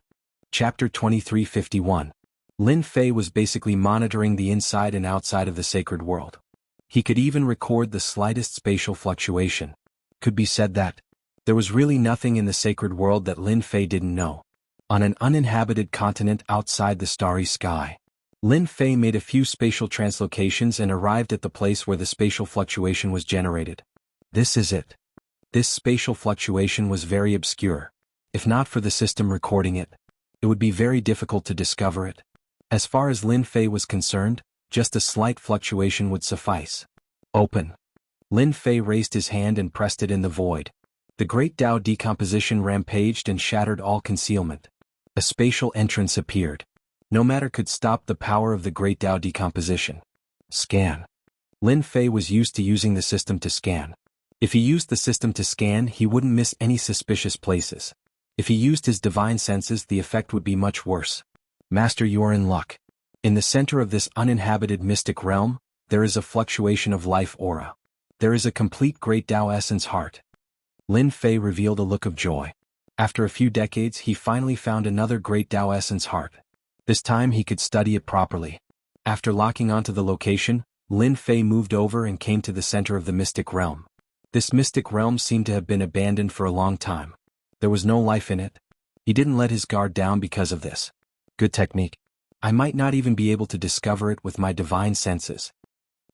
Chapter 2351. Lin Fei was basically monitoring the inside and outside of the sacred world. He could even record the slightest spatial fluctuation. Could be said that there was really nothing in the sacred world that Lin Fei didn't know. On an uninhabited continent outside the starry sky, Lin Fei made a few spatial translocations and arrived at the place where the spatial fluctuation was generated. This is it. This spatial fluctuation was very obscure. If not for the system recording it, it would be very difficult to discover it. As far as Lin Fei was concerned, just a slight fluctuation would suffice. Open. Lin Fei raised his hand and pressed it in the void. The Great Tao decomposition rampaged and shattered all concealment. A spatial entrance appeared. No matter could stop the power of the Great Tao decomposition. Scan. Lin Fei was used to using the system to scan. If he used the system to scan, he wouldn't miss any suspicious places. If he used his divine senses, the effect would be much worse. Master, you are in luck. In the center of this uninhabited mystic realm, there is a fluctuation of life aura. There is a complete Great Tao Essence Heart. Lin Fei revealed a look of joy. After a few decades, he finally found another Great Tao Essence Heart. This time he could study it properly. After locking onto the location, Lin Fei moved over and came to the center of the mystic realm. This mystic realm seemed to have been abandoned for a long time. There was no life in it. He didn't let his guard down because of this. Good technique. I might not even be able to discover it with my divine senses.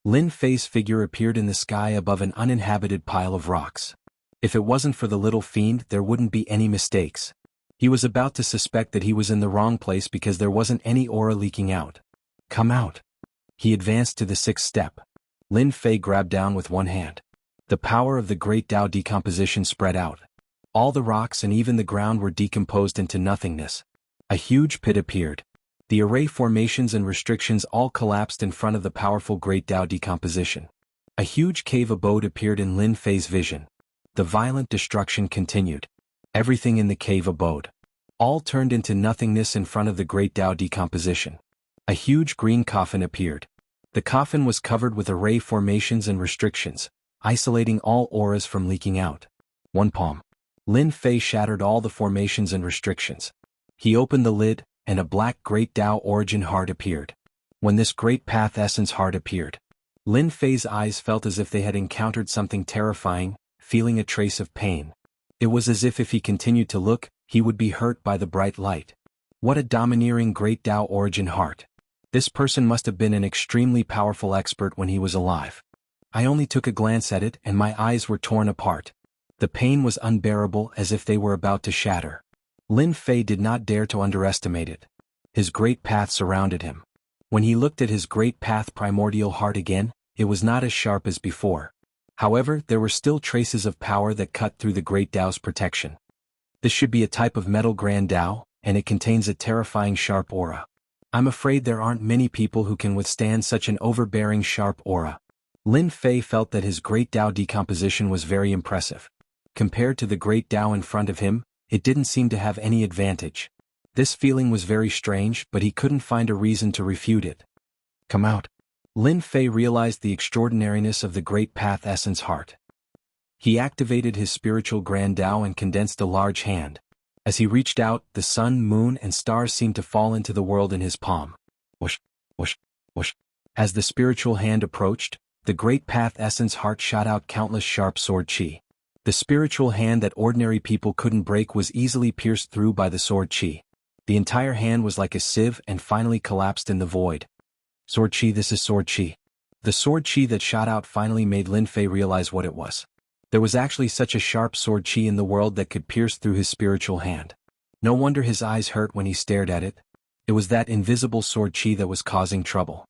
Lin Fei's figure appeared in the sky above an uninhabited pile of rocks. If it wasn't for the little fiend, there wouldn't be any mistakes. He was about to suspect that he was in the wrong place because there wasn't any aura leaking out. Come out. He advanced to the 6th step. Lin Fei grabbed down with one hand. The power of the Great Tao decomposition spread out. All the rocks and even the ground were decomposed into nothingness. A huge pit appeared. The array formations and restrictions all collapsed in front of the powerful Great Tao decomposition. A huge cave abode appeared in Lin Fei's vision. The violent destruction continued. Everything in the cave abode all turned into nothingness in front of the Great Tao decomposition. A huge green coffin appeared. The coffin was covered with array formations and restrictions, isolating all auras from leaking out. One palm. Lin Fei shattered all the formations and restrictions. He opened the lid, and a black Great Tao origin heart appeared. When this Great Path Essence heart appeared, Lin Fei's eyes felt as if they had encountered something terrifying, feeling a trace of pain. It was as if he continued to look, he would be hurt by the bright light. What a domineering Great Tao origin heart. This person must have been an extremely powerful expert when he was alive. I only took a glance at it and my eyes were torn apart. The pain was unbearable, as if they were about to shatter. Lin Fei did not dare to underestimate it. His great path surrounded him. When he looked at his great path primordial heart again, it was not as sharp as before. However, there were still traces of power that cut through the Great Tao's protection. This should be a type of metal Grand Tao, and it contains a terrifying sharp aura. I'm afraid there aren't many people who can withstand such an overbearing sharp aura. Lin Fei felt that his Great Tao decomposition was very impressive. Compared to the Great Tao in front of him, it didn't seem to have any advantage. This feeling was very strange, but he couldn't find a reason to refute it. Come out. Lin Fei realized the extraordinariness of the Great Path Essence heart. He activated his spiritual Grand Tao and condensed a large hand. As he reached out, the sun, moon, and stars seemed to fall into the world in his palm. Whoosh, whoosh, whoosh. As the spiritual hand approached, the Great Path Essence heart shot out countless sharp sword chi. The spiritual hand that ordinary people couldn't break was easily pierced through by the sword chi. The entire hand was like a sieve and finally collapsed in the void. Sword chi, this is sword chi. The sword chi that shot out finally made Lin Fei realize what it was. There was actually such a sharp sword chi in the world that could pierce through his spiritual hand. No wonder his eyes hurt when he stared at it. It was that invisible sword chi that was causing trouble.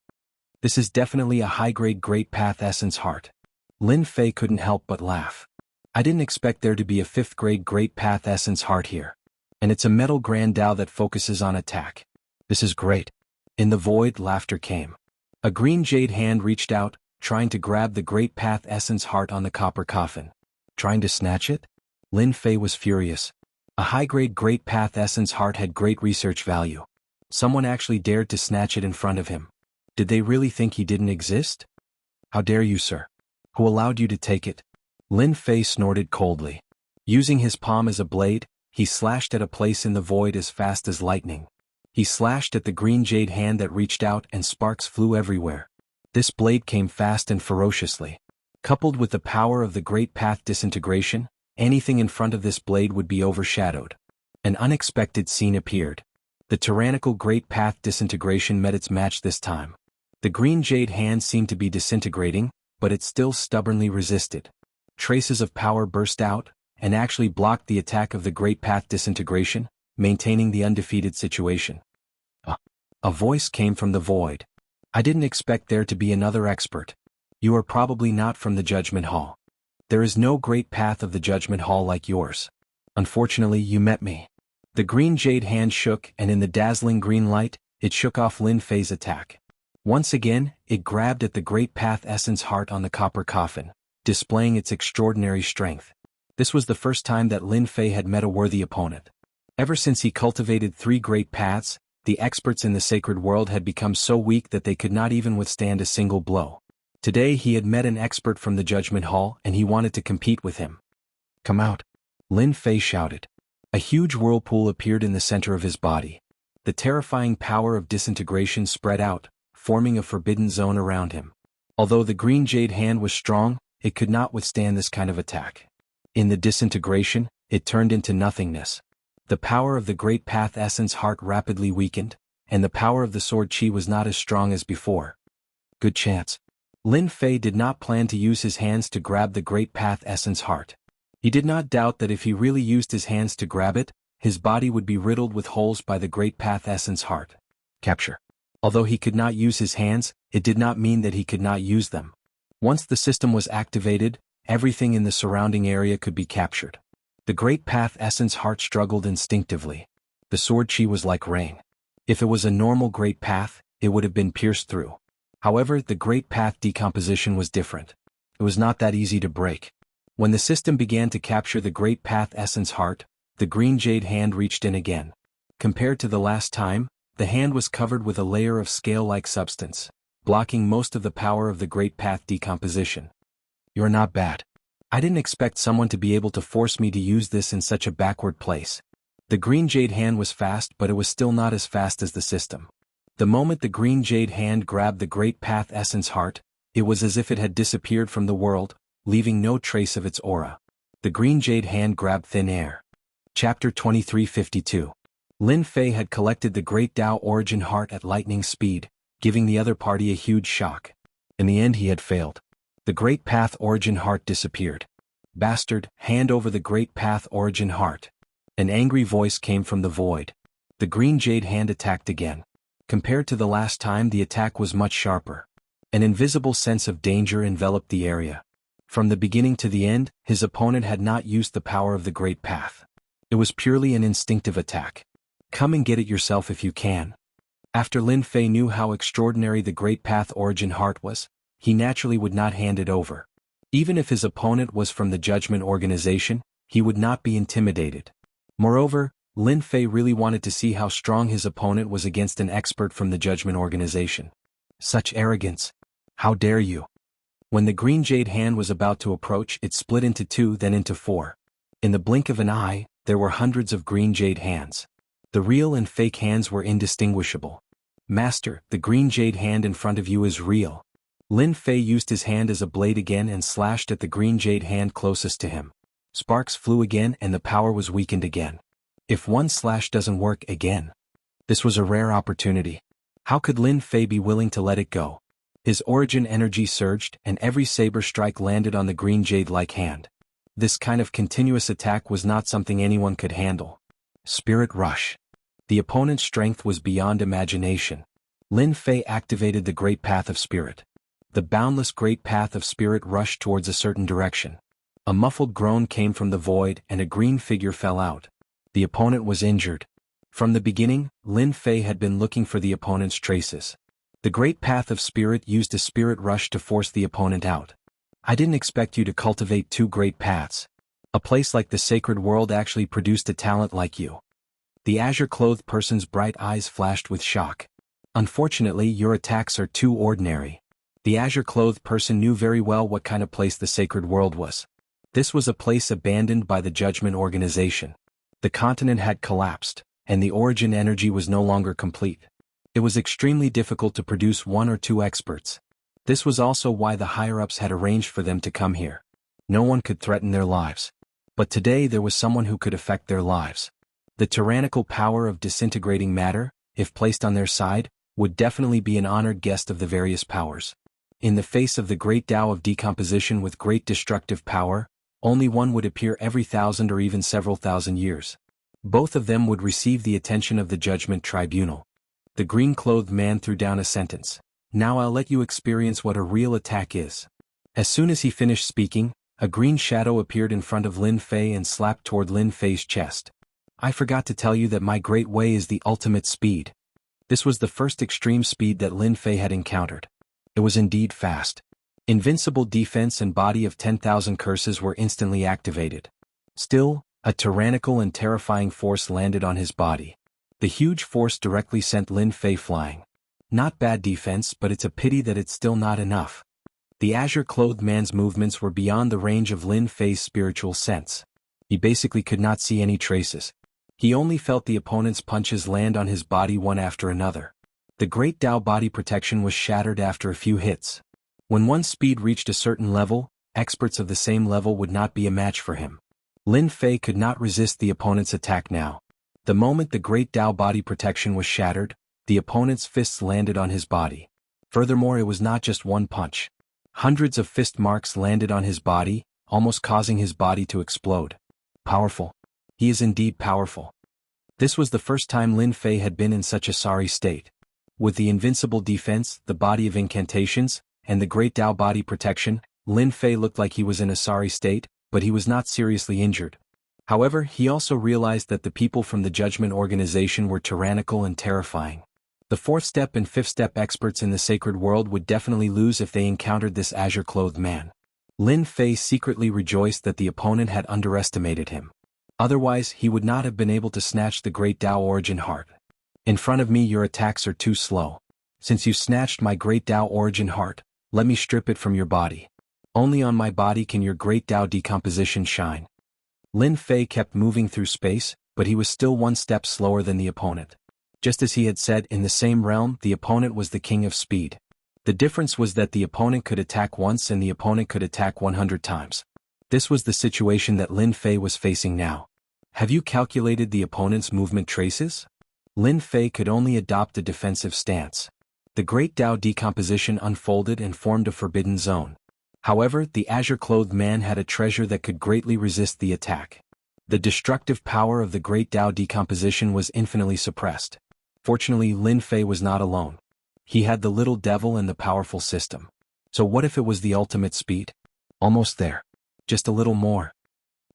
This is definitely a high-grade Great Path Essence heart. Lin Fei couldn't help but laugh. I didn't expect there to be a 5th-grade Great Path Essence heart here. And it's a metal Grand Tao that focuses on attack. This is great. In the void, laughter came. A green jade hand reached out, trying to grab the Great Path Essence heart on the copper coffin. Trying to snatch it? Lin Fei was furious. A high-grade Great Path Essence heart had great research value. Someone actually dared to snatch it in front of him. Did they really think he didn't exist? How dare you, sir? Who allowed you to take it? Lin Fei snorted coldly. Using his palm as a blade, he slashed at a place in the void as fast as lightning. He slashed at the green jade hand that reached out and sparks flew everywhere. This blade came fast and ferociously. Coupled with the power of the Great Path disintegration, anything in front of this blade would be overshadowed. An unexpected scene appeared. The tyrannical Great Path disintegration met its match this time. The green jade hand seemed to be disintegrating, but it still stubbornly resisted. Traces of power burst out, and actually blocked the attack of the Great Path disintegration, maintaining the undefeated situation. A voice came from the void. I didn't expect there to be another expert. You are probably not from the Judgment Hall. There is no Great Path of the Judgment Hall like yours. Unfortunately, you met me. The green jade hand shook, and in the dazzling green light, it shook off Lin Fei's attack. Once again, it grabbed at the Great Path Essence heart on the copper coffin, displaying its extraordinary strength. This was the first time that Lin Fei had met a worthy opponent. Ever since he cultivated 3 great paths, the experts in the sacred world had become so weak that they could not even withstand a single blow. Today he had met an expert from the Judgment Hall and he wanted to compete with him. Come out. Lin Fei shouted. A huge whirlpool appeared in the center of his body. The terrifying power of disintegration spread out, forming a forbidden zone around him. Although the green jade hand was strong, it could not withstand this kind of attack. In the disintegration, it turned into nothingness. The power of the Great Path Essence heart rapidly weakened, and the power of the sword chi was not as strong as before. Good chance. Lin Fei did not plan to use his hands to grab the Great Path Essence heart. He did not doubt that if he really used his hands to grab it, his body would be riddled with holes by the Great Path Essence heart. Capture. Although he could not use his hands, it did not mean that he could not use them. Once the system was activated, everything in the surrounding area could be captured. The Great Path Essence heart struggled instinctively. The sword chi was like rain. If it was a normal Great Path, it would have been pierced through. However, the Great Path decomposition was different. It was not that easy to break. When the system began to capture the Great Path Essence heart, the green jade hand reached in again. Compared to the last time, the hand was covered with a layer of scale-like substance, blocking most of the power of the Great Path decomposition. You're not bad. I didn't expect someone to be able to force me to use this in such a backward place. The green jade hand was fast, but it was still not as fast as the system. The moment the green jade hand grabbed the Great Path Essence heart, it was as if it had disappeared from the world, leaving no trace of its aura. The green jade hand grabbed thin air. Chapter 2352. Lin Fei had collected the Great Tao Origin Heart at lightning speed, giving the other party a huge shock. In the end he had failed. The Great Path Origin Heart disappeared. Bastard, hand over the Great Path Origin Heart. An angry voice came from the void. The green jade hand attacked again. Compared to the last time, the attack was much sharper. An invisible sense of danger enveloped the area. From the beginning to the end, his opponent had not used the power of the Great Path. It was purely an instinctive attack. Come and get it yourself if you can. After Lin Fei knew how extraordinary the Great Path Origin Heart was, he naturally would not hand it over. Even if his opponent was from the Judgment Organization, he would not be intimidated. Moreover, Lin Fei really wanted to see how strong his opponent was against an expert from the Judgment Organization. Such arrogance! How dare you! When the green jade hand was about to approach, it split into two, then into four. In the blink of an eye, there were hundreds of green jade hands. The real and fake hands were indistinguishable. Master, the green jade hand in front of you is real. Lin Fei used his hand as a blade again and slashed at the green jade hand closest to him. Sparks flew again and the power was weakened again. If one slash doesn't work again. This was a rare opportunity. How could Lin Fei be willing to let it go? His origin energy surged and every saber strike landed on the green jade-like hand. This kind of continuous attack was not something anyone could handle. Spirit Rush. The opponent's strength was beyond imagination. Lin Fei activated the Great Path of Spirit. The boundless Great Path of Spirit rushed towards a certain direction. A muffled groan came from the void and a green figure fell out. The opponent was injured. From the beginning, Lin Fei had been looking for the opponent's traces. The Great Path of Spirit used a spirit rush to force the opponent out. I didn't expect you to cultivate two great paths. A place like the sacred world actually produced a talent like you. The azure-clothed person's bright eyes flashed with shock. Unfortunately, your attacks are too ordinary. The azure-clothed person knew very well what kind of place the sacred world was. This was a place abandoned by the Judgment Organization. The continent had collapsed, and the origin energy was no longer complete. It was extremely difficult to produce one or two experts. This was also why the higher-ups had arranged for them to come here. No one could threaten their lives. But today there was someone who could affect their lives. The tyrannical power of disintegrating matter, if placed on their side, would definitely be an honored guest of the various powers. In the face of the great Tao of decomposition with great destructive power, only one would appear every 1,000 or even several thousand years. Both of them would receive the attention of the Judgment Tribunal. The green-clothed man threw down a sentence. Now I'll let you experience what a real attack is. As soon as he finished speaking, a green shadow appeared in front of Lin Fei and slapped toward Lin Fei's chest. I forgot to tell you that my great way is the ultimate speed. This was the first extreme speed that Lin Fei had encountered. It was indeed fast. Invincible defense and body of 10,000 curses were instantly activated. Still, a tyrannical and terrifying force landed on his body. The huge force directly sent Lin Fei flying. Not bad defense, but it's a pity that it's still not enough. The azure-clothed man's movements were beyond the range of Lin Fei's spiritual sense. He basically could not see any traces. He only felt the opponent's punches land on his body one after another. The Great Tao body protection was shattered after a few hits. When one's speed reached a certain level, experts of the same level would not be a match for him. Lin Fei could not resist the opponent's attack now. The moment the Great Tao body protection was shattered, the opponent's fists landed on his body. Furthermore, it was not just one punch. Hundreds of fist marks landed on his body, almost causing his body to explode. Powerful. He is indeed powerful. This was the first time Lin Fei had been in such a sorry state. With the invincible defense, the body of incantations, and the Great Tao body protection, Lin Fei looked like he was in a sorry state, but he was not seriously injured. However, he also realized that the people from the Judgment Organization were tyrannical and terrifying. The fourth step and fifth step experts in the sacred world would definitely lose if they encountered this azure-clothed man. Lin Fei secretly rejoiced that the opponent had underestimated him. Otherwise, he would not have been able to snatch the Great Tao Origin Heart. In front of me your attacks are too slow. Since you snatched my Great Tao Origin Heart, let me strip it from your body. Only on my body can your Great Tao decomposition shine. Lin Fei kept moving through space, but he was still one step slower than the opponent. Just as he had said, in the same realm, the opponent was the king of speed. The difference was that the opponent could attack once and the opponent could attack 100 times. This was the situation that Lin Fei was facing now. Have you calculated the opponent's movement traces? Lin Fei could only adopt a defensive stance. The Great Tao decomposition unfolded and formed a forbidden zone. However, the azure-clothed man had a treasure that could greatly resist the attack. The destructive power of the Great Tao decomposition was infinitely suppressed. Fortunately, Lin Fei was not alone. He had the little devil and the powerful system. So what if it was the ultimate speed? Almost there. Just a little more.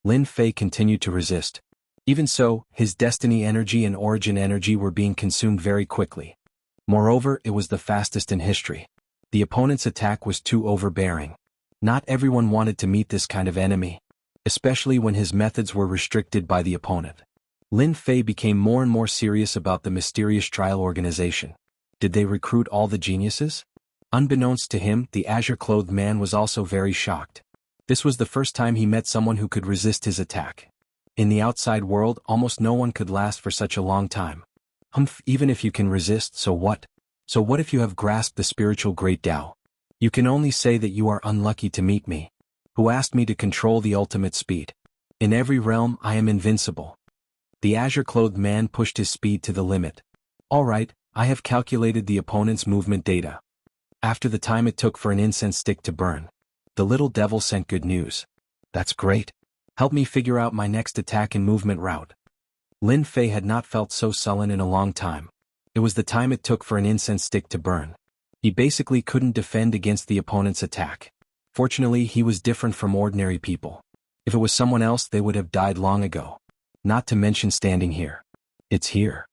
Lin Fei continued to resist. Even so, his destiny energy and origin energy were being consumed very quickly. Moreover, it was the fastest in history. The opponent's attack was too overbearing. Not everyone wanted to meet this kind of enemy, especially when his methods were restricted by the opponent. Lin Fei became more and more serious about the mysterious trial organization. Did they recruit all the geniuses? Unbeknownst to him, the azure-clothed man was also very shocked. This was the first time he met someone who could resist his attack. In the outside world, almost no one could last for such a long time. Even if you can resist, so what? So what if you have grasped the spiritual Great Tao? You can only say that you are unlucky to meet me, who asked me to control the ultimate speed. In every realm, I am invincible. The azure-clothed man pushed his speed to the limit. All right, I have calculated the opponent's movement data. After the time it took for an incense stick to burn, the little devil sent good news. That's great. Help me figure out my next attack and movement route. Lin Fei had not felt so sullen in a long time. It was the time it took for an incense stick to burn. He basically couldn't defend against the opponent's attack. Fortunately, he was different from ordinary people. If it was someone else, they would have died long ago. Not to mention standing here. It's here.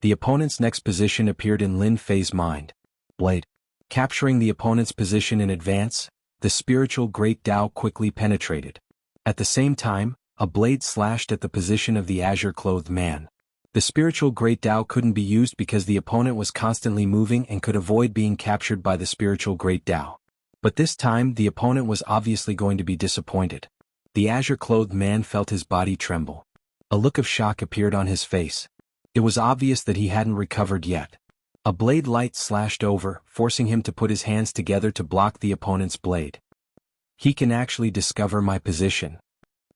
The opponent's next position appeared in Lin Fei's mind. Blade. Capturing the opponent's position in advance, the spiritual Great Tao quickly penetrated. At the same time, a blade slashed at the position of the azure-clothed man. The spiritual Great Tao couldn't be used because the opponent was constantly moving and could avoid being captured by the spiritual Great Tao. But this time, the opponent was obviously going to be disappointed. The azure-clothed man felt his body tremble. A look of shock appeared on his face. It was obvious that he hadn't recovered yet. A blade light slashed over, forcing him to put his hands together to block the opponent's blade. He can actually discover my position.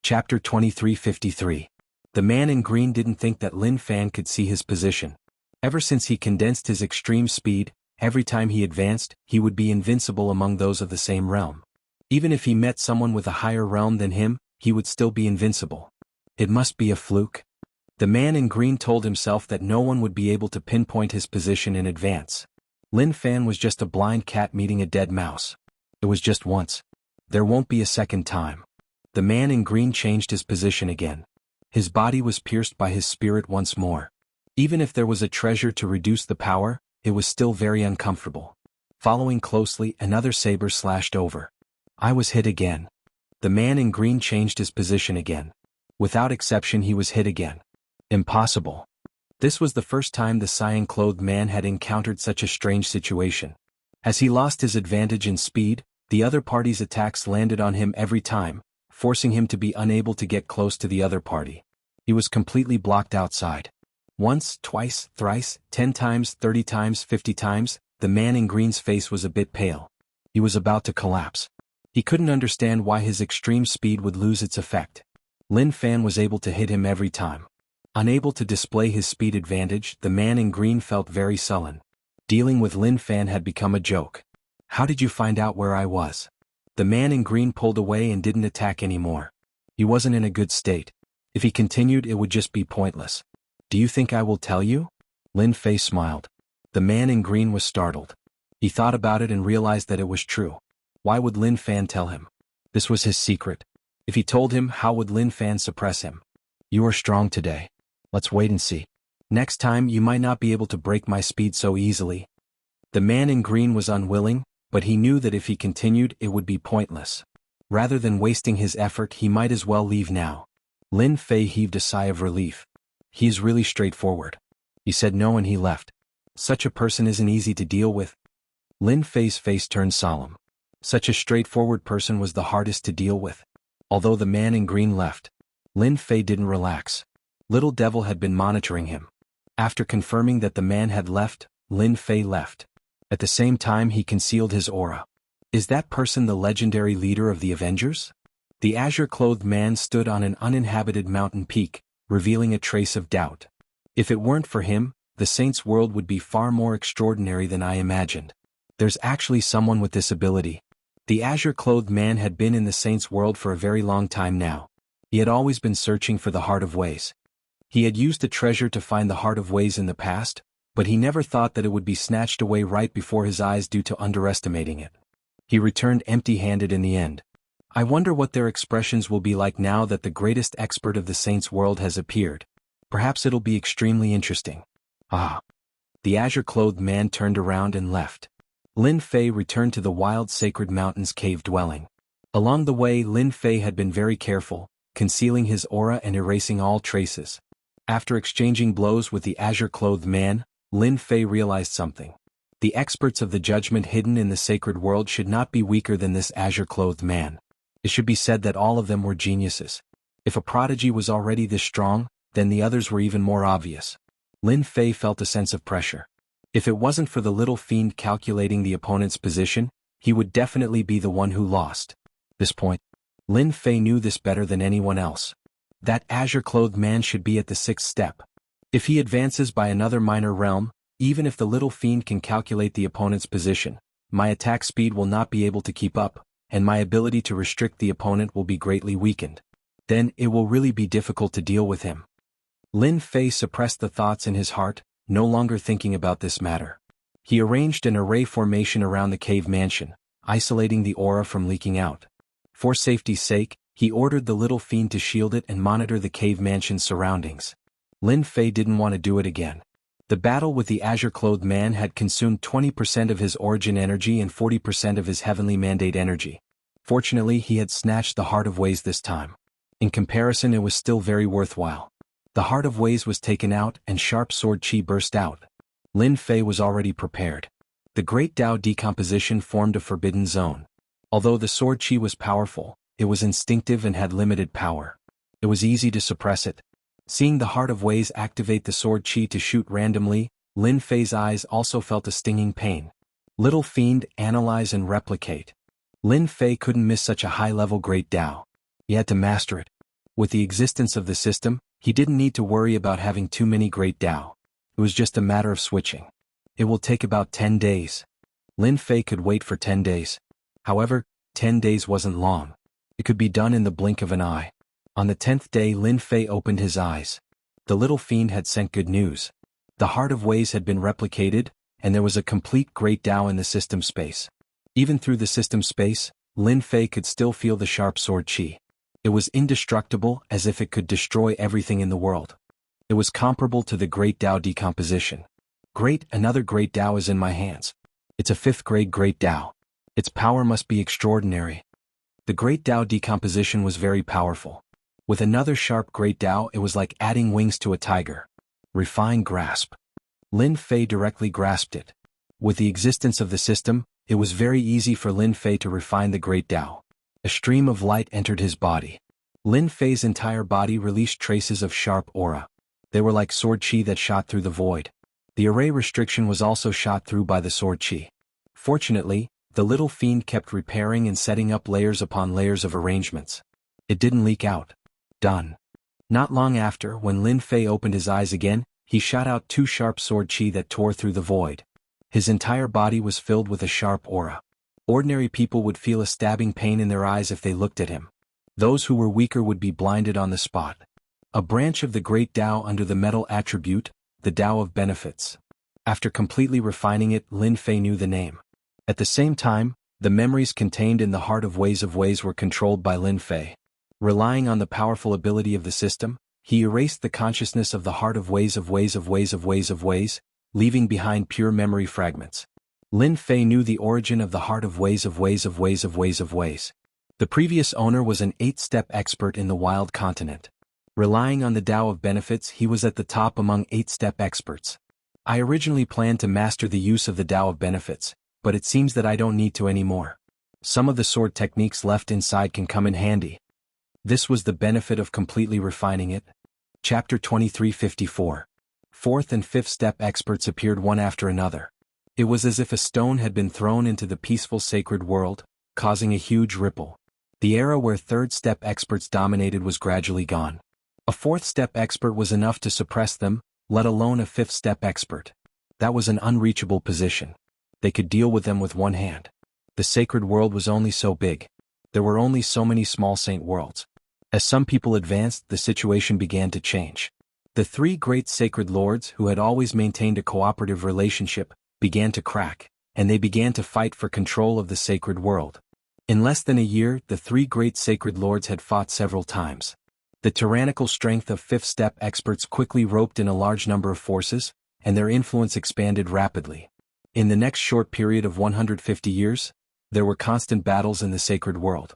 Chapter 2353. The man in green didn't think that Lin Fan could see his position. Ever since he condensed his extreme speed, every time he advanced, he would be invincible among those of the same realm. Even if he met someone with a higher realm than him, he would still be invincible. It must be a fluke. The man in green told himself that no one would be able to pinpoint his position in advance. Lin Fan was just a blind cat meeting a dead mouse. It was just once. There won't be a second time. The man in green changed his position again. His body was pierced by his spirit once more. Even if there was a treasure to reduce the power, it was still very uncomfortable. Following closely, another saber slashed over. I was hit again. The man in green changed his position again. Without exception, he was hit again. Impossible. This was the first time the cyan-clothed man had encountered such a strange situation. As he lost his advantage in speed, the other party's attacks landed on him every time, forcing him to be unable to get close to the other party. He was completely blocked outside. Once, twice, thrice, 10 times, 30 times, 50 times, the man in green's face was a bit pale. He was about to collapse. He couldn't understand why his extreme speed would lose its effect. Lin Fan was able to hit him every time. Unable to display his speed advantage, the man in green felt very sullen. Dealing with Lin Fan had become a joke. How did you find out where I was? The man in green pulled away and didn't attack anymore. He wasn't in a good state. If he continued, it would just be pointless. Do you think I will tell you? Lin Fei smiled. The man in green was startled. He thought about it and realized that it was true. Why would Lin Fan tell him? This was his secret. If he told him, how would Lin Fan suppress him? You are strong today. Let's wait and see. Next time you might not be able to break my speed so easily. The man in green was unwilling, but he knew that if he continued it would be pointless. Rather than wasting his effort he might as well leave now. Lin Fei heaved a sigh of relief. He is really straightforward. He said no and he left. Such a person isn't easy to deal with. Lin Fei's face turned solemn. Such a straightforward person was the hardest to deal with. Although the man in green left, Lin Fei didn't relax. Little Devil had been monitoring him. After confirming that the man had left, Lin Fei left. At the same time he concealed his aura. Is that person the legendary leader of the Avengers? The azure-clothed man stood on an uninhabited mountain peak, revealing a trace of doubt. If it weren't for him, the Saints' world would be far more extraordinary than I imagined. There's actually someone with this ability. The azure-clothed man had been in the Saints' world for a very long time now. He had always been searching for the Heart of Ways. He had used the treasure to find the Heart of Ways in the past, but he never thought that it would be snatched away right before his eyes due to underestimating it. He returned empty-handed in the end. I wonder what their expressions will be like now that the greatest expert of the Saints' world has appeared. Perhaps it'll be extremely interesting. Ah. The azure-clothed man turned around and left. Lin Fei returned to the wild sacred mountains cave dwelling. Along the way Lin Fei had been very careful, concealing his aura and erasing all traces. After exchanging blows with the azure-clothed man, Lin Fei realized something. The experts of the judgment hidden in the sacred world should not be weaker than this azure-clothed man. It should be said that all of them were geniuses. If a prodigy was already this strong, then the others were even more obvious. Lin Fei felt a sense of pressure. If it wasn't for the little fiend calculating the opponent's position, he would definitely be the one who lost. This point, Lin Fei knew this better than anyone else. That azure-clothed man should be at the 6th step. If he advances by another minor realm, even if the little fiend can calculate the opponent's position, my attack speed will not be able to keep up, and my ability to restrict the opponent will be greatly weakened. Then it will really be difficult to deal with him. Lin Fei suppressed the thoughts in his heart, no longer thinking about this matter. He arranged an array formation around the cave mansion, isolating the aura from leaking out. For safety's sake, he ordered the little fiend to shield it and monitor the cave mansion's surroundings. Lin Fei didn't want to do it again. The battle with the azure-clothed man had consumed 20% of his origin energy and 40% of his heavenly mandate energy. Fortunately, he had snatched the Heart of Ways this time. In comparison, it was still very worthwhile. The Heart of Ways was taken out and sharp sword chi burst out. Lin Fei was already prepared. The great Tao decomposition formed a forbidden zone. Although the sword chi was powerful, it was instinctive and had limited power. It was easy to suppress it. Seeing the Heart of Ways activate the sword chi to shoot randomly, Lin Fei's eyes also felt a stinging pain. Little fiend, analyze and replicate. Lin Fei couldn't miss such a high-level great Tao. He had to master it. With the existence of the system, he didn't need to worry about having too many great Tao. It was just a matter of switching. It will take about 10 days. Lin Fei could wait for 10 days. However, 10 days wasn't long. It could be done in the blink of an eye. On the 10th day Lin Fei opened his eyes. The little fiend had sent good news. The Heart of Ways had been replicated, and there was a complete great Tao in the system space. Even through the system space, Lin Fei could still feel the sharp sword chi. It was indestructible, as if it could destroy everything in the world. It was comparable to the great Tao decomposition. Great, another great Tao is in my hands. It's a 5th grade great Tao. Its power must be extraordinary. The great Tao decomposition was very powerful. With another sharp great Tao, it was like adding wings to a tiger. Refined grasp. Lin Fei directly grasped it. With the existence of the system, it was very easy for Lin Fei to refine the great Tao. A stream of light entered his body. Lin Fei's entire body released traces of sharp aura. They were like sword chi that shot through the void. The array restriction was also shot through by the sword chi. Fortunately, the little fiend kept repairing and setting up layers upon layers of arrangements. It didn't leak out. Done. Not long after, when Lin Fei opened his eyes again, he shot out 2 sharp sword chi that tore through the void. His entire body was filled with a sharp aura. Ordinary people would feel a stabbing pain in their eyes if they looked at him. Those who were weaker would be blinded on the spot. A branch of the great Tao under the metal attribute, the Tao of benefits. After completely refining it, Lin Fei knew the name. At the same time, the memories contained in the Heart of Ways were controlled by Lin Fei. Relying on the powerful ability of the system, he erased the consciousness of the heart of ways, leaving behind pure memory fragments. Lin Fei knew the origin of the heart of ways. The previous owner was an 8-step expert in the wild continent. Relying on the Tao of benefits, he was at the top among 8-step experts. I originally planned to master the use of the Tao of benefits, but it seems that I don't need to anymore. Some of the sword techniques left inside can come in handy. This was the benefit of completely refining it. Chapter 2354. 4th and 5th step experts appeared one after another. It was as if a stone had been thrown into the peaceful sacred world, causing a huge ripple. The era where 3rd step experts dominated was gradually gone. A 4th step expert was enough to suppress them, let alone a 5th step expert. That was an unreachable position. They could deal with them with one hand. The sacred world was only so big. There were only so many small saint worlds. As some people advanced, the situation began to change. The 3 great sacred lords, who had always maintained a cooperative relationship, began to crack, and they began to fight for control of the sacred world. In less than a year, the 3 great sacred lords had fought several times. The tyrannical strength of 5th step experts quickly roped in a large number of forces, and their influence expanded rapidly. In the next short period of 150 years, there were constant battles in the sacred world.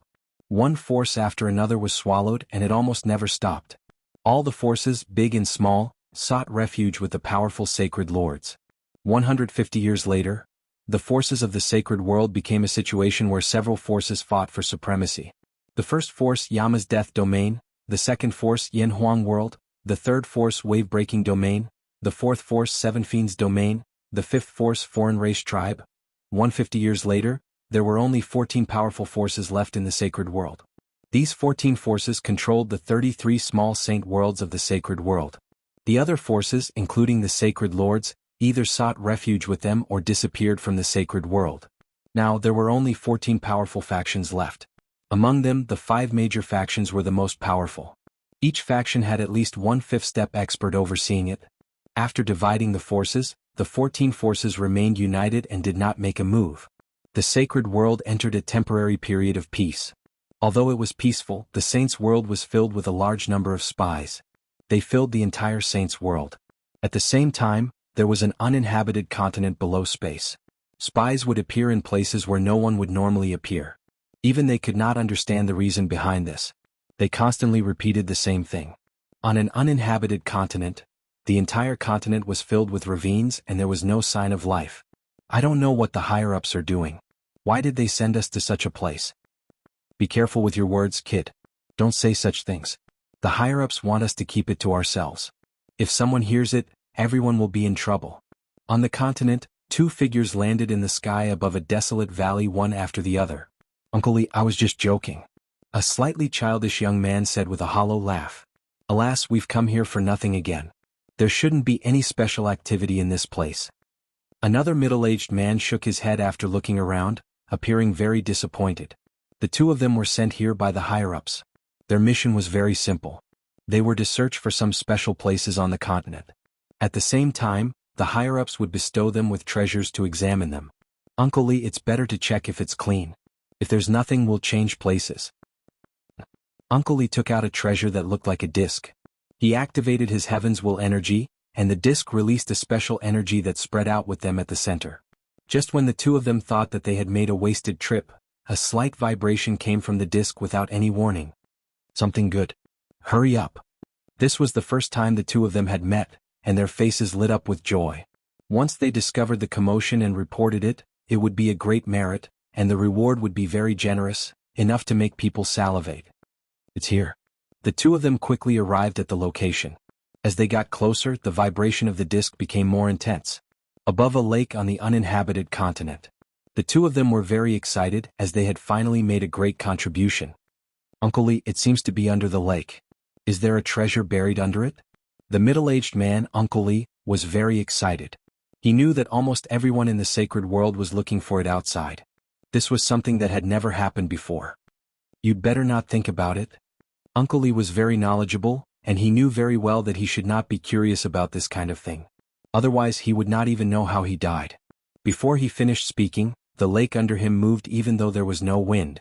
One force after another was swallowed, and it almost never stopped. All the forces, big and small, sought refuge with the powerful sacred lords. 150 years later, the forces of the sacred world became a situation where several forces fought for supremacy. The first force, Yama's death domain; the second force, Yin Huang world; the third force, wave-breaking domain; the fourth force, Seven Fiends domain; the fifth force, foreign race tribe. 150 years later, there were only 14 powerful forces left in the sacred world. These 14 forces controlled the 33 small saint worlds of the sacred world. The other forces, including the sacred lords, either sought refuge with them or disappeared from the sacred world. Now there were only 14 powerful factions left. Among them, the 5 major factions were the most powerful. Each faction had at least one 5th step expert overseeing it. After dividing the forces, the 14 forces remained united and did not make a move. The sacred world entered a temporary period of peace. Although it was peaceful, the saints' world was filled with a large number of spies. They filled the entire saints' world. At the same time, there was an uninhabited continent below space. Spies would appear in places where no one would normally appear. Even they could not understand the reason behind this. They constantly repeated the same thing. On an uninhabited continent, the entire continent was filled with ravines and there was no sign of life. I don't know what the higher-ups are doing. Why did they send us to such a place? Be careful with your words, kid. Don't say such things. The higher-ups want us to keep it to ourselves. If someone hears it, everyone will be in trouble. On the continent, 2 figures landed in the sky above a desolate valley, one after the other. Uncle Lee, I was just joking. A slightly childish young man said with a hollow laugh. Alas, we've come here for nothing again. There shouldn't be any special activity in this place. Another middle-aged man shook his head after looking around, appearing very disappointed. The 2 of them were sent here by the higher-ups. Their mission was very simple. They were to search for some special places on the continent. At the same time, the higher-ups would bestow them with treasures to examine them. Uncle Lee, it's better to check if it's clean. If there's nothing, we'll change places. Uncle Lee took out a treasure that looked like a disc. He activated his Heaven's Will energy, and the disc released a special energy that spread out with them at the center. Just when the 2 of them thought that they had made a wasted trip, a slight vibration came from the disc without any warning. Something good. Hurry up. This was the first time the 2 of them had met, and their faces lit up with joy. Once they discovered the commotion and reported it, it would be a great merit, and the reward would be very generous, enough to make people salivate. It's here. The 2 of them quickly arrived at the location. As they got closer, the vibration of the disc became more intense. Above a lake on the uninhabited continent. The 2 of them were very excited as they had finally made a great contribution. Uncle Lee, it seems to be under the lake. Is there a treasure buried under it? The middle-aged man, Uncle Lee, was very excited. He knew that almost everyone in the sacred world was looking for it outside. This was something that had never happened before. You'd better not think about it. Uncle Lee was very knowledgeable, and he knew very well that he should not be curious about this kind of thing. Otherwise he would not even know how he died. Before he finished speaking, the lake under him moved even though there was no wind.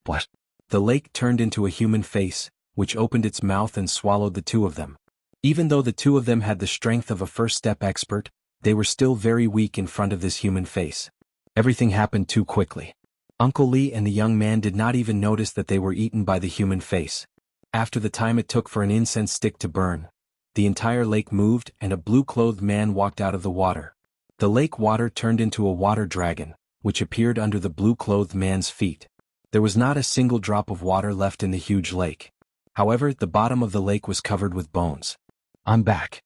What? The lake turned into a human face, which opened its mouth and swallowed the two of them. Even though the two of them had the strength of a first-step expert, they were still very weak in front of this human face. Everything happened too quickly. Uncle Lee and the young man did not even notice that they were eaten by the human face. After the time it took for an incense stick to burn, the entire lake moved and a blue-clothed man walked out of the water. The lake water turned into a water dragon, which appeared under the blue-clothed man's feet. There was not a single drop of water left in the huge lake. However, the bottom of the lake was covered with bones. "I'm back."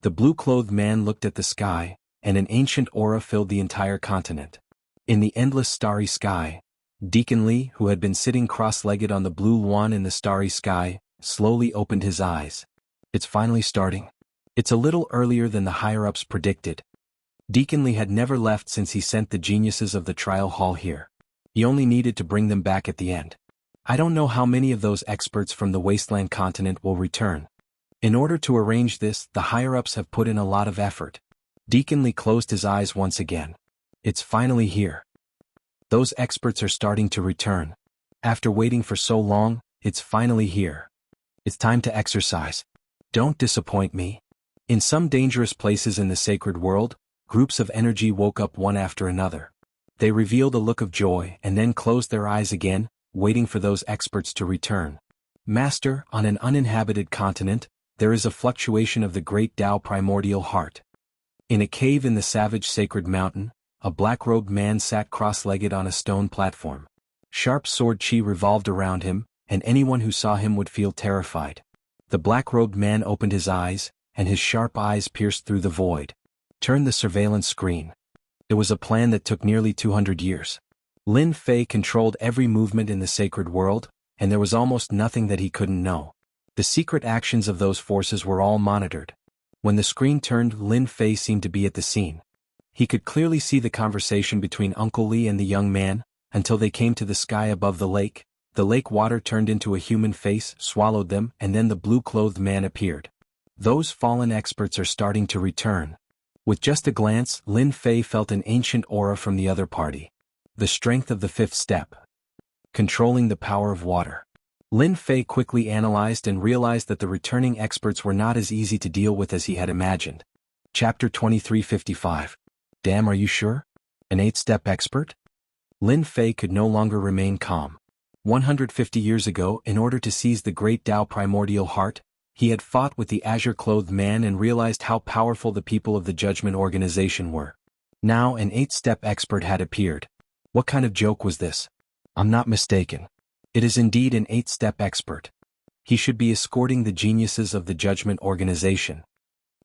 The blue-clothed man looked at the sky, and an ancient aura filled the entire continent. In the endless starry sky, Deacon Lee, who had been sitting cross-legged on the blue lawn in the starry sky, slowly opened his eyes. "It's finally starting." "It's a little earlier than the higher-ups predicted." Deacon Lee had never left since he sent the geniuses of the trial hall here. He only needed to bring them back at the end. "I don't know how many of those experts from the wasteland continent will return. In order to arrange this, the higher-ups have put in a lot of effort." Deacon Lee closed his eyes once again. "It's finally here. Those experts are starting to return. After waiting for so long, it's finally here. It's time to exercise. Don't disappoint me." In some dangerous places in the sacred world, groups of energy woke up one after another. They revealed a look of joy and then closed their eyes again, waiting for those experts to return. "Master, on an uninhabited continent, there is a fluctuation of the great Tao primordial heart." In a cave in the savage sacred mountain, a black-robed man sat cross-legged on a stone platform. Sharp sword chi revolved around him, and anyone who saw him would feel terrified. The black-robed man opened his eyes, and his sharp eyes pierced through the void. "Turn the surveillance screen." It was a plan that took nearly 200 years. Lin Fei controlled every movement in the sacred world, and there was almost nothing that he couldn't know. The secret actions of those forces were all monitored. When the screen turned, Lin Fei seemed to be at the scene. He could clearly see the conversation between Uncle Lee and the young man, until they came to the sky above the lake. The lake water turned into a human face, swallowed them, and then the blue-clothed man appeared. "Those fallen experts are starting to return." With just a glance, Lin Fei felt an ancient aura from the other party. The strength of the fifth step. Controlling the power of water. Lin Fei quickly analyzed and realized that the returning experts were not as easy to deal with as he had imagined. Chapter 2355. "Damn, are you sure? An 8-step expert?" Lin Fei could no longer remain calm. 150 years ago, in order to seize the great Tao primordial heart, he had fought with the azure-clothed man and realized how powerful the people of the Judgment Organization were. Now an 8-step expert had appeared. What kind of joke was this? I'm not mistaken. It is indeed an 8-step expert. He should be escorting the geniuses of the Judgment Organization.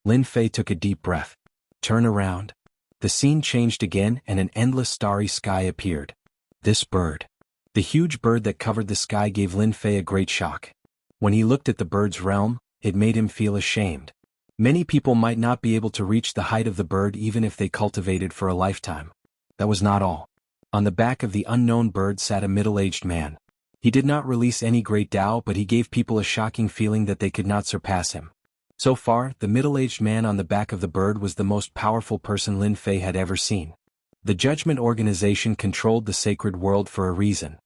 Lin Fei took a deep breath. Turn around. The scene changed again and an endless starry sky appeared. This bird. The huge bird that covered the sky gave Lin Fei a great shock. When he looked at the bird's realm, it made him feel ashamed. Many people might not be able to reach the height of the bird even if they cultivated for a lifetime. That was not all. On the back of the unknown bird sat a middle-aged man. He did not release any great Tao, but he gave people a shocking feeling that they could not surpass him. So far, the middle-aged man on the back of the bird was the most powerful person Lin Fei had ever seen. The Judgment Organization controlled the sacred world for a reason.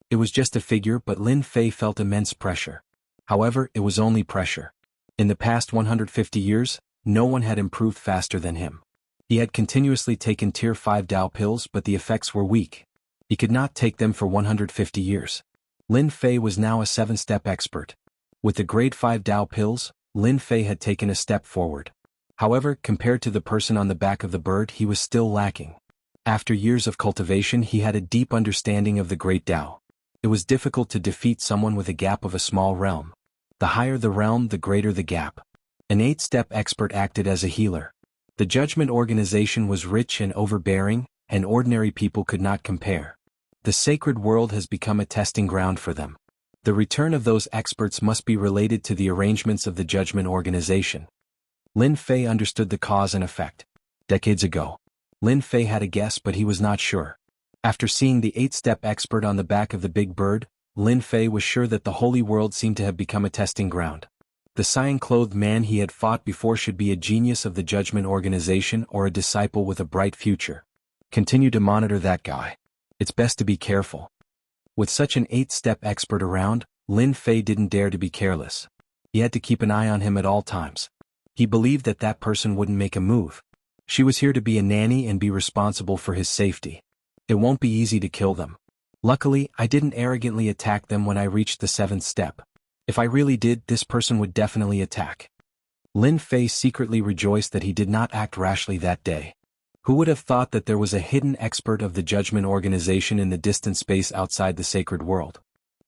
It was just a figure, but Lin Fei felt immense pressure. However, it was only pressure. In the past 150 years, no one had improved faster than him. He had continuously taken Tier 5 Tao pills, but the effects were weak. He could not take them for 150 years. Lin Fei was now a 7-step expert. With the Grade 5 Tao pills, Lin Fei had taken a step forward. However, compared to the person on the back of the bird, he was still lacking. After years of cultivation, he had a deep understanding of the Great Tao. It was difficult to defeat someone with a gap of a small realm. The higher the realm, the greater the gap. An 8-step expert acted as a healer. The Judgment Organization was rich and overbearing, and ordinary people could not compare. The sacred world has become a testing ground for them. The return of those experts must be related to the arrangements of the Judgment Organization. Lin Fei understood the cause and effect. Decades ago, Lin Fei had a guess, but he was not sure. After seeing the 8-step expert on the back of the big bird, Lin Fei was sure that the holy world seemed to have become a testing ground. The cyan-clothed man he had fought before should be a genius of the Judgment Organization or a disciple with a bright future. Continue to monitor that guy. It's best to be careful. With such an 8-step expert around, Lin Fei didn't dare to be careless. He had to keep an eye on him at all times. He believed that that person wouldn't make a move. She was here to be a nanny and be responsible for his safety. It won't be easy to kill them. Luckily, I didn't arrogantly attack them when I reached the 7th step. If I really did, this person would definitely attack. Lin Fei secretly rejoiced that he did not act rashly that day. Who would have thought that there was a hidden expert of the Judgment Organization in the distant space outside the sacred world?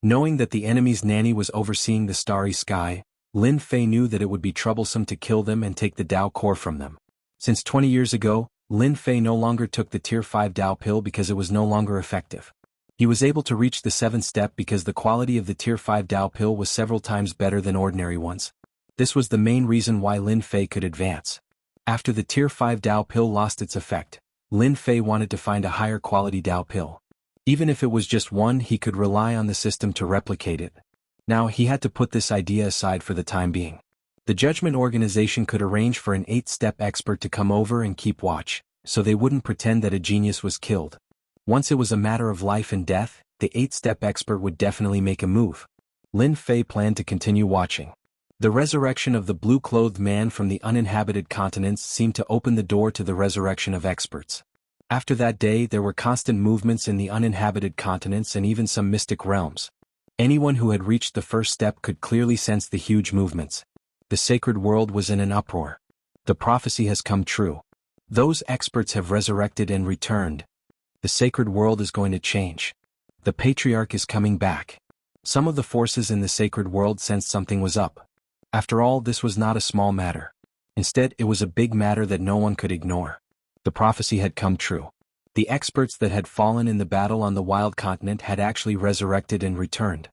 Knowing that the enemy's nanny was overseeing the starry sky, Lin Fei knew that it would be troublesome to kill them and take the Dao core from them. Since 20 years ago, Lin Fei no longer took the Tier 5 Dao pill because it was no longer effective. He was able to reach the 7th step because the quality of the Tier 5 Dao pill was several times better than ordinary ones. This was the main reason why Lin Fei could advance. After the Tier 5 Dao pill lost its effect, Lin Fei wanted to find a higher quality Dao pill. Even if it was just one, he could rely on the system to replicate it. Now he had to put this idea aside for the time being. The Judgment Organization could arrange for an 8-step expert to come over and keep watch, so they wouldn't pretend that a genius was killed. Once it was a matter of life and death, the 8-step expert would definitely make a move. Lin Fei planned to continue watching. The resurrection of the blue-clothed man from the uninhabited continents seemed to open the door to the resurrection of experts. After that day, there were constant movements in the uninhabited continents and even some mystic realms. Anyone who had reached the 1st step could clearly sense the huge movements. The sacred world was in an uproar. The prophecy has come true. Those experts have resurrected and returned. The sacred world is going to change. The patriarch is coming back. Some of the forces in the sacred world sensed something was up. After all, this was not a small matter. Instead, it was a big matter that no one could ignore. The prophecy had come true. The experts that had fallen in the battle on the wild continent had actually resurrected and returned.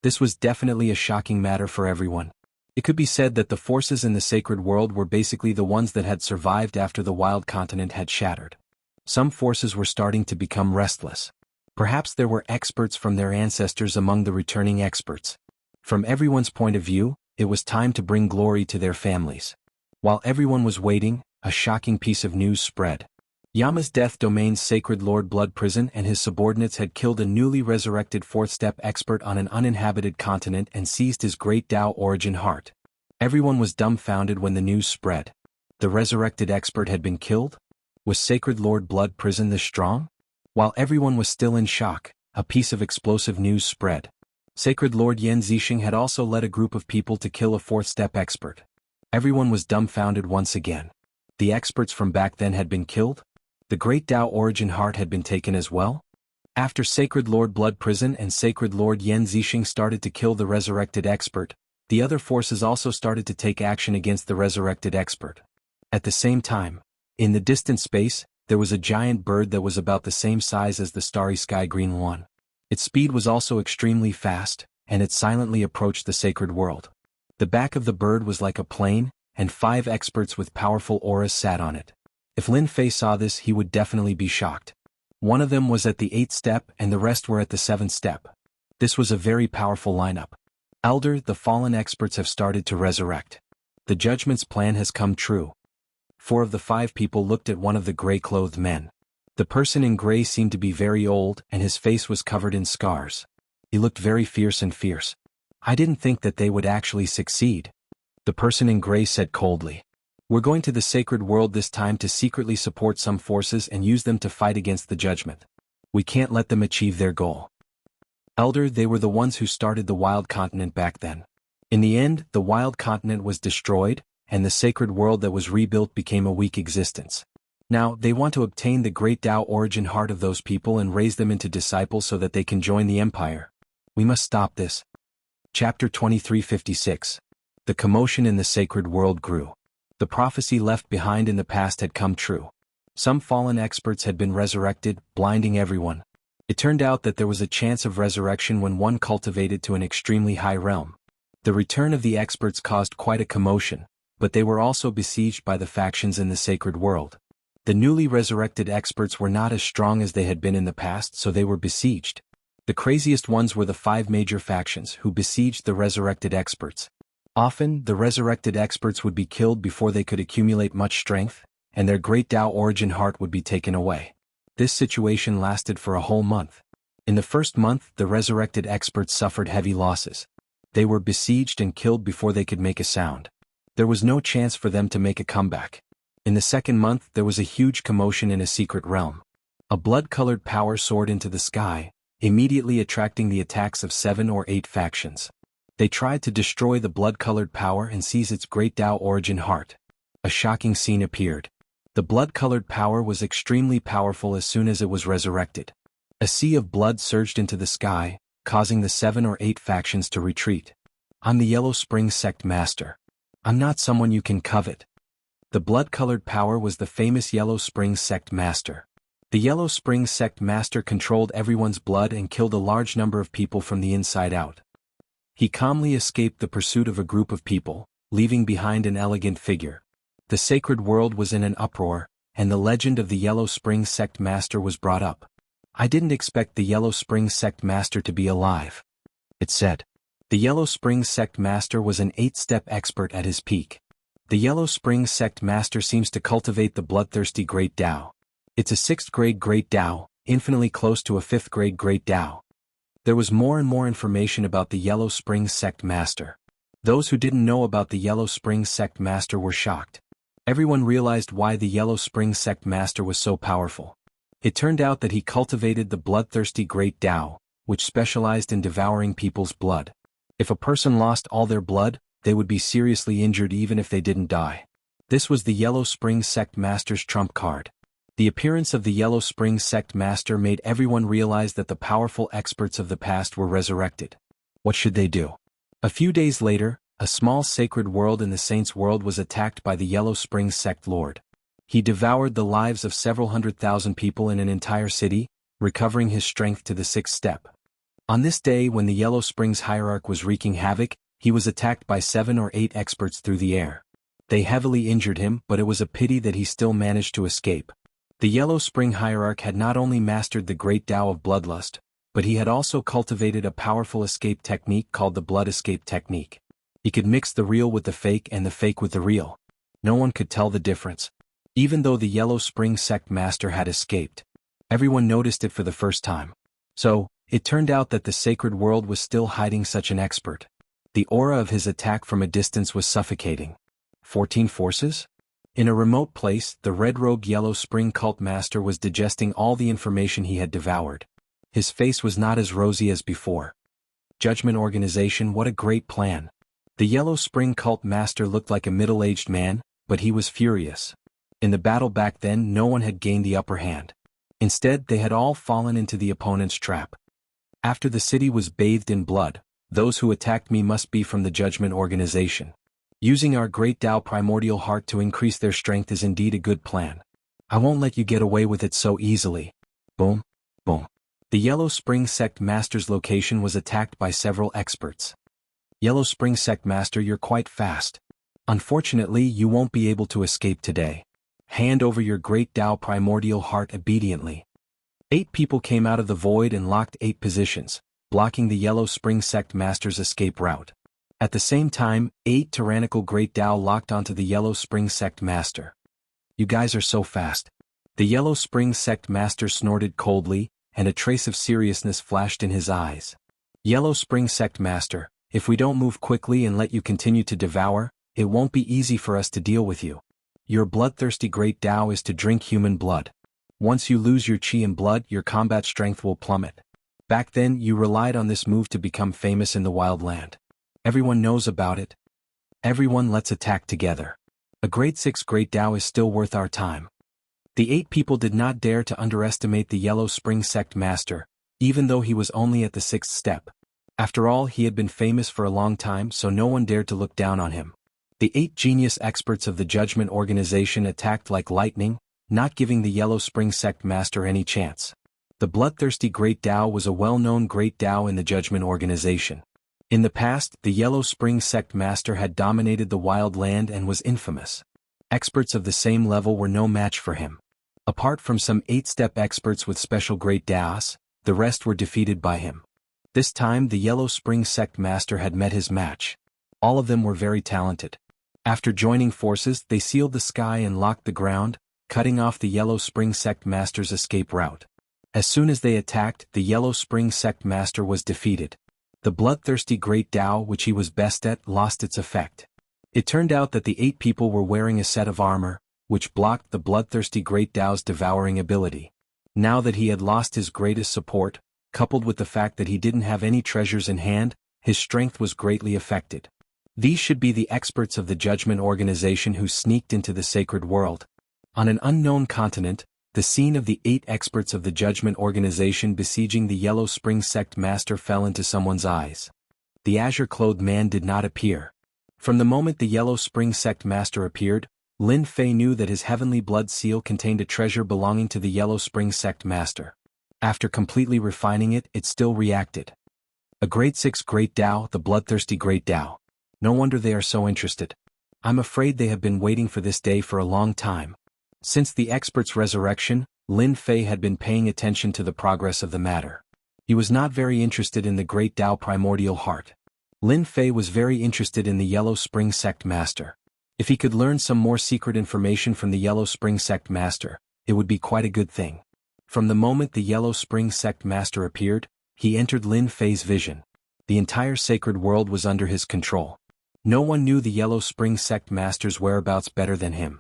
This was definitely a shocking matter for everyone. It could be said that the forces in the sacred world were basically the ones that had survived after the wild continent had shattered. Some forces were starting to become restless. Perhaps there were experts from their ancestors among the returning experts. From everyone's point of view, it was time to bring glory to their families. While everyone was waiting, a shocking piece of news spread. Yama's Death Domain's Sacred Lord Blood Prison and his subordinates had killed a newly resurrected 4th step expert on an uninhabited continent and seized his great Dao origin heart. Everyone was dumbfounded when the news spread. The resurrected expert had been killed? Was Sacred Lord Blood Prison this strong? While everyone was still in shock, a piece of explosive news spread. Sacred Lord Yan Zixing had also led a group of people to kill a 4th step expert. Everyone was dumbfounded once again. The experts from back then had been killed? The great Dao origin heart had been taken as well? After Sacred Lord Blood Prison and Sacred Lord Yan Zixing started to kill the resurrected expert, the other forces also started to take action against the resurrected expert. At the same time, in the distant space, there was a giant bird that was about the same size as the starry sky green one. Its speed was also extremely fast, and it silently approached the sacred world. The back of the bird was like a plane, and 5 experts with powerful auras sat on it. If Lin Fei saw this, he would definitely be shocked. One of them was at the 8th step and the rest were at the 7th step. This was a very powerful lineup. Elder, the fallen experts have started to resurrect. The judgment's plan has come true. 4 of the 5 people looked at one of the gray-clothed men. The person in gray seemed to be very old and his face was covered in scars. He looked very fierce and fierce. I didn't think that they would actually succeed. The person in gray said coldly. We're going to the sacred world this time to secretly support some forces and use them to fight against the judgment. We can't let them achieve their goal. Elder, they were the ones who started the wild continent back then. In the end, the wild continent was destroyed, and the sacred world that was rebuilt became a weak existence. Now, they want to obtain the great Dao origin heart of those people and raise them into disciples so that they can join the empire. We must stop this. Chapter 2356. The commotion in the sacred world grew. The prophecy left behind in the past had come true. Some fallen experts had been resurrected, blinding everyone. It turned out that there was a chance of resurrection when one cultivated to an extremely high realm. The return of the experts caused quite a commotion, but they were also besieged by the factions in the sacred world. The newly resurrected experts were not as strong as they had been in the past, so they were besieged. The craziest ones were the 5 major factions who besieged the resurrected experts. Often, the resurrected experts would be killed before they could accumulate much strength, and their great Dao origin heart would be taken away. This situation lasted for a whole month. In the first month, the resurrected experts suffered heavy losses. They were besieged and killed before they could make a sound. There was no chance for them to make a comeback. In the second month, there was a huge commotion in a secret realm. A blood-colored power soared into the sky, immediately attracting the attacks of 7 or 8 factions. They tried to destroy the blood-colored power and seize its great Tao origin heart. A shocking scene appeared. The blood-colored power was extremely powerful as soon as it was resurrected. A sea of blood surged into the sky, causing the 7 or 8 factions to retreat. I'm the Yellow Spring Sect Master. I'm not someone you can covet. The blood-colored power was the famous Yellow Spring Sect Master. The Yellow Spring Sect Master controlled everyone's blood and killed a large number of people from the inside out. He calmly escaped the pursuit of a group of people, leaving behind an elegant figure. The sacred world was in an uproar, and the legend of the Yellow Spring Sect Master was brought up. I didn't expect the Yellow Spring Sect Master to be alive. It said. The Yellow Spring Sect Master was an 8-step expert at his peak. The Yellow Spring Sect Master seems to cultivate the bloodthirsty Great Tao. It's a 6th grade Great Tao, infinitely close to a 5th grade Great Tao. There was more and more information about the Yellow Spring Sect Master. Those who didn't know about the Yellow Spring Sect Master were shocked. Everyone realized why the Yellow Spring Sect Master was so powerful. It turned out that he cultivated the bloodthirsty Great Tao, which specialized in devouring people's blood. If a person lost all their blood, they would be seriously injured even if they didn't die. This was the Yellow Spring Sect Master's trump card. The appearance of the Yellow Spring Sect Master made everyone realize that the powerful experts of the past were resurrected. What should they do? A few days later, a small sacred world in the Saints' World was attacked by the Yellow Spring Sect Lord. He devoured the lives of several 100,000 people in an entire city, recovering his strength to the 6th step. On this day when the Yellow Springs hierarch was wreaking havoc, he was attacked by 7 or 8 experts through the air. They heavily injured him, but it was a pity that he still managed to escape. The Yellow Spring hierarch had not only mastered the Great Tao of Bloodlust, but he had also cultivated a powerful escape technique called the Blood Escape Technique. He could mix the real with the fake and the fake with the real. No one could tell the difference. Even though the Yellow Spring Sect Master had escaped, everyone noticed it for the first time. So, it turned out that the sacred world was still hiding such an expert. The aura of his attack from a distance was suffocating. 14 forces? In a remote place, the red-robed Yellow Spring Cult Master was digesting all the information he had devoured. His face was not as rosy as before. Judgment Organization, what a great plan. The Yellow Spring Cult Master looked like a middle-aged man, but he was furious. In the battle back then, no one had gained the upper hand. Instead, they had all fallen into the opponent's trap. After the city was bathed in blood, those who attacked me must be from the Judgment Organization. Using our Great Tao Primordial Heart to increase their strength is indeed a good plan. I won't let you get away with it so easily. Boom, boom. The Yellow Spring Sect Master's location was attacked by several experts. Yellow Spring Sect Master, you're quite fast. Unfortunately, you won't be able to escape today. Hand over your Great Tao Primordial Heart obediently. 8 people came out of the void and locked 8 positions, blocking the Yellow Spring Sect Master's escape route. At the same time, 8 tyrannical Great Tao locked onto the Yellow Spring Sect Master. You guys are so fast. The Yellow Spring Sect Master snorted coldly, and a trace of seriousness flashed in his eyes. Yellow Spring Sect Master, if we don't move quickly and let you continue to devour, it won't be easy for us to deal with you. Your bloodthirsty Great Tao is to drink human blood. Once you lose your chi and blood, your combat strength will plummet. Back then, you relied on this move to become famous in the wild land. Everyone knows about it. Everyone, let's attack together. A grade 6 Great Tao is still worth our time. The 8 people did not dare to underestimate the Yellow Spring Sect Master, even though he was only at the 6th step. After all, he had been famous for a long time, so no one dared to look down on him. The 8 genius experts of the Judgment Organization attacked like lightning, not giving the Yellow Spring Sect Master any chance. The bloodthirsty Great Tao was a well-known Great Tao in the Judgment Organization. In the past, the Yellow Spring Sect Master had dominated the wild land and was infamous. Experts of the same level were no match for him. Apart from some 8-step experts with special Great Taos, the rest were defeated by him. This time the Yellow Spring Sect Master had met his match. All of them were very talented. After joining forces, they sealed the sky and locked the ground, cutting off the Yellow Spring Sect Master's escape route. As soon as they attacked, the Yellow Spring Sect Master was defeated. The bloodthirsty Great Tao, which he was best at, lost its effect. It turned out that the 8 people were wearing a set of armor, which blocked the bloodthirsty Great Tao's devouring ability. Now that he had lost his greatest support, coupled with the fact that he didn't have any treasures in hand, his strength was greatly affected. These should be the experts of the Judgment Organization who sneaked into the sacred world. On an unknown continent, the scene of the 8 experts of the Judgment Organization besieging the Yellow Spring Sect Master fell into someone's eyes. The azure-clothed man did not appear. From the moment the Yellow Spring Sect Master appeared, Lin Fei knew that his heavenly blood seal contained a treasure belonging to the Yellow Spring Sect Master. After completely refining it, it still reacted. A Grade 6 Great Tao, the bloodthirsty Great Tao. No wonder they are so interested. I'm afraid they have been waiting for this day for a long time. Since the expert's resurrection, Lin Fei had been paying attention to the progress of the matter. He was not very interested in the Great Tao Primordial Heart. Lin Fei was very interested in the Yellow Spring Sect Master. If he could learn some more secret information from the Yellow Spring Sect Master, it would be quite a good thing. From the moment the Yellow Spring Sect Master appeared, he entered Lin Fei's vision. The entire sacred world was under his control. No one knew the Yellow Spring Sect Master's whereabouts better than him.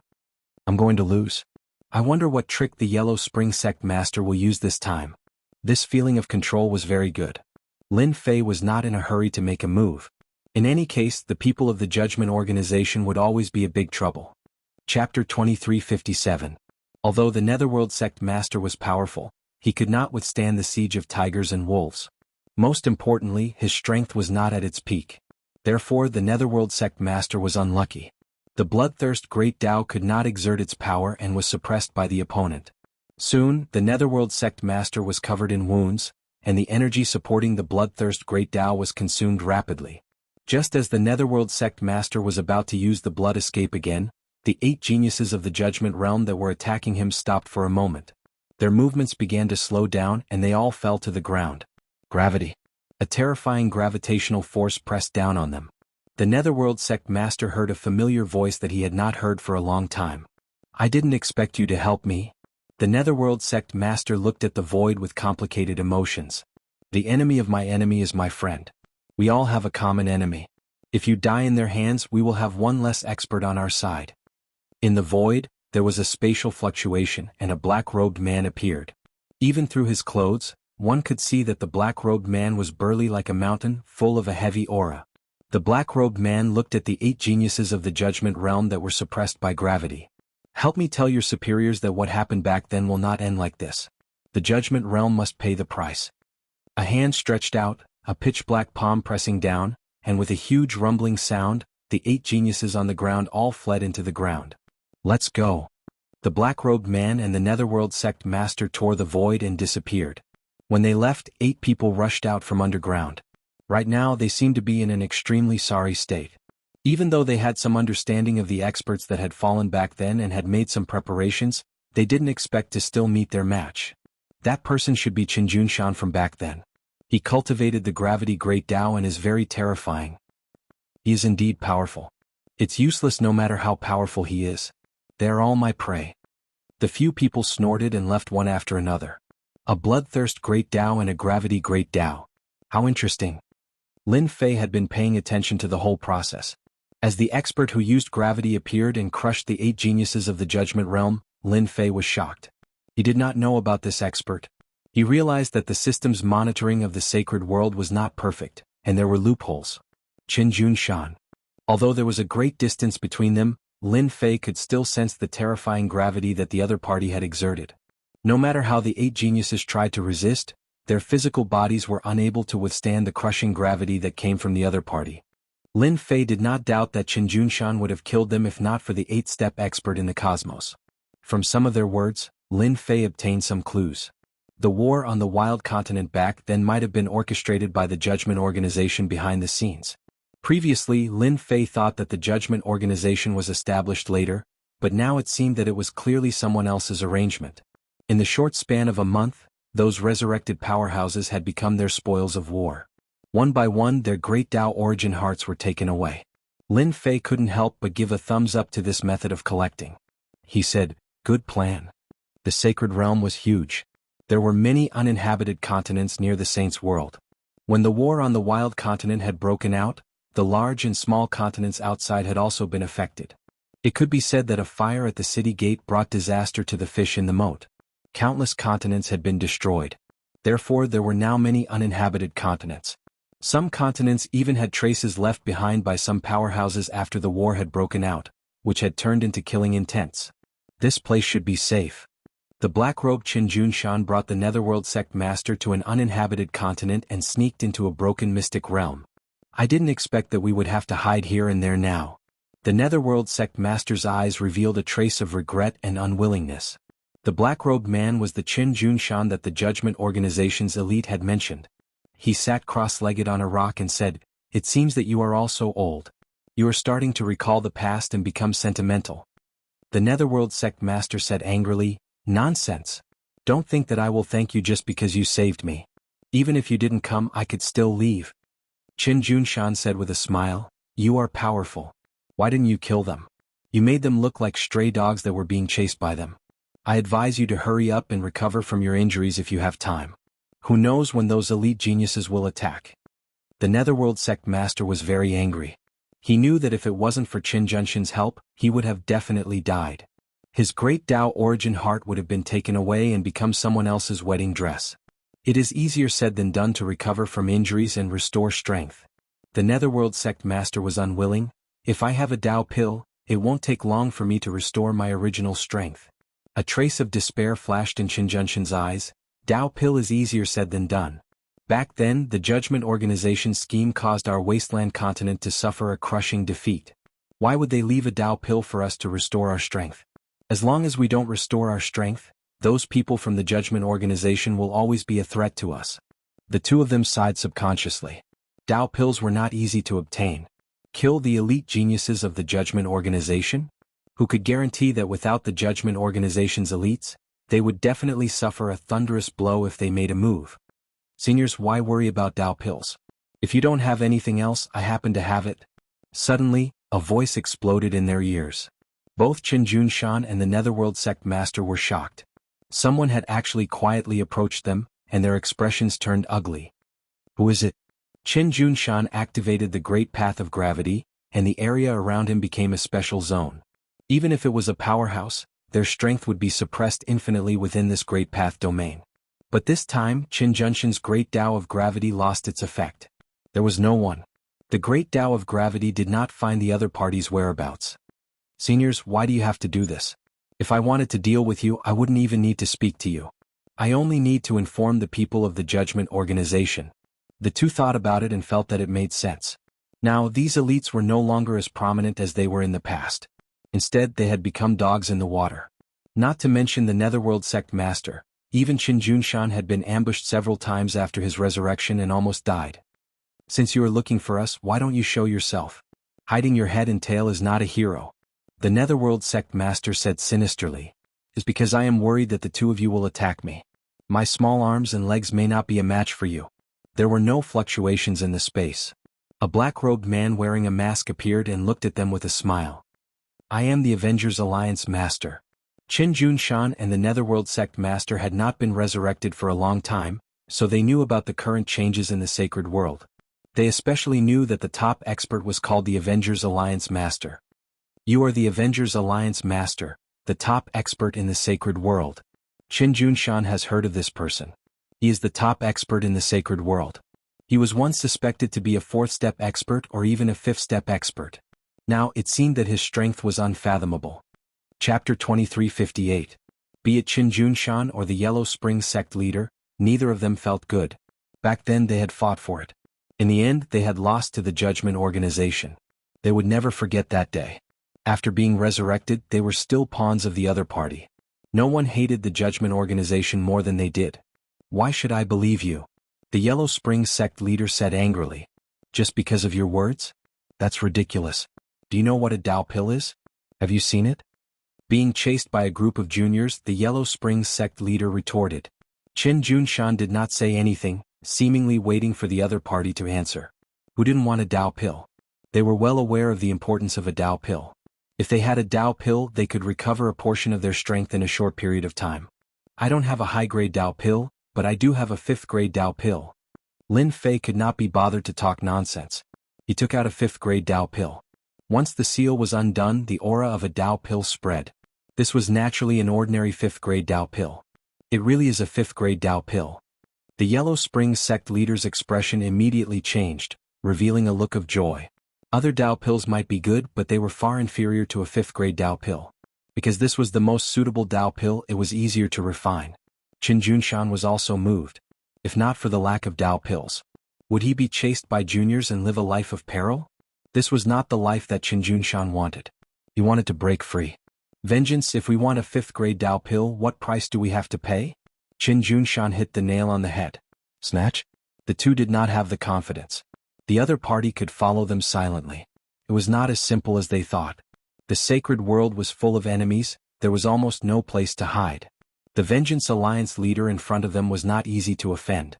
I'm going to lose. I wonder what trick the Yellow Spring Sect Master will use this time. This feeling of control was very good. Lin Fei was not in a hurry to make a move. In any case, the people of the Judgment Organization would always be a big trouble. Chapter 2357. Although the Netherworld Sect Master was powerful, he could not withstand the siege of tigers and wolves. Most importantly, his strength was not at its peak. Therefore, the Netherworld Sect Master was unlucky. The bloodthirst Great Tao could not exert its power and was suppressed by the opponent. Soon, the Netherworld Sect Master was covered in wounds, and the energy supporting the bloodthirst Great Tao was consumed rapidly. Just as the Netherworld Sect Master was about to use the blood escape again, the 8 geniuses of the Judgment Realm that were attacking him stopped for a moment. Their movements began to slow down and they all fell to the ground. Gravity. A terrifying gravitational force pressed down on them. The Netherworld Sect Master heard a familiar voice that he had not heard for a long time. I didn't expect you to help me. The Netherworld Sect Master looked at the void with complicated emotions. The enemy of my enemy is my friend. We all have a common enemy. If you die in their hands, we will have one less expert on our side. In the void, there was a spatial fluctuation and a black-robed man appeared. Even through his clothes, one could see that the black-robed man was burly like a mountain, full of a heavy aura. The black-robed man looked at the 8 geniuses of the Judgment Realm that were suppressed by gravity. Help me tell your superiors that what happened back then will not end like this. The Judgment Realm must pay the price. A hand stretched out, a pitch-black palm pressing down, and with a huge rumbling sound, the 8 geniuses on the ground all fled into the ground. Let's go. The black-robed man and the Netherworld Sect Master tore the void and disappeared. When they left, 8 people rushed out from underground. Right now they seemed to be in an extremely sorry state. Even though they had some understanding of the experts that had fallen back then and had made some preparations, they didn't expect to still meet their match. That person should be Qin Junshan from back then. He cultivated the gravity Great Tao and is very terrifying. He is indeed powerful. It's useless no matter how powerful he is. They are all my prey. The few people snorted and left one after another. A bloodthirst Great Tao and a gravity Great Tao. How interesting. Lin Fei had been paying attention to the whole process. As the expert who used gravity appeared and crushed the 8 geniuses of the Judgment Realm, Lin Fei was shocked. He did not know about this expert. He realized that the system's monitoring of the sacred world was not perfect, and there were loopholes. Qin Junshan. Although there was a great distance between them, Lin Fei could still sense the terrifying gravity that the other party had exerted. No matter how the 8 geniuses tried to resist, their physical bodies were unable to withstand the crushing gravity that came from the other party. Lin Fei did not doubt that Qin Junshan would have killed them if not for the 8-step expert in the cosmos. From some of their words, Lin Fei obtained some clues. The war on the wild continent back then might have been orchestrated by the Judgment Organization behind the scenes. Previously, Lin Fei thought that the Judgment Organization was established later, but now it seemed that it was clearly someone else's arrangement. In the short span of a month, those resurrected powerhouses had become their spoils of war. One by one, their Great Tao origin hearts were taken away. Lin Fei couldn't help but give a thumbs up to this method of collecting. He said, "Good plan." The sacred realm was huge. There were many uninhabited continents near the Saints' world. When the war on the Wild Continent had broken out, the large and small continents outside had also been affected. It could be said that a fire at the city gate brought disaster to the fish in the moat. Countless continents had been destroyed. Therefore there were now many uninhabited continents. Some continents even had traces left behind by some powerhouses after the war had broken out, which had turned into killing intents. This place should be safe. The black-robed Qin Junshan brought the Netherworld sect master to an uninhabited continent and sneaked into a broken mystic realm. I didn't expect that we would have to hide here and there now. The Netherworld sect master's eyes revealed a trace of regret and unwillingness. The black-robed man was the Qin Junshan that the Judgment Organization's elite had mentioned. He sat cross-legged on a rock and said, "It seems that you are all so old. You are starting to recall the past and become sentimental." The Netherworld sect master said angrily, "Nonsense. Don't think that I will thank you just because you saved me. Even if you didn't come, I could still leave." Qin Junshan said with a smile, "You are powerful. Why didn't you kill them? You made them look like stray dogs that were being chased by them. I advise you to hurry up and recover from your injuries if you have time. Who knows when those elite geniuses will attack?" The Netherworld sect master was very angry. He knew that if it wasn't for Qin Junshan's help, he would have definitely died. His great Tao origin heart would have been taken away and become someone else's wedding dress. It is easier said than done to recover from injuries and restore strength. The Netherworld sect master was unwilling. "If I have a Tao pill, it won't take long for me to restore my original strength." A trace of despair flashed in Qin Junshan's eyes. Tao pill is easier said than done. Back then, the Judgment Organization's scheme caused our wasteland continent to suffer a crushing defeat. Why would they leave a Tao pill for us to restore our strength? As long as we don't restore our strength, those people from the Judgment Organization will always be a threat to us. The two of them sighed subconsciously. Tao pills were not easy to obtain. Kill the elite geniuses of the Judgment Organization? Who could guarantee that without the Judgment Organization's elites, they would definitely suffer a thunderous blow if they made a move? Seniors, why worry about Tao pills? If you don't have anything else, I happen to have it. Suddenly, a voice exploded in their ears. Both Qin Junshan and the Netherworld sect master were shocked. Someone had actually quietly approached them, and their expressions turned ugly. "Who is it?" Qin Junshan activated the Great Path of Gravity, and the area around him became a special zone. Even if it was a powerhouse, their strength would be suppressed infinitely within this Great Path domain. But this time, Qin Junshan's Great Tao of Gravity lost its effect. There was no one. The Great Tao of Gravity did not find the other party's whereabouts. "Seniors, why do you have to do this? If I wanted to deal with you, I wouldn't even need to speak to you. I only need to inform the people of the Judgment Organization." The two thought about it and felt that it made sense. Now, these elites were no longer as prominent as they were in the past. Instead, they had become dogs in the water. Not to mention the Netherworld sect master, even Qin Junshan had been ambushed several times after his resurrection and almost died. "Since you are looking for us, why don't you show yourself? Hiding your head and tail is not a hero." The Netherworld sect master said sinisterly. "It's because I am worried that the two of you will attack me. My small arms and legs may not be a match for you." There were no fluctuations in the space. A black-robed man wearing a mask appeared and looked at them with a smile. "I am the Avengers Alliance Master." Qin Junshan and the Netherworld sect master had not been resurrected for a long time, so they knew about the current changes in the sacred world. They especially knew that the top expert was called the Avengers Alliance Master. "You are the Avengers Alliance Master, the top expert in the sacred world." Qin Junshan has heard of this person. He is the top expert in the sacred world. He was once suspected to be a fourth-step expert or even a fifth-step expert. Now, it seemed that his strength was unfathomable. Chapter 2358. Be it Qin Junshan or the Yellow Spring sect leader, neither of them felt good. Back then they had fought for it. In the end, they had lost to the Judgment Organization. They would never forget that day. After being resurrected, they were still pawns of the other party. No one hated the Judgment Organization more than they did. "Why should I believe you?" the Yellow Spring sect leader said angrily. "Just because of your words? That's ridiculous. Do you know what a Tao pill is? Have you seen it?" Being chased by a group of juniors, the Yellow Spring sect leader retorted. Qin Junshan did not say anything, seemingly waiting for the other party to answer. Who didn't want a Tao pill? They were well aware of the importance of a Tao pill. If they had a Tao pill, they could recover a portion of their strength in a short period of time. I don't have a high-grade Dao pill, but I do have a 5th-grade Dao pill. Lin Fei could not be bothered to talk nonsense. He took out a 5th-grade Dao pill. Once the seal was undone, the aura of a Dao pill spread. This was naturally an ordinary 5th-grade Dao pill. It really is a 5th-grade Dao pill. The Yellow Springs sect leader's expression immediately changed, revealing a look of joy. Other Dao pills might be good, but they were far inferior to a 5th-grade Dao pill. Because this was the most suitable Dao pill, it was easier to refine. Qin Junshan was also moved. If not for the lack of Dao pills, would he be chased by juniors and live a life of peril? This was not the life that Qin Junshan wanted. He wanted to break free. Vengeance. If we want a 5th-grade Dao pill, what price do we have to pay? Qin Junshan hit the nail on the head. Snatch? The two did not have the confidence. The other party could follow them silently. It was not as simple as they thought. The sacred world was full of enemies, there was almost no place to hide. The Vengeance Alliance leader in front of them was not easy to offend.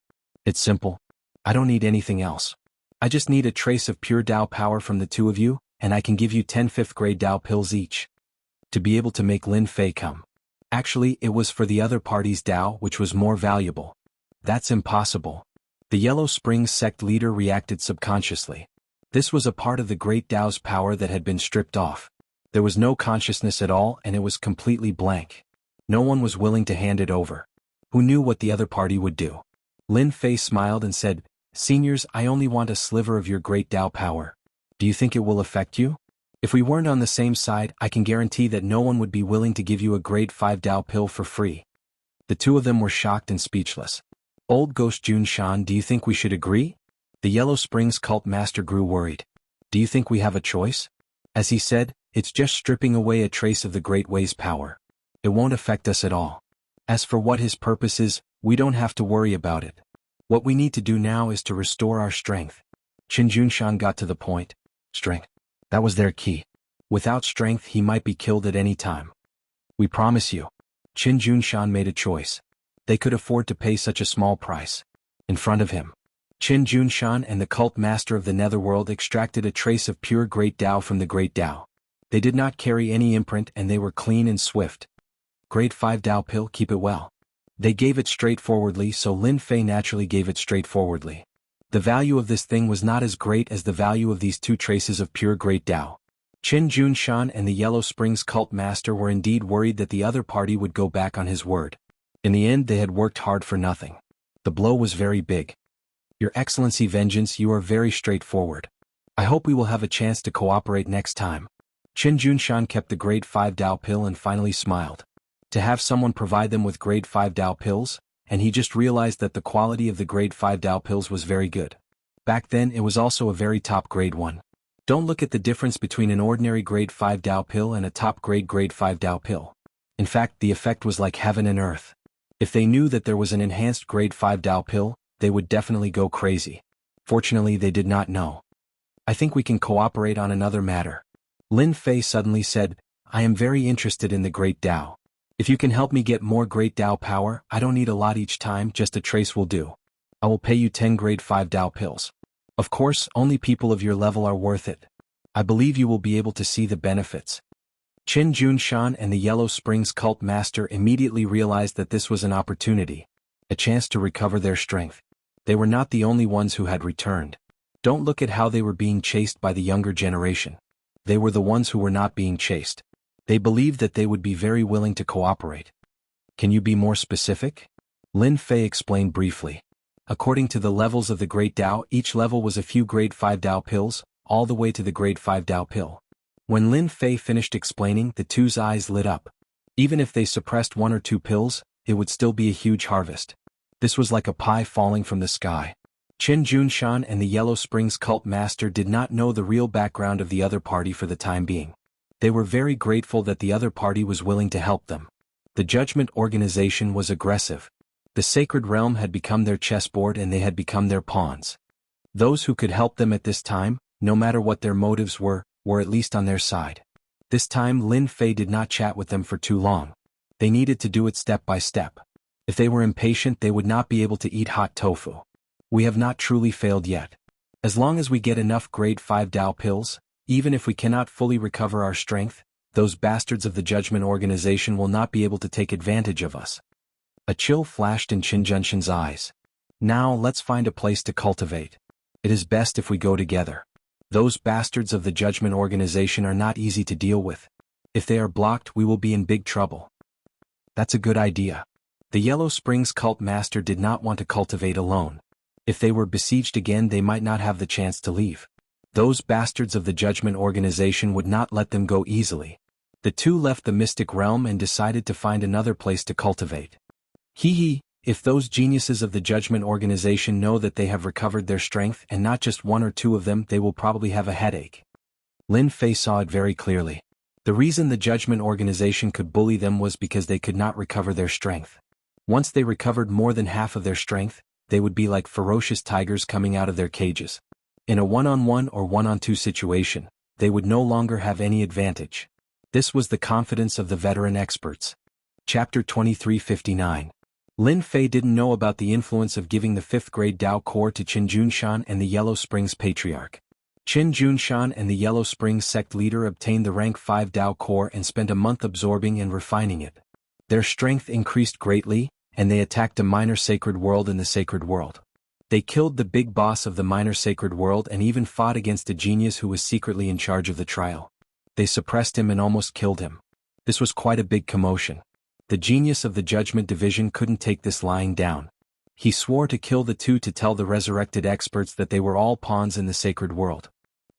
It's simple. I don't need anything else. I just need a trace of pure Dao power from the two of you, and I can give you 10 5th-grade Dao pills each. To be able to make Lin Fei come. Actually, it was for the other party's Dao which was more valuable. That's impossible. The Yellow Springs sect leader reacted subconsciously. This was a part of the Great Dao's power that had been stripped off. There was no consciousness at all, and it was completely blank. No one was willing to hand it over. Who knew what the other party would do? Lin Fei smiled and said, "Seniors, I only want a sliver of your Great Dao power. Do you think it will affect you? If we weren't on the same side, I can guarantee that no one would be willing to give you a grade 5 Dao pill for free." The two of them were shocked and speechless. Old Ghost Junshan, do you think we should agree? The Yellow Springs cult master grew worried. Do you think we have a choice? As he said, it's just stripping away a trace of the Great Way's power. It won't affect us at all. As for what his purpose is, we don't have to worry about it. What we need to do now is to restore our strength. Qin Junshan got to the point. Strength. That was their key. Without strength, he might be killed at any time. We promise you. Qin Junshan made a choice. They could afford to pay such a small price. In front of him, Qin Junshan and the cult master of the Netherworld extracted a trace of pure Great Dao from the Great Dao. They did not carry any imprint and they were clean and swift. Grade 5 Dao pill, keep it well. They gave it straightforwardly, so Lin Fei naturally gave it straightforwardly. The value of this thing was not as great as the value of these two traces of pure Great Dao. Qin Junshan and the Yellow Springs cult master were indeed worried that the other party would go back on his word. In the end, they had worked hard for nothing. The blow was very big. Your Excellency Vengeance, you are very straightforward. I hope we will have a chance to cooperate next time. Qin Junshan kept the grade 5 Dao pill and finally smiled. To have someone provide them with grade 5 Dao pills, and he just realized that the quality of the grade 5 Dao pills was very good. Back then it was also a very top grade one. Don't look at the difference between an ordinary grade 5 Dao pill and a top grade 5 Dao pill. In fact, the effect was like heaven and earth. If they knew that there was an enhanced grade 5 Dao pill, they would definitely go crazy. Fortunately, they did not know. I think we can cooperate on another matter. Lin Fei suddenly said, I am very interested in the Great Dao. If you can help me get more Great Dao power, I don't need a lot each time, just a trace will do. I will pay you 10 grade 5 Dao pills. Of course, only people of your level are worth it. I believe you will be able to see the benefits. Qin Junshan and the Yellow Springs cult master immediately realized that this was an opportunity, a chance to recover their strength. They were not the only ones who had returned. Don't look at how they were being chased by the younger generation. They were the ones who were not being chased. They believed that they would be very willing to cooperate. Can you be more specific? Lin Fei explained briefly. According to the levels of the Great Dao, each level was a few grade 5 Dao pills, all the way to the grade 5 Dao pill. When Lin Fei finished explaining, the two's eyes lit up. Even if they suppressed 1 or 2 pills, it would still be a huge harvest. This was like a pie falling from the sky. Qin Junshan and the Yellow Springs cult master did not know the real background of the other party for the time being. They were very grateful that the other party was willing to help them. The Judgment Organization was aggressive. The Sacred Realm had become their chessboard and they had become their pawns. Those who could help them at this time, no matter what their motives were at least on their side. This time Lin Fei did not chat with them for too long. They needed to do it step by step. If they were impatient, they would not be able to eat hot tofu. We have not truly failed yet. As long as we get enough grade 5 Dao pills, even if we cannot fully recover our strength, those bastards of the Judgment Organization will not be able to take advantage of us. A chill flashed in Qin Junshan's eyes. Now let's find a place to cultivate. It is best if we go together. Those bastards of the Judgment Organization are not easy to deal with. If they are blocked, we will be in big trouble. That's a good idea. The Yellow Springs cult master did not want to cultivate alone. If they were besieged again, they might not have the chance to leave. Those bastards of the Judgment Organization would not let them go easily. The two left the Mystic Realm and decided to find another place to cultivate. If those geniuses of the Judgment Organization know that they have recovered their strength and not just one or two of them, they will probably have a headache. Lin Fei saw it very clearly. The reason the Judgment Organization could bully them was because they could not recover their strength. Once they recovered more than half of their strength, they would be like ferocious tigers coming out of their cages. In a one-on-one or one-on-two situation, they would no longer have any advantage. This was the confidence of the veteran experts. Chapter 2359. Lin Fei didn't know about the influence of giving the 5th grade Dao Core to Qin Junshan and the Yellow Springs Patriarch. Qin Junshan and the Yellow Springs sect leader obtained the rank 5 Dao Core and spent a month absorbing and refining it. Their strength increased greatly, and they attacked a minor sacred world in the sacred world. They killed the big boss of the minor sacred world and even fought against a genius who was secretly in charge of the trial. They suppressed him and almost killed him. This was quite a big commotion. The genius of the Judgment Division couldn't take this lying down. He swore to kill the two to tell the resurrected experts that they were all pawns in the sacred world.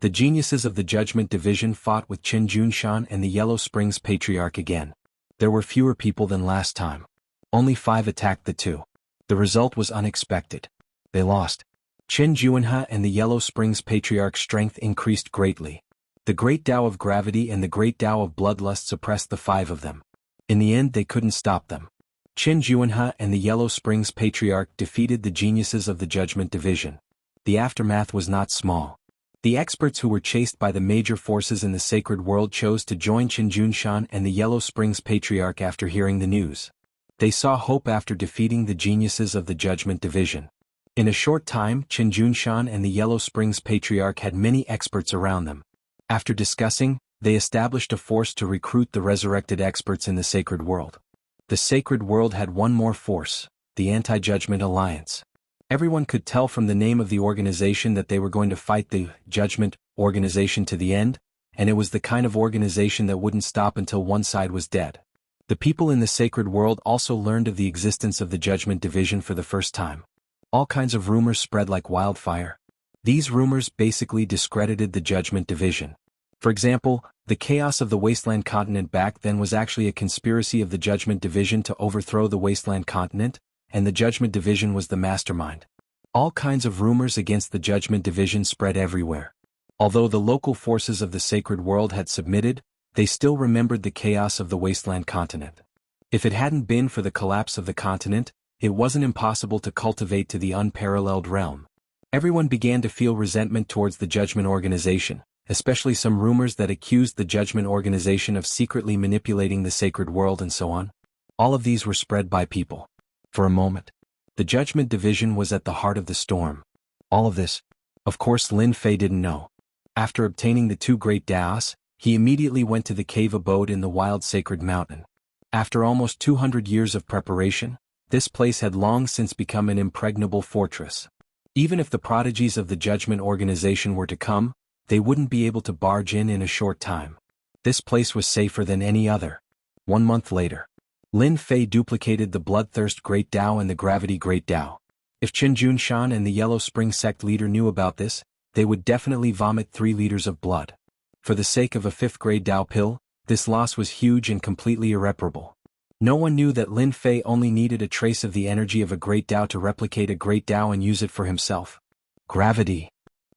The geniuses of the Judgment Division fought with Qin Junshan and the Yellow Springs Patriarch again. There were fewer people than last time. Only 5 attacked the two. The result was unexpected. They lost. Qin Juanhe and the Yellow Springs Patriarch's strength increased greatly. The Great Tao of Gravity and the Great Tao of Bloodlust suppressed the 5 of them. In the end, they couldn't stop them. Qin Juanhe and the Yellow Springs Patriarch defeated the geniuses of the Judgment Division. The aftermath was not small. The experts who were chased by the major forces in the sacred world chose to join Qin Junshan and the Yellow Springs Patriarch after hearing the news. They saw hope after defeating the geniuses of the Judgment Division. In a short time, Qin Junshan and the Yellow Springs Patriarch had many experts around them. After discussing, they established a force to recruit the resurrected experts in the sacred world. The sacred world had one more force, the Anti-Judgment Alliance. Everyone could tell from the name of the organization that they were going to fight the Judgment Organization to the end, and it was the kind of organization that wouldn't stop until one side was dead. The people in the sacred world also learned of the existence of the Judgment Division for the first time. All kinds of rumors spread like wildfire. These rumors basically discredited the Judgment Division. For example, the chaos of the Wasteland Continent back then was actually a conspiracy of the Judgment Division to overthrow the Wasteland Continent, and the Judgment Division was the mastermind. All kinds of rumors against the Judgment Division spread everywhere. Although the local forces of the sacred world had submitted, they still remembered the chaos of the Wasteland Continent. If it hadn't been for the collapse of the continent, it wasn't impossible to cultivate to the unparalleled realm. Everyone began to feel resentment towards the Judgment Organization, especially some rumors that accused the Judgment Organization of secretly manipulating the sacred world and so on. All of these were spread by people. For a moment, the Judgment Division was at the heart of the storm. All of this, of course, Lin Fei didn't know. After obtaining the 2 great Daos, he immediately went to the cave abode in the wild sacred mountain. After almost 200 years of preparation, this place had long since become an impregnable fortress. Even if the prodigies of the Judgment Organization were to come, they wouldn't be able to barge in a short time. This place was safer than any other. 1 month later, Lin Fei duplicated the Bloodthirst Great Tao and the Gravity Great Tao. If Qin Junshan and the Yellow Spring sect leader knew about this, they would definitely vomit 3 liters of blood. For the sake of a 5th grade Tao pill, this loss was huge and completely irreparable. No one knew that Lin Fei only needed a trace of the energy of a Great Tao to replicate a Great Tao and use it for himself. Gravity.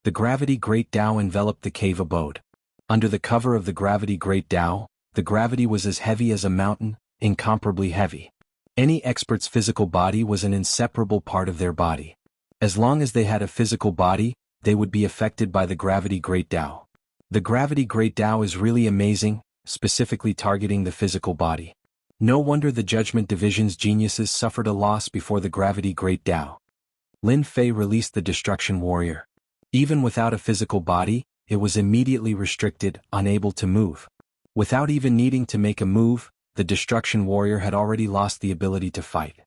The Gravity Great Tao enveloped the cave abode. Under the cover of the Gravity Great Tao, the gravity was as heavy as a mountain, incomparably heavy. Any expert's physical body was an inseparable part of their body. As long as they had a physical body, they would be affected by the Gravity Great Tao. The Gravity Great Tao is really amazing, specifically targeting the physical body. No wonder the Judgment Division's geniuses suffered a loss before the Gravity Great Tao. Lin Fei released the Destruction Warrior. Even without a physical body, it was immediately restricted, unable to move. Without even needing to make a move, the Destruction Warrior had already lost the ability to fight.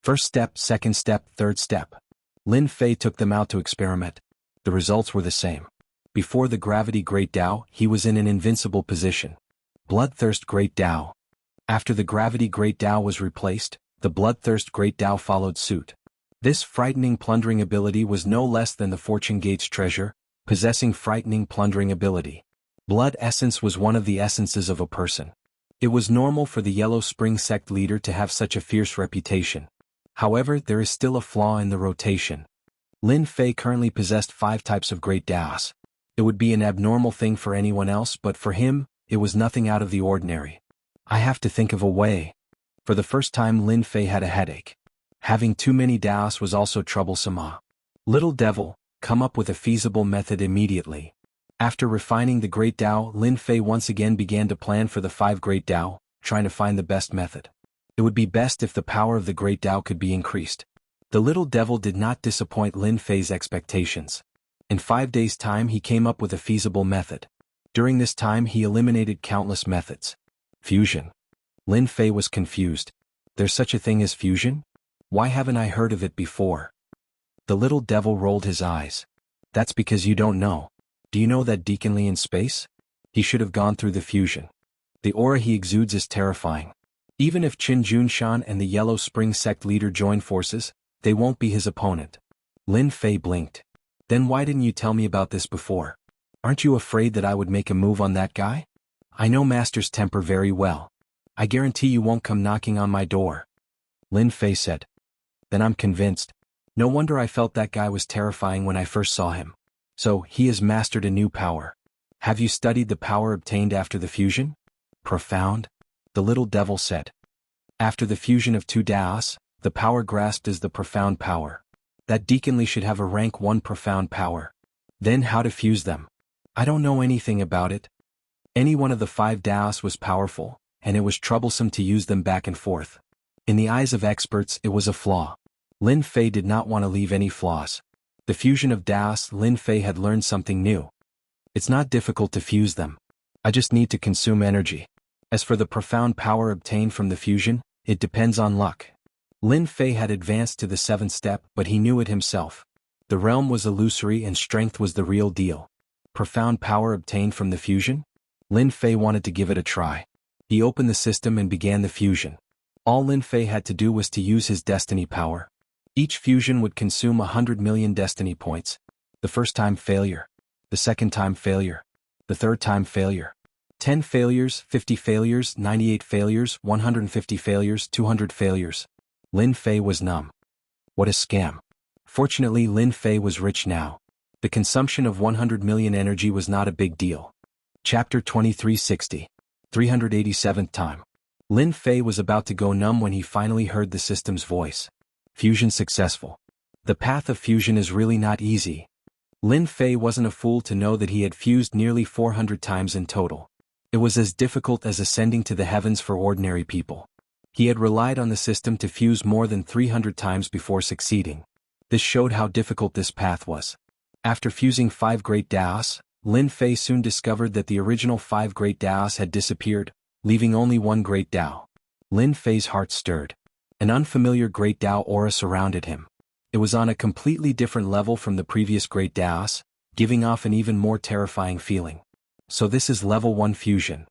First step, second step, third step. Lin Fei took them out to experiment. The results were the same. Before the gravity Great Tao, he was in an invincible position. Bloodthirst Great Tao. After the gravity Great Tao was replaced, the bloodthirst Great Tao followed suit. This frightening plundering ability was no less than the Fortune Gate's treasure, possessing frightening plundering ability. Blood essence was one of the essences of a person. It was normal for the Yellow Spring sect leader to have such a fierce reputation. However, there is still a flaw in the rotation. Lin Fei currently possessed 5 types of Great Taos. It would be an abnormal thing for anyone else, but for him, it was nothing out of the ordinary. I have to think of a way. For the first time Lin Fei had a headache. Having too many Taos was also troublesome. Little devil, come up with a feasible method immediately. After refining the Great Tao, Lin Fei once again began to plan for the 5 Great Tao, trying to find the best method. It would be best if the power of the Great Tao could be increased. The little devil did not disappoint Lin Fei's expectations. In 5 days' time he came up with a feasible method. During this time he eliminated countless methods. Fusion. Lin Fei was confused. There's such a thing as fusion? Why haven't I heard of it before? The little devil rolled his eyes. That's because you don't know. Do you know that Deacon Li in space? He should have gone through the fusion. The aura he exudes is terrifying. Even if Qin Junshan and the Yellow Spring sect leader join forces, they won't be his opponent. Lin Fei blinked. Then why didn't you tell me about this before? Aren't you afraid that I would make a move on that guy? I know Master's temper very well. I guarantee you won't come knocking on my door. Lin Fei said. Then I'm convinced. No wonder I felt that guy was terrifying when I first saw him. So, he has mastered a new power. Have you studied the power obtained after the fusion? Profound? The little devil said. After the fusion of 2 Taos, the power grasped is the profound power. That Deacon Li should have a rank 1 profound power. Then how to fuse them? I don't know anything about it. Any one of the 5 Taos was powerful, and it was troublesome to use them back and forth. In the eyes of experts it was a flaw. Lin Fei did not want to leave any flaws. The fusion of Taos, Lin Fei had learned something new. It's not difficult to fuse them. I just need to consume energy. As for the profound power obtained from the fusion, it depends on luck. Lin Fei had advanced to the 7th step, but he knew it himself. The realm was illusory and strength was the real deal. Profound power obtained from the fusion? Lin Fei wanted to give it a try. He opened the system and began the fusion. All Lin Fei had to do was to use his destiny power. Each fusion would consume 100 million destiny points. The first time failure. The second time failure. The third time failure. 10 failures, 50 failures, 98 failures, 150 failures, 200 failures. Lin Fei was numb. What a scam. Fortunately Lin Fei was rich now. The consumption of 100 million energy was not a big deal. Chapter 2360. 387th time. Lin Fei was about to go numb when he finally heard the system's voice. Fusion successful. The path of fusion is really not easy. Lin Fei wasn't a fool to know that he had fused nearly 400 times in total. It was as difficult as ascending to the heavens for ordinary people. He had relied on the system to fuse more than 300 times before succeeding. This showed how difficult this path was. After fusing 5 Great Taos, Lin Fei soon discovered that the original 5 Great Taos had disappeared, leaving only 1 Great Tao. Lin Fei's heart stirred. An unfamiliar Great Tao aura surrounded him. It was on a completely different level from the previous Great Taos, giving off an even more terrifying feeling. So this is level 1 fusion.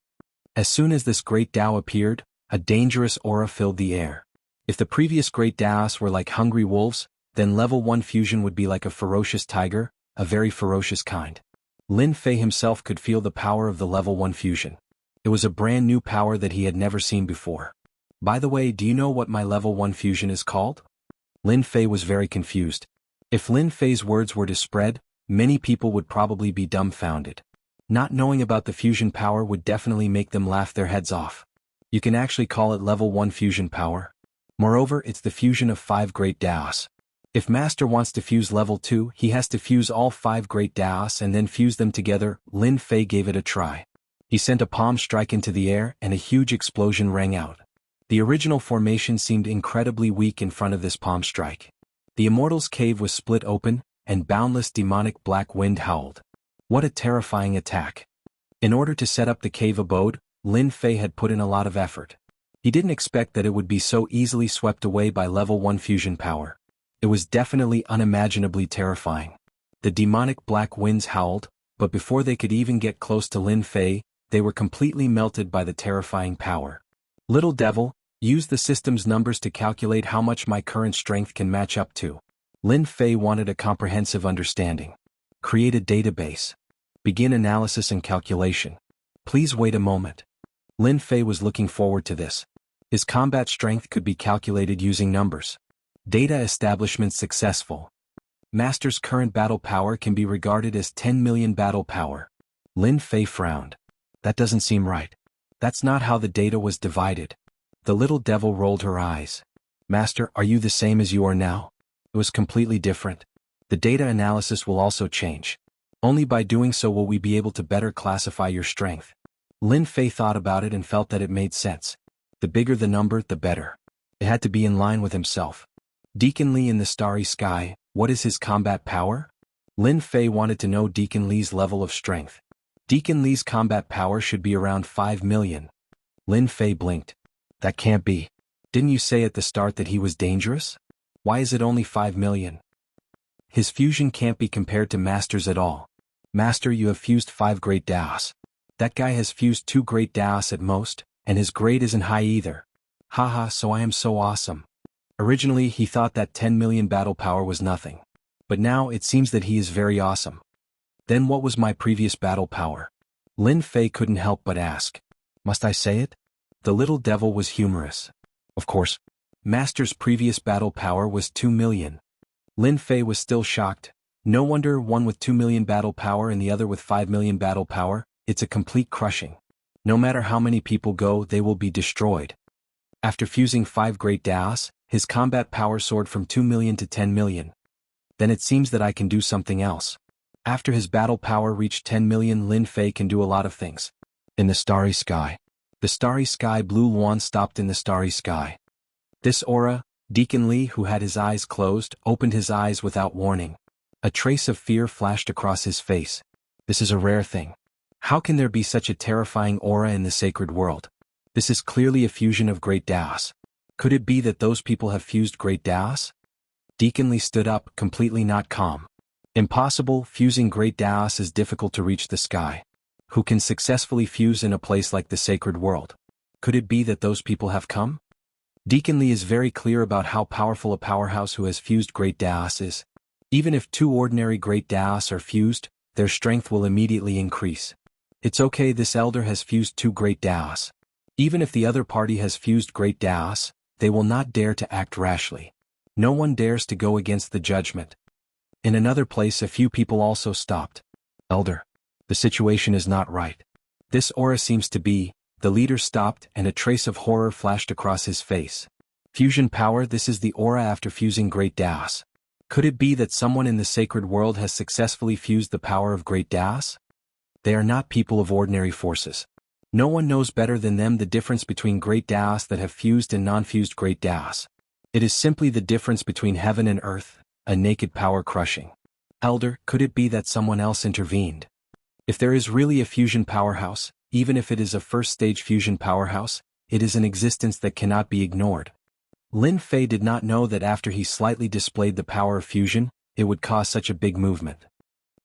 As soon as this Great Tao appeared, a dangerous aura filled the air. If the previous Great Taos were like hungry wolves, then level 1 fusion would be like a ferocious tiger, a very ferocious kind. Lin Fei himself could feel the power of the level 1 fusion. It was a brand new power that he had never seen before. By the way, do you know what my level 1 fusion is called? Lin Fei was very confused. If Lin Fei's words were to spread, many people would probably be dumbfounded. Not knowing about the fusion power would definitely make them laugh their heads off. You can actually call it level 1 fusion power. Moreover, it's the fusion of 5 Great Taos. If Master wants to fuse level 2, he has to fuse all 5 Great Taos and then fuse them together. Lin Fei gave it a try. He sent a palm strike into the air and a huge explosion rang out. The original formation seemed incredibly weak in front of this palm strike. The Immortal's cave was split open, and boundless demonic black wind howled. What a terrifying attack. In order to set up the cave abode, Lin Fei had put in a lot of effort. He didn't expect that it would be so easily swept away by level 1 fusion power. It was definitely unimaginably terrifying. The demonic black winds howled, but before they could even get close to Lin Fei, they were completely melted by the terrifying power. Little devil, use the system's numbers to calculate how much my current strength can match up to. Lin Fei wanted a comprehensive understanding. Create a database. Begin analysis and calculation. Please wait a moment. Lin Fei was looking forward to this. His combat strength could be calculated using numbers. Data establishment successful. Master's current battle power can be regarded as 10 million battle power. Lin Fei frowned. That doesn't seem right. That's not how the data was divided. The little devil rolled her eyes. Master, are you the same as you are now? It was completely different. The data analysis will also change. Only by doing so will we be able to better classify your strength. Lin Fei thought about it and felt that it made sense. The bigger the number, the better. It had to be in line with himself. Deacon Li in the starry sky, what is his combat power? Lin Fei wanted to know Deacon Li's level of strength. Deacon Li's combat power should be around 5 million. Lin Fei blinked. That can't be. Didn't you say at the start that he was dangerous? Why is it only 5 million? His fusion can't be compared to Master's at all. Master, you have fused 5 great Daos. That guy has fused 2 great Daos at most, and his grade isn't high either. Haha, so I am so awesome. Originally he thought that 10 million battle power was nothing. But now it seems that he is very awesome. Then what was my previous battle power? Lin Fei couldn't help but ask. Must I say it? The little devil was humorous. Of course. Master's previous battle power was 2 million. Lin Fei was still shocked. No wonder, one with 2 million battle power and the other with 5 million battle power, it's a complete crushing. No matter how many people go, they will be destroyed. After fusing 5 great Daos, his combat power soared from 2 million to 10 million. Then it seems that I can do something else. After his battle power reached 10 million, Lin Fei can do a lot of things. In the starry sky. The starry sky, Blue Luan stopped in the starry sky. This aura, Deacon Li, who had his eyes closed, opened his eyes without warning. A trace of fear flashed across his face. This is a rare thing. How can there be such a terrifying aura in the sacred world? This is clearly a fusion of great Daos. Could it be that those people have fused great Daos? Deacon Li stood up, completely not calm. Impossible, fusing great Daos is difficult to reach the sky. Who can successfully fuse in a place like the sacred world? Could it be that those people have come? Deacon Li is very clear about how powerful a powerhouse who has fused great Daos is. Even if 2 ordinary great Daos are fused, their strength will immediately increase. It's okay, this elder has fused 2 great Daos. Even if the other party has fused great Daos, they will not dare to act rashly. No one dares to go against the judgment. In another place, a few people also stopped. Elder, the situation is not right. This aura seems to be. The leader stopped and a trace of horror flashed across his face. Fusion power, this is the aura after fusing great Daos. Could it be that someone in the sacred world has successfully fused the power of great Daos? They are not people of ordinary forces. No one knows better than them the difference between great Daos that have fused and non-fused great Daos. It is simply the difference between heaven and earth, a naked power crushing. Elder, could it be that someone else intervened? If there is really a fusion powerhouse, even if it is a first-stage fusion powerhouse, it is an existence that cannot be ignored. Lin Fei did not know that after he slightly displayed the power of fusion, it would cause such a big movement.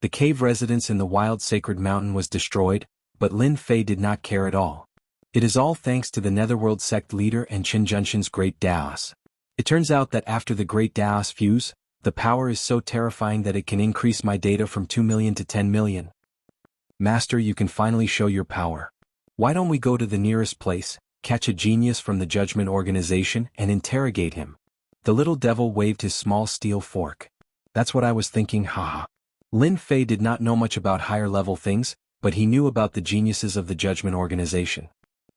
The cave residence in the wild sacred mountain was destroyed, but Lin Fei did not care at all. It is all thanks to the Netherworld sect leader and Qin Junshin's great Daos. It turns out that after the great Daos fuse, the power is so terrifying that it can increase my data from 2 million to 10 million. Master, you can finally show your power. Why don't we go to the nearest place, catch a genius from the Judgment Organization and interrogate him? The little devil waved his small steel fork. That's what I was thinking, haha. Lin Fei did not know much about higher-level things, but he knew about the geniuses of the Judgment Organization.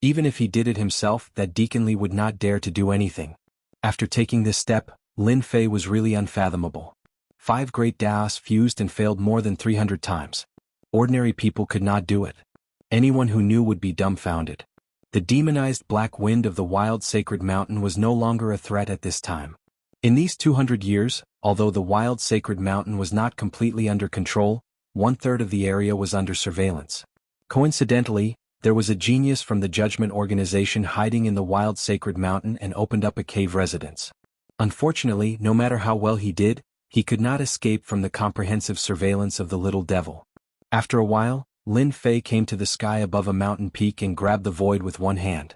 Even if he did it himself, that Deacon Li would not dare to do anything. After taking this step, Lin Fei was really unfathomable. 5 great Daos fused and failed more than 300 times. Ordinary people could not do it. Anyone who knew would be dumbfounded. The demonized black wind of the wild sacred mountain was no longer a threat at this time. In these 200 years, although the wild sacred mountain was not completely under control, 1/3 of the area was under surveillance. Coincidentally, There was a genius from the Judgment Organization hiding in the wild sacred mountain and opened up a cave residence. Unfortunately, no matter how well he did, he could not escape from the comprehensive surveillance of the little devil. After a while, Lin Fei came to the sky above a mountain peak and grabbed the void with one hand.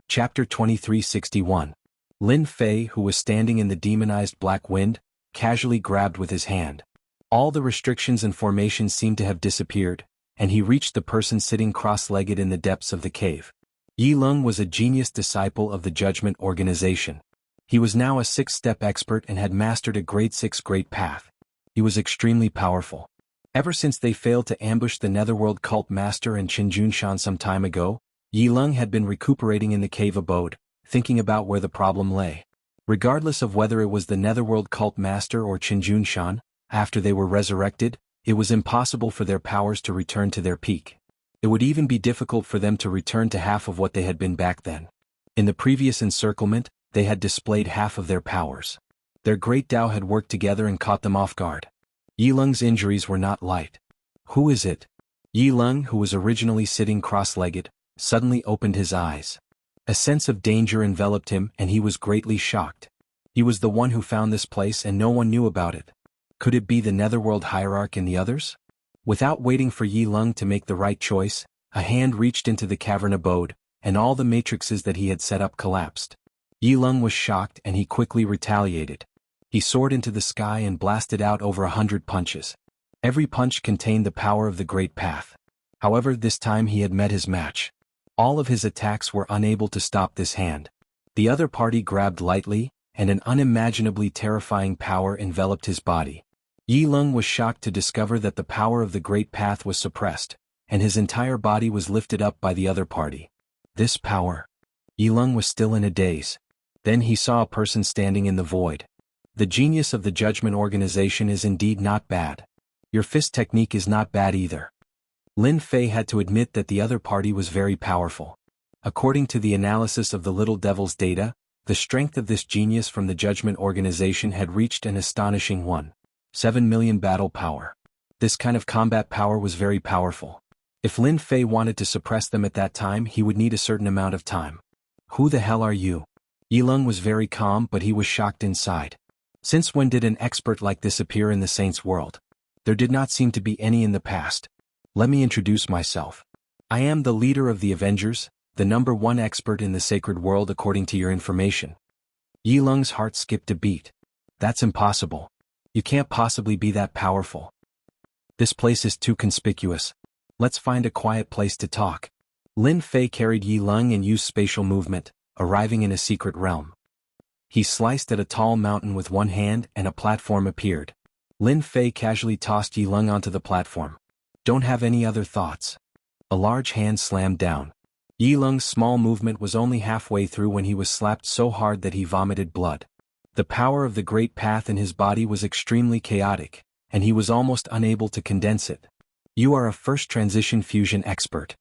Chapter 2361. Lin Fei, who was standing in the demonized black wind, casually grabbed with his hand. All the restrictions and formations seemed to have disappeared, and he reached the person sitting cross-legged in the depths of the cave. Yi Lung was a genius disciple of the Judgment Organization. He was now a 6-step expert and had mastered a grade 6 great path. He was extremely powerful. Ever since they failed to ambush the Netherworld cult master and Qinjunshan some time ago, Yi Lung had been recuperating in the cave abode, thinking about where the problem lay. Regardless of whether it was the Netherworld cult master or Qinjunshan, after they were resurrected, it was impossible for their powers to return to their peak. It would even be difficult for them to return to half of what they had been back then. In the previous encirclement, they had displayed half of their powers. Their great Tao had worked together and caught them off guard. Yi Lung's injuries were not light. Who is it? Yi Lung, who was originally sitting cross-legged, suddenly opened his eyes. A sense of danger enveloped him and he was greatly shocked. He was the one who found this place and no one knew about it. Could it be the Netherworld Hierarch and the others? Without waiting for Yi Lung to make the right choice, a hand reached into the cavern abode, and all the matrices that he had set up collapsed. Yi Lung was shocked and he quickly retaliated. He soared into the sky and blasted out over 100 punches. Every punch contained the power of the Great Path. However, this time he had met his match. All of his attacks were unable to stop this hand. The other party grabbed lightly, and an unimaginably terrifying power enveloped his body. Yi Lung was shocked to discover that the power of the Great Path was suppressed, and his entire body was lifted up by the other party. This power. Yi Lung was still in a daze. Then he saw a person standing in the void. The genius of the Judgment Organization is indeed not bad. Your fist technique is not bad either. Lin Fei had to admit that the other party was very powerful. According to the analysis of the Little Devil's data, the strength of this genius from the Judgment Organization had reached an astonishing 7 million battle power. This kind of combat power was very powerful. If Lin Fei wanted to suppress them at that time, he would need a certain amount of time. Who the hell are you? Yi Lung was very calm, but he was shocked inside. Since when did an expert like this appear in the Saints' world? There did not seem to be any in the past. Let me introduce myself. I am the leader of the Avengers, the #1 expert in the sacred world according to your information. Yi Lung's heart skipped a beat. That's impossible. You can't possibly be that powerful. This place is too conspicuous. Let's find a quiet place to talk. Lin Fei carried Yi Lung and used spatial movement, arriving in a secret realm. He sliced at a tall mountain with one hand and a platform appeared. Lin Fei casually tossed Yi Lung onto the platform. Don't have any other thoughts. A large hand slammed down. Yi Lung's small movement was only halfway through when he was slapped so hard that he vomited blood. The power of the Great Path in his body was extremely chaotic, and he was almost unable to condense it. You are a first transition fusion expert.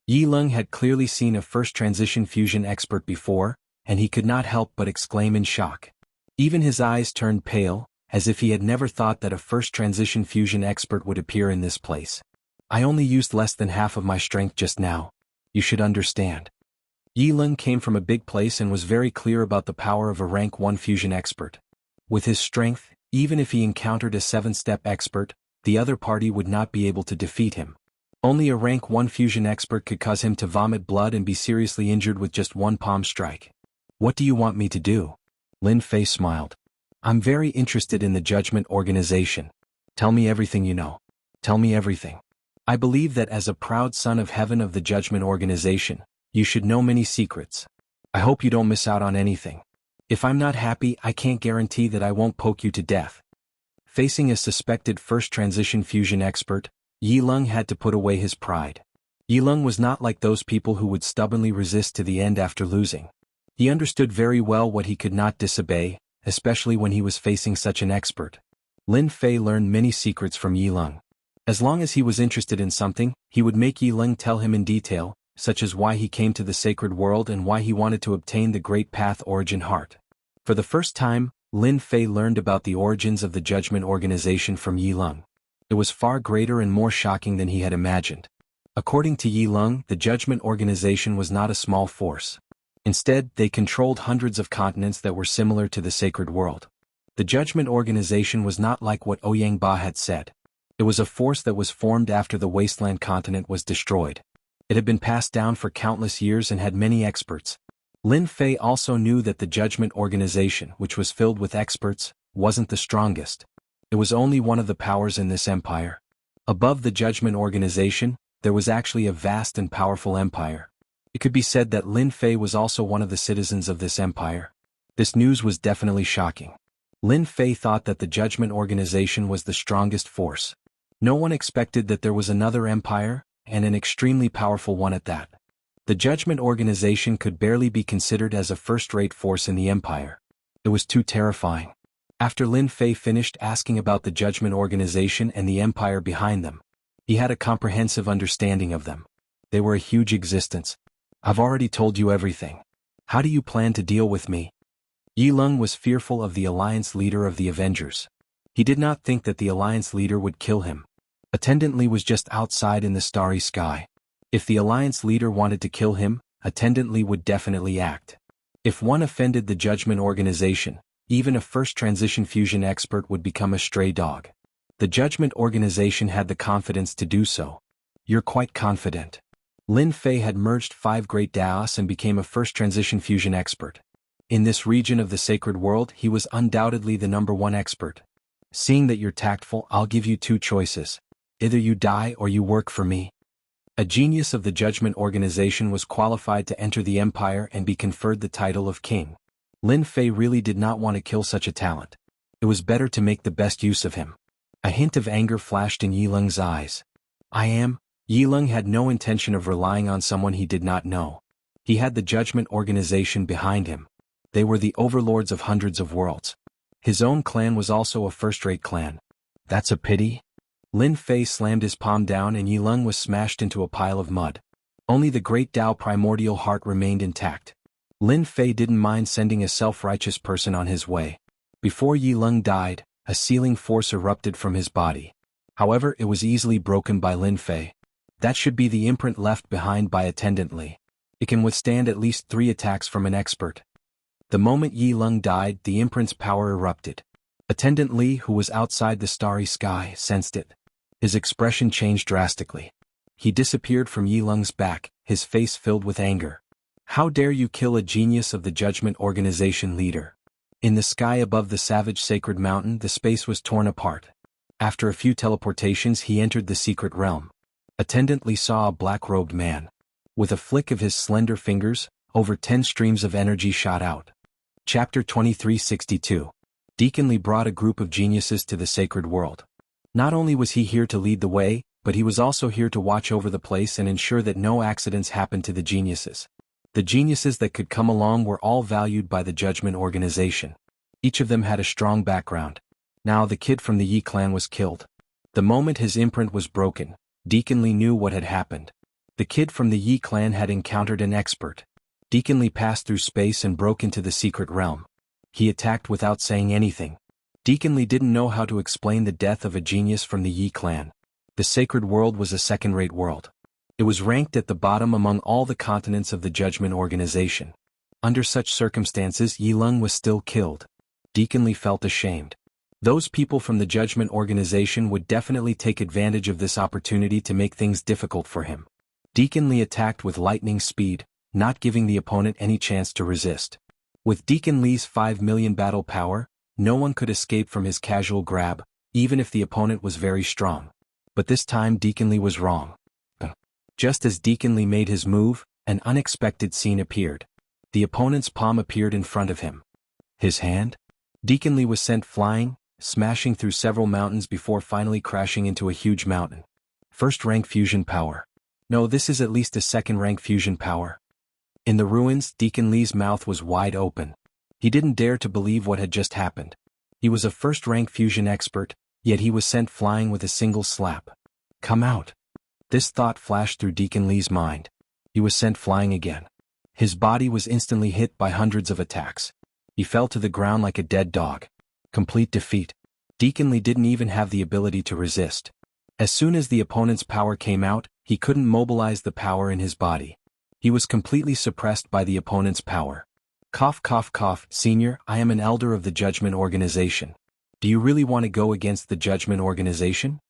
Yi Lung had clearly seen a first transition fusion expert before, and he could not help but exclaim in shock. Even his eyes turned pale, as if he had never thought that a first transition fusion expert would appear in this place. I only used less than half of my strength just now. You should understand. Yi Lung came from a big place and was very clear about the power of a rank 1 fusion expert. With his strength, even if he encountered a 7-step expert, the other party would not be able to defeat him. Only a rank 1 fusion expert could cause him to vomit blood and be seriously injured with just one palm strike. What do you want me to do? Lin Fei smiled. I'm very interested in the Judgment Organization. Tell me everything you know. Tell me everything. I believe that as a proud son of heaven of the Judgment Organization, you should know many secrets. I hope you don't miss out on anything. If I'm not happy, I can't guarantee that I won't poke you to death. Facing a suspected first transition fusion expert, Yi Lung had to put away his pride. Yi Lung was not like those people who would stubbornly resist to the end after losing. He understood very well what he could not disobey, especially when he was facing such an expert. Lin Fei learned many secrets from Yi Lung. As long as he was interested in something, he would make Yi Lung tell him in detail, such as why he came to the sacred world and why he wanted to obtain the Great Path Origin Heart. For the first time, Lin Fei learned about the origins of the Judgment Organization from Yi Lung. It was far greater and more shocking than he had imagined. According to Yi Lung, the Judgment Organization was not a small force. Instead, they controlled hundreds of continents that were similar to the sacred world. The Judgment Organization was not like what Ouyang Ba had said. It was a force that was formed after the Wasteland continent was destroyed. It had been passed down for countless years and had many experts. Lin Fei also knew that the Judgment Organization, which was filled with experts, wasn't the strongest. It was only one of the powers in this empire. Above the Judgment Organization, there was actually a vast and powerful empire. It could be said that Lin Fei was also one of the citizens of this empire. This news was definitely shocking. Lin Fei thought that the Judgment Organization was the strongest force. No one expected that there was another empire, and an extremely powerful one at that. The Judgment Organization could barely be considered as a first-rate force in the empire. It was too terrifying. After Lin Fei finished asking about the Judgment Organization and the empire behind them, he had a comprehensive understanding of them. They were a huge existence. I've already told you everything. How do you plan to deal with me? Yi Lung was fearful of the Alliance leader of the Avengers. He did not think that the Alliance leader would kill him. Attendant Li was just outside in the starry sky. If the Alliance leader wanted to kill him, Attendant Li would definitely act. If one offended the Judgment Organization, even a first transition fusion expert would become a stray dog. The Judgment Organization had the confidence to do so. You're quite confident. Lin Fei had merged 5 great Daos and became a first transition fusion expert. In this region of the sacred world, he was undoubtedly the #1 expert. Seeing that you're tactful, I'll give you 2 choices. Either you die or you work for me. A genius of the Judgment Organization was qualified to enter the empire and be conferred the title of king. Lin Fei really did not want to kill such a talent. It was better to make the best use of him. A hint of anger flashed in Yi Lung's eyes. Yi Lung had no intention of relying on someone he did not know. He had the Judgment Organization behind him. They were the overlords of hundreds of worlds. His own clan was also a first-rate clan. That's a pity. Lin Fei slammed his palm down and Yi Lung was smashed into a pile of mud. Only the great Tao primordial heart remained intact. Lin Fei didn't mind sending a self-righteous person on his way. Before Yi Lung died, a sealing force erupted from his body. However, it was easily broken by Lin Fei. That should be the imprint left behind by Attendant Li. It can withstand at least 3 attacks from an expert. The moment Yi Lung died, the imprint's power erupted. Attendant Li, who was outside the starry sky, sensed it. His expression changed drastically. He disappeared from Yi Lung's back, his face filled with anger. How dare you kill a genius of the Judgment Organization leader? In the sky above the savage sacred mountain, the space was torn apart. After a few teleportations, he entered the secret realm. Attendant Li saw a black-robed man. With a flick of his slender fingers, over 10 streams of energy shot out. Chapter 2362. Deacon Li brought a group of geniuses to the sacred world. Not only was he here to lead the way, but he was also here to watch over the place and ensure that no accidents happened to the geniuses. The geniuses that could come along were all valued by the Judgment Organization. Each of them had a strong background. Now the kid from the Yi clan was killed. The moment his imprint was broken, Deacon Li knew what had happened. The kid from the Yi clan had encountered an expert. Deacon Li passed through space and broke into the secret realm. He attacked without saying anything. Deacon Li didn't know how to explain the death of a genius from the Yi clan. The sacred world was a second-rate world. It was ranked at the bottom among all the continents of the Judgment Organization. Under such circumstances, Yi Lung was still killed. Deacon Li felt ashamed. Those people from the Judgment Organization would definitely take advantage of this opportunity to make things difficult for him. Deacon Li attacked with lightning speed, not giving the opponent any chance to resist. With Deacon Li's 5 million battle power, no one could escape from his casual grab, even if the opponent was very strong. But this time Deacon Li was wrong. Just as Deacon Li made his move, an unexpected scene appeared. The opponent's palm appeared in front of him. His hand? Deacon Li was sent flying, smashing through several mountains before finally crashing into a huge mountain. First-rank fusion power. No, this is at least a second-rank fusion power. In the ruins, Deacon Li's mouth was wide open. He didn't dare to believe what had just happened. He was a first-rank fusion expert, yet he was sent flying with a single slap. Come out. This thought flashed through Deacon Li's mind. He was sent flying again. His body was instantly hit by hundreds of attacks. He fell to the ground like a dead dog. Complete defeat. Deacon Li didn't even have the ability to resist. As soon as the opponent's power came out, he couldn't mobilize the power in his body. He was completely suppressed by the opponent's power. Cough cough cough, Senior, I am an elder of the Judgment Organization. Do you really want to go against the Judgment Organization?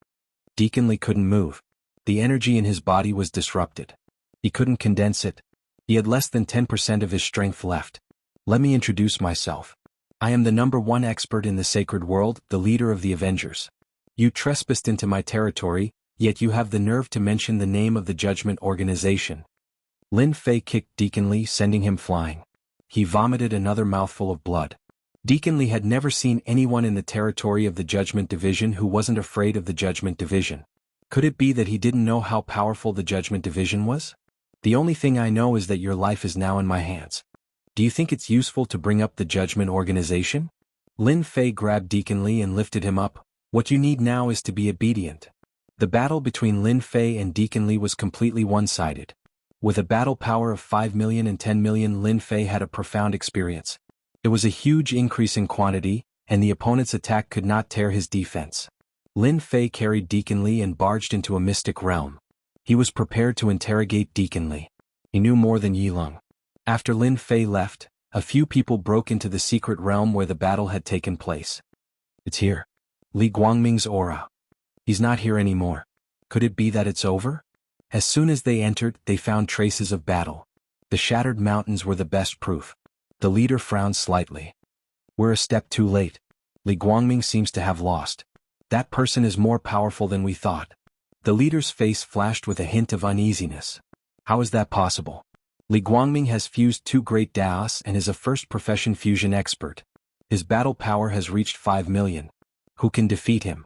Deacon Lee couldn't move. The energy in his body was disrupted. He couldn't condense it. He had less than 10% of his strength left. Let me introduce myself. I am the #1 expert in the sacred world, the leader of the Avengers. You trespassed into my territory, yet you have the nerve to mention the name of the Judgment Organization. Lin Fei kicked Deacon Lee, sending him flying. He vomited another mouthful of blood. Deacon Lee had never seen anyone in the territory of the Judgment Division who wasn't afraid of the Judgment Division. Could it be that he didn't know how powerful the Judgment Division was? The only thing I know is that your life is now in my hands. Do you think it's useful to bring up the Judgment Organization? Lin Fei grabbed Deacon Lee and lifted him up. What you need now is to be obedient. The battle between Lin Fei and Deacon Lee was completely one-sided. With a battle power of 5 million and 10 million, Lin Fei had a profound experience. It was a huge increase in quantity, and the opponent's attack could not tear his defense. Lin Fei carried Deacon Lee and barged into a mystic realm. He was prepared to interrogate Deacon Lee. He knew more than Yi Lung. After Lin Fei left, a few people broke into the secret realm where the battle had taken place. It's here. Li Guangming's aura. He's not here anymore. Could it be that it's over? As soon as they entered, they found traces of battle. The shattered mountains were the best proof. The leader frowned slightly. We're a step too late. Li Guangming seems to have lost. That person is more powerful than we thought. The leader's face flashed with a hint of uneasiness. How is that possible? Li Guangming has fused 2 great Daos and is a first-profession fusion expert. His battle power has reached 5 million. Who can defeat him?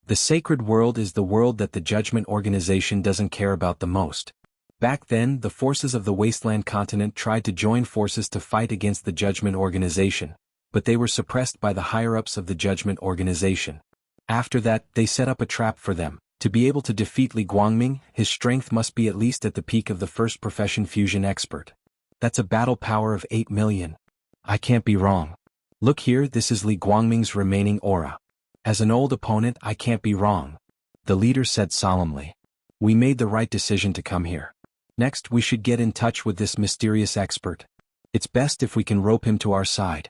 The sacred world is the world that the Judgment Organization doesn't care about the most. Back then, the forces of the Wasteland continent tried to join forces to fight against the Judgment Organization, but they were suppressed by the higher-ups of the Judgment Organization. After that, they set up a trap for them. To be able to defeat Li Guangming, his strength must be at least at the peak of the first-profession fusion expert. That's a battle power of 8 million. I can't be wrong. Look here, this is Li Guangming's remaining aura. As an old opponent, I can't be wrong. The leader said solemnly. We made the right decision to come here. Next, we should get in touch with this mysterious expert. It's best if we can rope him to our side.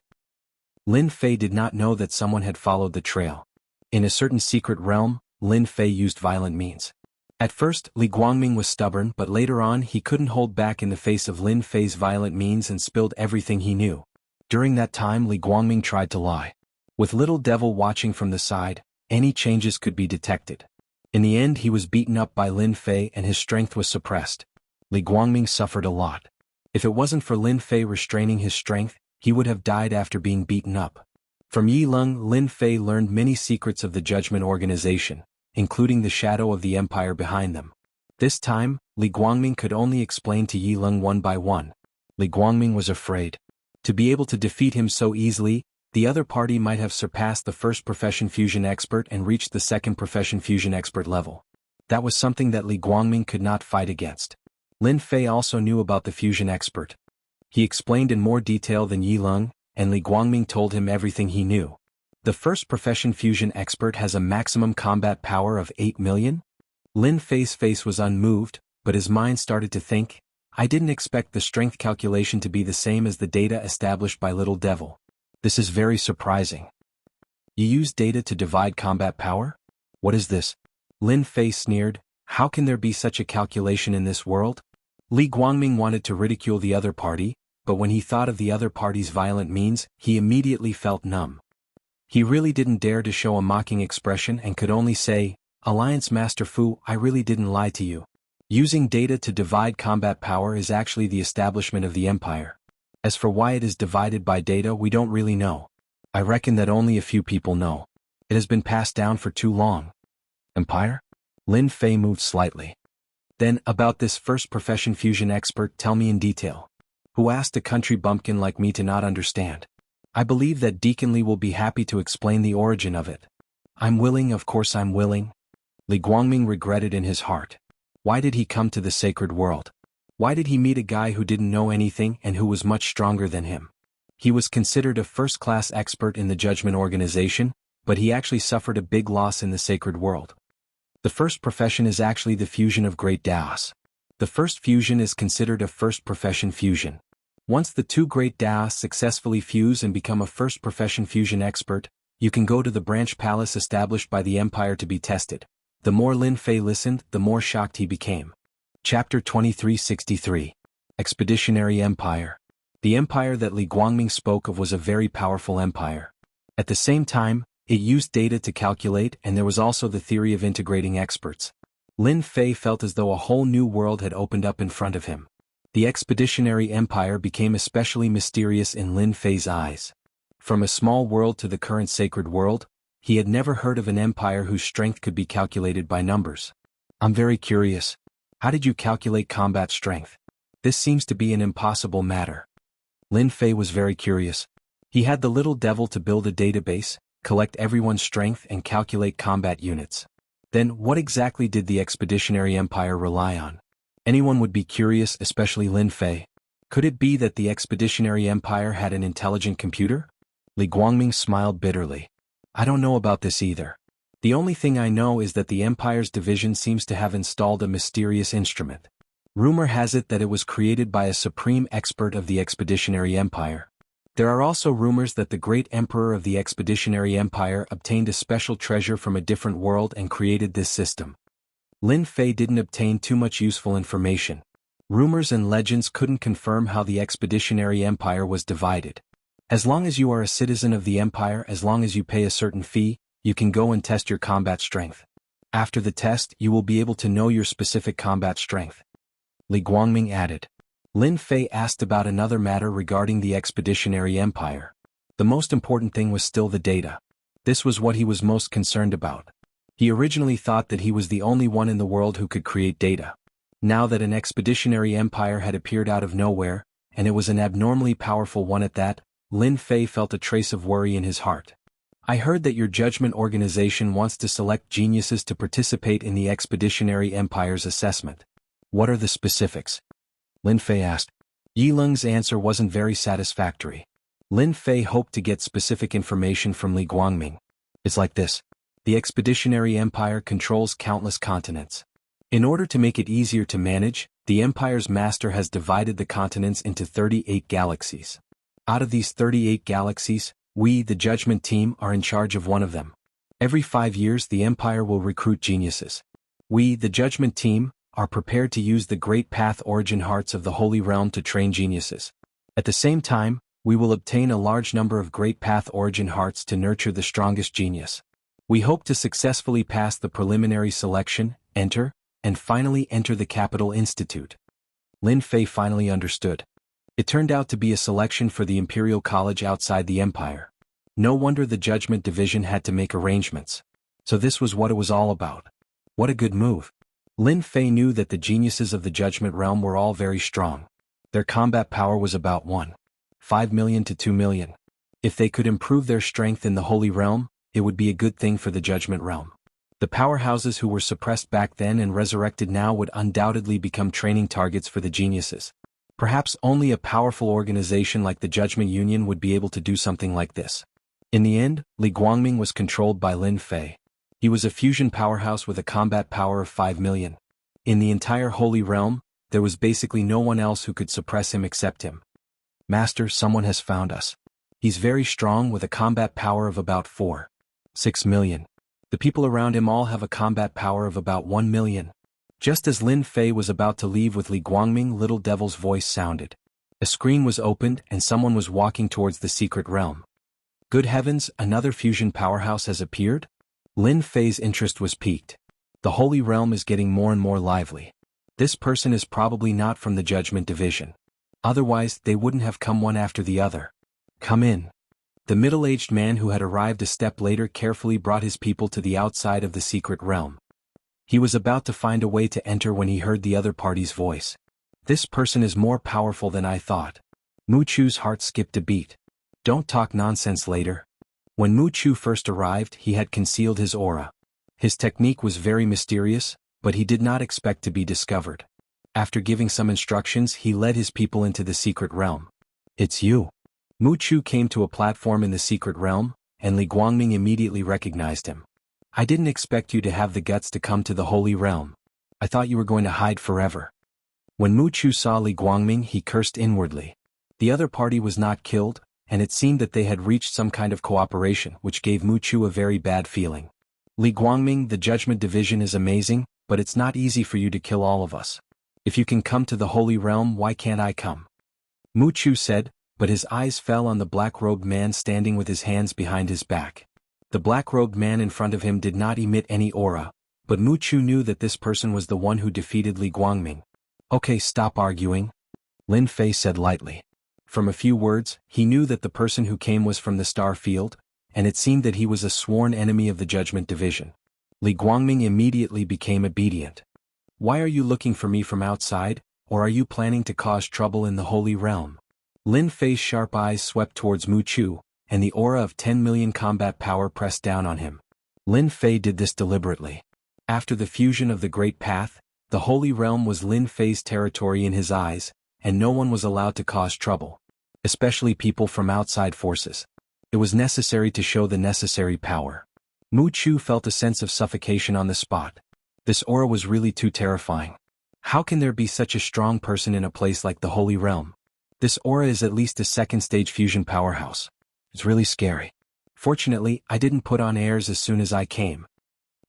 Lin Fei did not know that someone had followed the trail. In a certain secret realm, Lin Fei used violent means. At first, Li Guangming was stubborn, but later on he couldn't hold back in the face of Lin Fei's violent means and spilled everything he knew. During that time, Li Guangming tried to lie. With Little Devil watching from the side, any changes could be detected. In the end, he was beaten up by Lin Fei and his strength was suppressed. Li Guangming suffered a lot. If it wasn't for Lin Fei restraining his strength, he would have died after being beaten up. From Yi Lung, Lin Fei learned many secrets of the Judgment Organization, including the shadow of the empire behind them. This time, Li Guangming could only explain to Yi Lung one by one. Li Guangming was afraid. To be able to defeat him so easily, the other party might have surpassed the first-profession fusion expert and reached the second-profession fusion expert level. That was something that Li Guangming could not fight against. Lin Fei also knew about the fusion expert. He explained in more detail than Yi Lung, and Li Guangming told him everything he knew. The first-profession fusion expert has a maximum combat power of 8 million? Lin Fei's face was unmoved, but his mind started to think, I didn't expect the strength calculation to be the same as the data established by Little Devil. This is very surprising. You use data to divide combat power? What is this? Lin Fei sneered, how can there be such a calculation in this world? Li Guangming wanted to ridicule the other party, but when he thought of the other party's violent means, he immediately felt numb. He really didn't dare to show a mocking expression and could only say, Alliance Master Fu, I really didn't lie to you. Using data to divide combat power is actually the establishment of the empire. As for why it is divided by data, we don't really know. I reckon that only a few people know. It has been passed down for too long. Empire? Lin Fei moved slightly. Then, about this first-profession fusion expert, tell me in detail. Who asked a country bumpkin like me to not understand? I believe that Deacon Lee will be happy to explain the origin of it. I'm willing, of course I'm willing. Li Guangming regretted in his heart. Why did he come to the sacred world? Why did he meet a guy who didn't know anything and who was much stronger than him? He was considered a first-class expert in the Judgment Organization, but he actually suffered a big loss in the sacred world. The first profession is actually the fusion of great Taoists. The first fusion is considered a first profession fusion. Once the two great Taoists successfully fuse and become a first profession fusion expert, you can go to the branch palace established by the empire to be tested. The more Lin Fei listened, the more shocked he became. Chapter 2363. Expeditionary Empire. The empire that Li Guangming spoke of was a very powerful empire. At the same time, it used data to calculate, and there was also the theory of integrating experts. Lin Fei felt as though a whole new world had opened up in front of him. The expeditionary empire became especially mysterious in Lin Fei's eyes. From a small world to the current sacred world, he had never heard of an empire whose strength could be calculated by numbers. I'm very curious. How did you calculate combat strength? This seems to be an impossible matter. Lin Fei was very curious. He had the little devil to build a database, collect everyone's strength and calculate combat units. Then, what exactly did the expeditionary empire rely on? Anyone would be curious, especially Lin Fei. Could it be that the expeditionary empire had an intelligent computer? Li Guangming smiled bitterly. I don't know about this either. The only thing I know is that the empire's division seems to have installed a mysterious instrument. Rumor has it that it was created by a supreme expert of the expeditionary empire. There are also rumors that the great emperor of the expeditionary empire obtained a special treasure from a different world and created this system. Lin Fei didn't obtain too much useful information. Rumors and legends couldn't confirm how the expeditionary empire was divided. As long as you are a citizen of the empire, as long as you pay a certain fee, you can go and test your combat strength. After the test, you will be able to know your specific combat strength. Li Guangming added. Lin Fei asked about another matter regarding the expeditionary empire. The most important thing was still the data. This was what he was most concerned about. He originally thought that he was the only one in the world who could create data. Now that an expeditionary empire had appeared out of nowhere, and it was an abnormally powerful one at that, Lin Fei felt a trace of worry in his heart. I heard that your judgment organization wants to select geniuses to participate in the expeditionary empire's assessment. What are the specifics? Lin Fei asked. Yi Lung's answer wasn't very satisfactory. Lin Fei hoped to get specific information from Li Guangming. It's like this. The expeditionary empire controls countless continents. In order to make it easier to manage, the empire's master has divided the continents into 38 galaxies. Out of these 38 galaxies, we, the judgment team, are in charge of one of them. Every 5 years the empire will recruit geniuses. We, the judgment team, are prepared to use the great path origin hearts of the Holy Realm to train geniuses. At the same time, we will obtain a large number of great path origin hearts to nurture the strongest genius. We hope to successfully pass the preliminary selection, enter, and finally enter the Capital Institute. Lin Fei finally understood. It turned out to be a selection for the Imperial College outside the Empire. No wonder the Judgment Division had to make arrangements. So this was what it was all about. What a good move. Lin Fei knew that the geniuses of the Judgment Realm were all very strong. Their combat power was about 1.5 million to 2 million. If they could improve their strength in the Holy Realm, it would be a good thing for the Judgment Realm. The powerhouses who were suppressed back then and resurrected now would undoubtedly become training targets for the geniuses. Perhaps only a powerful organization like the Judgment Union would be able to do something like this. In the end, Li Guangming was controlled by Lin Fei. He was a fusion powerhouse with a combat power of 5 million. In the entire Holy Realm, there was basically no one else who could suppress him except him. Master, someone has found us. He's very strong with a combat power of about 4.6 million. The people around him all have a combat power of about 1 million. Just as Lin Fei was about to leave with Li Guangming, Little Devil's voice sounded. A screen was opened and someone was walking towards the secret realm. Good heavens, another fusion powerhouse has appeared? Lin Fei's interest was piqued. The Holy Realm is getting more and more lively. This person is probably not from the Judgment Division. Otherwise, they wouldn't have come one after the other. Come in. The middle-aged man who had arrived a step later carefully brought his people to the outside of the secret realm. He was about to find a way to enter when he heard the other party's voice. This person is more powerful than I thought. Mu Chu's heart skipped a beat. Don't talk nonsense later. When Mu Chu first arrived, he had concealed his aura. His technique was very mysterious, but he did not expect to be discovered. After giving some instructions, he led his people into the secret realm. It's you. Mu Chu came to a platform in the secret realm, and Li Guangming immediately recognized him. I didn't expect you to have the guts to come to the Holy Realm. I thought you were going to hide forever. When Mu Chu saw Li Guangming, he cursed inwardly. The other party was not killed, and it seemed that they had reached some kind of cooperation, which gave Mu Chu a very bad feeling. Li Guangming, the Judgment Division is amazing, but it's not easy for you to kill all of us. If you can come to the Holy Realm, why can't I come? Mu Chu said, but his eyes fell on the black-robed man standing with his hands behind his back. The black-robed man in front of him did not emit any aura, but Mu Chu knew that this person was the one who defeated Li Guangming. Okay, stop arguing, Lin Fei said lightly. From a few words, he knew that the person who came was from the Star Field, and it seemed that he was a sworn enemy of the Judgment Division. Li Guangming immediately became obedient. Why are you looking for me from outside, or are you planning to cause trouble in the Holy Realm? Lin Fei's sharp eyes swept towards Mu Chu, and the aura of 10 million combat power pressed down on him. Lin Fei did this deliberately. After the fusion of the Great Path, the Holy Realm was Lin Fei's territory in his eyes, and no one was allowed to cause trouble, especially people from outside forces. It was necessary to show the necessary power. Mu Chu felt a sense of suffocation on the spot. This aura was really too terrifying. How can there be such a strong person in a place like the Holy Realm? This aura is at least a second-stage fusion powerhouse. It's really scary. Fortunately, I didn't put on airs as soon as I came.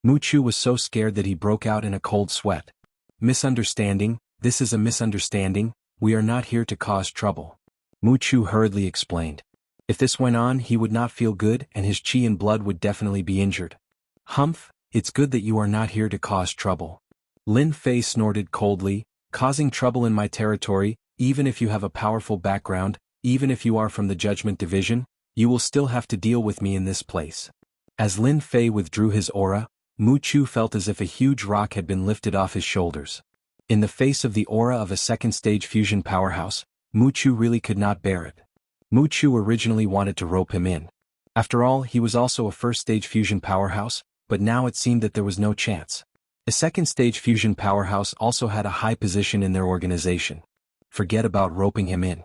Mu Chu was so scared that he broke out in a cold sweat. Misunderstanding, this is a misunderstanding, we are not here to cause trouble. Mu Chu hurriedly explained. If this went on, he would not feel good and his qi and blood would definitely be injured. Humph, it's good that you are not here to cause trouble. Lin Fei snorted coldly, causing trouble in my territory, even if you have a powerful background, even if you are from the Judgment Division, you will still have to deal with me in this place. As Lin Fei withdrew his aura, Mu Chu felt as if a huge rock had been lifted off his shoulders. In the face of the aura of a second-stage fusion powerhouse, Mu Chu really could not bear it. Mu Chu originally wanted to rope him in. After all, he was also a first-stage fusion powerhouse, but now it seemed that there was no chance. A second-stage fusion powerhouse also had a high position in their organization. Forget about roping him in.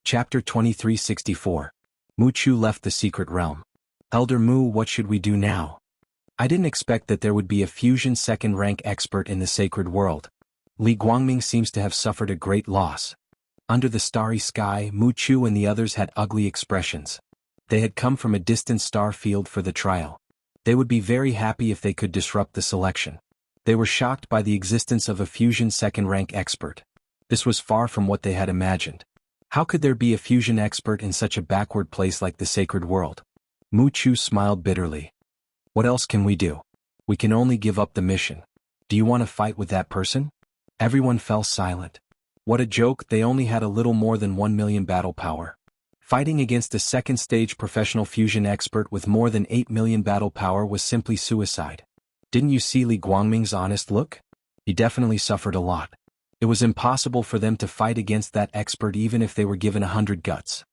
Chapter 2364. Mu Chu left the secret realm. Elder Mu, what should we do now? I didn't expect that there would be a fusion second-rank expert in the sacred world. Li Guangming seems to have suffered a great loss. Under the starry sky, Mu Chu and the others had ugly expressions. They had come from a distant star field for the trial. They would be very happy if they could disrupt the selection. They were shocked by the existence of a fusion second-rank expert. This was far from what they had imagined. How could there be a fusion expert in such a backward place like the sacred world? Mu Chu smiled bitterly. What else can we do? We can only give up the mission. Do you want to fight with that person? Everyone fell silent. What a joke, they only had a little more than 1 million battle power. Fighting against a second-stage professional fusion expert with more than 8 million battle power was simply suicide. Didn't you see Li Guangming's honest look? He definitely suffered a lot. It was impossible for them to fight against that expert even if they were given 100 guts.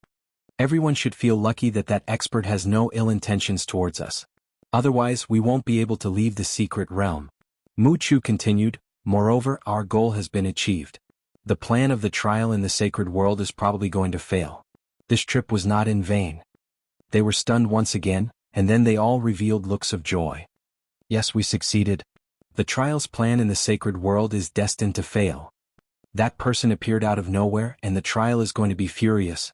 Everyone should feel lucky that that expert has no ill intentions towards us. Otherwise, we won't be able to leave the secret realm. Mu Chu continued, moreover, our goal has been achieved. The plan of the trial in the sacred world is probably going to fail. This trip was not in vain. They were stunned once again, and then they all revealed looks of joy. Yes, we succeeded. The trial's plan in the sacred world is destined to fail. That person appeared out of nowhere, and the trial is going to be furious.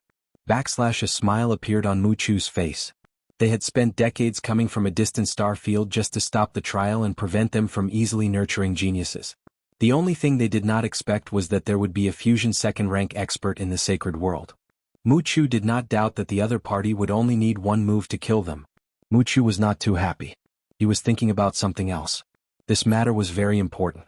A smile appeared on Mu Chu's face. They had spent decades coming from a distant star field just to stop the trial and prevent them from easily nurturing geniuses. The only thing they did not expect was that there would be a fusion second-rank expert in the sacred world. Mu Chu did not doubt that the other party would only need one move to kill them. Mu Chu was not too happy. He was thinking about something else. This matter was very important.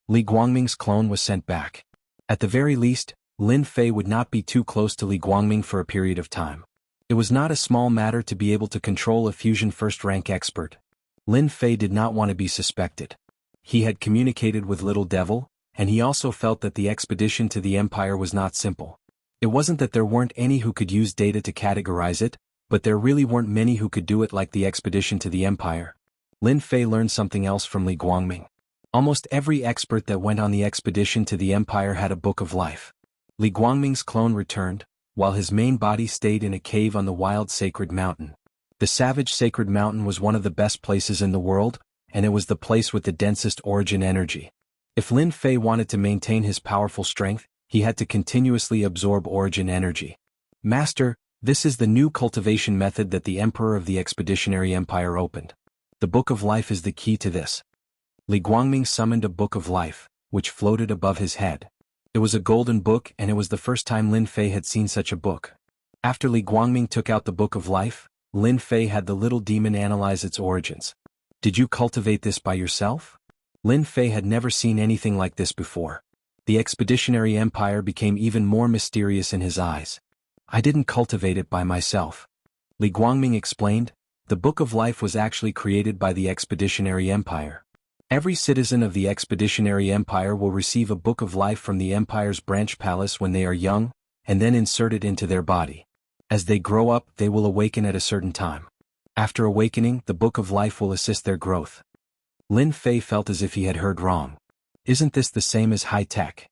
Li Guangming's clone was sent back. At the very least, Lin Fei would not be too close to Li Guangming for a period of time. It was not a small matter to be able to control a fusion first-rank expert. Lin Fei did not want to be suspected. He had communicated with Little Devil, and he also felt that the expedition to the Empire was not simple. It wasn't that there weren't any who could use data to categorize it, but there really weren't many who could do it like the expedition to the Empire. Lin Fei learned something else from Li Guangming. Almost every expert that went on the expedition to the Empire had a book of life. Li Guangming's clone returned, while his main body stayed in a cave on the wild sacred mountain. The savage sacred mountain was one of the best places in the world, and it was the place with the densest origin energy. If Lin Fei wanted to maintain his powerful strength, he had to continuously absorb origin energy. Master, this is the new cultivation method that the Emperor of the Expeditionary Empire opened. The Book of Life is the key to this. Li Guangming summoned a Book of Life, which floated above his head. It was a golden book, and it was the first time Lin Fei had seen such a book. After Li Guangming took out the Book of Life, Lin Fei had the little demon analyze its origins. Did you cultivate this by yourself? Lin Fei had never seen anything like this before. The Expeditionary Empire became even more mysterious in his eyes. I didn't cultivate it by myself. Li Guangming explained, the Book of Life was actually created by the Expeditionary Empire. Every citizen of the Expeditionary Empire will receive a Book of Life from the Empire's branch palace when they are young, and then insert it into their body. As they grow up, they will awaken at a certain time. After awakening, the Book of Life will assist their growth. Lin Fei felt as if he had heard wrong. Isn't this the same as high-tech?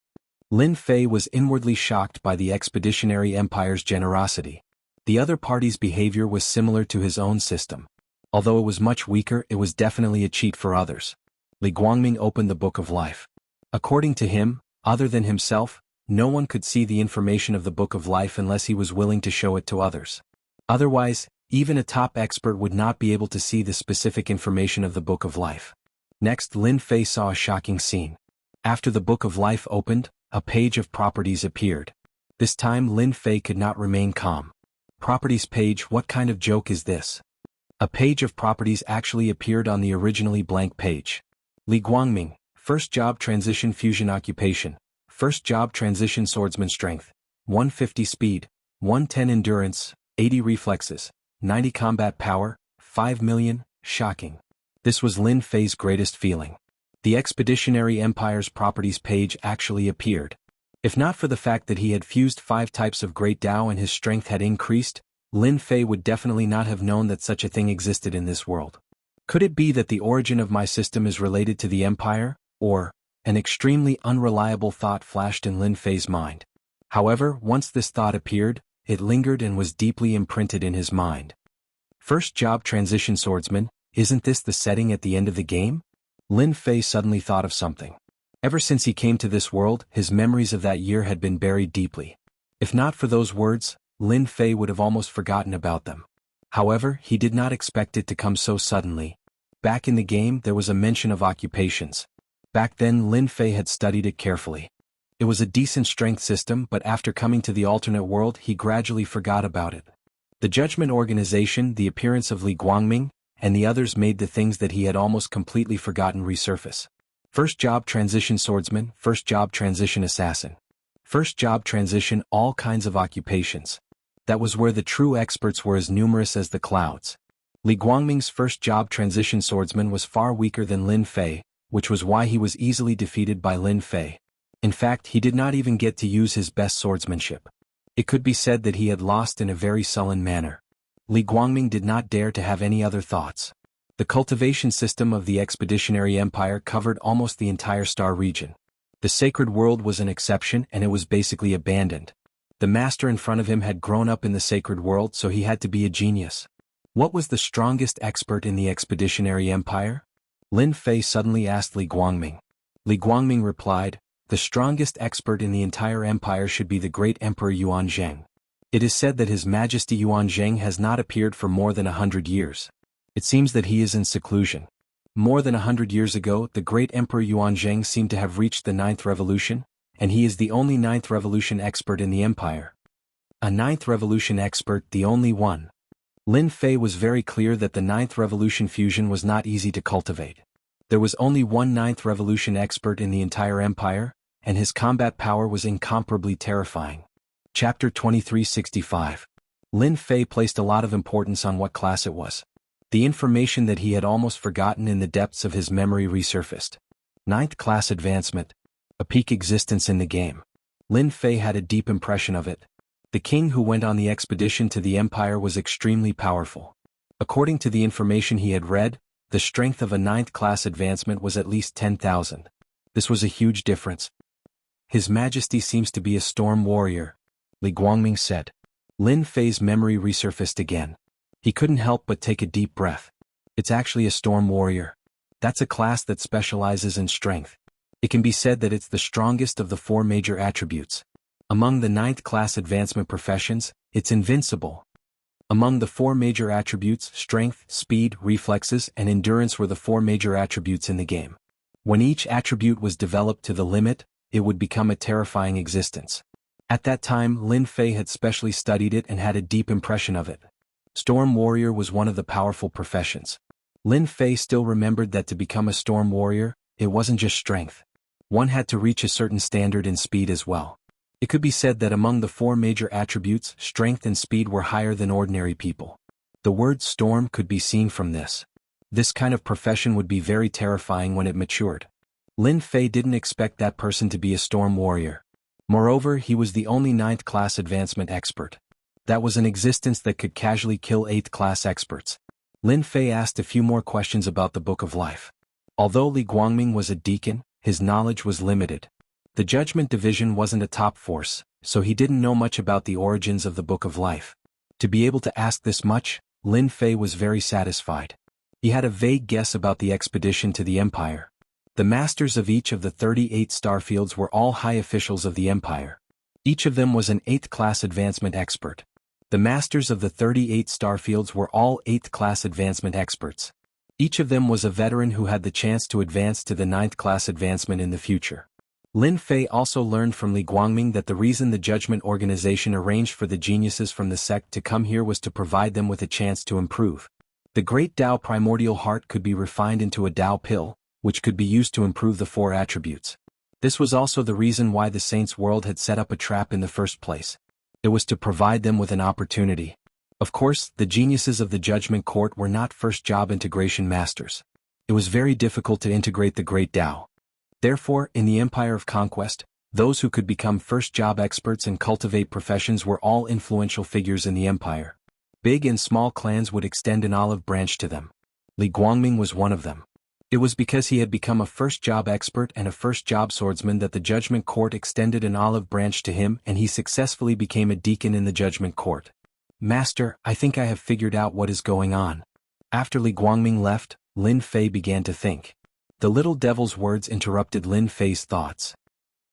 Lin Fei was inwardly shocked by the Expeditionary Empire's generosity. The other party's behavior was similar to his own system. Although it was much weaker, it was definitely a cheat for others. Li Guangming opened the Book of Life. According to him, other than himself, no one could see the information of the Book of Life unless he was willing to show it to others. Otherwise, even a top expert would not be able to see the specific information of the Book of Life. Next, Lin Fei saw a shocking scene. After the Book of Life opened, a page of properties appeared. This time Lin Fei could not remain calm. Properties page, what kind of joke is this? A page of properties actually appeared on the originally blank page. Li Guangming, first job transition fusion occupation, first job transition swordsman strength, 150 speed, 110 endurance, 80 reflexes, 90 combat power, 5 million, shocking. This was Lin Fei's greatest feeling. The Expeditionary Empire's properties page actually appeared. If not for the fact that he had fused 5 types of Great Tao and his strength had increased, Lin Fei would definitely not have known that such a thing existed in this world. Could it be that the origin of my system is related to the Empire, or, an extremely unreliable thought flashed in Lin Fei's mind. However, once this thought appeared, it lingered and was deeply imprinted in his mind. First job transition swordsman, isn't this the setting at the end of the game? Lin Fei suddenly thought of something. Ever since he came to this world, his memories of that year had been buried deeply. If not for those words, Lin Fei would have almost forgotten about them. However, he did not expect it to come so suddenly. Back in the game, there was a mention of occupations. Back then, Lin Fei had studied it carefully. It was a decent strength system, but after coming to the alternate world, he gradually forgot about it. The judgment organization, the appearance of Li Guangming, and the others made the things that he had almost completely forgotten resurface. First job transition swordsman, first job transition assassin. First job transition, all kinds of occupations. That was where the true experts were as numerous as the clouds. Li Guangming's first job transition swordsman was far weaker than Lin Fei, which was why he was easily defeated by Lin Fei. In fact, he did not even get to use his best swordsmanship. It could be said that he had lost in a very sullen manner. Li Guangming did not dare to have any other thoughts. The cultivation system of the Expeditionary Empire covered almost the entire star region. The sacred world was an exception, and it was basically abandoned. The master in front of him had grown up in the sacred world, so he had to be a genius. What was the strongest expert in the Expeditionary Empire? Lin Fei suddenly asked Li Guangming. Li Guangming replied, the strongest expert in the entire empire should be the great Emperor Yuanzhang. It is said that His Majesty Yuanzhang has not appeared for more than 100 years. It seems that he is in seclusion. More than 100 years ago, the great Emperor Yuanzhang seemed to have reached the 9th revolution, and he is the only 9th revolution expert in the empire. A 9th revolution expert, the only one. Lin Fei was very clear that the 9th revolution fusion was not easy to cultivate. There was only one 9th revolution expert in the entire empire, and his combat power was incomparably terrifying. Chapter 2365. Lin Fei placed a lot of importance on what class it was. The information that he had almost forgotten in the depths of his memory resurfaced. 9th class advancement. A peak existence in the game. Lin Fei had a deep impression of it. The king who went on the expedition to the empire was extremely powerful. According to the information he had read, the strength of a 9th class advancement was at least 10,000. This was a huge difference. His Majesty seems to be a storm warrior, Li Guangming said. Lin Fei's memory resurfaced again. He couldn't help but take a deep breath. It's actually a storm warrior. That's a class that specializes in strength. It can be said that it's the strongest of the four major attributes. Among the ninth class advancement professions, it's invincible. Among the four major attributes, strength, speed, reflexes, and endurance were the four major attributes in the game. When each attribute was developed to the limit, it would become a terrifying existence. At that time, Lin Fei had specially studied it and had a deep impression of it. Storm Warrior was one of the powerful professions. Lin Fei still remembered that to become a Storm Warrior, it wasn't just strength. One had to reach a certain standard in speed as well. It could be said that among the four major attributes, strength and speed were higher than ordinary people. The word storm could be seen from this. This kind of profession would be very terrifying when it matured. Lin Fei didn't expect that person to be a Storm Warrior. Moreover, he was the only 9th class advancement expert. That was an existence that could casually kill 8th class experts. Lin Fei asked a few more questions about the Book of Life. Although Li Guangming was a deacon, his knowledge was limited. The Judgment Division wasn't a top force, so he didn't know much about the origins of the Book of Life. To be able to ask this much, Lin Fei was very satisfied. He had a vague guess about the expedition to the Empire. The masters of each of the 38 starfields were all high officials of the Empire. Each of them was an 8th class advancement expert. The masters of the 38 starfields were all 8th class advancement experts. Each of them was a veteran who had the chance to advance to the 9th class advancement in the future. Lin Fei also learned from Li Guangming that the reason the Judgment Organization arranged for the geniuses from the sect to come here was to provide them with a chance to improve. The Great Tao Primordial Heart could be refined into a Tao pill, which could be used to improve the four attributes. This was also the reason why the Saints' World had set up a trap in the first place. It was to provide them with an opportunity. Of course, the geniuses of the Judgment Court were not first-job integration masters. It was very difficult to integrate the Great Tao. Therefore, in the Empire of Conquest, those who could become first-job experts and cultivate professions were all influential figures in the Empire. Big and small clans would extend an olive branch to them. Li Guangming was one of them. It was because he had become a first-job expert and a first-job swordsman that the Judgment Court extended an olive branch to him and he successfully became a deacon in the Judgment Court. Master, I think I have figured out what is going on. After Li Guangming left, Lin Fei began to think. The little devil's words interrupted Lin Fei's thoughts.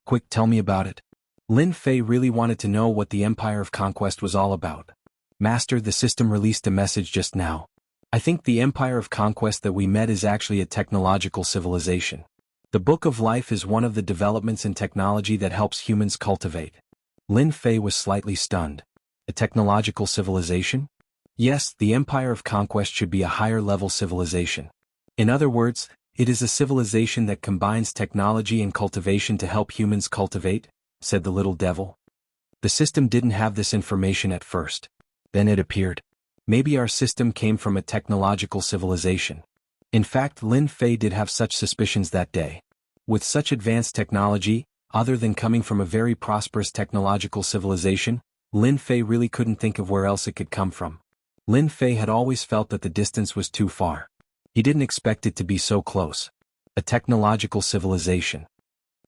Quick, tell me about it. Lin Fei really wanted to know what the Empire of Conquest was all about. Master, the system released a message just now. I think the Empire of Conquest that we met is actually a technological civilization. The Book of Life is one of the developments in technology that helps humans cultivate. Lin Fei was slightly stunned. A technological civilization? Yes, the Empire of Conquest should be a higher-level civilization. In other words, it is a civilization that combines technology and cultivation to help humans cultivate, said the little devil. The system didn't have this information at first. Then it appeared. Maybe our system came from a technological civilization. In fact, Lin Fei did have such suspicions that day. With such advanced technology, other than coming from a very prosperous technological civilization, Lin Fei really couldn't think of where else it could come from. Lin Fei had always felt that the distance was too far. He didn't expect it to be so close. A technological civilization.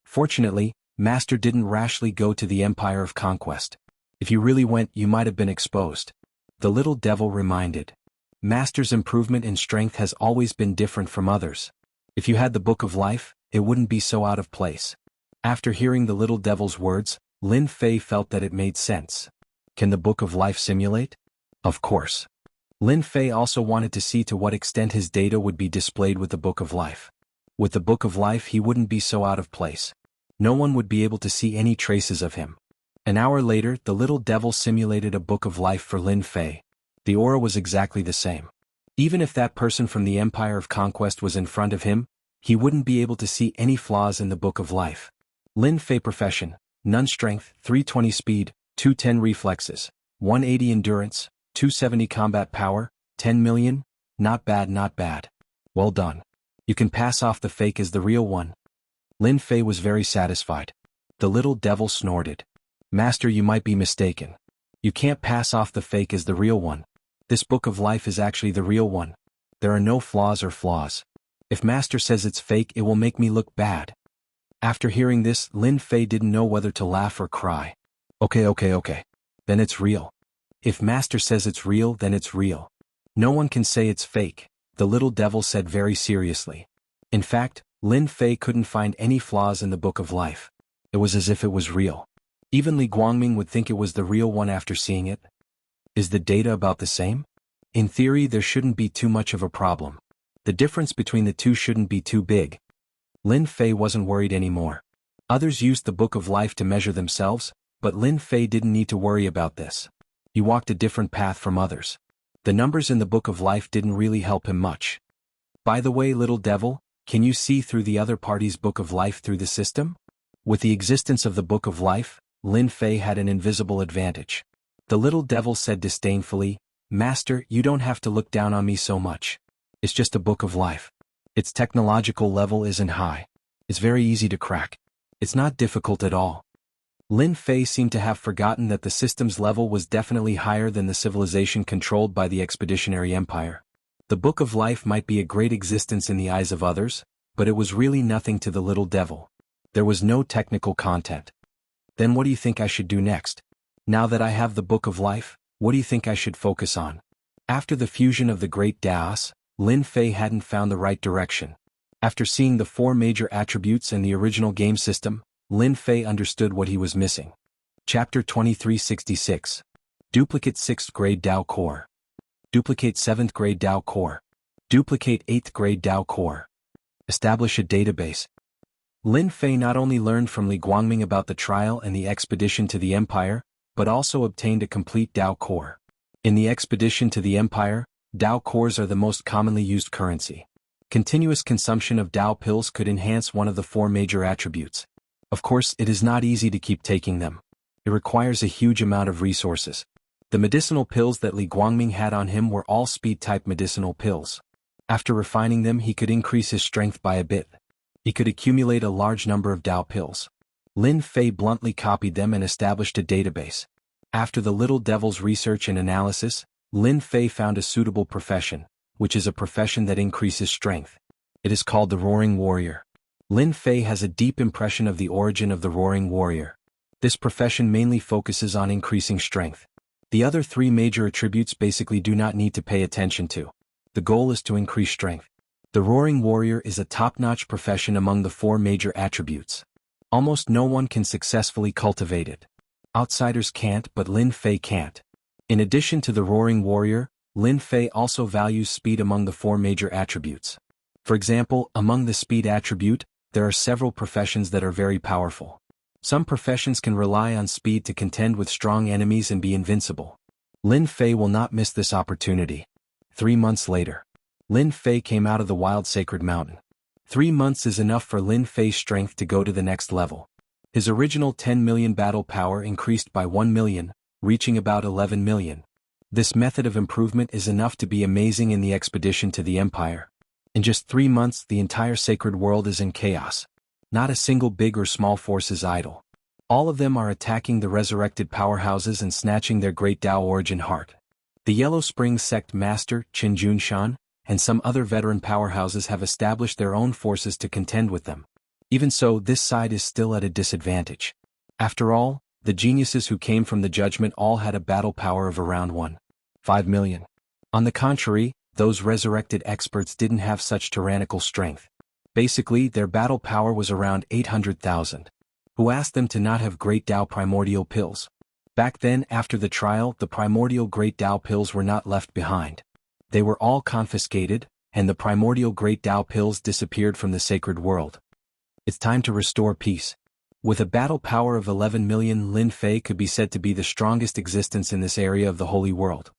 Fortunately, Master didn't rashly go to the Empire of Conquest. If you really went, you might have been exposed. The little devil reminded. Master's improvement in strength has always been different from others. If you had the Book of Life, it wouldn't be so out of place. After hearing the little devil's words, Lin Fei felt that it made sense. Can the Book of Life simulate? Of course. Lin Fei also wanted to see to what extent his data would be displayed with the Book of Life. With the Book of Life he wouldn't be so out of place. No one would be able to see any traces of him. An hour later, the little devil simulated a Book of Life for Lin Fei. The aura was exactly the same. Even if that person from the Empire of Conquest was in front of him, he wouldn't be able to see any flaws in the Book of Life. Lin Fei profession, none strength, 320 speed, 210 reflexes, 180 endurance, 270 combat power, 10 million, not bad, not bad. Well done. You can pass off the fake as the real one. Lin Fei was very satisfied. The little devil snorted. Master, you might be mistaken. You can't pass off the fake as the real one. This Book of Life is actually the real one. There are no flaws or flaws. If Master says it's fake, it will make me look bad. After hearing this, Lin Fei didn't know whether to laugh or cry. Okay. Then it's real. If Master says it's real, then it's real. No one can say it's fake, the little devil said very seriously. In fact, Lin Fei couldn't find any flaws in the Book of Life. It was as if it was real. Even Li Guangming would think it was the real one after seeing it. Is the data about the same? In theory, there shouldn't be too much of a problem. The difference between the two shouldn't be too big. Lin Fei wasn't worried anymore. Others used the Book of Life to measure themselves, but Lin Fei didn't need to worry about this. He walked a different path from others. The numbers in the Book of Life didn't really help him much. By the way, little devil, can you see through the other party's Book of Life through the system? With the existence of the Book of Life, Lin Fei had an invisible advantage. The little devil said disdainfully, "Master, you don't have to look down on me so much. It's just a Book of Life. Its technological level isn't high. It's very easy to crack. It's not difficult at all." Lin Fei seemed to have forgotten that the system's level was definitely higher than the civilization controlled by the Expeditionary Empire. The Book of Life might be a great existence in the eyes of others, but it was really nothing to the little devil. There was no technical content. Then what do you think I should do next? Now that I have the Book of Life, what do you think I should focus on? After the fusion of the Great Daos, Lin Fei hadn't found the right direction. After seeing the 4 major attributes in the original game system, Lin Fei understood what he was missing. Chapter 2366. Duplicate 6th Grade Dao Core. Duplicate 7th Grade Dao Core. Duplicate 8th Grade Dao Core. Establish a database. Lin Fei not only learned from Li Guangming about the trial and the expedition to the Empire, but also obtained a complete Dao Core. In the expedition to the Empire, Dao Cores are the most commonly used currency. Continuous consumption of Dao pills could enhance one of the 4 major attributes. Of course, it is not easy to keep taking them. It requires a huge amount of resources. The medicinal pills that Li Guangming had on him were all speed-type medicinal pills. After refining them, he could increase his strength by a bit. He could accumulate a large number of Dao pills. Lin Fei bluntly copied them and established a database. After the little devil's research and analysis, Lin Fei found a suitable profession, which is a profession that increases strength. It is called the Roaring Warrior. Lin Fei has a deep impression of the origin of the Roaring Warrior. This profession mainly focuses on increasing strength. The other 3 major attributes basically do not need to pay attention to. The goal is to increase strength. The Roaring Warrior is a top-notch profession among the 4 major attributes. Almost no one can successfully cultivate it. Outsiders can't, but Lin Fei can't. In addition to the Roaring Warrior, Lin Fei also values speed among the 4 major attributes. For example, among the speed attribute, there are several professions that are very powerful. Some professions can rely on speed to contend with strong enemies and be invincible. Lin Fei will not miss this opportunity. 3 months later, Lin Fei came out of the wild sacred mountain. 3 months is enough for Lin Fei's strength to go to the next level. His original 10 million battle power increased by 1 million, reaching about 11 million. This method of improvement is enough to be amazing in the expedition to the Empire. In just 3 months, the entire sacred world is in chaos. Not a single big or small force is idle. All of them are attacking the resurrected powerhouses and snatching their great Dao origin heart. The Yellow Springs sect master, Qin Junshan, and some other veteran powerhouses have established their own forces to contend with them. Even so, this side is still at a disadvantage. After all, the geniuses who came from the judgment all had a battle power of around 1.5 million. On the contrary, those resurrected experts didn't have such tyrannical strength. Basically, their battle power was around 800,000. Who asked them to not have Great Dao primordial pills? Back then, after the trial, the primordial Great Dao pills were not left behind. They were all confiscated, and the primordial Great Dao pills disappeared from the sacred world. It's time to restore peace. With a battle power of 11 million, Lin Fei could be said to be the strongest existence in this area of the Holy World.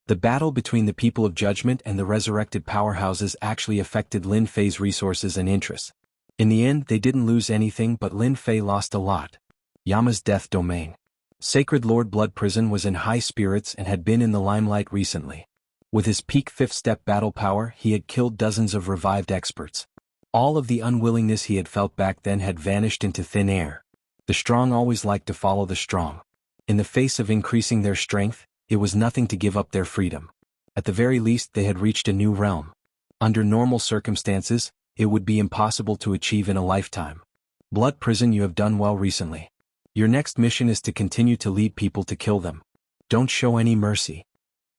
The battle between the people of Judgment and the resurrected powerhouses actually affected Lin Fei's resources and interests. In the end, they didn't lose anything, but Lin Fei lost a lot. Yama's death domain. Sacred Lord Blood Prison was in high spirits and had been in the limelight recently. With his peak 5th step battle power, he had killed dozens of revived experts. All of the unwillingness he had felt back then had vanished into thin air. The strong always like to follow the strong. In the face of increasing their strength, it was nothing to give up their freedom. At the very least, they had reached a new realm. Under normal circumstances, it would be impossible to achieve in a lifetime. Blood Prison, you have done well recently. Your next mission is to continue to lead people to kill them. Don't show any mercy.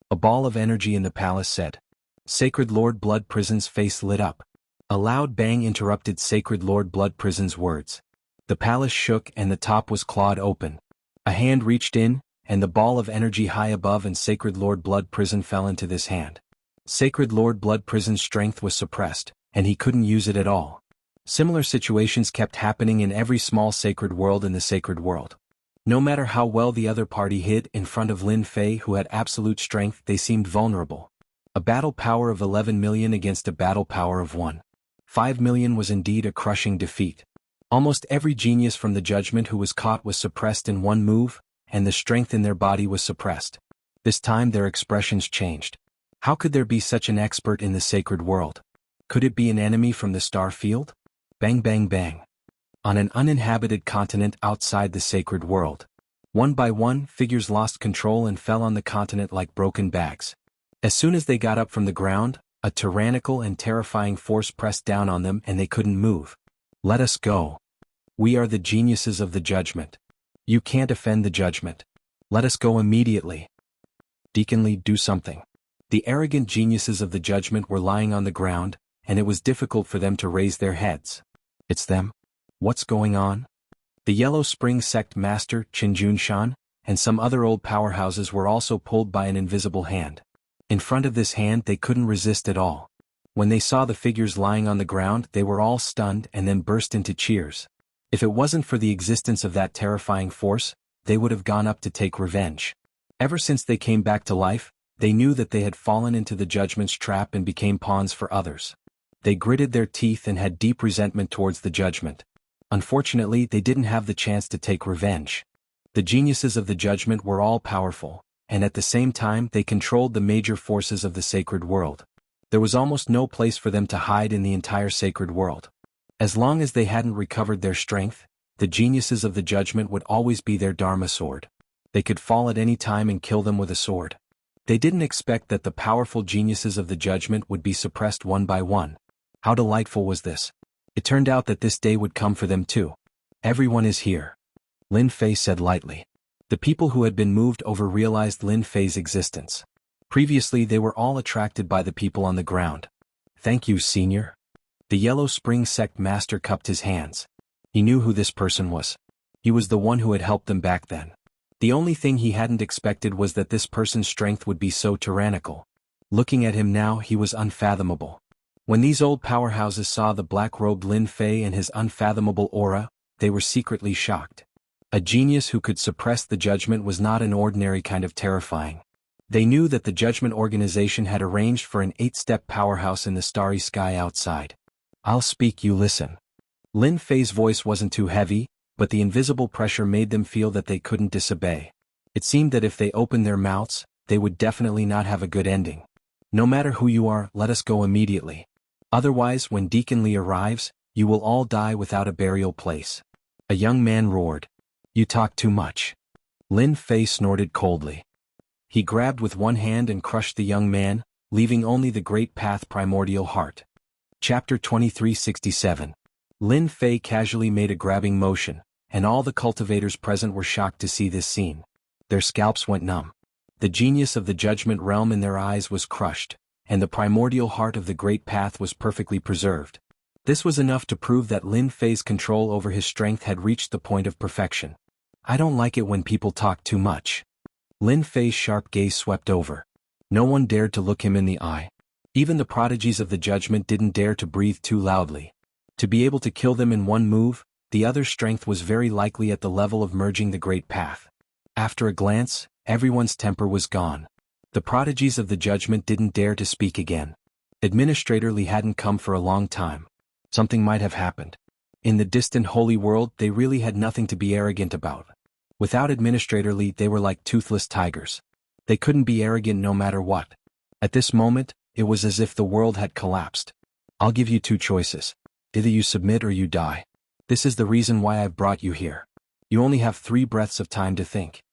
A ball of energy in the palace said. Sacred Lord Blood Prison's face lit up. A loud bang interrupted Sacred Lord Blood Prison's words. The palace shook and the top was clawed open. A hand reached in, and the ball of energy high above and Sacred Lord Blood Prison fell into this hand. Sacred Lord Blood Prison's strength was suppressed, and he couldn't use it at all. Similar situations kept happening in every small sacred world in the sacred world. No matter how well the other party hid in front of Lin Fei, who had absolute strength, they seemed vulnerable. A battle power of 11 million against a battle power of 1.5 million was indeed a crushing defeat. Almost every genius from the judgment who was caught was suppressed in one move, and the strength in their body was suppressed. This time their expressions changed. How could there be such an expert in the sacred world? Could it be an enemy from the star field? Bang bang bang. On an uninhabited continent outside the sacred world. One by one, figures lost control and fell on the continent like broken bags. As soon as they got up from the ground, a tyrannical and terrifying force pressed down on them and they couldn't move. Let us go. We are the geniuses of the judgment. You can't offend the judgment. Let us go immediately. Deacon Lee, do something. The arrogant geniuses of the judgment were lying on the ground, and it was difficult for them to raise their heads. It's them? What's going on? The Yellow Spring Sect Master, Qin Junshan, and some other old powerhouses were also pulled by an invisible hand. In front of this hand they couldn't resist at all. When they saw the figures lying on the ground, they were all stunned and then burst into cheers. If it wasn't for the existence of that terrifying force, they would have gone up to take revenge. Ever since they came back to life, they knew that they had fallen into the judgment's trap and became pawns for others. They gritted their teeth and had deep resentment towards the judgment. Unfortunately, they didn't have the chance to take revenge. The geniuses of the judgment were all powerful, and at the same time they controlled the major forces of the sacred world. There was almost no place for them to hide in the entire sacred world. As long as they hadn't recovered their strength, the geniuses of the judgment would always be their Dharma sword. They could fall at any time and kill them with a sword. They didn't expect that the powerful geniuses of the judgment would be suppressed one by one. How delightful was this? It turned out that this day would come for them too. Everyone is here. Lin Fei said lightly. The people who had been moved over realized Lin Fei's existence. Previously they were all attracted by the people on the ground. Thank you, senior. The Yellow Spring Sect Master cupped his hands. He knew who this person was. He was the one who had helped them back then. The only thing he hadn't expected was that this person's strength would be so tyrannical. Looking at him now, he was unfathomable. When these old powerhouses saw the black-robed Lin Fei and his unfathomable aura, they were secretly shocked. A genius who could suppress the judgment was not an ordinary kind of terrifying. They knew that the judgment organization had arranged for an 8-step powerhouse in the starry sky outside. I'll speak, you listen. Lin Fei's voice wasn't too heavy, but the invisible pressure made them feel that they couldn't disobey. It seemed that if they opened their mouths, they would definitely not have a good ending. No matter who you are, let us go immediately. Otherwise, when Deacon Lee arrives, you will all die without a burial place. A young man roared. You talk too much. Lin Fei snorted coldly. He grabbed with one hand and crushed the young man, leaving only the great path primordial heart. Chapter 2367. Lin Fei casually made a grabbing motion, and all the cultivators present were shocked to see this scene. Their scalps went numb. The genius of the judgment realm in their eyes was crushed, and the primordial heart of the great path was perfectly preserved. This was enough to prove that Lin Fei's control over his strength had reached the point of perfection. I don't like it when people talk too much. Lin Fei's sharp gaze swept over. No one dared to look him in the eye. Even the prodigies of the judgment didn't dare to breathe too loudly. To be able to kill them in one move, the other's strength was very likely at the level of merging the great path. After a glance, everyone's temper was gone. The prodigies of the judgment didn't dare to speak again. Administrator Li hadn't come for a long time. Something might have happened. In the distant holy world, they really had nothing to be arrogant about. Without Administrator Li, they were like toothless tigers. They couldn't be arrogant no matter what. At this moment, it was as if the world had collapsed. I'll give you two choices. Either you submit or you die. This is the reason why I've brought you here. You only have 3 breaths of time to think.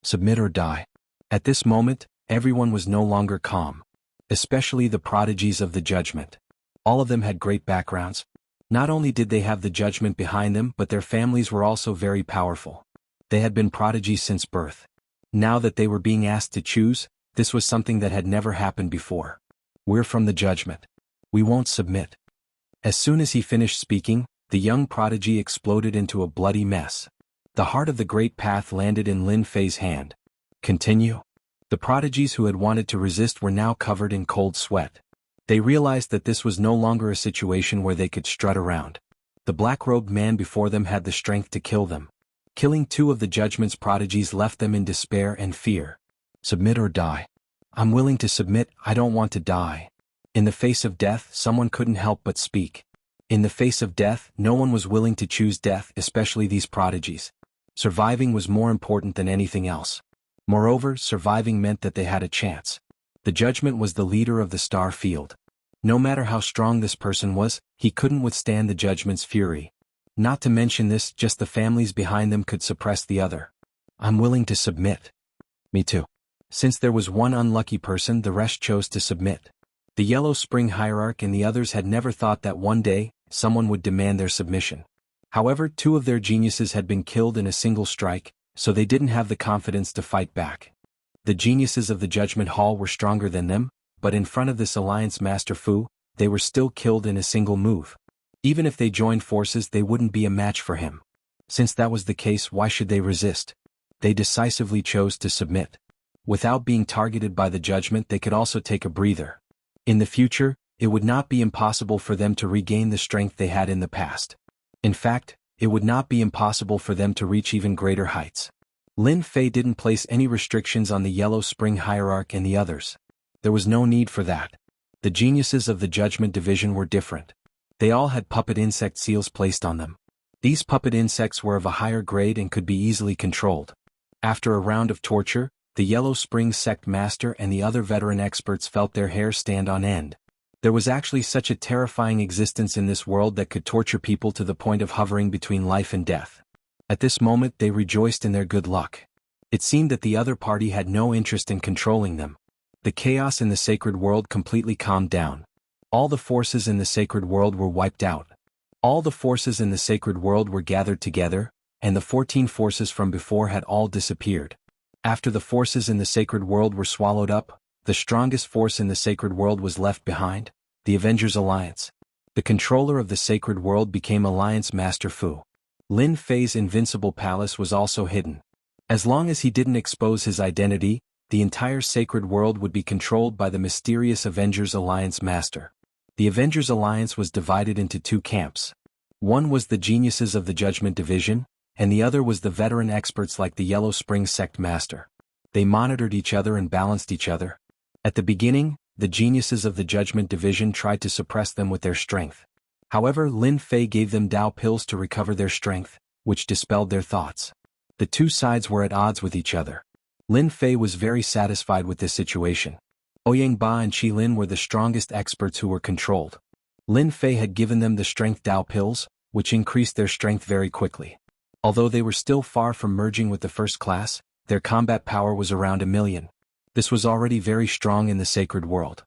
Submit or die. At this moment, everyone was no longer calm. Especially the prodigies of the judgment. All of them had great backgrounds. Not only did they have the judgment behind them, but their families were also very powerful. They had been prodigies since birth. Now that they were being asked to choose, this was something that had never happened before. We're from the judgment. We won't submit. As soon as he finished speaking, the young prodigy exploded into a bloody mess. The heart of the great path landed in Lin Fei's hand. Continue. The prodigies who had wanted to resist were now covered in cold sweat. They realized that this was no longer a situation where they could strut around. The black-robed man before them had the strength to kill them. Killing 2 of the Judgment's prodigies left them in despair and fear. Submit or die. I'm willing to submit, I don't want to die. In the face of death, someone couldn't help but speak. In the face of death, no one was willing to choose death, especially these prodigies. Surviving was more important than anything else. Moreover, surviving meant that they had a chance. The Judgment was the leader of the star field. No matter how strong this person was, he couldn't withstand the Judgment's fury. Not to mention this, just the families behind them could suppress the other. I'm willing to submit. Me too. Since there was one unlucky person, the rest chose to submit. The Yellow Spring Hierarch and the others had never thought that one day, someone would demand their submission. However, 2 of their geniuses had been killed in a single strike, so they didn't have the confidence to fight back. The geniuses of the Judgment Hall were stronger than them, but in front of this alliance Master Fu, they were still killed in a single move. Even if they joined forces, they wouldn't be a match for him. Since that was the case, why should they resist? They decisively chose to submit. Without being targeted by the Judgment, they could also take a breather. In the future, it would not be impossible for them to regain the strength they had in the past. In fact, it would not be impossible for them to reach even greater heights. Lin Fei didn't place any restrictions on the Yellow Spring Hierarch and the others. There was no need for that. The geniuses of the Judgment Division were different. They all had puppet insect seals placed on them. These puppet insects were of a higher grade and could be easily controlled. After a round of torture, the Yellow Spring Sect Master and the other veteran experts felt their hair stand on end. There was actually such a terrifying existence in this world that could torture people to the point of hovering between life and death. At this moment they rejoiced in their good luck. It seemed that the other party had no interest in controlling them. The chaos in the sacred world completely calmed down. All the forces in the sacred world were wiped out. All the forces in the sacred world were gathered together, and the 14 forces from before had all disappeared. After the forces in the sacred world were swallowed up, the strongest force in the sacred world was left behind, the Avengers Alliance. The controller of the sacred world became Alliance Master Fu. Lin Fei's invincible palace was also hidden. As long as he didn't expose his identity, the entire sacred world would be controlled by the mysterious Avengers Alliance Master. The Avengers Alliance was divided into 2 camps. One was the geniuses of the Judgment Division, and the other was the veteran experts like the Yellow Spring Sect Master. They monitored each other and balanced each other. At the beginning, the geniuses of the Judgment Division tried to suppress them with their strength. However, Lin Fei gave them Dao pills to recover their strength, which dispelled their thoughts. The 2 sides were at odds with each other. Lin Fei was very satisfied with this situation. Ouyang Ba and Qi Lin were the strongest experts who were controlled. Lin Fei had given them the strength Dao pills, which increased their strength very quickly. Although they were still far from merging with the first class, their combat power was around 1,000,000. This was already very strong in the sacred world.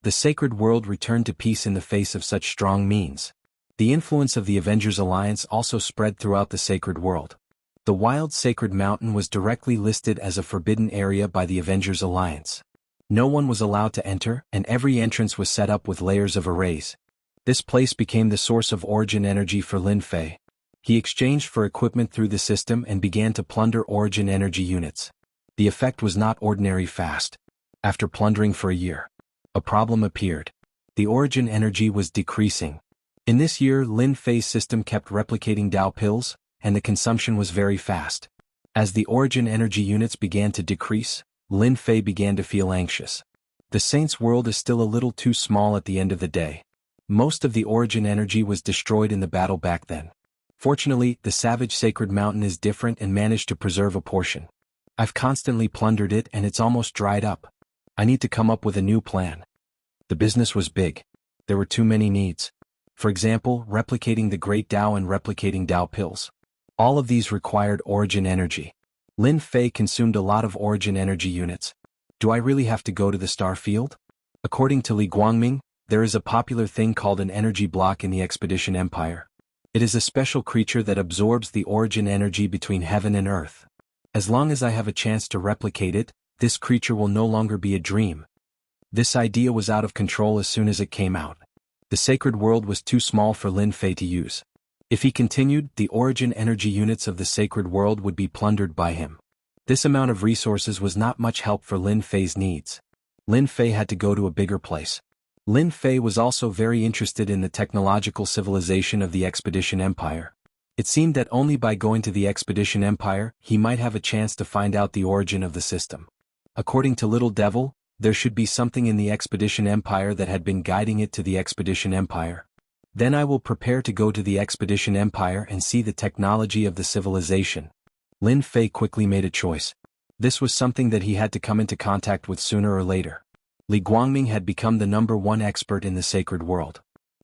The sacred world returned to peace in the face of such strong means. The influence of the Avengers Alliance also spread throughout the sacred world. The wild sacred mountain was directly listed as a forbidden area by the Avengers Alliance. No one was allowed to enter, and every entrance was set up with layers of arrays. This place became the source of origin energy for Lin Fei. He exchanged for equipment through the system and began to plunder origin energy units. The effect was not ordinary fast. After plundering for a year, a problem appeared. The origin energy was decreasing. In this year, Lin Fei's system kept replicating Dao pills, and the consumption was very fast. As the origin energy units began to decrease, Lin Fei began to feel anxious. The Saints' world is still a little too small at the end of the day. Most of the origin energy was destroyed in the battle back then. Fortunately, the Savage Sacred Mountain is different and managed to preserve a portion. I've constantly plundered it and it's almost dried up. I need to come up with a new plan. The business was big. There were too many needs. For example, replicating the Great Tao and replicating Tao pills. All of these required origin energy. Lin Fei consumed a lot of origin energy units. Do I really have to go to the star field? According to Li Guangming, there is a popular thing called an energy block in the Expedition Empire. It is a special creature that absorbs the origin energy between heaven and earth. As long as I have a chance to replicate it, this creature will no longer be a dream. This idea was out of control as soon as it came out. The sacred world was too small for Lin Fei to use. If he continued, the origin energy units of the sacred world would be plundered by him. This amount of resources was not much help for Lin Fei's needs. Lin Fei had to go to a bigger place. Lin Fei was also very interested in the technological civilization of the Expedition Empire. It seemed that only by going to the Expedition Empire, he might have a chance to find out the origin of the system. According to Little Devil, there should be something in the Expedition Empire that had been guiding it to the Expedition Empire. Then I will prepare to go to the Expedition Empire and see the technology of the civilization. Lin Fei quickly made a choice. This was something that he had to come into contact with sooner or later. Li Guangming had become the #1 expert in the sacred world.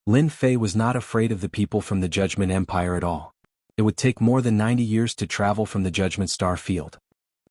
Lin Fei was not afraid of the people from the Judgment Empire at all. It would take more than 90 years to travel from the Judgment Star Field.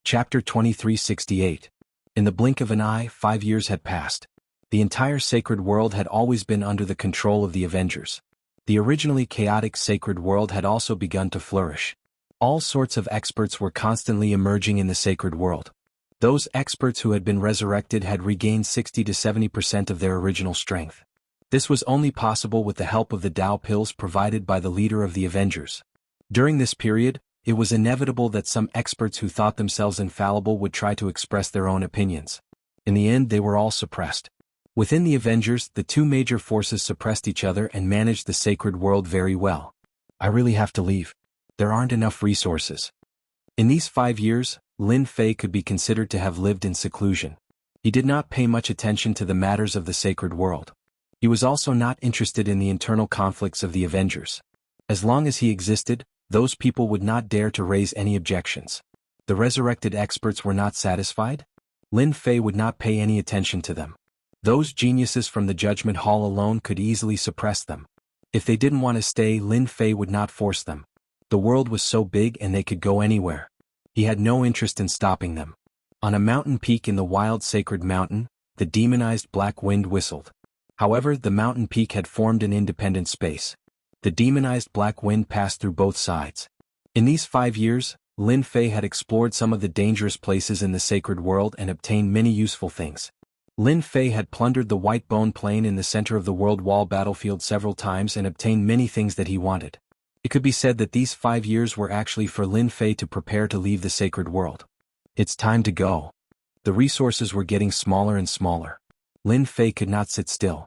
Chapter 2368. In the blink of an eye, 5 years had passed. The entire sacred world had always been under the control of the Avengers. The originally chaotic sacred world had also begun to flourish. All sorts of experts were constantly emerging in the sacred world. Those experts who had been resurrected had regained 60 to 70% of their original strength. This was only possible with the help of the Tao pills provided by the leader of the Avengers. During this period, it was inevitable that some experts who thought themselves infallible would try to express their own opinions. In the end, they were all suppressed. Within the Avengers, the two major forces suppressed each other and managed the sacred world very well. I really have to leave. There aren't enough resources. In these 5 years, Lin Fei could be considered to have lived in seclusion. He did not pay much attention to the matters of the sacred world. He was also not interested in the internal conflicts of the Avengers. As long as he existed, those people would not dare to raise any objections. The resurrected experts were not satisfied? Lin Fei would not pay any attention to them. Those geniuses from the Judgment Hall alone could easily suppress them. If they didn't want to stay, Lin Fei would not force them. The world was so big and they could go anywhere. He had no interest in stopping them. On a mountain peak in the wild sacred mountain, the demonized black wind whistled. However, the mountain peak had formed an independent space. The demonized black wind passed through both sides. In these 5 years, Lin Fei had explored some of the dangerous places in the sacred world and obtained many useful things. Lin Fei had plundered the White Bone Plain in the center of the World Wall battlefield several times and obtained many things that he wanted. It could be said that these 5 years were actually for Lin Fei to prepare to leave the sacred world. It's time to go. The resources were getting smaller and smaller. Lin Fei could not sit still.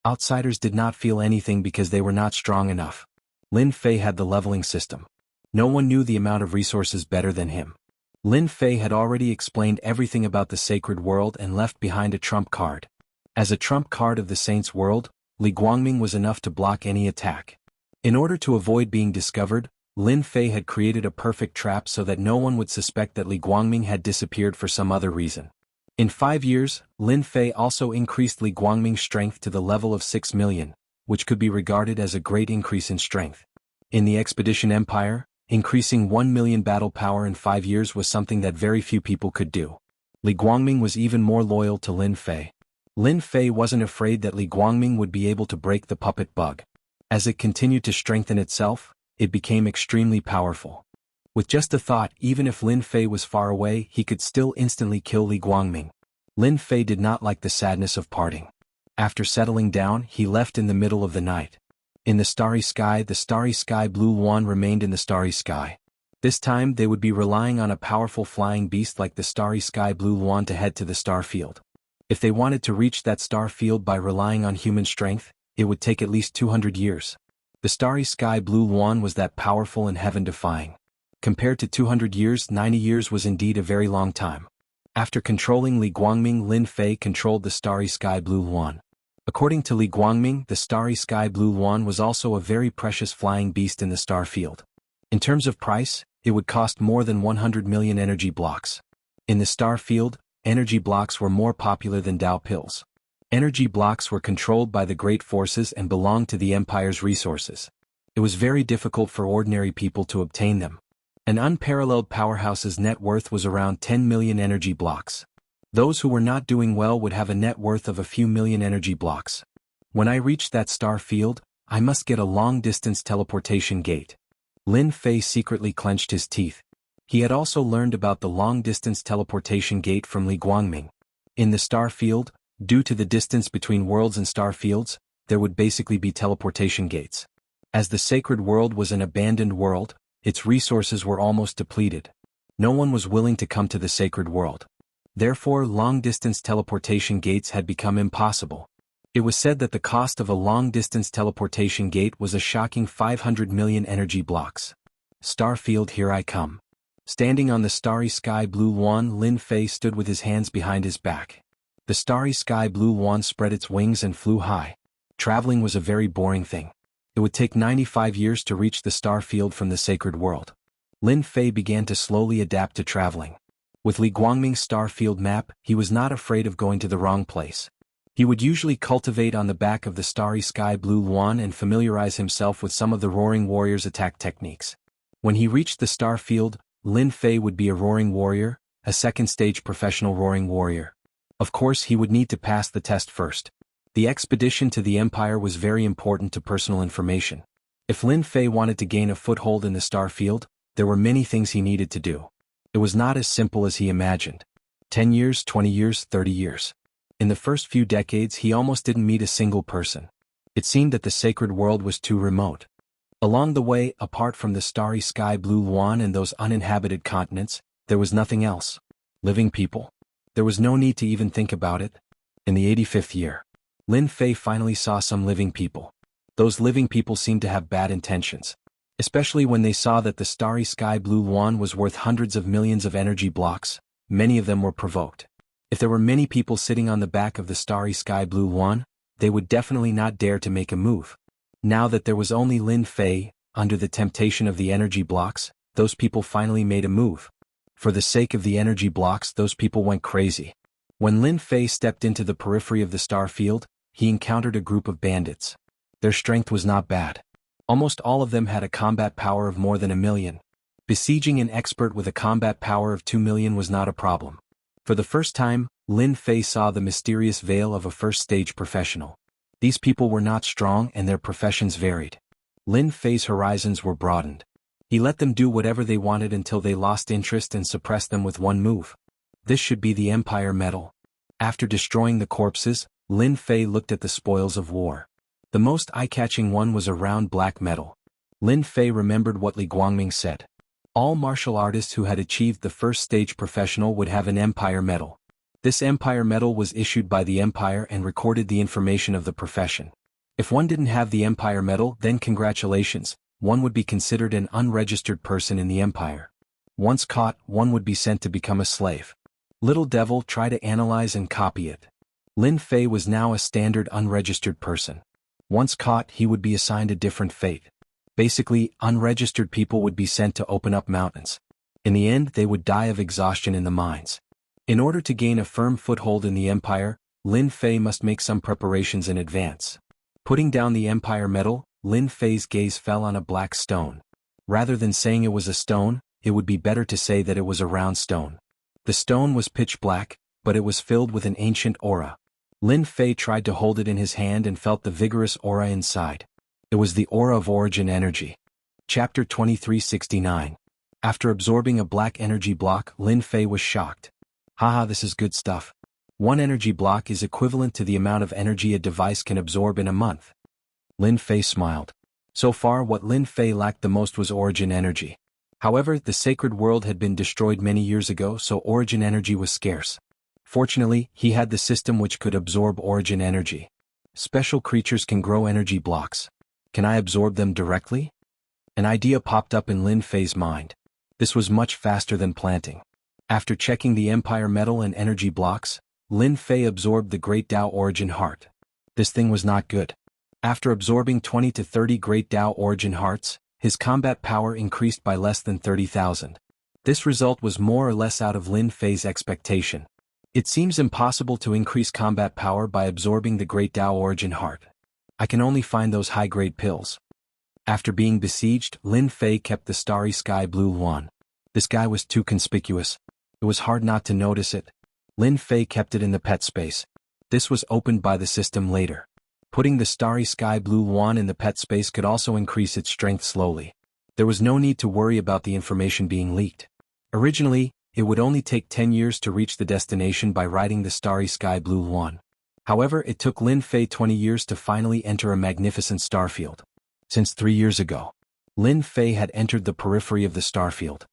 Outsiders did not feel anything because they were not strong enough. Lin Fei had the leveling system. No one knew the amount of resources better than him. Lin Fei had already explained everything about the sacred world and left behind a trump card. As a trump card of the Saints' world, Li Guangming was enough to block any attack. In order to avoid being discovered, Lin Fei had created a perfect trap so that no one would suspect that Li Guangming had disappeared for some other reason. In 5 years, Lin Fei also increased Li Guangming's strength to the level of 6 million, which could be regarded as a great increase in strength. In the Expedition Empire, increasing 1 million battle power in 5 years was something that very few people could do. Li Guangming was even more loyal to Lin Fei. Lin Fei wasn't afraid that Li Guangming would be able to break the puppet bug. As it continued to strengthen itself, it became extremely powerful. With just a thought, even if Lin Fei was far away, he could still instantly kill Li Guangming. Lin Fei did not like the sadness of parting. After settling down, he left in the middle of the night. In the starry sky blue Luan remained in the starry sky. This time they would be relying on a powerful flying beast like the starry sky blue Luan to head to the star field. If they wanted to reach that star field by relying on human strength, it would take at least 200 years. The starry sky blue Luan was that powerful and heaven-defying. Compared to 200 years, 90 years was indeed a very long time. After controlling Li Guangming, Lin Fei controlled the starry sky blue Luan. According to Li Guangming, the starry sky blue Luan was also a very precious flying beast in the star field. In terms of price, it would cost more than 100 million energy blocks. In the star field, energy blocks were more popular than Tao pills. Energy blocks were controlled by the great forces and belonged to the Empire's resources. It was very difficult for ordinary people to obtain them. An unparalleled powerhouse's net worth was around 10 million energy blocks. Those who were not doing well would have a net worth of a few million energy blocks. When I reach that star field, I must get a long-distance teleportation gate. Lin Fei secretly clenched his teeth. He had also learned about the long-distance teleportation gate from Li Guangming. In the star field, due to the distance between worlds and star fields, there would basically be teleportation gates. As the sacred world was an abandoned world, its resources were almost depleted. No one was willing to come to the sacred world. Therefore, long-distance teleportation gates had become impossible. It was said that the cost of a long-distance teleportation gate was a shocking 500 million energy blocks. Starfield, here I come. Standing on the starry sky blue lawn, Lin Fei stood with his hands behind his back. The starry sky blue lawn spread its wings and flew high. Traveling was a very boring thing. It would take 95 years to reach the star field from the sacred world. Lin Fei began to slowly adapt to traveling. With Li Guangming's star field map, he was not afraid of going to the wrong place. He would usually cultivate on the back of the starry sky blue lawn and familiarize himself with some of the Roaring Warrior's attack techniques. When he reached the star field, Lin Fei would be a Roaring Warrior, a second-stage professional Roaring Warrior. Of course, he would need to pass the test first. The expedition to the Empire was very important to personal information. If Lin Fei wanted to gain a foothold in the star field, there were many things he needed to do. It was not as simple as he imagined. 10 years, 20 years, 30 years. In the first few decades he almost didn't meet a single person. It seemed that the sacred world was too remote. Along the way, apart from the starry sky blue lawn and those uninhabited continents, there was nothing else. Living people? There was no need to even think about it. In the 85th year, Lin Fei finally saw some living people. Those living people seemed to have bad intentions. Especially when they saw that the starry sky blue lawn was worth hundreds of millions of energy blocks, many of them were provoked. If there were many people sitting on the back of the starry sky blue lawn, they would definitely not dare to make a move. Now that there was only Lin Fei, under the temptation of the energy blocks, those people finally made a move. For the sake of the energy blocks, those people went crazy. When Lin Fei stepped into the periphery of the star field, he encountered a group of bandits. Their strength was not bad. Almost all of them had a combat power of more than 1 million. Besieging an expert with a combat power of 2 million was not a problem. For the first time, Lin Fei saw the mysterious veil of a first-stage professional. These people were not strong and their professions varied. Lin Fei's horizons were broadened. He let them do whatever they wanted until they lost interest and suppressed them with one move. This should be the Empire Medal. After destroying the corpses, Lin Fei looked at the spoils of war. The most eye-catching one was a round black medal. Lin Fei remembered what Li Guangming said. All martial artists who had achieved the first-stage professional would have an Empire Medal. This Empire Medal was issued by the Empire and recorded the information of the profession. If one didn't have the Empire Medal, then congratulations, one would be considered an unregistered person in the Empire. Once caught, one would be sent to become a slave. Little devil, try to analyze and copy it. Lin Fei was now a standard unregistered person. Once caught, he would be assigned a different fate. Basically, unregistered people would be sent to open up mountains. In the end, they would die of exhaustion in the mines. In order to gain a firm foothold in the Empire, Lin Fei must make some preparations in advance. Putting down the Empire Medal, Lin Fei's gaze fell on a black stone. Rather than saying it was a stone, it would be better to say that it was a round stone. The stone was pitch black, but it was filled with an ancient aura. Lin Fei tried to hold it in his hand and felt the vigorous aura inside. It was the aura of origin energy. Chapter 2369. After absorbing a black energy block, Lin Fei was shocked. Haha, this is good stuff. One energy block is equivalent to the amount of energy a device can absorb in a month. Lin Fei smiled. So far, what Lin Fei lacked the most was origin energy. However, the sacred world had been destroyed many years ago, so origin energy was scarce. Fortunately, he had the system which could absorb origin energy. Special creatures can grow energy blocks. Can I absorb them directly? An idea popped up in Lin Fei's mind. This was much faster than planting. After checking the Empire Medal and energy blocks, Lin Fei absorbed the Great Tao Origin Heart. This thing was not good. After absorbing 20 to 30 Great Tao Origin Hearts, his combat power increased by less than 30,000. This result was more or less out of Lin Fei's expectation. It seems impossible to increase combat power by absorbing the Great Tao Origin Heart. I can only find those high-grade pills. After being besieged, Lin Fei kept the starry sky blue lawn. This guy was too conspicuous. It was hard not to notice it. Lin Fei kept it in the pet space. This was opened by the system later. Putting the starry sky blue lawn in the pet space could also increase its strength slowly. There was no need to worry about the information being leaked. Originally, it would only take 10 years to reach the destination by riding the starry sky blue lawn. However, it took Lin Fei 20 years to finally enter a magnificent starfield. Since 3 years ago, Lin Fei had entered the periphery of the starfield.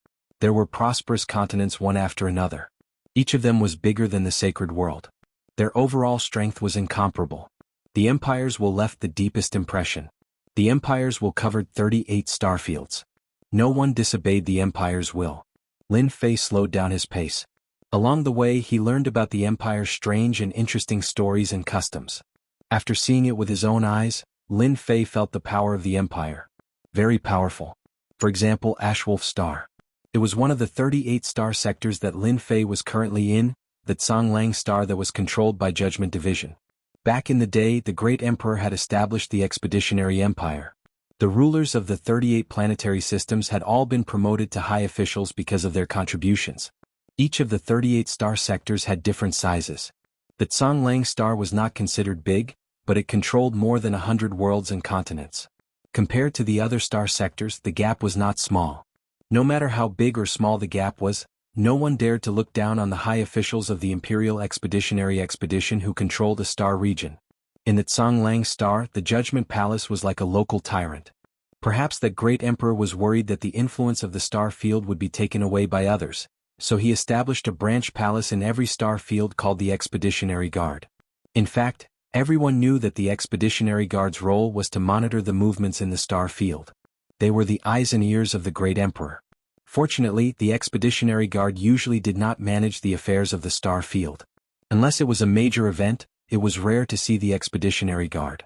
There were prosperous continents one after another. Each of them was bigger than the sacred world. Their overall strength was incomparable. The empires will left the deepest impression. The empires will covered 38 starfields. No one disobeyed the empire's will. Lin Fei slowed down his pace. Along the way he learned about the empire's strange and interesting stories and customs. After seeing it with his own eyes, Lin Fei felt the power of the empire. Very powerful. For example, Ashwolf Star. It was one of the 38 star sectors that Lin Fei was currently in, the Zhonglang Star that was controlled by Judgment Division. Back in the day, the great emperor had established the Expeditionary Empire. The rulers of the 38 planetary systems had all been promoted to high officials because of their contributions. Each of the 38 star sectors had different sizes. The Zhonglang Star was not considered big, but it controlled more than 100 worlds and continents. Compared to the other star sectors, the gap was not small. No matter how big or small the gap was, no one dared to look down on the high officials of the Imperial Expeditionary Expedition who controlled a star region. In the Zhonglang Star, the Judgment Palace was like a local tyrant. Perhaps that great emperor was worried that the influence of the star field would be taken away by others, so he established a branch palace in every star field called the Expeditionary Guard. In fact, everyone knew that the Expeditionary Guard's role was to monitor the movements in the star field. They were the eyes and ears of the great emperor. Fortunately, the Expeditionary Guard usually did not manage the affairs of the star field. Unless it was a major event, it was rare to see the Expeditionary Guard.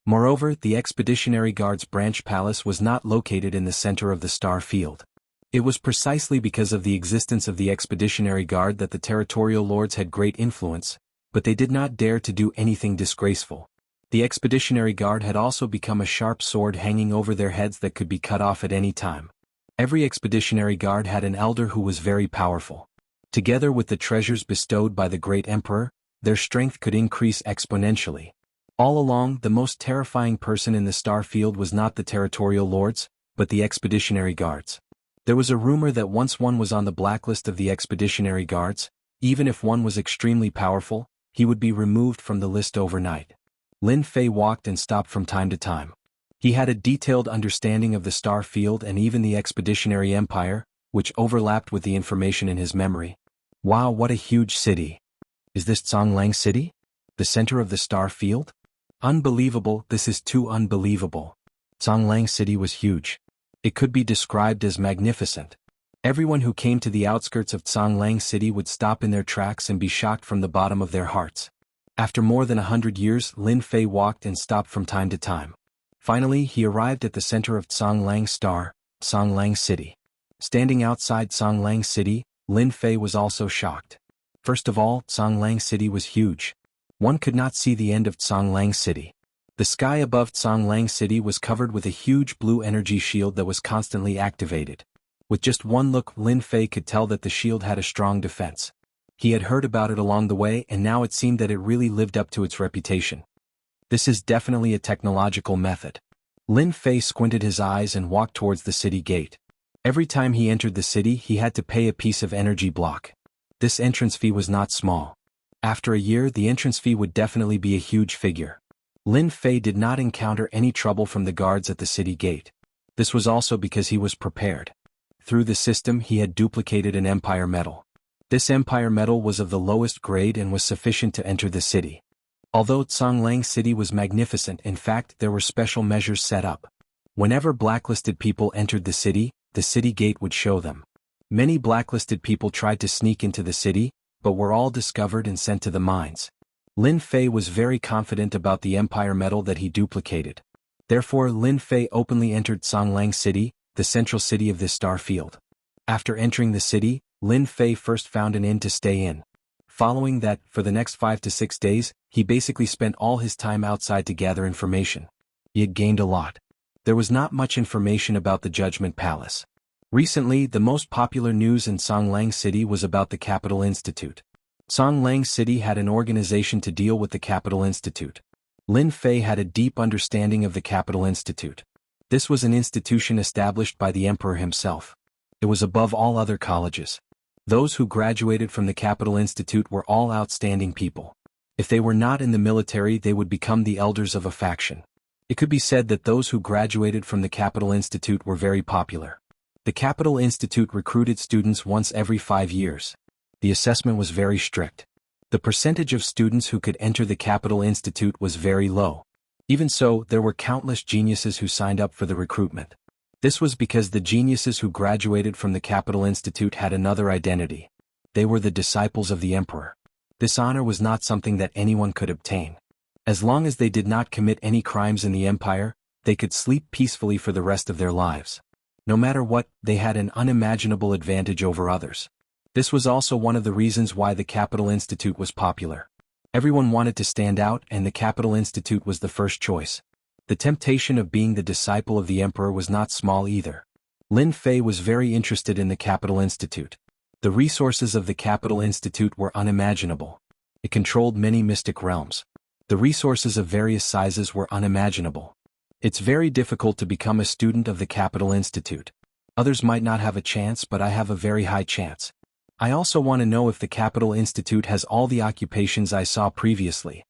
Moreover, the Expeditionary Guard's branch palace was not located in the center of the star field. It was precisely because of the existence of the Expeditionary Guard that the territorial lords had great influence, but they did not dare to do anything disgraceful. The Expeditionary Guard had also become a sharp sword hanging over their heads that could be cut off at any time. Every Expeditionary Guard had an elder who was very powerful. Together with the treasures bestowed by the great emperor, their strength could increase exponentially. All along, the most terrifying person in the star field was not the territorial lords, but the Expeditionary Guards. There was a rumor that once one was on the blacklist of the Expeditionary Guards, even if one was extremely powerful, he would be removed from the list overnight. Lin Fei walked and stopped from time to time. He had a detailed understanding of the star field and even the Expeditionary Empire, which overlapped with the information in his memory. Wow, what a huge city! Is this Zhonglang City? The center of the star field? Unbelievable, this is too unbelievable. Zhonglang City was huge. It could be described as magnificent. Everyone who came to the outskirts of Zhonglang City would stop in their tracks and be shocked from the bottom of their hearts. After more than 100 years, Lin Fei walked and stopped from time to time. Finally, he arrived at the center of Zhonglang Star, Zhonglang City. Standing outside Zhonglang City, Lin Fei was also shocked. First of all, Zhonglang City was huge. One could not see the end of Zhonglang City. The sky above Zhonglang City was covered with a huge blue energy shield that was constantly activated. With just one look, Lin Fei could tell that the shield had a strong defense. He had heard about it along the way and now it seemed that it really lived up to its reputation. This is definitely a technological method. Lin Fei squinted his eyes and walked towards the city gate. Every time he entered the city, he had to pay a piece of energy block. This entrance fee was not small. After a year, the entrance fee would definitely be a huge figure. Lin Fei did not encounter any trouble from the guards at the city gate. This was also because he was prepared. Through the system, he had duplicated an empire medal. This empire medal was of the lowest grade and was sufficient to enter the city. Although Zhonglang City was magnificent, in fact, there were special measures set up. Whenever blacklisted people entered the city gate would show them. Many blacklisted people tried to sneak into the city, but were all discovered and sent to the mines. Lin Fei was very confident about the empire medal that he duplicated. Therefore, Lin Fei openly entered Zhonglang City, the central city of this star field. After entering the city, Lin Fei first found an inn to stay in. Following that, for the next 5 to 6 days, he basically spent all his time outside to gather information. He had gained a lot. There was not much information about the Judgment Palace. Recently, the most popular news in Zhonglang City was about the Capital Institute. Zhonglang City had an organization to deal with the Capital Institute. Lin Fei had a deep understanding of the Capital Institute. This was an institution established by the emperor himself. It was above all other colleges. Those who graduated from the Capital Institute were all outstanding people. If they were not in the military, they would become the elders of a faction. It could be said that those who graduated from the Capital Institute were very popular. The Capital Institute recruited students once every 5 years. The assessment was very strict. The percentage of students who could enter the Capital Institute was very low. Even so, there were countless geniuses who signed up for the recruitment. This was because the geniuses who graduated from the Capital Institute had another identity. They were the disciples of the emperor. This honor was not something that anyone could obtain. As long as they did not commit any crimes in the empire, they could sleep peacefully for the rest of their lives. No matter what, they had an unimaginable advantage over others. This was also one of the reasons why the Capital Institute was popular. Everyone wanted to stand out, and the Capital Institute was the first choice. The temptation of being the disciple of the emperor was not small either. Lin Fei was very interested in the Capital Institute. The resources of the Capital Institute were unimaginable. It controlled many mystic realms. The resources of various sizes were unimaginable. It's very difficult to become a student of the Capital Institute. Others might not have a chance, but I have a very high chance. I also want to know if the Capital Institute has all the occupations I saw previously.